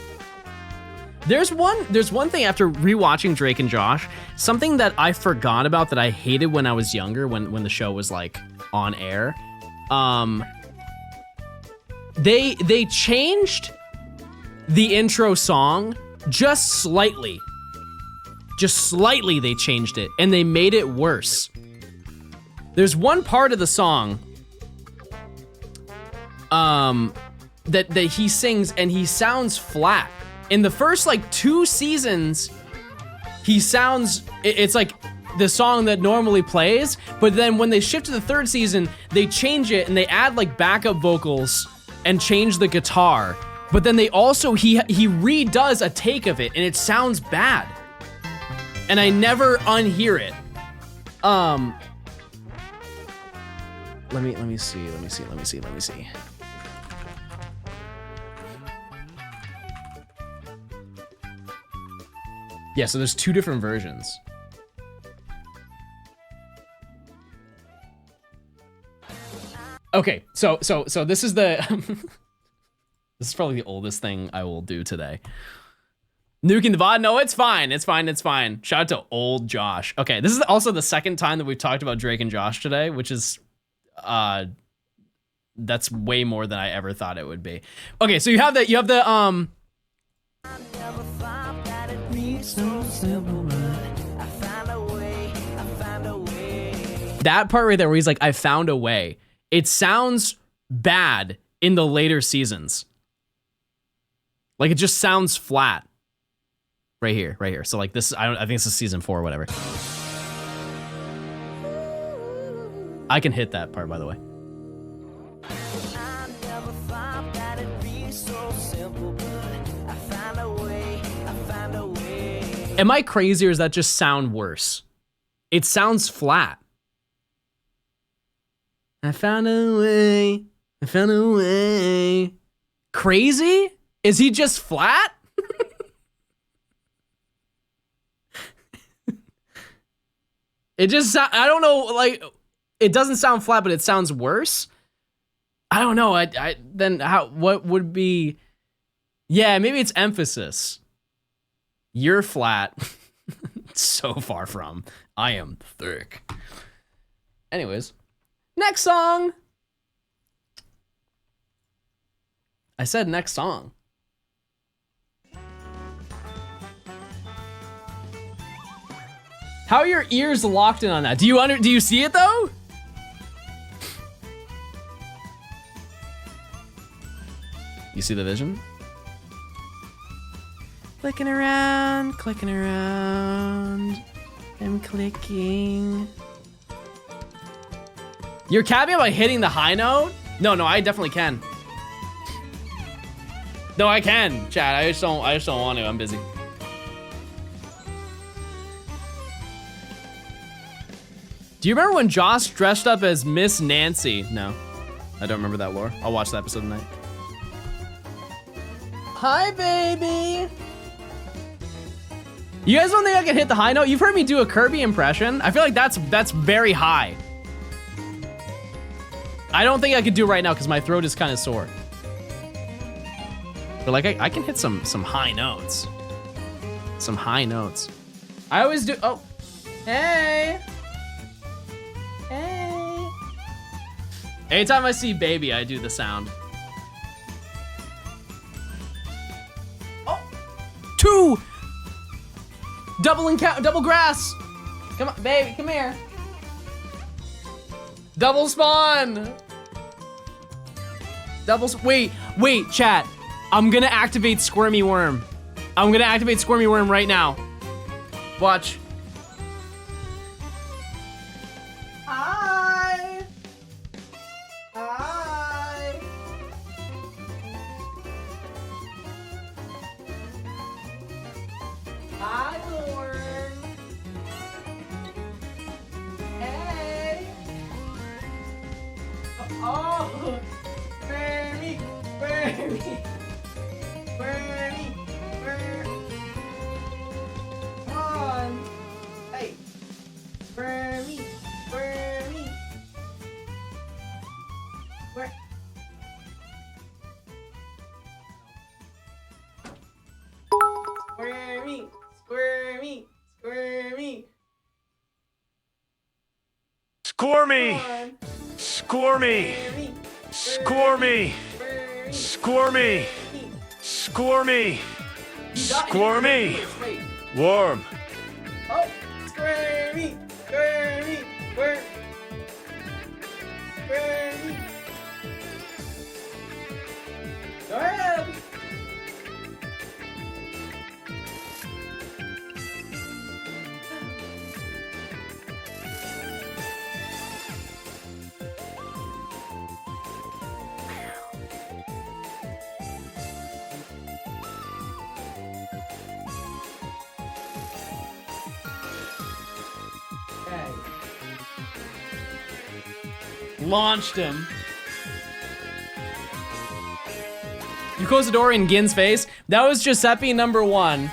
There's one thing after rewatching Drake and Josh, something that I forgot about that I hated when I was younger, when the show was like on air. They changed the intro song just slightly. Just slightly they changed it and they made it worse. There's one part of the song that he sings and he sounds flat. In the first like 2 seasons, he sounds, it's like the song that normally plays, but then when they shift to the 3rd season, they change it and they add like backup vocals and change the guitar. But then they also, he redoes a take of it and it sounds bad. And I never unhear it. Let me see. Yeah, so there's 2 different versions. Okay, so this is the this is probably the oldest thing I will do today. Nuking the VOD? No, it's fine. It's fine. Shout out to old Josh. Okay, this is also the 2nd time that we've talked about Drake and Josh today, which is that's way more than I ever thought it would be. Okay, so you have the that part right there where he's like, I found a way. It sounds bad in the later seasons. Like it just sounds flat. Right here. So like this, I think this is season 4 or whatever. I can hit that part, by the way. Am I crazy or does that just sound worse? It sounds flat. I found a way. Crazy? Is he just flat? It just, I don't know, like, it doesn't sound flat, but it sounds worse. I don't know. Then what would be, yeah, maybe it's emphasis. You're flat. So far from. I am thick. Anyways, next song. I said next song. How are your ears locked in on that? Do you see it though? You see the vision? Clicking around, I'm clicking. You're capping by hitting the high note? No, I definitely can. No, I can, chat. I just don't want to. I'm busy. Do you remember when Josh dressed up as Miss Nancy? No, I don't remember that lore. I'll watch the episode tonight. Hi, baby. You guys don't think I can hit the high note? You've heard me do a Kirby impression. I feel like that's very high. I don't think I could do it right now because my throat is kind of sore. But like I can hit some high notes. Some high notes. I always do. Oh, hey. Hey. Anytime I see baby, I do the sound. Oh, 2. Double grass. Come on, baby, come here. Double spawn. Wait, chat. I'm gonna activate Squirmy Worm. I'm gonna activate Squirmy Worm right now. Watch. Hi. Hi. Hi, Worm. Hey. Oh. Squirmy. Come on. Hey. Squirmy. Squirmy! Squirmy! Squirmy! Squirmy! Squirmy! Squirmy! Worm! Oh, squirmy! Worm! Squirmy! Go ahead! Launched him. You close the door in Gin's face. That was Giuseppe number 1.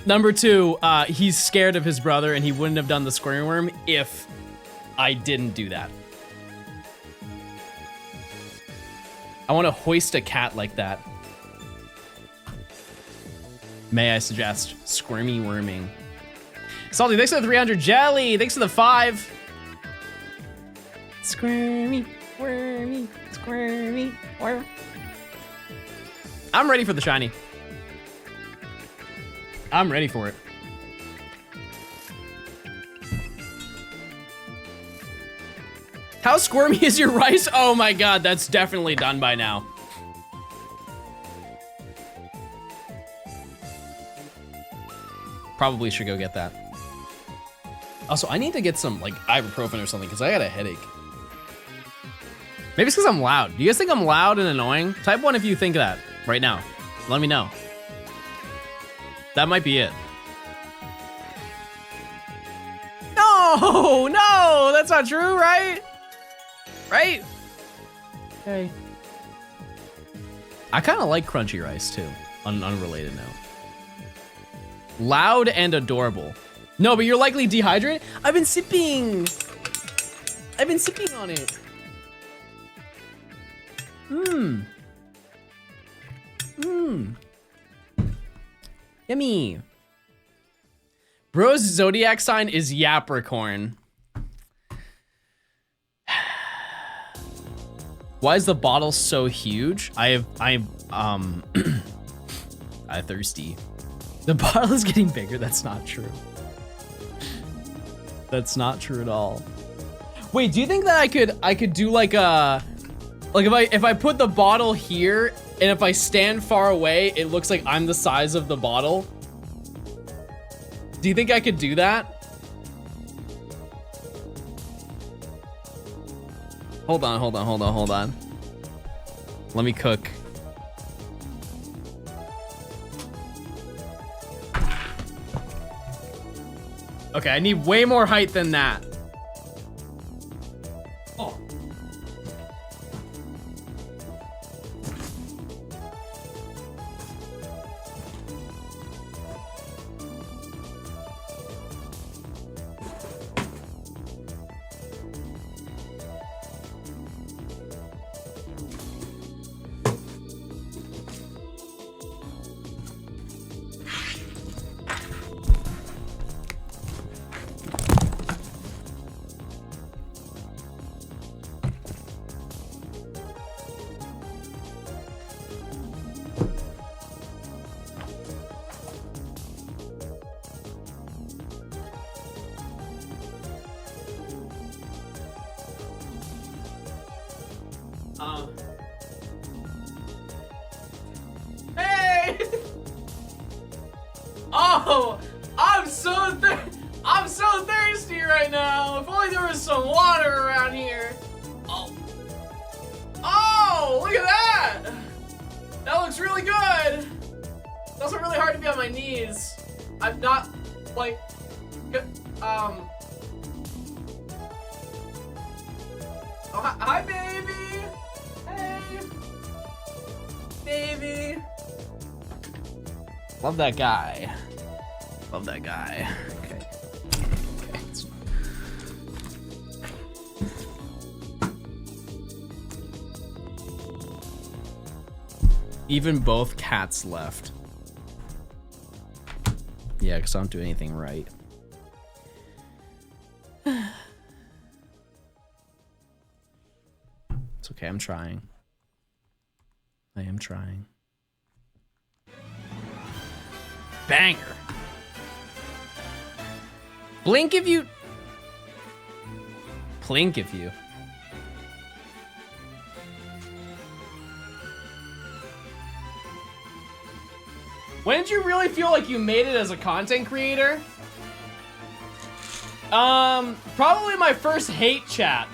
Number 2, he's scared of his brother and he wouldn't have done the squirmy worm if I didn't do that. I want to hoist a cat like that. May I suggest squirmy worming? Salty, thanks for the 300. Jelly, thanks for the 5. Squirmy, wormy, squirmy, worm. I'm ready for the shiny. I'm ready for it. How squirmy is your rice? Oh my god, that's definitely done by now. Probably should go get that. Also, I need to get some like ibuprofen or something because I got a headache. Maybe it's because I'm loud. Do you guys think I'm loud and annoying? Type 1 if you think that right now. Let me know. That might be it. No, that's not true, right? Right? Okay. I kind of like crunchy rice too, on an unrelated note. Loud and adorable. No, but you're likely dehydrated. I've been sipping on it. Yummy. Bro's zodiac sign is Yapricorn. Why is the bottle so huge? I'm thirsty. The bottle is getting bigger. That's not true. That's not true at all. Wait, do you think that I could do like a, like if I put the bottle here and if I stand far away, it looks like I'm the size of the bottle? Do you think I could do that? Hold on. Let me cook. Okay, I need way more height than that. Oh. Hey! Oh, I'm so thirsty right now. If only there was some water around here. Oh, look at that. That looks really good. It's also really hard to be on my knees. I'm not like, Oh, hi, baby. Hey, baby. Love that guy. Love that guy. Okay. Even both cats left. Yeah, because I don't do anything right. It's okay, I'm trying. I am trying. Banger. Blink if you... Plink if you... When did you really feel like you made it as a content creator? Probably my first hate chat.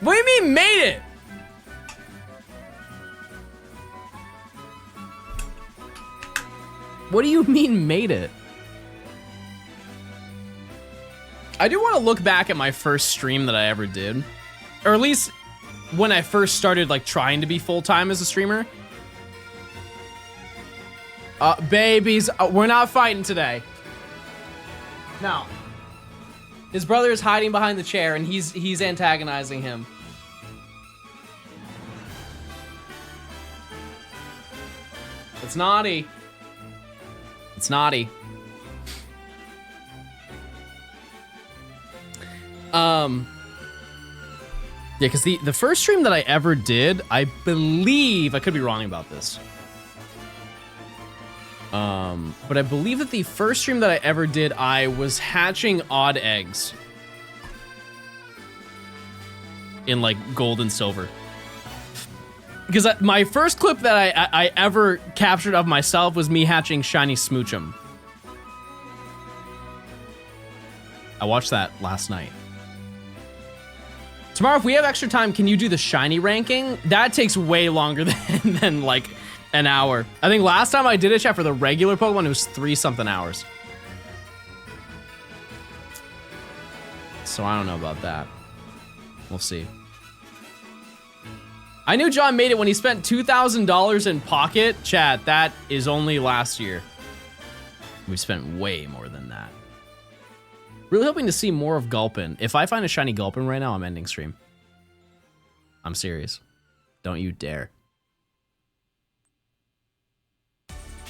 What do you mean made it? What do you mean made it? I do want to look back at my first stream that I ever did. Or at least when I first started like trying to be full-time as a streamer. Babies, we're not fighting today. No. His brother is hiding behind the chair and he's antagonizing him. It's naughty. It's naughty. Yeah, because the first stream that I ever did, I believe, I could be wrong about this. But I believe that the first stream that I ever did, I was hatching odd eggs. In like gold and silver. Because my first clip that I ever captured of myself was me hatching shiny smoochum. I watched that last night. Tomorrow, if we have extra time, can you do the shiny ranking? That takes way longer than like an hour. I think last time I did a chat for the regular Pokemon, it was 3-something hours. So I don't know about that. We'll see. I knew John made it when he spent $2,000 in pocket. Chat, that is only last year. We spent way more than that. Really hoping to see more of Gulpin. If I find a shiny Gulpin right now, I'm ending stream. I'm serious. Don't you dare.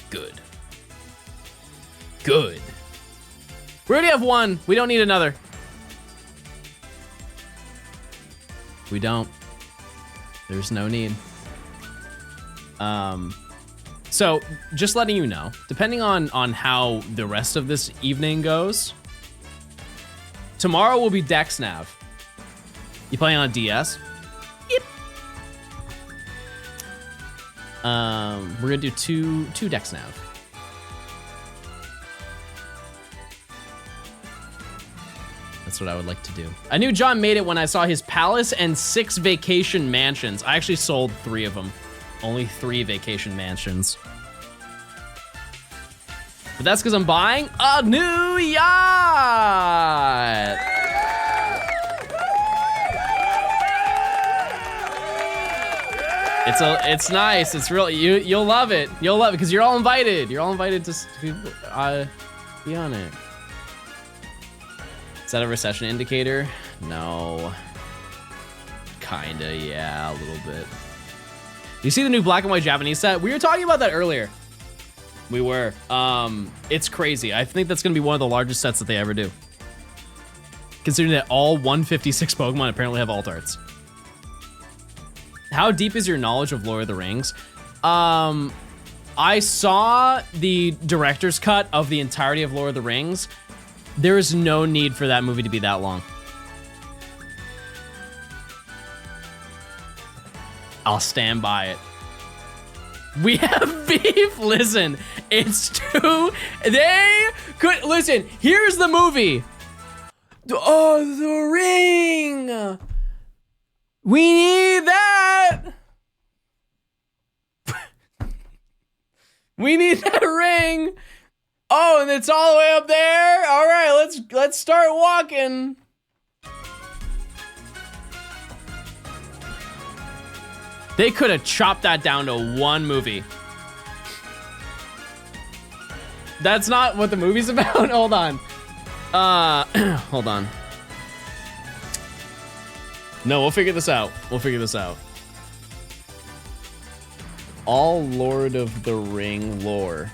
Good. Good. We already have one. We don't need another. We don't. There's no need. So just letting you know, depending on how the rest of this evening goes, tomorrow will be Dex Nav. You playing on DS? Yep. We're gonna do two Dex Nav. That's what I would like to do. I knew John made it when I saw his palace and 6 vacation mansions. I actually sold 3 of them. Only 3 vacation mansions. But that's because I'm buying a new yacht. It's nice. It's real. You'll love it. You'll love it because you're all invited. You're all invited to be on it. Is that a recession indicator? No. Kinda, yeah, a little bit. You see the new black and white Japanese set? We were talking about that earlier. We were. It's crazy. I think that's gonna be one of the largest sets that they ever do. Considering that all 156 Pokemon apparently have alt arts. How deep is your knowledge of Lord of the Rings? I saw the director's cut of the entirety of Lord of the Rings. There is no need for that movie to be that long. I'll stand by it. We have beef. Listen, it's too. They could listen. Here's the movie. Oh, the ring. We need that. We need that ring. Oh, and it's all the way up there. All right, let's start walking. They could have chopped that down to one movie. That's not what the movie's about. Hold on. Hold on. No, we'll figure this out. We'll figure this out. All Lord of the Ring lore.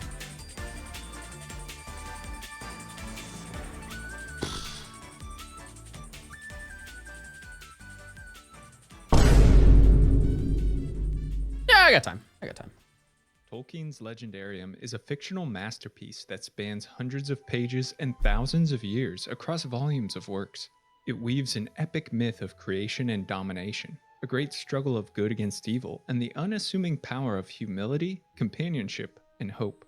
Yeah, I got time. I got time. Tolkien's Legendarium is a fictional masterpiece that spans hundreds of pages and thousands of years across volumes of works. It weaves an epic myth of creation and domination, a great struggle of good against evil, and the unassuming power of humility, companionship, and hope.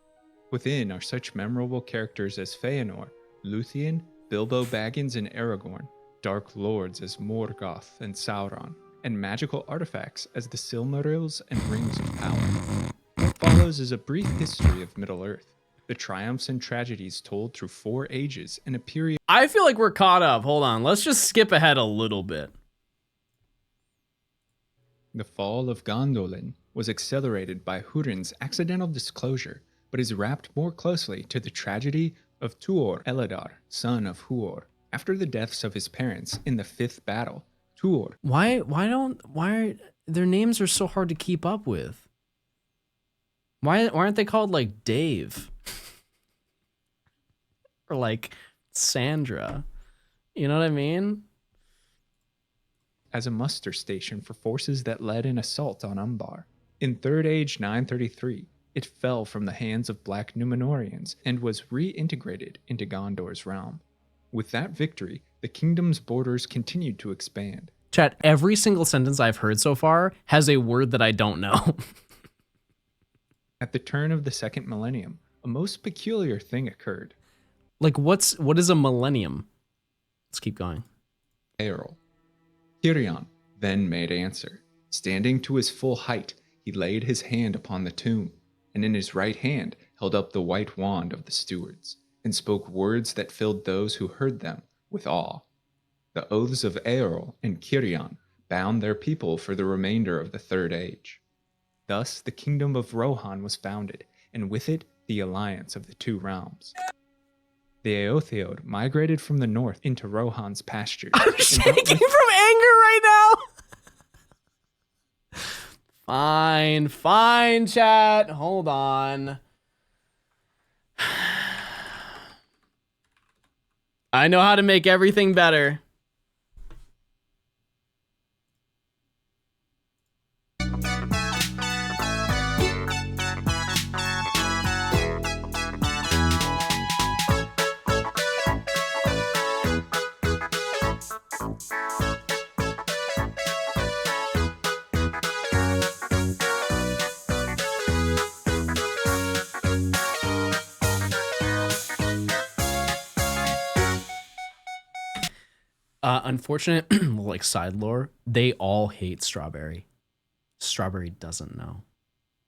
Within are such memorable characters as Feanor, Luthien, Bilbo Baggins and Aragorn, dark lords as Morgoth and Sauron, and magical artifacts as the Silmarils and Rings of Power. What follows is a brief history of Middle-earth, the triumphs and tragedies told through 4 ages in a period. I feel like we're caught up. Hold on. Let's just skip ahead a little bit. The fall of Gondolin was accelerated by Hurin's accidental disclosure, but is wrapped more closely to the tragedy of Tuor Eladar, son of Huor. After the deaths of his parents in the 5th battle, Tuor. Why their names are so hard to keep up with? Why aren't they called like Dave? Or like Sandra? You know what I mean? As a muster station for forces that led an assault on Umbar. In 3rd Age 933, it fell from the hands of Black Númenóreans and was reintegrated into Gondor's realm. With that victory, the kingdom's borders continued to expand. Chat, every single sentence I've heard so far has a word that I don't know. At the turn of the 2nd millennium, a most peculiar thing occurred. Like, what is a millennium? Let's keep going. Earl. Kirion then made answer. Standing to his full height, he laid his hand upon the tomb, and in his right hand held up the white wand of the stewards, and spoke words that filled those who heard them with awe. The oaths of Earl and Kirion bound their people for the remainder of the Third Age. Thus, the kingdom of Rohan was founded, and with it, the alliance of the two realms. The Aotheod migrated from the north into Rohan's pastures. I'm shaking from anger right now. Fine, chat. Hold on. I know how to make everything better. Unfortunate, like side lore, they all hate Strawberry. Strawberry doesn't know.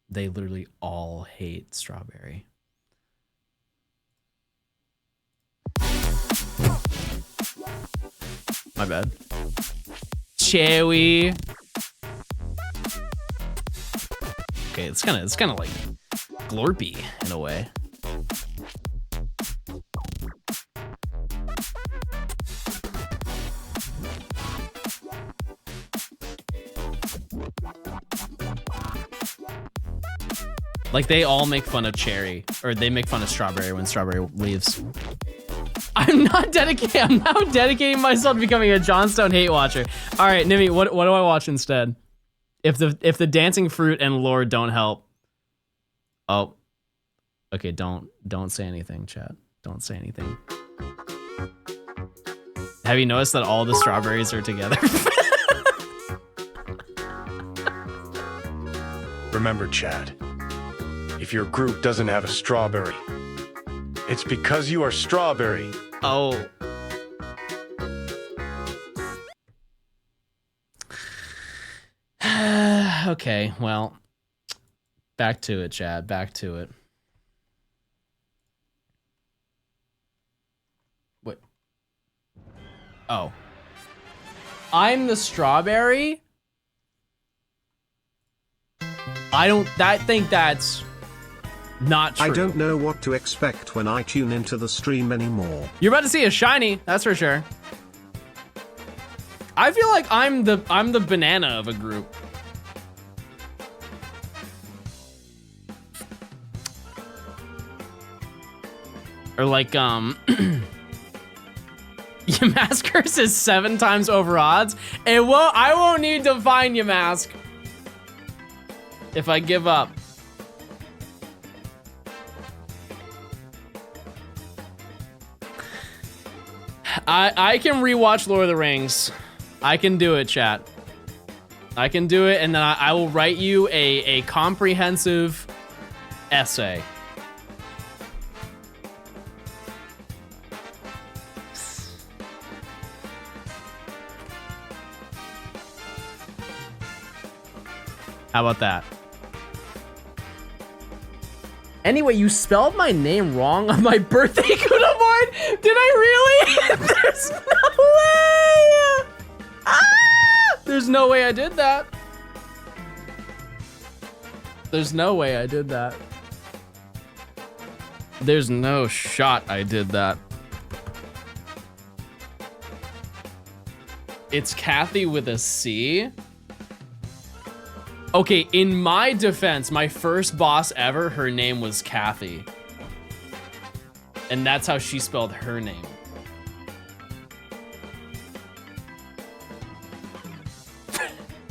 They literally all hate Strawberry. My bad. Chewy. Okay, it's kind of like glorpy in a way. Like they all make fun of Cherry, or they make fun of Strawberry when Strawberry leaves. I'm now dedicating myself to becoming a Johnstone hate watcher. All right, Nimi, what do I watch instead? If the dancing fruit and lore don't help. Oh, okay. Don't say anything, chat. Don't say anything. Have you noticed that all the strawberries are together? Remember, Chad, if your group doesn't have a strawberry, it's because you are Strawberry. Oh. Okay, well, back to it, Chad. Back to it. What? Oh. I'm the Strawberry? I think that's not true. I don't know what to expect when I tune into the stream anymore. You're about to see a shiny, that's for sure. I feel like I'm the banana of a group. Or like Yamask is 7 times over odds. I won't need to find Yamask if I give up. I can rewatch Lord of the Rings. I can do it, chat. I can do it, and then I will write you a comprehensive essay. How about that? Anyway, you spelled my name wrong on my birthday Kunaboard? Did I really? There's no way! Ah! There's no way I did that. There's no way I did that. There's no shot I did that. It's Kathy with a C? Okay, in my defense, my first boss ever, her name was Kathy. And that's how she spelled her name.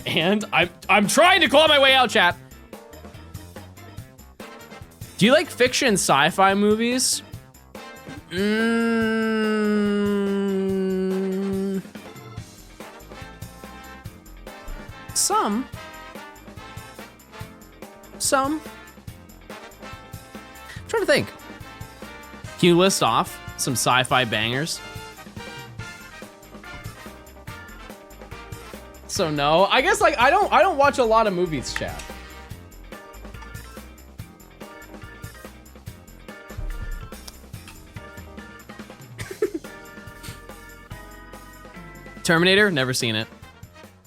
And I'm trying to claw my way out, chat. Do you like fiction sci-fi movies? Some. I'm trying to think. Can you list off some sci-fi bangers? So no, I guess like I don't watch a lot of movies, chat. Terminator, never seen it.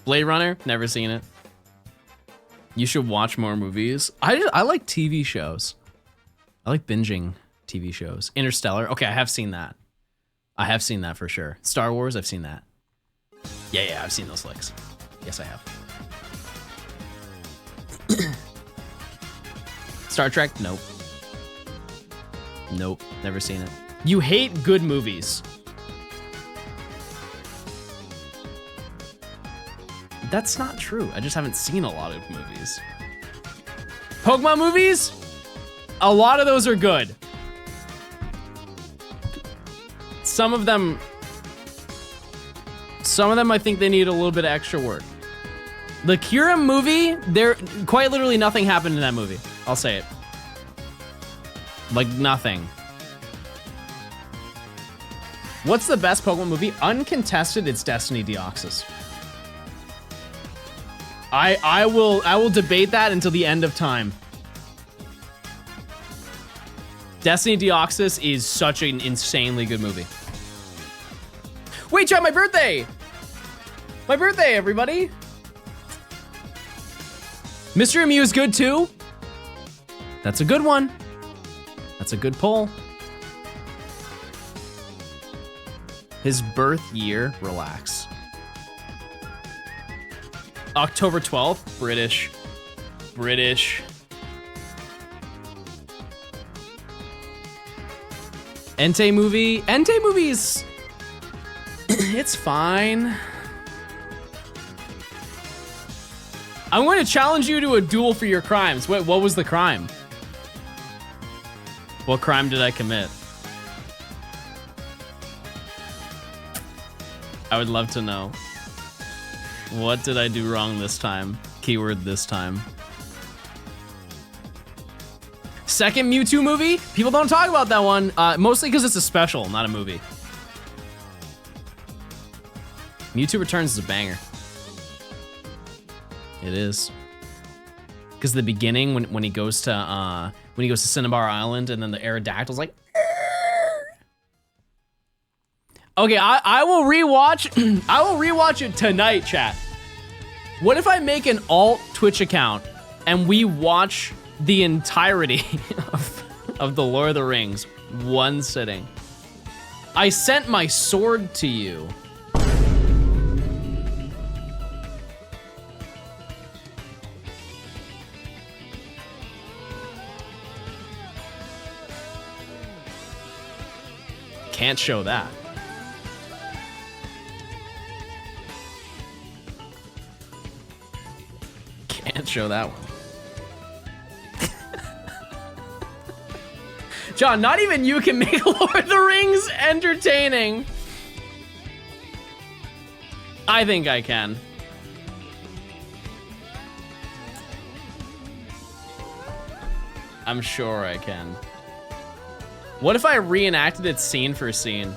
Blade Runner, never seen it. You should watch more movies. I like TV shows. I like binging TV shows. Interstellar. Okay, I have seen that. I have seen that for sure. Star Wars, I've seen that. Yeah, I've seen those flicks. Yes, I have. Star Trek? Nope. Nope, never seen it. You hate good movies. That's not true. I just haven't seen a lot of movies. Pokemon movies? A lot of those are good. Some of them I think they need a little bit of extra work. The Kira movie, there quite literally nothing happened in that movie. I'll say it. Like nothing. What's the best Pokemon movie? Uncontested, it's Destiny Deoxys. I will debate that until the end of time. Destiny Deoxys is such an insanely good movie. Wait, chat, my birthday! My birthday, everybody! Mr. Mew is good too. That's a good one. That's a good pull. His birth year, relax. October 12th, British. Entei movies, it's fine. I'm going to challenge you to a duel for your crimes. Wait, what was the crime? What crime did I commit? I would love to know. What did I do wrong this time? Keyword this time. Second Mewtwo movie? People don't talk about that one, mostly because it's a special, not a movie. Mewtwo Returns is a banger. It is. Because the beginning, when he goes to Cinnabar Island, and then the Aerodactyl's like. Okay, I will rewatch. I will rewatch it tonight, chat. What if I make an alt Twitch account and we watch the entirety of the Lord of the Rings, one sitting? I sent my sword to you. Can't show that. Can't show that one. John, not even you can make Lord of the Rings entertaining. I think I can. I'm sure I can. What if I reenacted it scene for scene?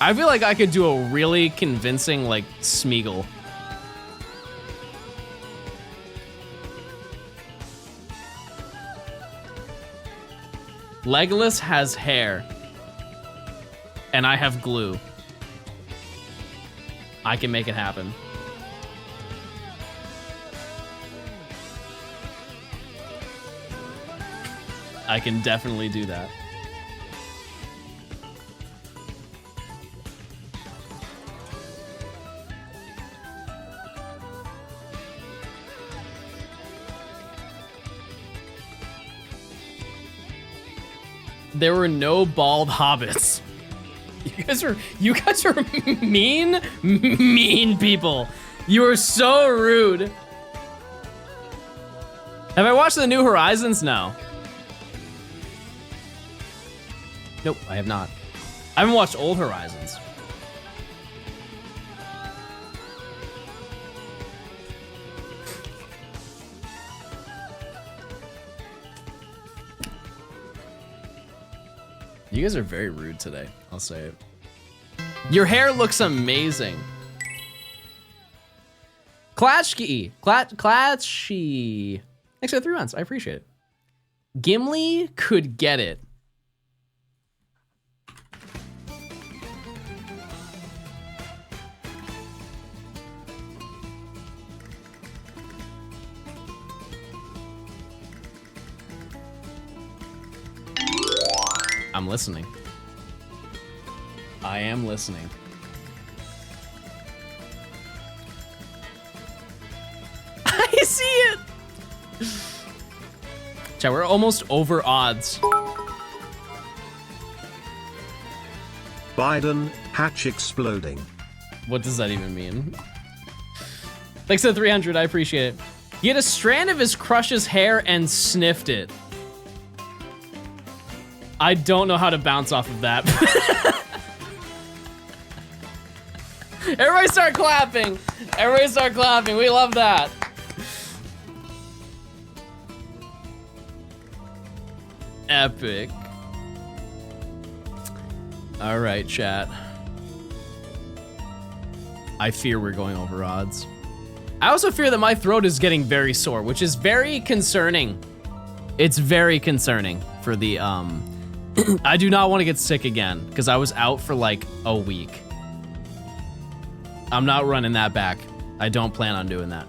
I feel like I could do a really convincing, like, Smeagol. Legolas has hair. And I have glue. I can make it happen. I can definitely do that. There were no bald hobbits. You guys are mean people. You are so rude. Have I watched the New Horizons? No. Nope, I have not. I haven't watched Old Horizons. You guys are very rude today, I'll say it. Your hair looks amazing. Klatschky. Klatschky. Thanks for the 3 months, I appreciate it. Gimli could get it. I'm listening. I am listening. I see it. Chat, we're almost over odds. Biden, hatch exploding. What does that even mean? Thanks to the 300, I appreciate it. He had a strand of his crush's hair and sniffed it. I don't know how to bounce off of that. Everybody start clapping. Everybody start clapping. We love that. Epic. All right, chat. I fear we're going over odds. I also fear that my throat is getting very sore, which is very concerning. It's very concerning for the, I do not want to get sick again because I was out for like a week. I'm not running that back. I don't plan on doing that.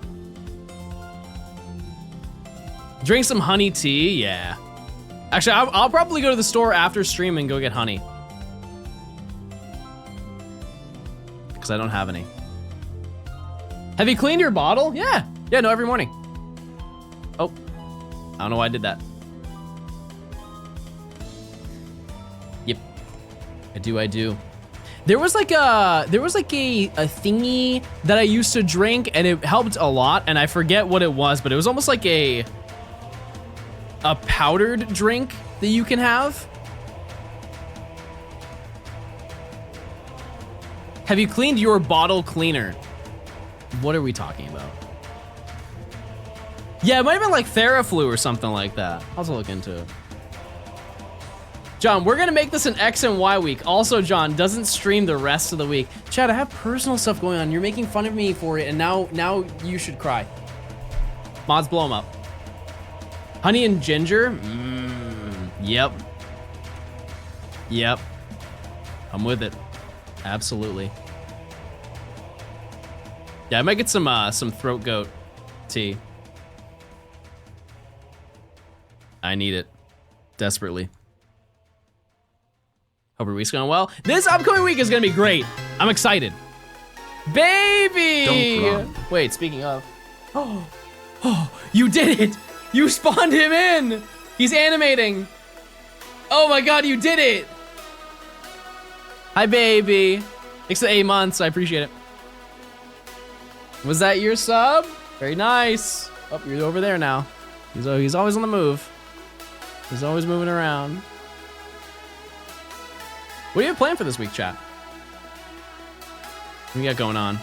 Drink some honey tea, yeah. Actually, I'll probably go to the store after stream and go get honey. Because I don't have any. Have you cleaned your bottle? Yeah. Yeah, no, every morning. Oh, I don't know why I did that. Yep, I do. There was like a thingy that I used to drink and it helped a lot, and I forget what it was, but it was almost like a powdered drink that you can have. Have you cleaned your bottle cleaner? What are we talking about? Yeah, it might have been like Theraflu or something like that. I'll have to look into it. John, we're gonna make this an X and Y week. Also, John doesn't stream the rest of the week. Chad, I have personal stuff going on. You're making fun of me for it, and now you should cry. Mods, blow them up. Honey and ginger? Yep. Yep. I'm with it. Absolutely. Yeah, I might get some throat goat tea. I need it desperately. Hope your week's going well. This upcoming week is gonna be great. I'm excited. Baby! Don't run. Wait, speaking of. Oh, you did it! You spawned him in! He's animating. Oh my god, you did it! Hi, baby. Thanks for the 8 months, I appreciate it. Was that your sub? Very nice. Oh, you're over there now. He's always on the move. He's always moving around. What do you have planned for this week, chat? What do you got going on?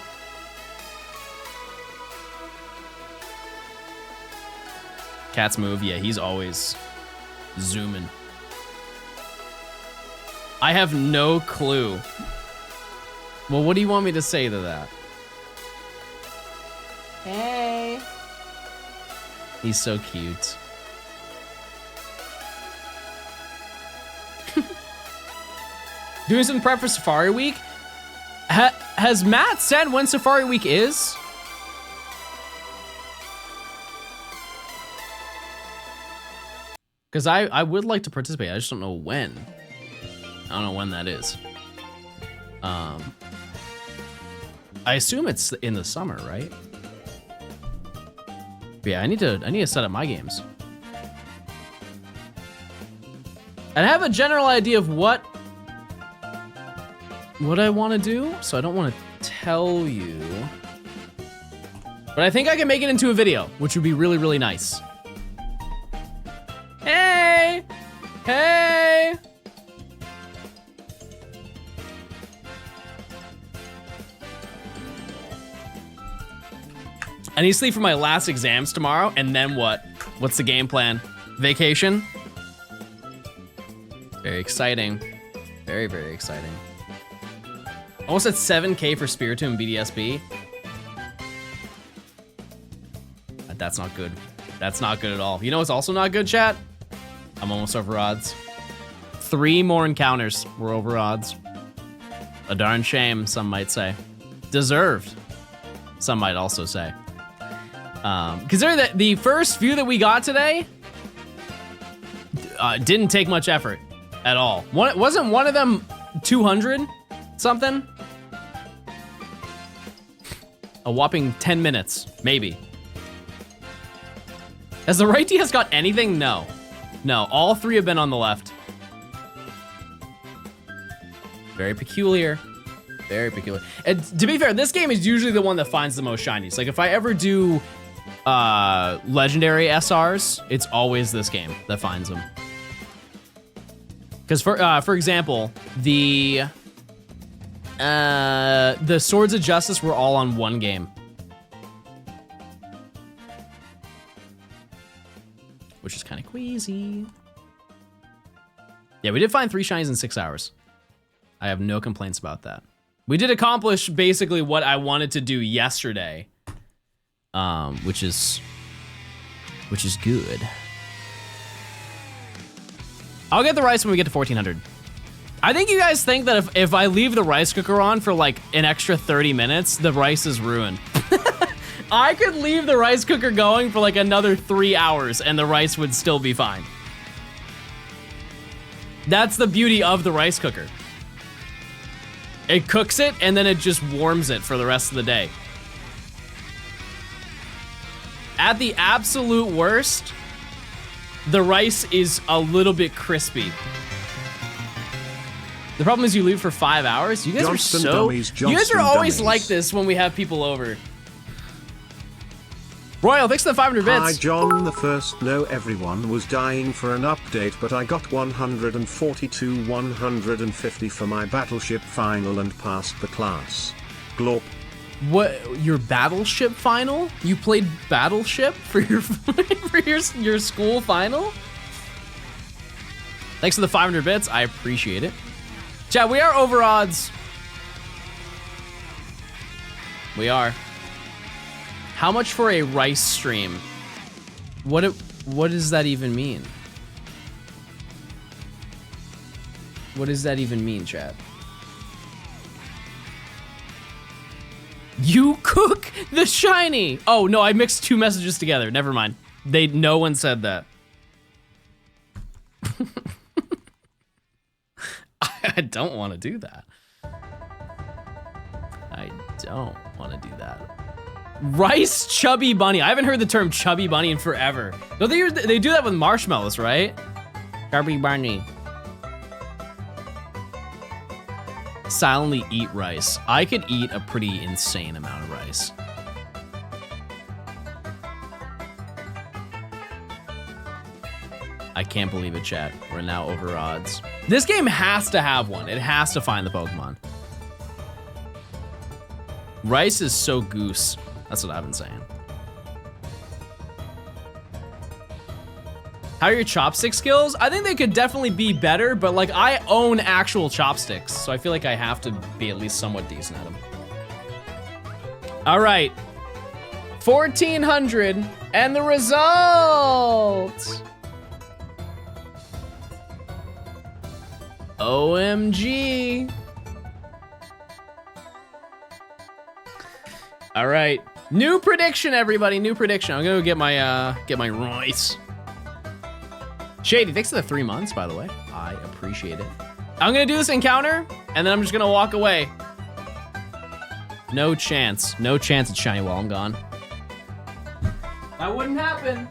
Cat's move, yeah, he's always zooming. I have no clue. Well, what do you want me to say to that? Hey. He's so cute. Doing some prep for Safari Week? Has Matt said when Safari Week is? Because I would like to participate, I just don't know when. I don't know when that is. I assume it's in the summer, right? But yeah, I need to set up my games. And I have a general idea of what I want to do, so I don't want to tell you. But I think I can make it into a video, which would be really, really nice. Hey! Hey! I need to sleep for my last exams tomorrow, and then what? What's the game plan? Vacation? Very exciting. Very, very exciting. Almost at 7K for Spiritomb and BDSB. That's not good. That's not good at all. You know what's also not good, chat? I'm almost over odds. 3 more encounters. We're over odds. A darn shame, some might say. Deserved, some might also say. Considering that the first few that we got today didn't take much effort. at all. Wasn't one of them 200 something? A whopping 10 minutes, maybe. Has the right DS got anything? No. No, all three have been on the left. Very peculiar. Very peculiar. And to be fair, this game is usually the one that finds the most shinies. Like if I ever do legendary SRs, it's always this game that finds them. Because for example, the Swords of Justice were all on one game. Which is kind of queasy. Yeah, we did find 3 shinies in 6 hours. I have no complaints about that. We did accomplish basically what I wanted to do yesterday. Which is good. I'll get the rice when we get to 1400. I think you guys think that if I leave the rice cooker on for like an extra 30 minutes, the rice is ruined. I could leave the rice cooker going for like another 3 hours and the rice would still be fine. That's the beauty of the rice cooker. It cooks it and then it just warms it for the rest of the day. At the absolute worst, the rice is a little bit crispy. The problem is you leave for 5 hours. You guys Johnstone are so... dummies, you guys are always dummies. like this when we have people over. Royal, thanks for the 500 bits. Hi John, the first no everyone was dying for an update, but I got 142 150 for my battleship final and passed the class. Glorp. What, your battleship final? You played battleship for your for your school final? Thanks for the 500 bits. I appreciate it. Chat, we are over odds. We are. How much for a rice stream? What does that even mean? What does that even mean, chat? You cook the shiny. Oh no, I mixed 2 messages together. Never mind. No one said that. I don't want to do that. I don't want to do that. Rice chubby bunny. I haven't heard the term chubby bunny in forever. No, they do that with marshmallows, right? Chubby bunny. Silently eat rice. I could eat a pretty insane amount of rice. I can't believe it, chat. We're now over odds. This game has to have one. It has to find the Pokemon. Rice is so goose. That's what I've been saying. How are your chopstick skills? I think they could definitely be better, but like I own actual chopsticks, so I feel like I have to be at least somewhat decent at them. All right, 1400 and the result. OMG. All right, new prediction, everybody. New prediction. I'm gonna go get my rice. Shady, thanks for the 3 months, by the way. I appreciate it. I'm gonna do this encounter, and then I'm just gonna walk away. No chance. No chance it's shiny while I'm gone. That wouldn't happen.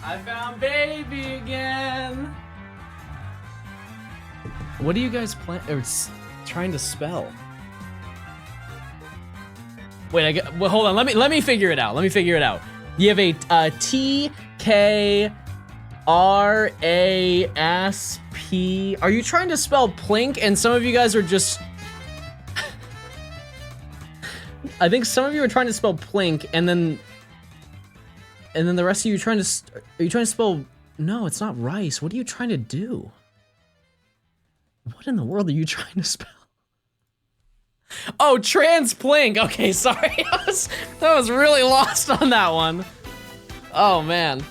I found baby again. What are you guys trying to spell? Wait, well, hold on. Let me figure it out. You have a T-K-R-A-S-P. Are you trying to spell plink? And some of you guys are just... I think some of you are trying to spell plink, and then the rest of you are trying to spell... No, it's not rice. What are you trying to do? What in the world are you trying to spell? Oh, transplink. Okay, sorry. I was really lost on that one. Oh, man.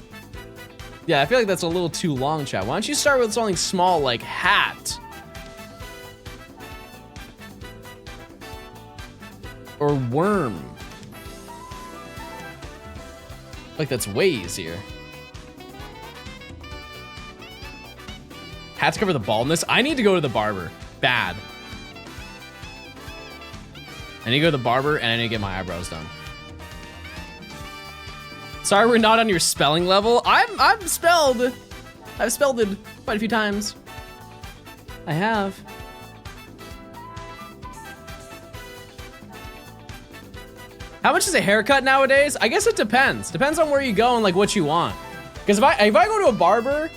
Yeah, I feel like that's a little too long, chat. Why don't you start with something small like hat? Or worm. Like, that's way easier. Hat to cover the baldness? I need to go to the barber. Bad. I need to go to the barber and I need to get my eyebrows done. Sorry we're not on your spelling level. I've spelled it quite a few times. I have. How much is a haircut nowadays? I guess it depends. Depends on where you go and like what you want. Because if I go to a barber,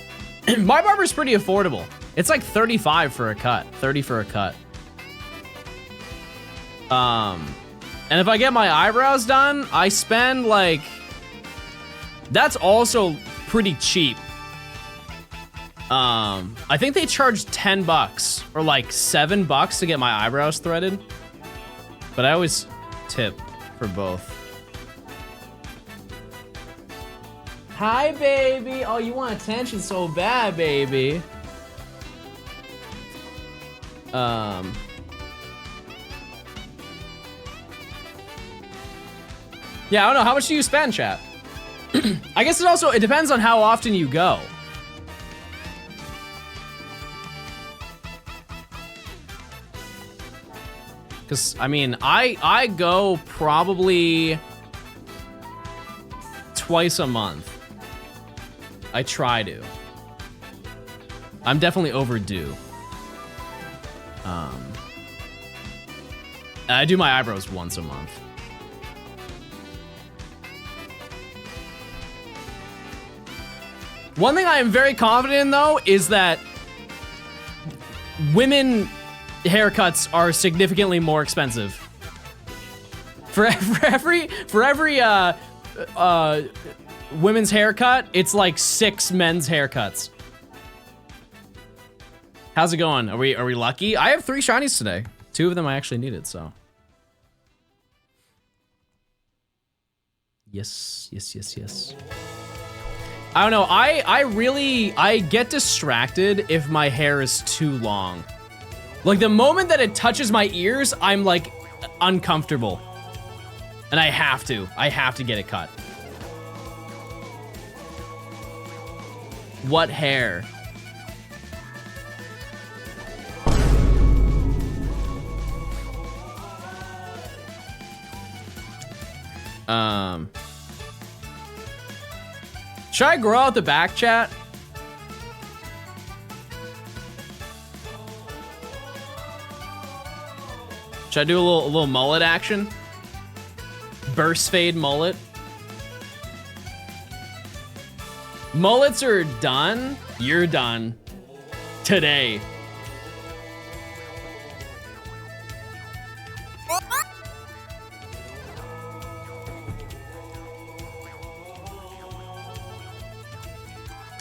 my barber's pretty affordable. It's like 35 for a cut, 30 for a cut. And if I get my eyebrows done, I spend like, that's also pretty cheap. I think they charge 10 bucks or like $7 to get my eyebrows threaded. But I always tip for both. Hi, baby. Oh, you want attention so bad, baby. Yeah, I don't know. How much do you spend, chat? I guess it depends on how often you go. Because, I mean, I go probably twice a month. I try to. I'm definitely overdue. I do my eyebrows once a month. One thing I am very confident in, though, is that women haircuts are significantly more expensive. For every women's haircut, it's like 6 men's haircuts. How's it going? Are we lucky? I have 3 shinies today. 2 of them I actually needed, so. Yes. I don't know, I get distracted if my hair is too long. Like the moment that it touches my ears, I'm like uncomfortable. And I have to get it cut. What hair? Should I grow out the back, chat? Should I do a little mullet action? Burst fade mullet. Mullets are done. You're done. Today.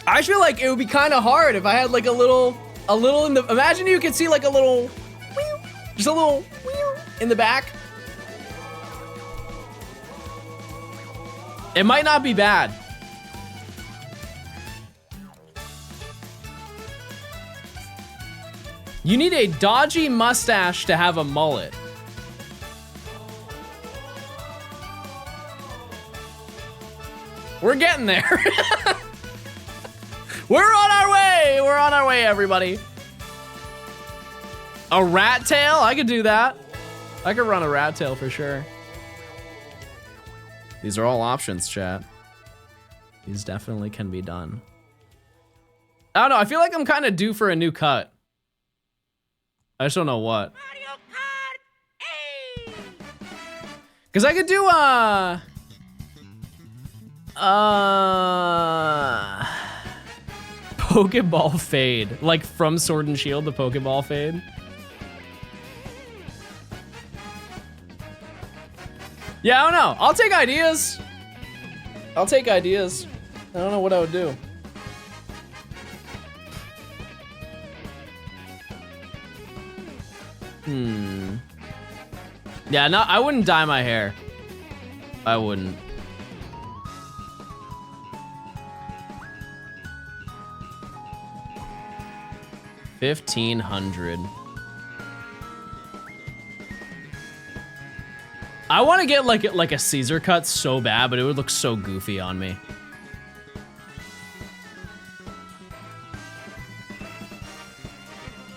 I feel like it would be kind of hard if I had like a little in the, imagine you could see like a little, just a little in the back. It might not be bad. You need a dodgy mustache to have a mullet. We're getting there. We're on our way. We're on our way, everybody. A rat tail? I could do that. I could run a rat tail for sure. These are all options, chat. These definitely can be done. I don't know, I feel like I'm kind of due for a new cut. I just don't know what. Because I could do Pokeball fade. Like from Sword and Shield, the Pokeball fade. Yeah, I don't know. I'll take ideas. I'll take ideas. I don't know what I would do. Yeah, no, I wouldn't dye my hair. I wouldn't. $1,500. I want to get like a Caesar cut so bad, but it would look so goofy on me.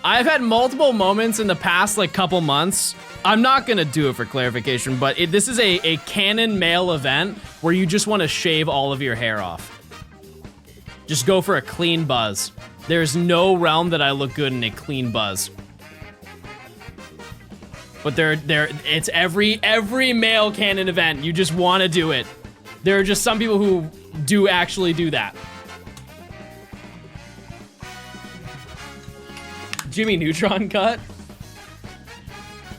I've had multiple moments in the past like couple months. I'm not gonna do it for clarification, but this is a canon male event where you just want to shave all of your hair off. Just go for a clean buzz. There's no realm that I look good in a clean buzz. But it's every male canon event. You just want to do it. There are just some people who do actually do that. Jimmy Neutron cut.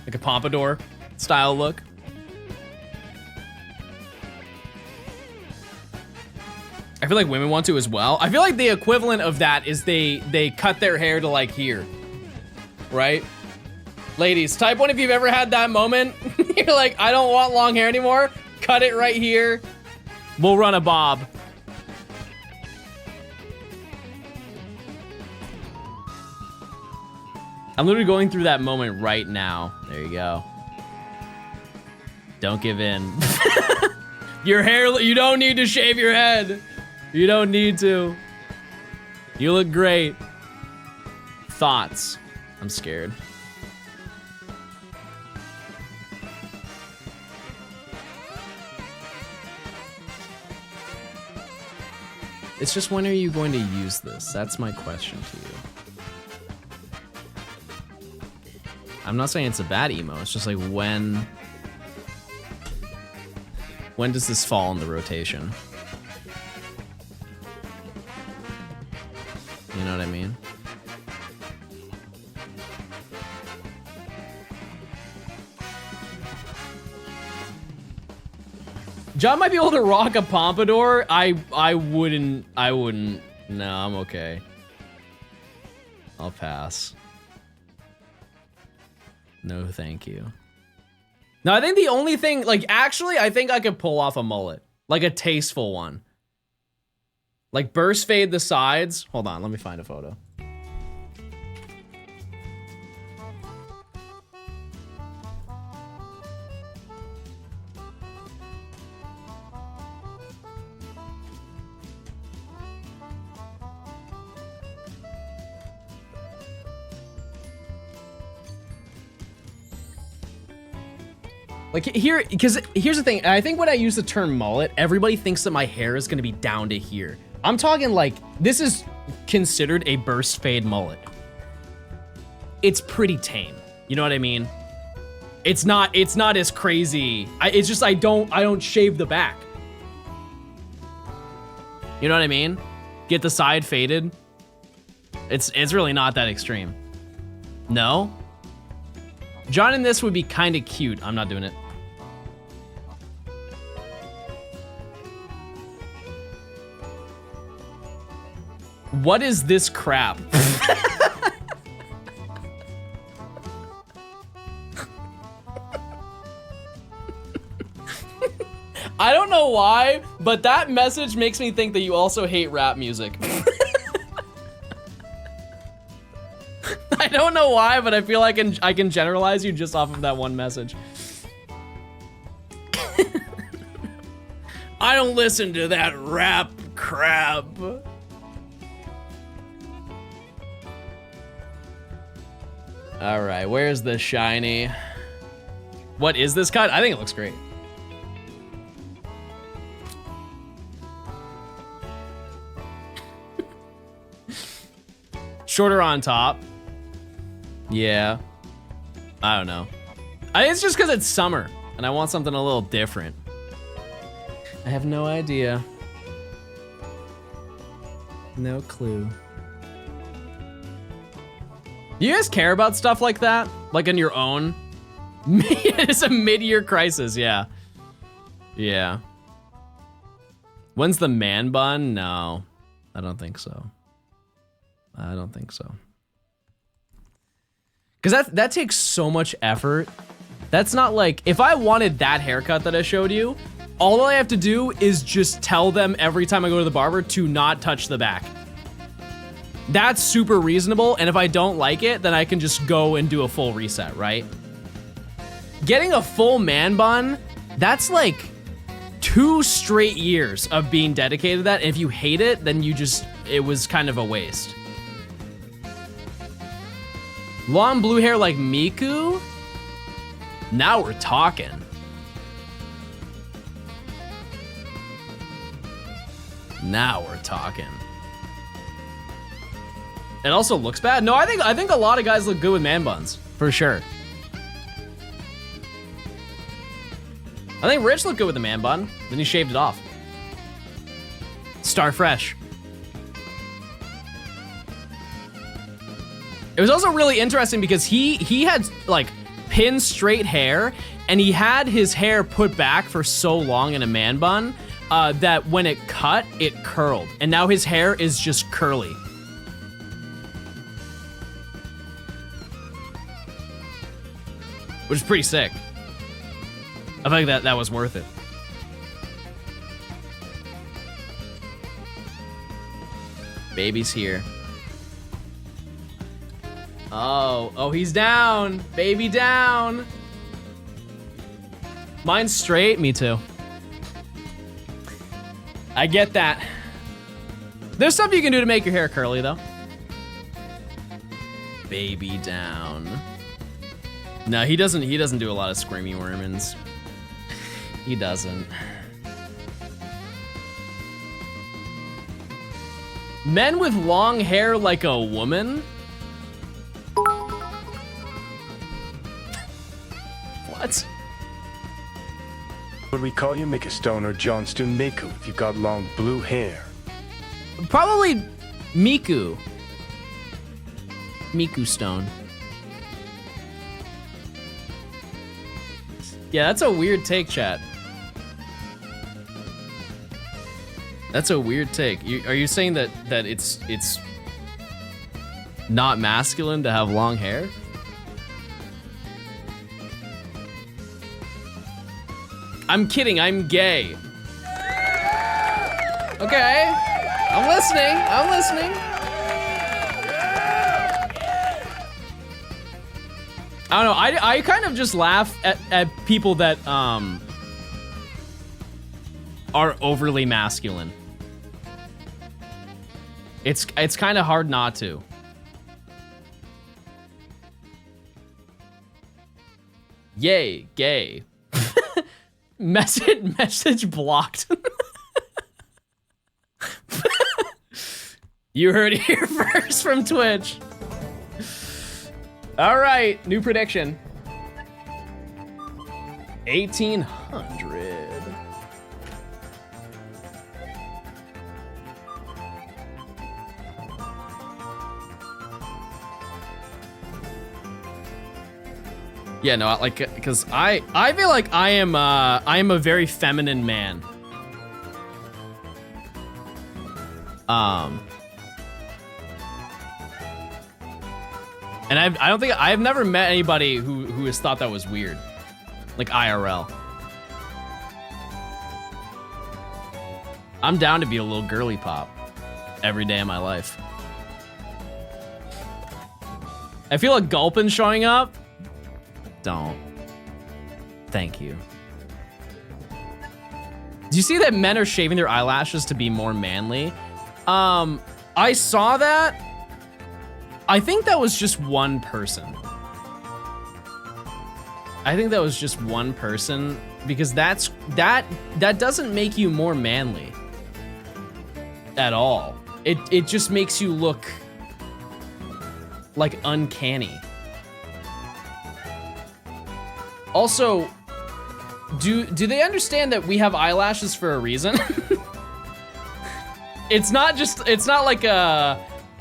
Like a pompadour style look. I feel like women want to as well. I feel like the equivalent of that is they cut their hair to like here. Right? Ladies, type 1 if you've ever had that moment. You're like, I don't want long hair anymore. Cut it right here. We'll run a bob. I'm literally going through that moment right now. There you go. Don't give in. Your hair, you don't need to shave your head. You don't need to. You look great. Thoughts. I'm scared. It's just, when are you going to use this? That's my question to you. I'm not saying it's a bad emo, it's just like when does this fall in the rotation? You know what I mean? John might be able to rock a pompadour. I wouldn't. No, I'm okay. I'll pass. No, thank you. No, I think the only thing, like, actually, I think I could pull off a mullet. Like a tasteful one. Like burst fade the sides. Hold on, let me find a photo. Like here, because here's the thing, I think when I use the term mullet, everybody thinks that my hair is gonna be down to here. I'm talking like, this is considered a burst fade mullet. It's pretty tame, you know what I mean? It's not as crazy. It's just, I don't shave the back. You know what I mean? Get the side faded. It's really not that extreme. No? John in this would be kind of cute. I'm not doing it. What is this crap? I don't know why, but that message makes me think that you also hate rap music. I don't know why, but I feel like I can generalize you just off of that one message. I don't listen to that rap crap. All right, where's the shiny? What is this cut? I think it looks great. Shorter on top. Yeah. I don't know. I think it's just because it's summer and I want something a little different. I have no idea. No clue. Do you guys care about stuff like that? Like on your own? It's a mid-year crisis, yeah. Yeah. When's the man bun? No, I don't think so. I don't think so. Because that takes so much effort. That's not like, if I wanted that haircut that I showed you, all I have to do is just tell them every time I go to the barber to not touch the back. That's super reasonable, and if I don't like it, then I can just go and do a full reset, right? Getting a full man bun, that's like 2 straight years of being dedicated to that, and if you hate it, then it was kind of a waste. Long blue hair like Miku? Now we're talking. Now we're talking. It also looks bad. No, I think a lot of guys look good with man buns, for sure. I think Rich looked good with the man bun, then he shaved it off. Star fresh. It was also really interesting because he had like pin straight hair, and he had his hair put back for so long in a man bun that when it cut, it curled, and now his hair is just curly. Which is pretty sick. I think that was worth it. Baby's here. Oh, he's down. Baby down. Mine's straight, me too. I get that. There's stuff you can do to make your hair curly though. Baby down. No, he doesn't do a lot of screamy wormins. He doesn't. Men with long hair like a woman? What? Would we call you Make a Stone or Johnstone May if you've got long blue hair? Probably Miku. Miku Stone. Yeah, that's a weird take, chat. That's a weird take. Are you saying that it's not masculine to have long hair? I'm kidding, I'm gay. Okay, I'm listening. I don't know, I kind of just laugh at people that are overly masculine. It's kind of hard not to. Yay, gay. Message blocked. You heard it here first from Twitch. All right, new prediction. 1800. Yeah, no, like, because I feel like I am a very feminine man. And I've never met anybody who has thought that was weird, like IRL. I'm down to be a little girly pop every day of my life. I feel like Gulpin showing up. Don't. Thank you. Do you see that men are shaving their eyelashes to be more manly? I saw that. I think that was just one person. Because that doesn't make you more manly at all. It just makes you look like uncanny. Also, do they understand that we have eyelashes for a reason? It's not like a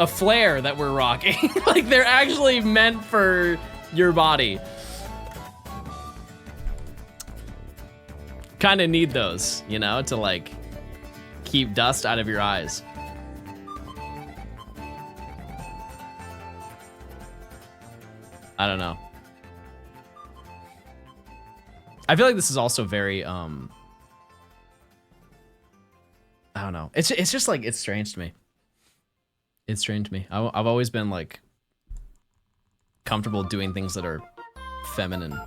flare that we're rocking. Like they're actually meant for your body. Kind of need those, you know, to like keep dust out of your eyes. I don't know. I feel like this is also very I don't know. It's just like, it's strange to me. It's strange to me. I've always been like comfortable doing things that are feminine.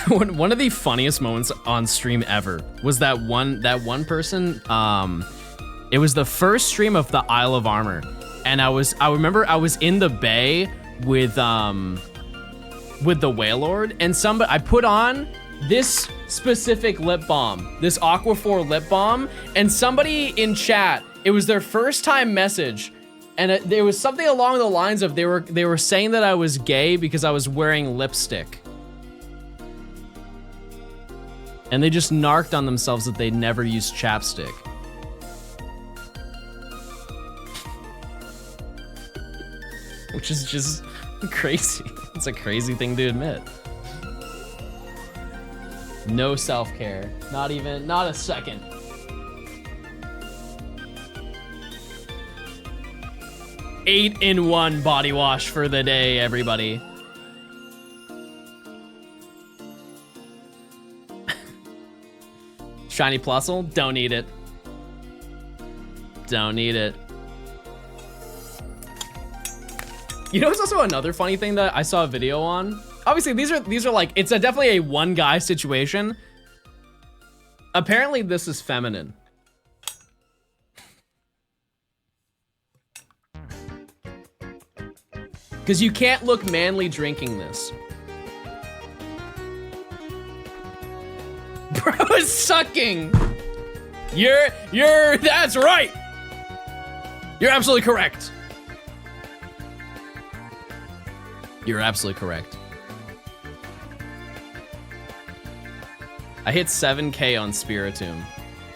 One of the funniest moments on stream ever was that one person. It was the first stream of the Isle of Armor, and I remember I was in the bay with the Wailord, and I put on this specific lip balm, this Aquaphor lip balm, and somebody in chat, it was their first time message, and there was something along the lines of they were saying that I was gay because I was wearing lipstick. And they just narked on themselves that they never used chapstick. Which is just crazy. It's a crazy thing to admit. No self-care. Not a second. Eight in one body wash for the day, everybody. Shiny Plusle, don't need it. Don't need it. You know, it's also another funny thing that I saw a video on. Obviously, these are like, it's definitely a one guy situation. Apparently, this is feminine. Because you can't look manly drinking this. Bro is sucking. That's right. You're absolutely correct. You're absolutely correct. I hit 7K on Spiritomb.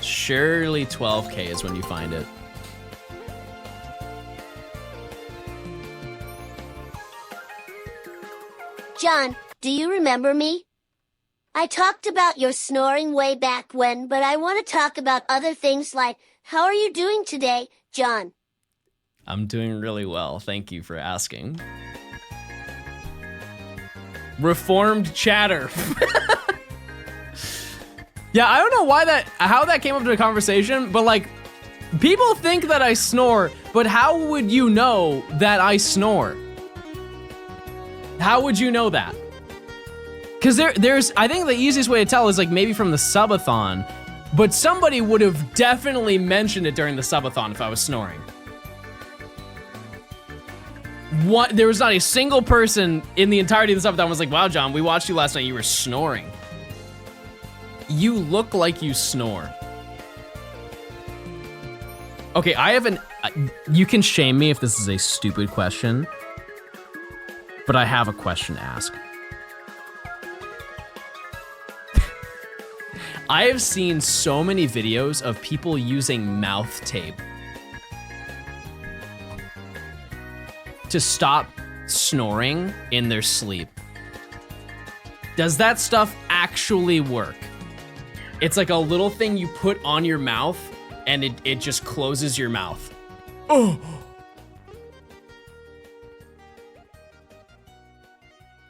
Surely 12K is when you find it. John, do you remember me? I talked about your snoring way back when, but I want to talk about other things like, how are you doing today, John? I'm doing really well. Thank you for asking. Reformed chatter. Yeah, I don't know how that came up to a conversation, but like, people think that I snore, but how would you know that I snore? How would you know that? Because there's, I think the easiest way to tell is like maybe from the subathon, but somebody would have definitely mentioned it during the subathon if I was snoring. There was not a single person in the entirety of the subathon was like, wow, John, we watched you last night, you were snoring. You look like you snore. Okay, you can shame me if this is a stupid question, but I have a question to ask. I have seen so many videos of people using mouth tape to stop snoring in their sleep. Does that stuff actually work? It's like a little thing you put on your mouth and it just closes your mouth. Oh.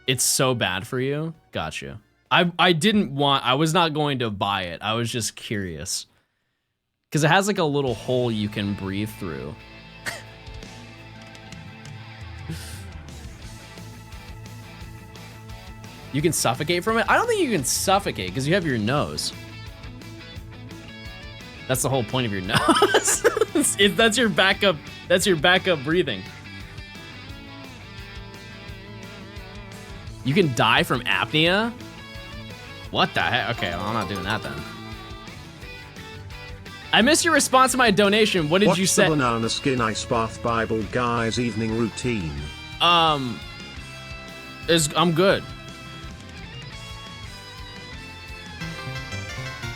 It's so bad for you? Gotcha. I was not going to buy it. I was just curious. Because it has like a little hole you can breathe through. You can suffocate from it? I don't think you can suffocate because you have your nose. That's the whole point of your nose. That's your backup breathing. You can die from apnea? What the heck? Okay, well, I'm not doing that then. I missed your response to my donation. What did What's you say? the banana skin ice bath Bible guy's evening routine? I'm good.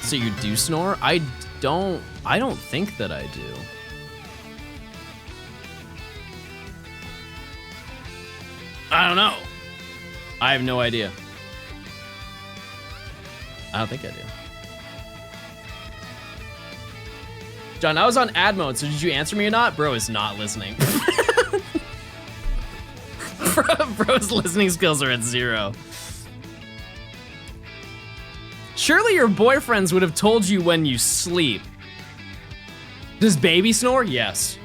So you do snore? I don't think that I do. I don't know. I have no idea. I don't think I do. John, I was on ad mode, so did you answer me or not? Bro is not listening. Bro's listening skills are at 0. Surely your boyfriends would have told you when you sleep. Does baby snore? Yes.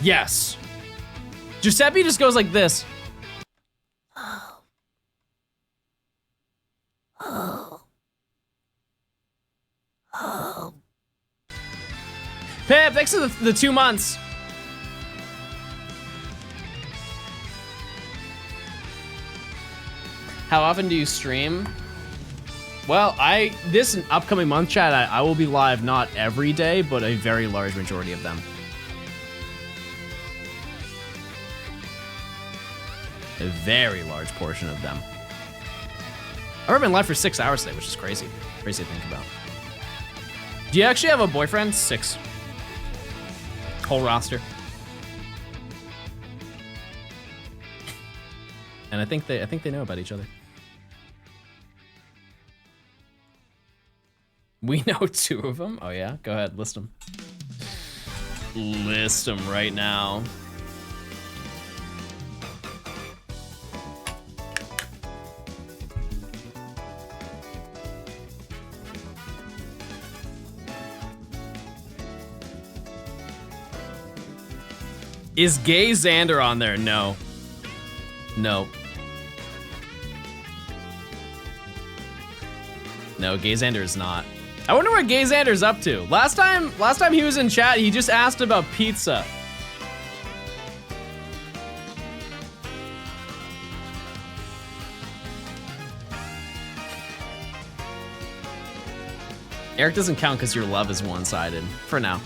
Yes. Giuseppe just goes like this. Pip, thanks for the 2 months. How often do you stream? Well, this upcoming month, chat, I will be live not every day, but a very large majority of them. A very large portion of them. I've already been live for 6 hours today, which is crazy. Crazy to think about. Do you actually have a boyfriend? 6. Whole roster. And I think they know about each other. We know 2 of them? Oh yeah? Go ahead, list them. List them right now. Is Gay Xander on there? No. No. No, Gay Xander is not. I wonder what Gay Xander's up to. Last time he was in chat, he just asked about pizza. Eric doesn't count because your love is one-sided. For now.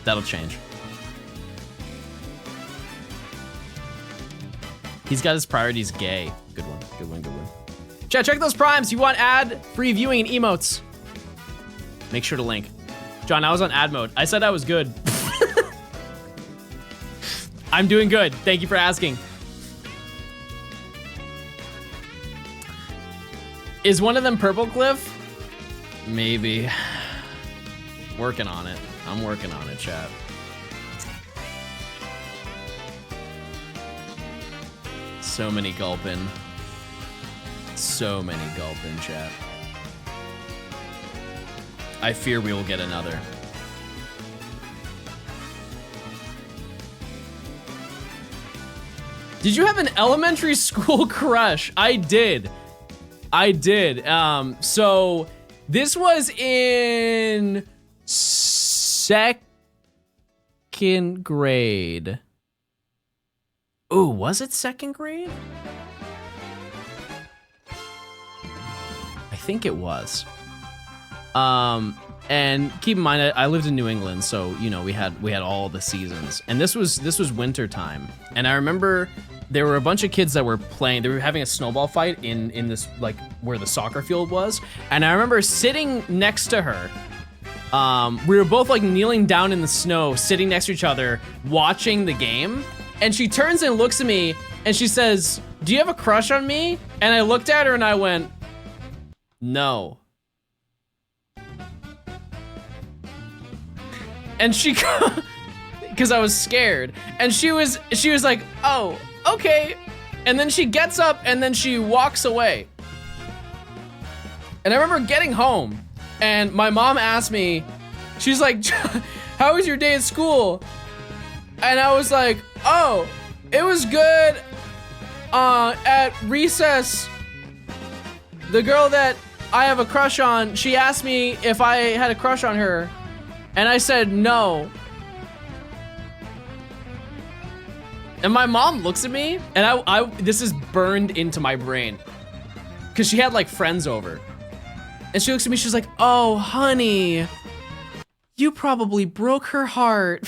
That'll change. He's got his priorities gay. Good one, good one, good one. Chat, check those primes. You want ad-free viewing and emotes. Make sure to link. John, I was on ad mode. I said I was good. I'm doing good. Thank you for asking. Is one of them Purple Cliff? Maybe. Working on it. I'm working on it, chat. So many gulpin. So many gulpin, chat. I fear we will get another. Did you have an elementary school crush? I did. I did. So this was in 2nd grade. Ooh, was it 2nd grade? I think it was. And keep in mind, I lived in New England, so you know we had all the seasons, and this was winter time, and I remember there were a bunch of kids that were playing. They were having a snowball fight in this, like, where the soccer field was, and I remember sitting next to her. We were both like kneeling down in the snow, sitting next to each other, watching the game. And she turns and looks at me and she says, "Do you have a crush on me?" And I looked at her and I went, "No." And she, because I was scared. And she was like, "Oh, okay." And then she gets up and then she walks away. And I remember getting home and my mom asked me, she's like, "How was your day at school?" And I was like, "Oh, it was good. At recess, the girl that I have a crush on, she asked me if I had a crush on her, and I said no." And my mom looks at me, and I this is burned into my brain, because she had like friends over, and she looks at me, she's like, "Oh, honey, You probably broke her heart.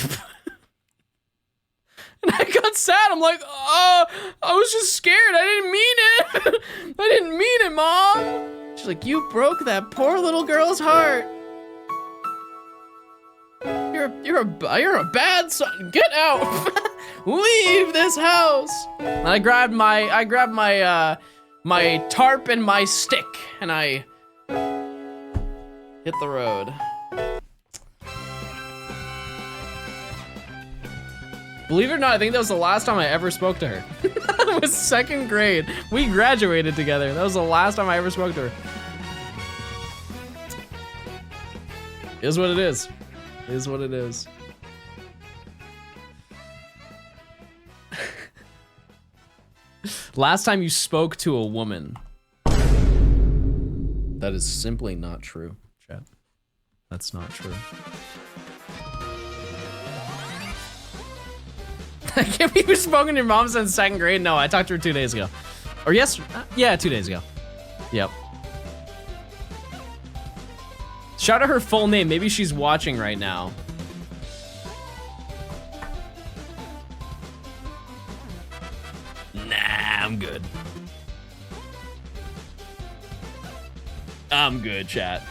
And I got sad. I'm like, oh, I was just scared. I didn't mean it. I didn't mean it, Mom. She's like, you broke that poor little girl's heart. You're a bad son. Get out. Leave this house. And I grabbed my my tarp and my stick, and I hit the road. Believe it or not, I think that was the last time I ever spoke to her. It was 2nd grade. We graduated together. That was the last time I ever spoke to her. It is what it is. It is what it is. Last time you spoke to a woman. That is simply not true, chat. That's not true. I can't believe you've spoken to your mom since 2nd grade. No, I talked to her 2 days ago. Or yes, yeah, 2 days ago. Yep. Shout out her full name. Maybe she's watching right now. Nah, I'm good. I'm good, chat.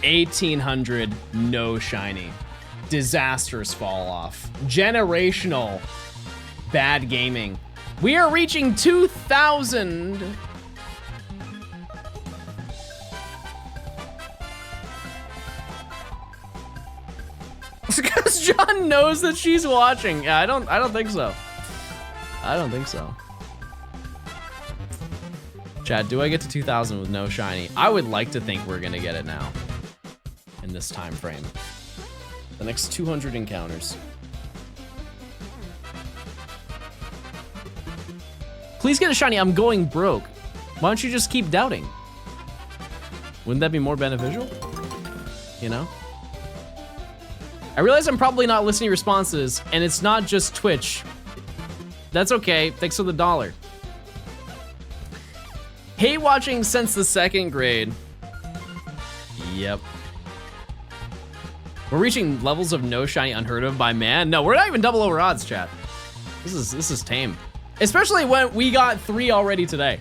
1800, no shiny. Disastrous fall off. Generational bad gaming. We are reaching 2,000. Because John knows that she's watching. Yeah, I don't think so. I don't think so. Chad, do I get to 2,000 with no shiny? I would like to think we're gonna get it now. In this time frame. The next 200 encounters. Please get a shiny. I'm going broke. Why don't you just keep doubting? Wouldn't that be more beneficial? You know? I realize I'm probably not listening to responses, and it's not just Twitch. That's okay. Thanks for the $1. Hate watching since the 2nd grade. Yep. We're reaching levels of no shiny unheard of by man. No, we're not even double over odds, chat. This is tame. Especially when we got 3 already today.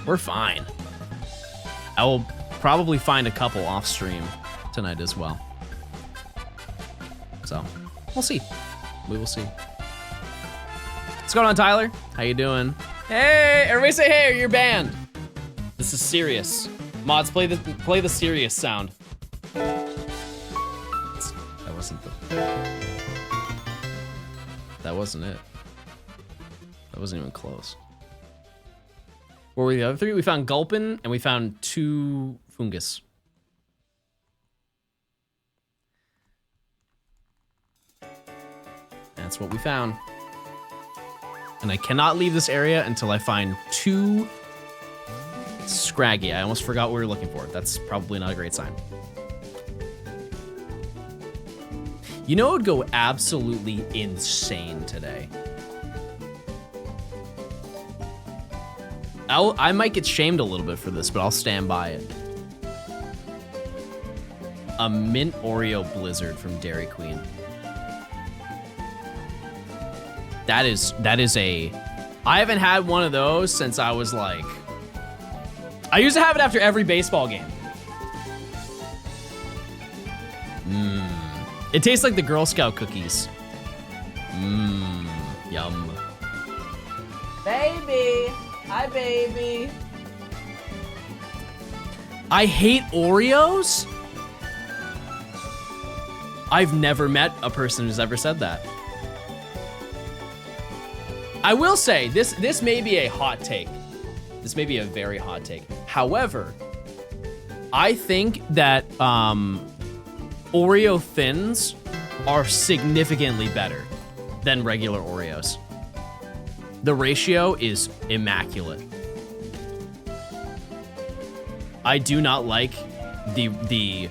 We're fine. I will probably find a couple off stream tonight as well. So, we'll see. We will see. What's going on, Tyler? How you doing? Hey, everybody say hey or you're banned. This is serious. Mods, play the serious sound. That wasn't it. That wasn't even close. Where were the other 3? We found Gulpin and we found 2 Fungus. That's what we found. And I cannot leave this area until I find 2 Scraggy. I almost forgot what we were looking for. That's probably not a great sign. You know, it would go absolutely insane today. I might get shamed a little bit for this, but I'll stand by it. A mint Oreo Blizzard from Dairy Queen. That is a... I haven't had one of those since I was like... I used to have it after every baseball game. It tastes like the Girl Scout cookies. Yum. Baby. Hi, baby. I hate Oreos? I've never met a person who's ever said that. I will say, this may be a hot take. This may be a very hot take. However, I think that Oreo Thins are significantly better than regular Oreos. The ratio is immaculate. I do not like the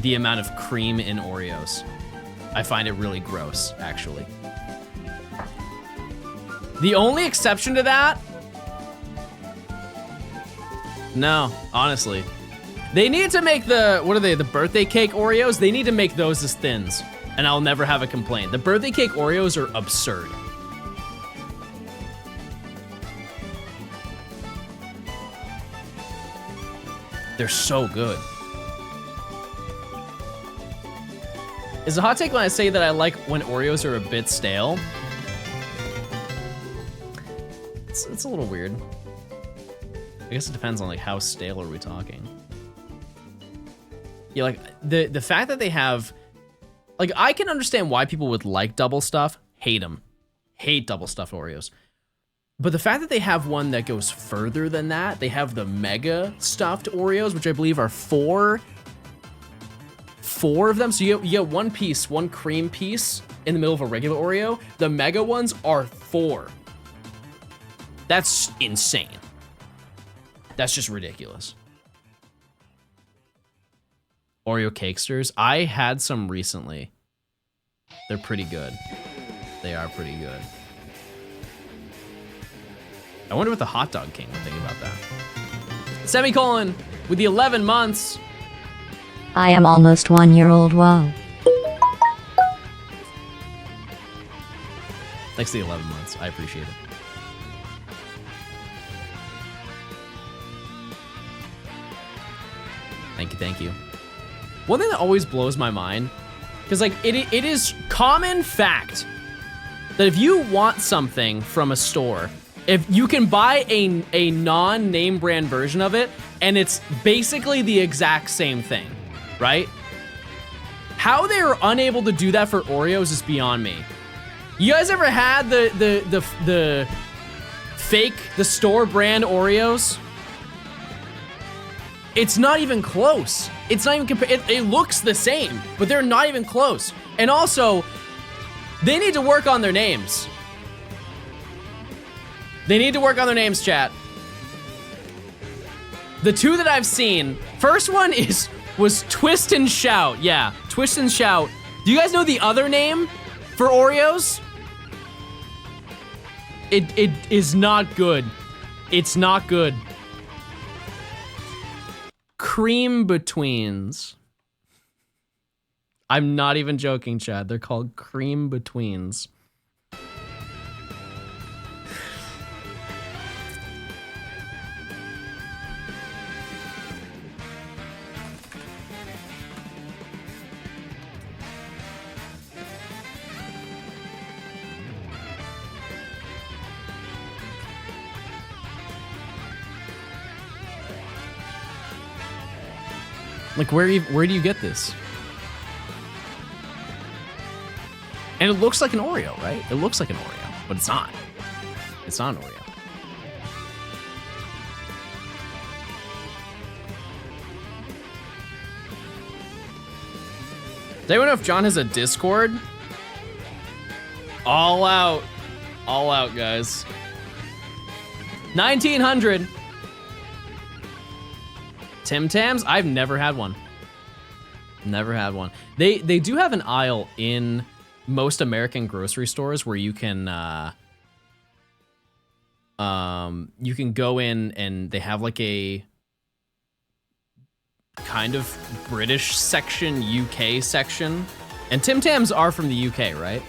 amount of cream in Oreos. I find it really gross, actually. The only exception to that? No, honestly. They need to make the, what are they, the birthday cake Oreos? They need to make those as thins, and I'll never have a complaint. The birthday cake Oreos are absurd. They're so good. Is a hot take when I say that I like when Oreos are a bit stale? It's a little weird. I guess it depends on like how stale are we talking. Yeah, like the fact that they have, like, I can understand why people would like double stuff, hate them, hate double stuffed Oreos. But the fact that they have one that goes further than that, they have the mega stuffed Oreos, which I believe are four of them. So you get one piece, one cream piece in the middle of a regular Oreo. The mega ones are 4. That's insane. That's just ridiculous. Oreo Cakesters. I had some recently. They're pretty good. They are pretty good. I wonder what the Hot Dog King would think about that. Semicolon with the 11 months. I am almost 1-year-old. Wow. Thanks to the 11 months. I appreciate it. Thank you, thank you. One thing that always blows my mind, because like it is common fact that if you want something from a store, if you can buy a non-name brand version of it, and it's basically the exact same thing, right? How they are unable to do that for Oreos is beyond me. You guys ever had the fake, the store brand Oreos? It's not even close. It's not even it looks the same, but they're not even close. And also, they need to work on their names. They need to work on their names, chat. The two that I've seen, first one was Twist and Shout. Yeah, Twist and Shout. Do you guys know the other name for Oreos? It is not good. It's not good. Cream Betweens. I'm not even joking, Chad. They're called Cream Betweens. Like, where do you get this? And it looks like an Oreo, right? It looks like an Oreo, but it's not. It's not an Oreo. Does anyone know if John has a Discord? All out, guys. 1900. Tim Tams? I've never had one. Never had one. They do have an aisle in most American grocery stores where you can go in and they have like a kind of British section, UK section. And Tim Tams are from the UK, right?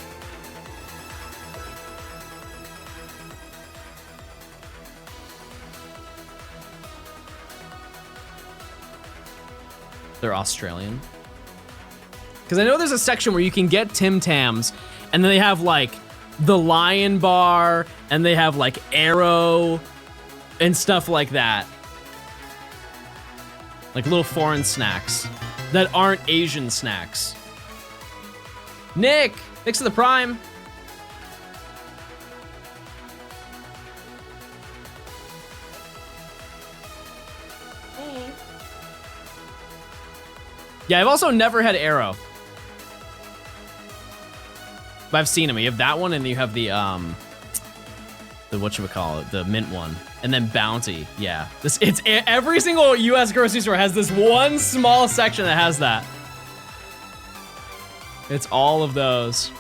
They're Australian. Because I know there's a section where you can get Tim Tams, and then they have like the Lion Bar, and they have like Arrow, and stuff like that. Like little foreign snacks that aren't Asian snacks. Nick, thanks to the Prime. Yeah, I've also never had Arrow. But I've seen them. You have that one, and you have the whatchamacallit, the mint one. And then Bounty, yeah. It's every single US grocery store has this one small section that has that. It's all of those.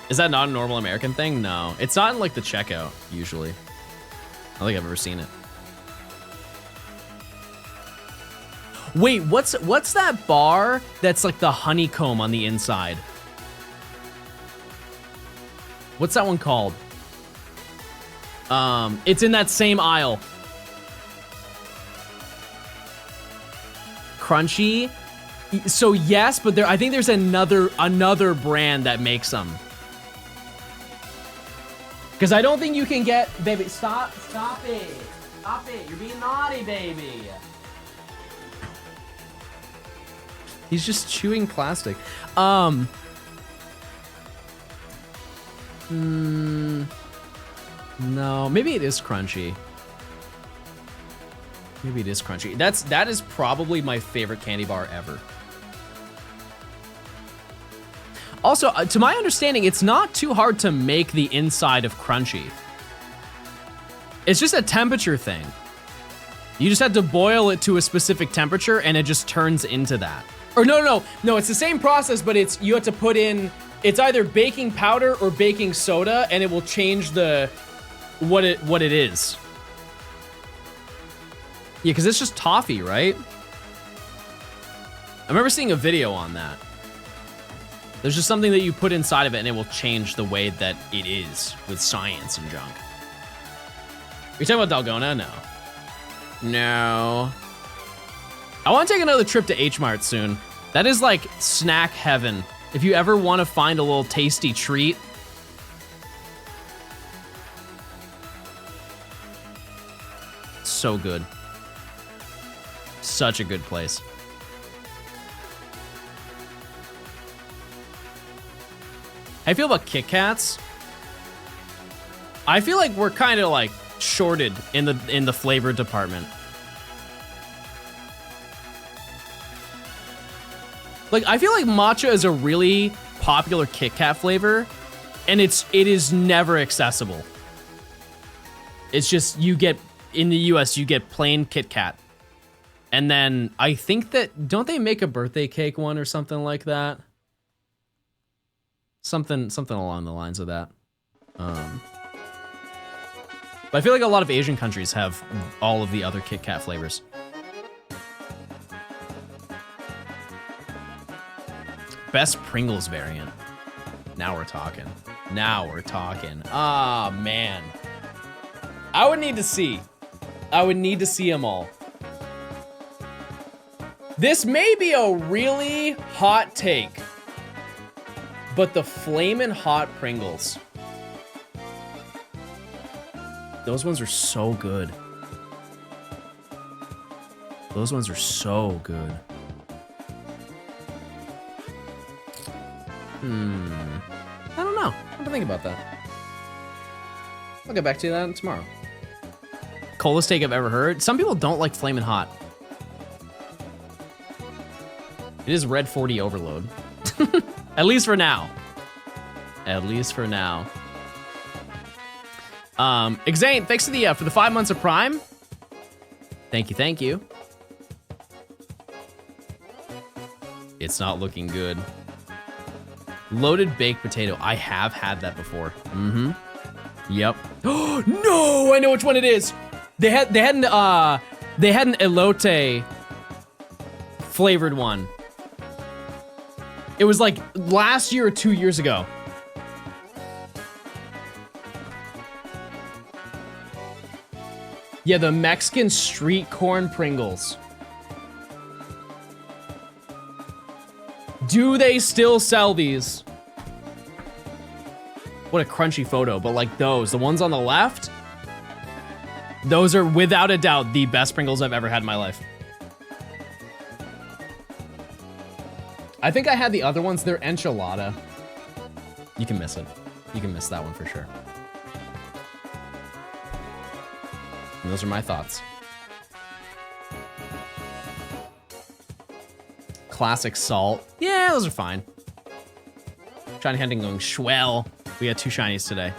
Is that not a normal American thing? No. It's not in like the checkout, usually. I don't think I've ever seen it. Wait, what's that bar that's like the honeycomb on the inside? What's that one called? It's in that same aisle. Crunchy. So yes, but I think there's another brand that makes them. Because I don't think you can get, baby, stop it. Stop it. You're being naughty, baby. He's just chewing plastic. No, maybe it is crunchy. Maybe it is crunchy. That is probably my favorite candy bar ever. Also, to my understanding, it's not too hard to make the inside of crunchy. It's just a temperature thing. You just have to boil it to a specific temperature and it just turns into that. Or no, it's the same process, but you have to put in, it's either baking powder or baking soda and it will change what it is. Yeah, because it's just toffee, right? I remember seeing a video on that. There's just something that you put inside of it and it will change the way that it is with science and junk. Are you talking about Dalgona? No. I want to take another trip to H-Mart soon. That is like snack heaven. If you ever want to find a little tasty treat. So good. Such a good place. How you feel about Kit Kats? I feel like we're kind of like shorted in the flavor department. Like, I feel like matcha is a really popular Kit Kat flavor, and it is never accessible. It's just, you get, in the US, you get plain Kit Kat. And then, I think that, don't they make a birthday cake one or something like that? Something along the lines of that. But I feel like a lot of Asian countries have all of the other Kit Kat flavors. Best Pringles variant. Now we're talking. Ah, man. I would need to see them all. This may be a really hot take, but the Flamin' Hot Pringles. Those ones are so good. Those ones are so good. I don't know. I have to think about that. I'll get back to you on that tomorrow. Coolest take I've ever heard. Some people don't like Flamin' Hot. It is Red 40 overload. At least for now. Exane, thanks for the 5 months of Prime. Thank you. It's not looking good. Loaded baked potato. I have had that before. Yep. Oh no! I know which one it is. They had an elote flavored one. It was like last year or 2 years ago. Yeah, the Mexican street corn Pringles. Do they still sell these? What a crunchy photo, but like those, the ones on the left, those are without a doubt the best Pringles I've ever had in my life. I think I had the other ones, they're enchilada. You can miss it. You can miss that one for sure. And those are my thoughts. Classic salt. Yeah, those are fine. Shiny hunting going swell. We had 2 shinies today.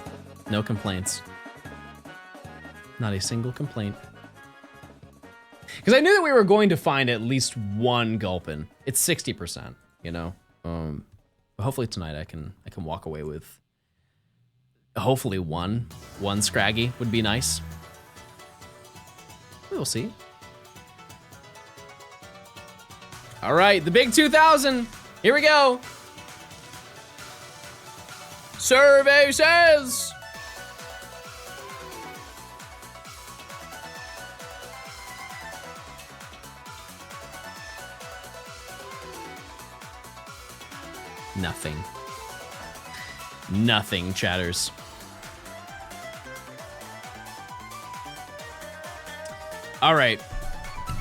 No complaints. Not a single complaint. Because I knew that we were going to find at least one Gulpin. It's 60%, you know? Hopefully tonight I can walk away with hopefully one Scraggy would be nice. We'll see. All right, the big 2000. Here we go. Survey says. Nothing. Nothing, chatters. All right.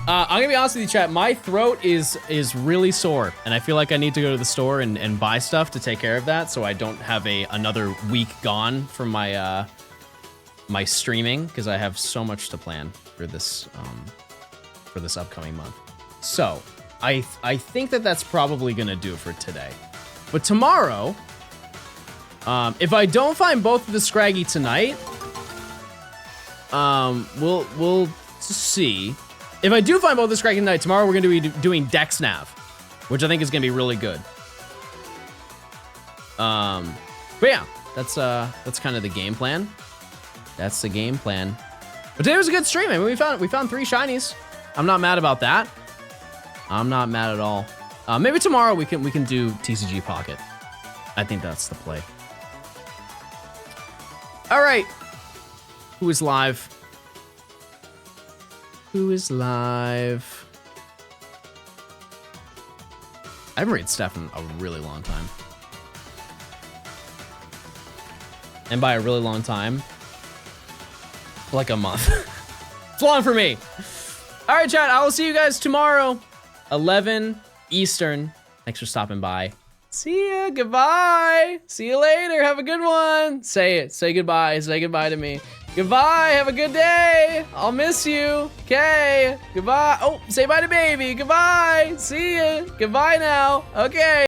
I'm gonna be honest with you, chat. My throat is really sore, and I feel like I need to go to the store and buy stuff to take care of that, so I don't have another week gone from my my streaming, because I have so much to plan for this upcoming month. So I think that's probably gonna do it for today. But tomorrow, if I don't find both of the Scraggy tonight, we'll see. If I do find both the Scraggy tonight, tomorrow we're going to be doing Dex Nav, which I think is going to be really good. But yeah, that's kind of the game plan. That's the game plan. But today was a good stream. I mean, we found 3 shinies. I'm not mad about that. I'm not mad at all. Maybe tomorrow we can do TCG Pocket. I think that's the play. All right. Who is live? Who is live? I haven't read Steph in a really long time. And by a really long time, like a month. It's long for me. All right, chat. I will see you guys tomorrow, 11 Eastern. Thanks for stopping by. See ya. Goodbye. See you later. Have a good one. Say it. Say goodbye. Say goodbye to me. Goodbye. Have a good day. I'll miss you. Okay. Goodbye. Oh, say bye to baby. Goodbye. See ya. Goodbye now. Okay.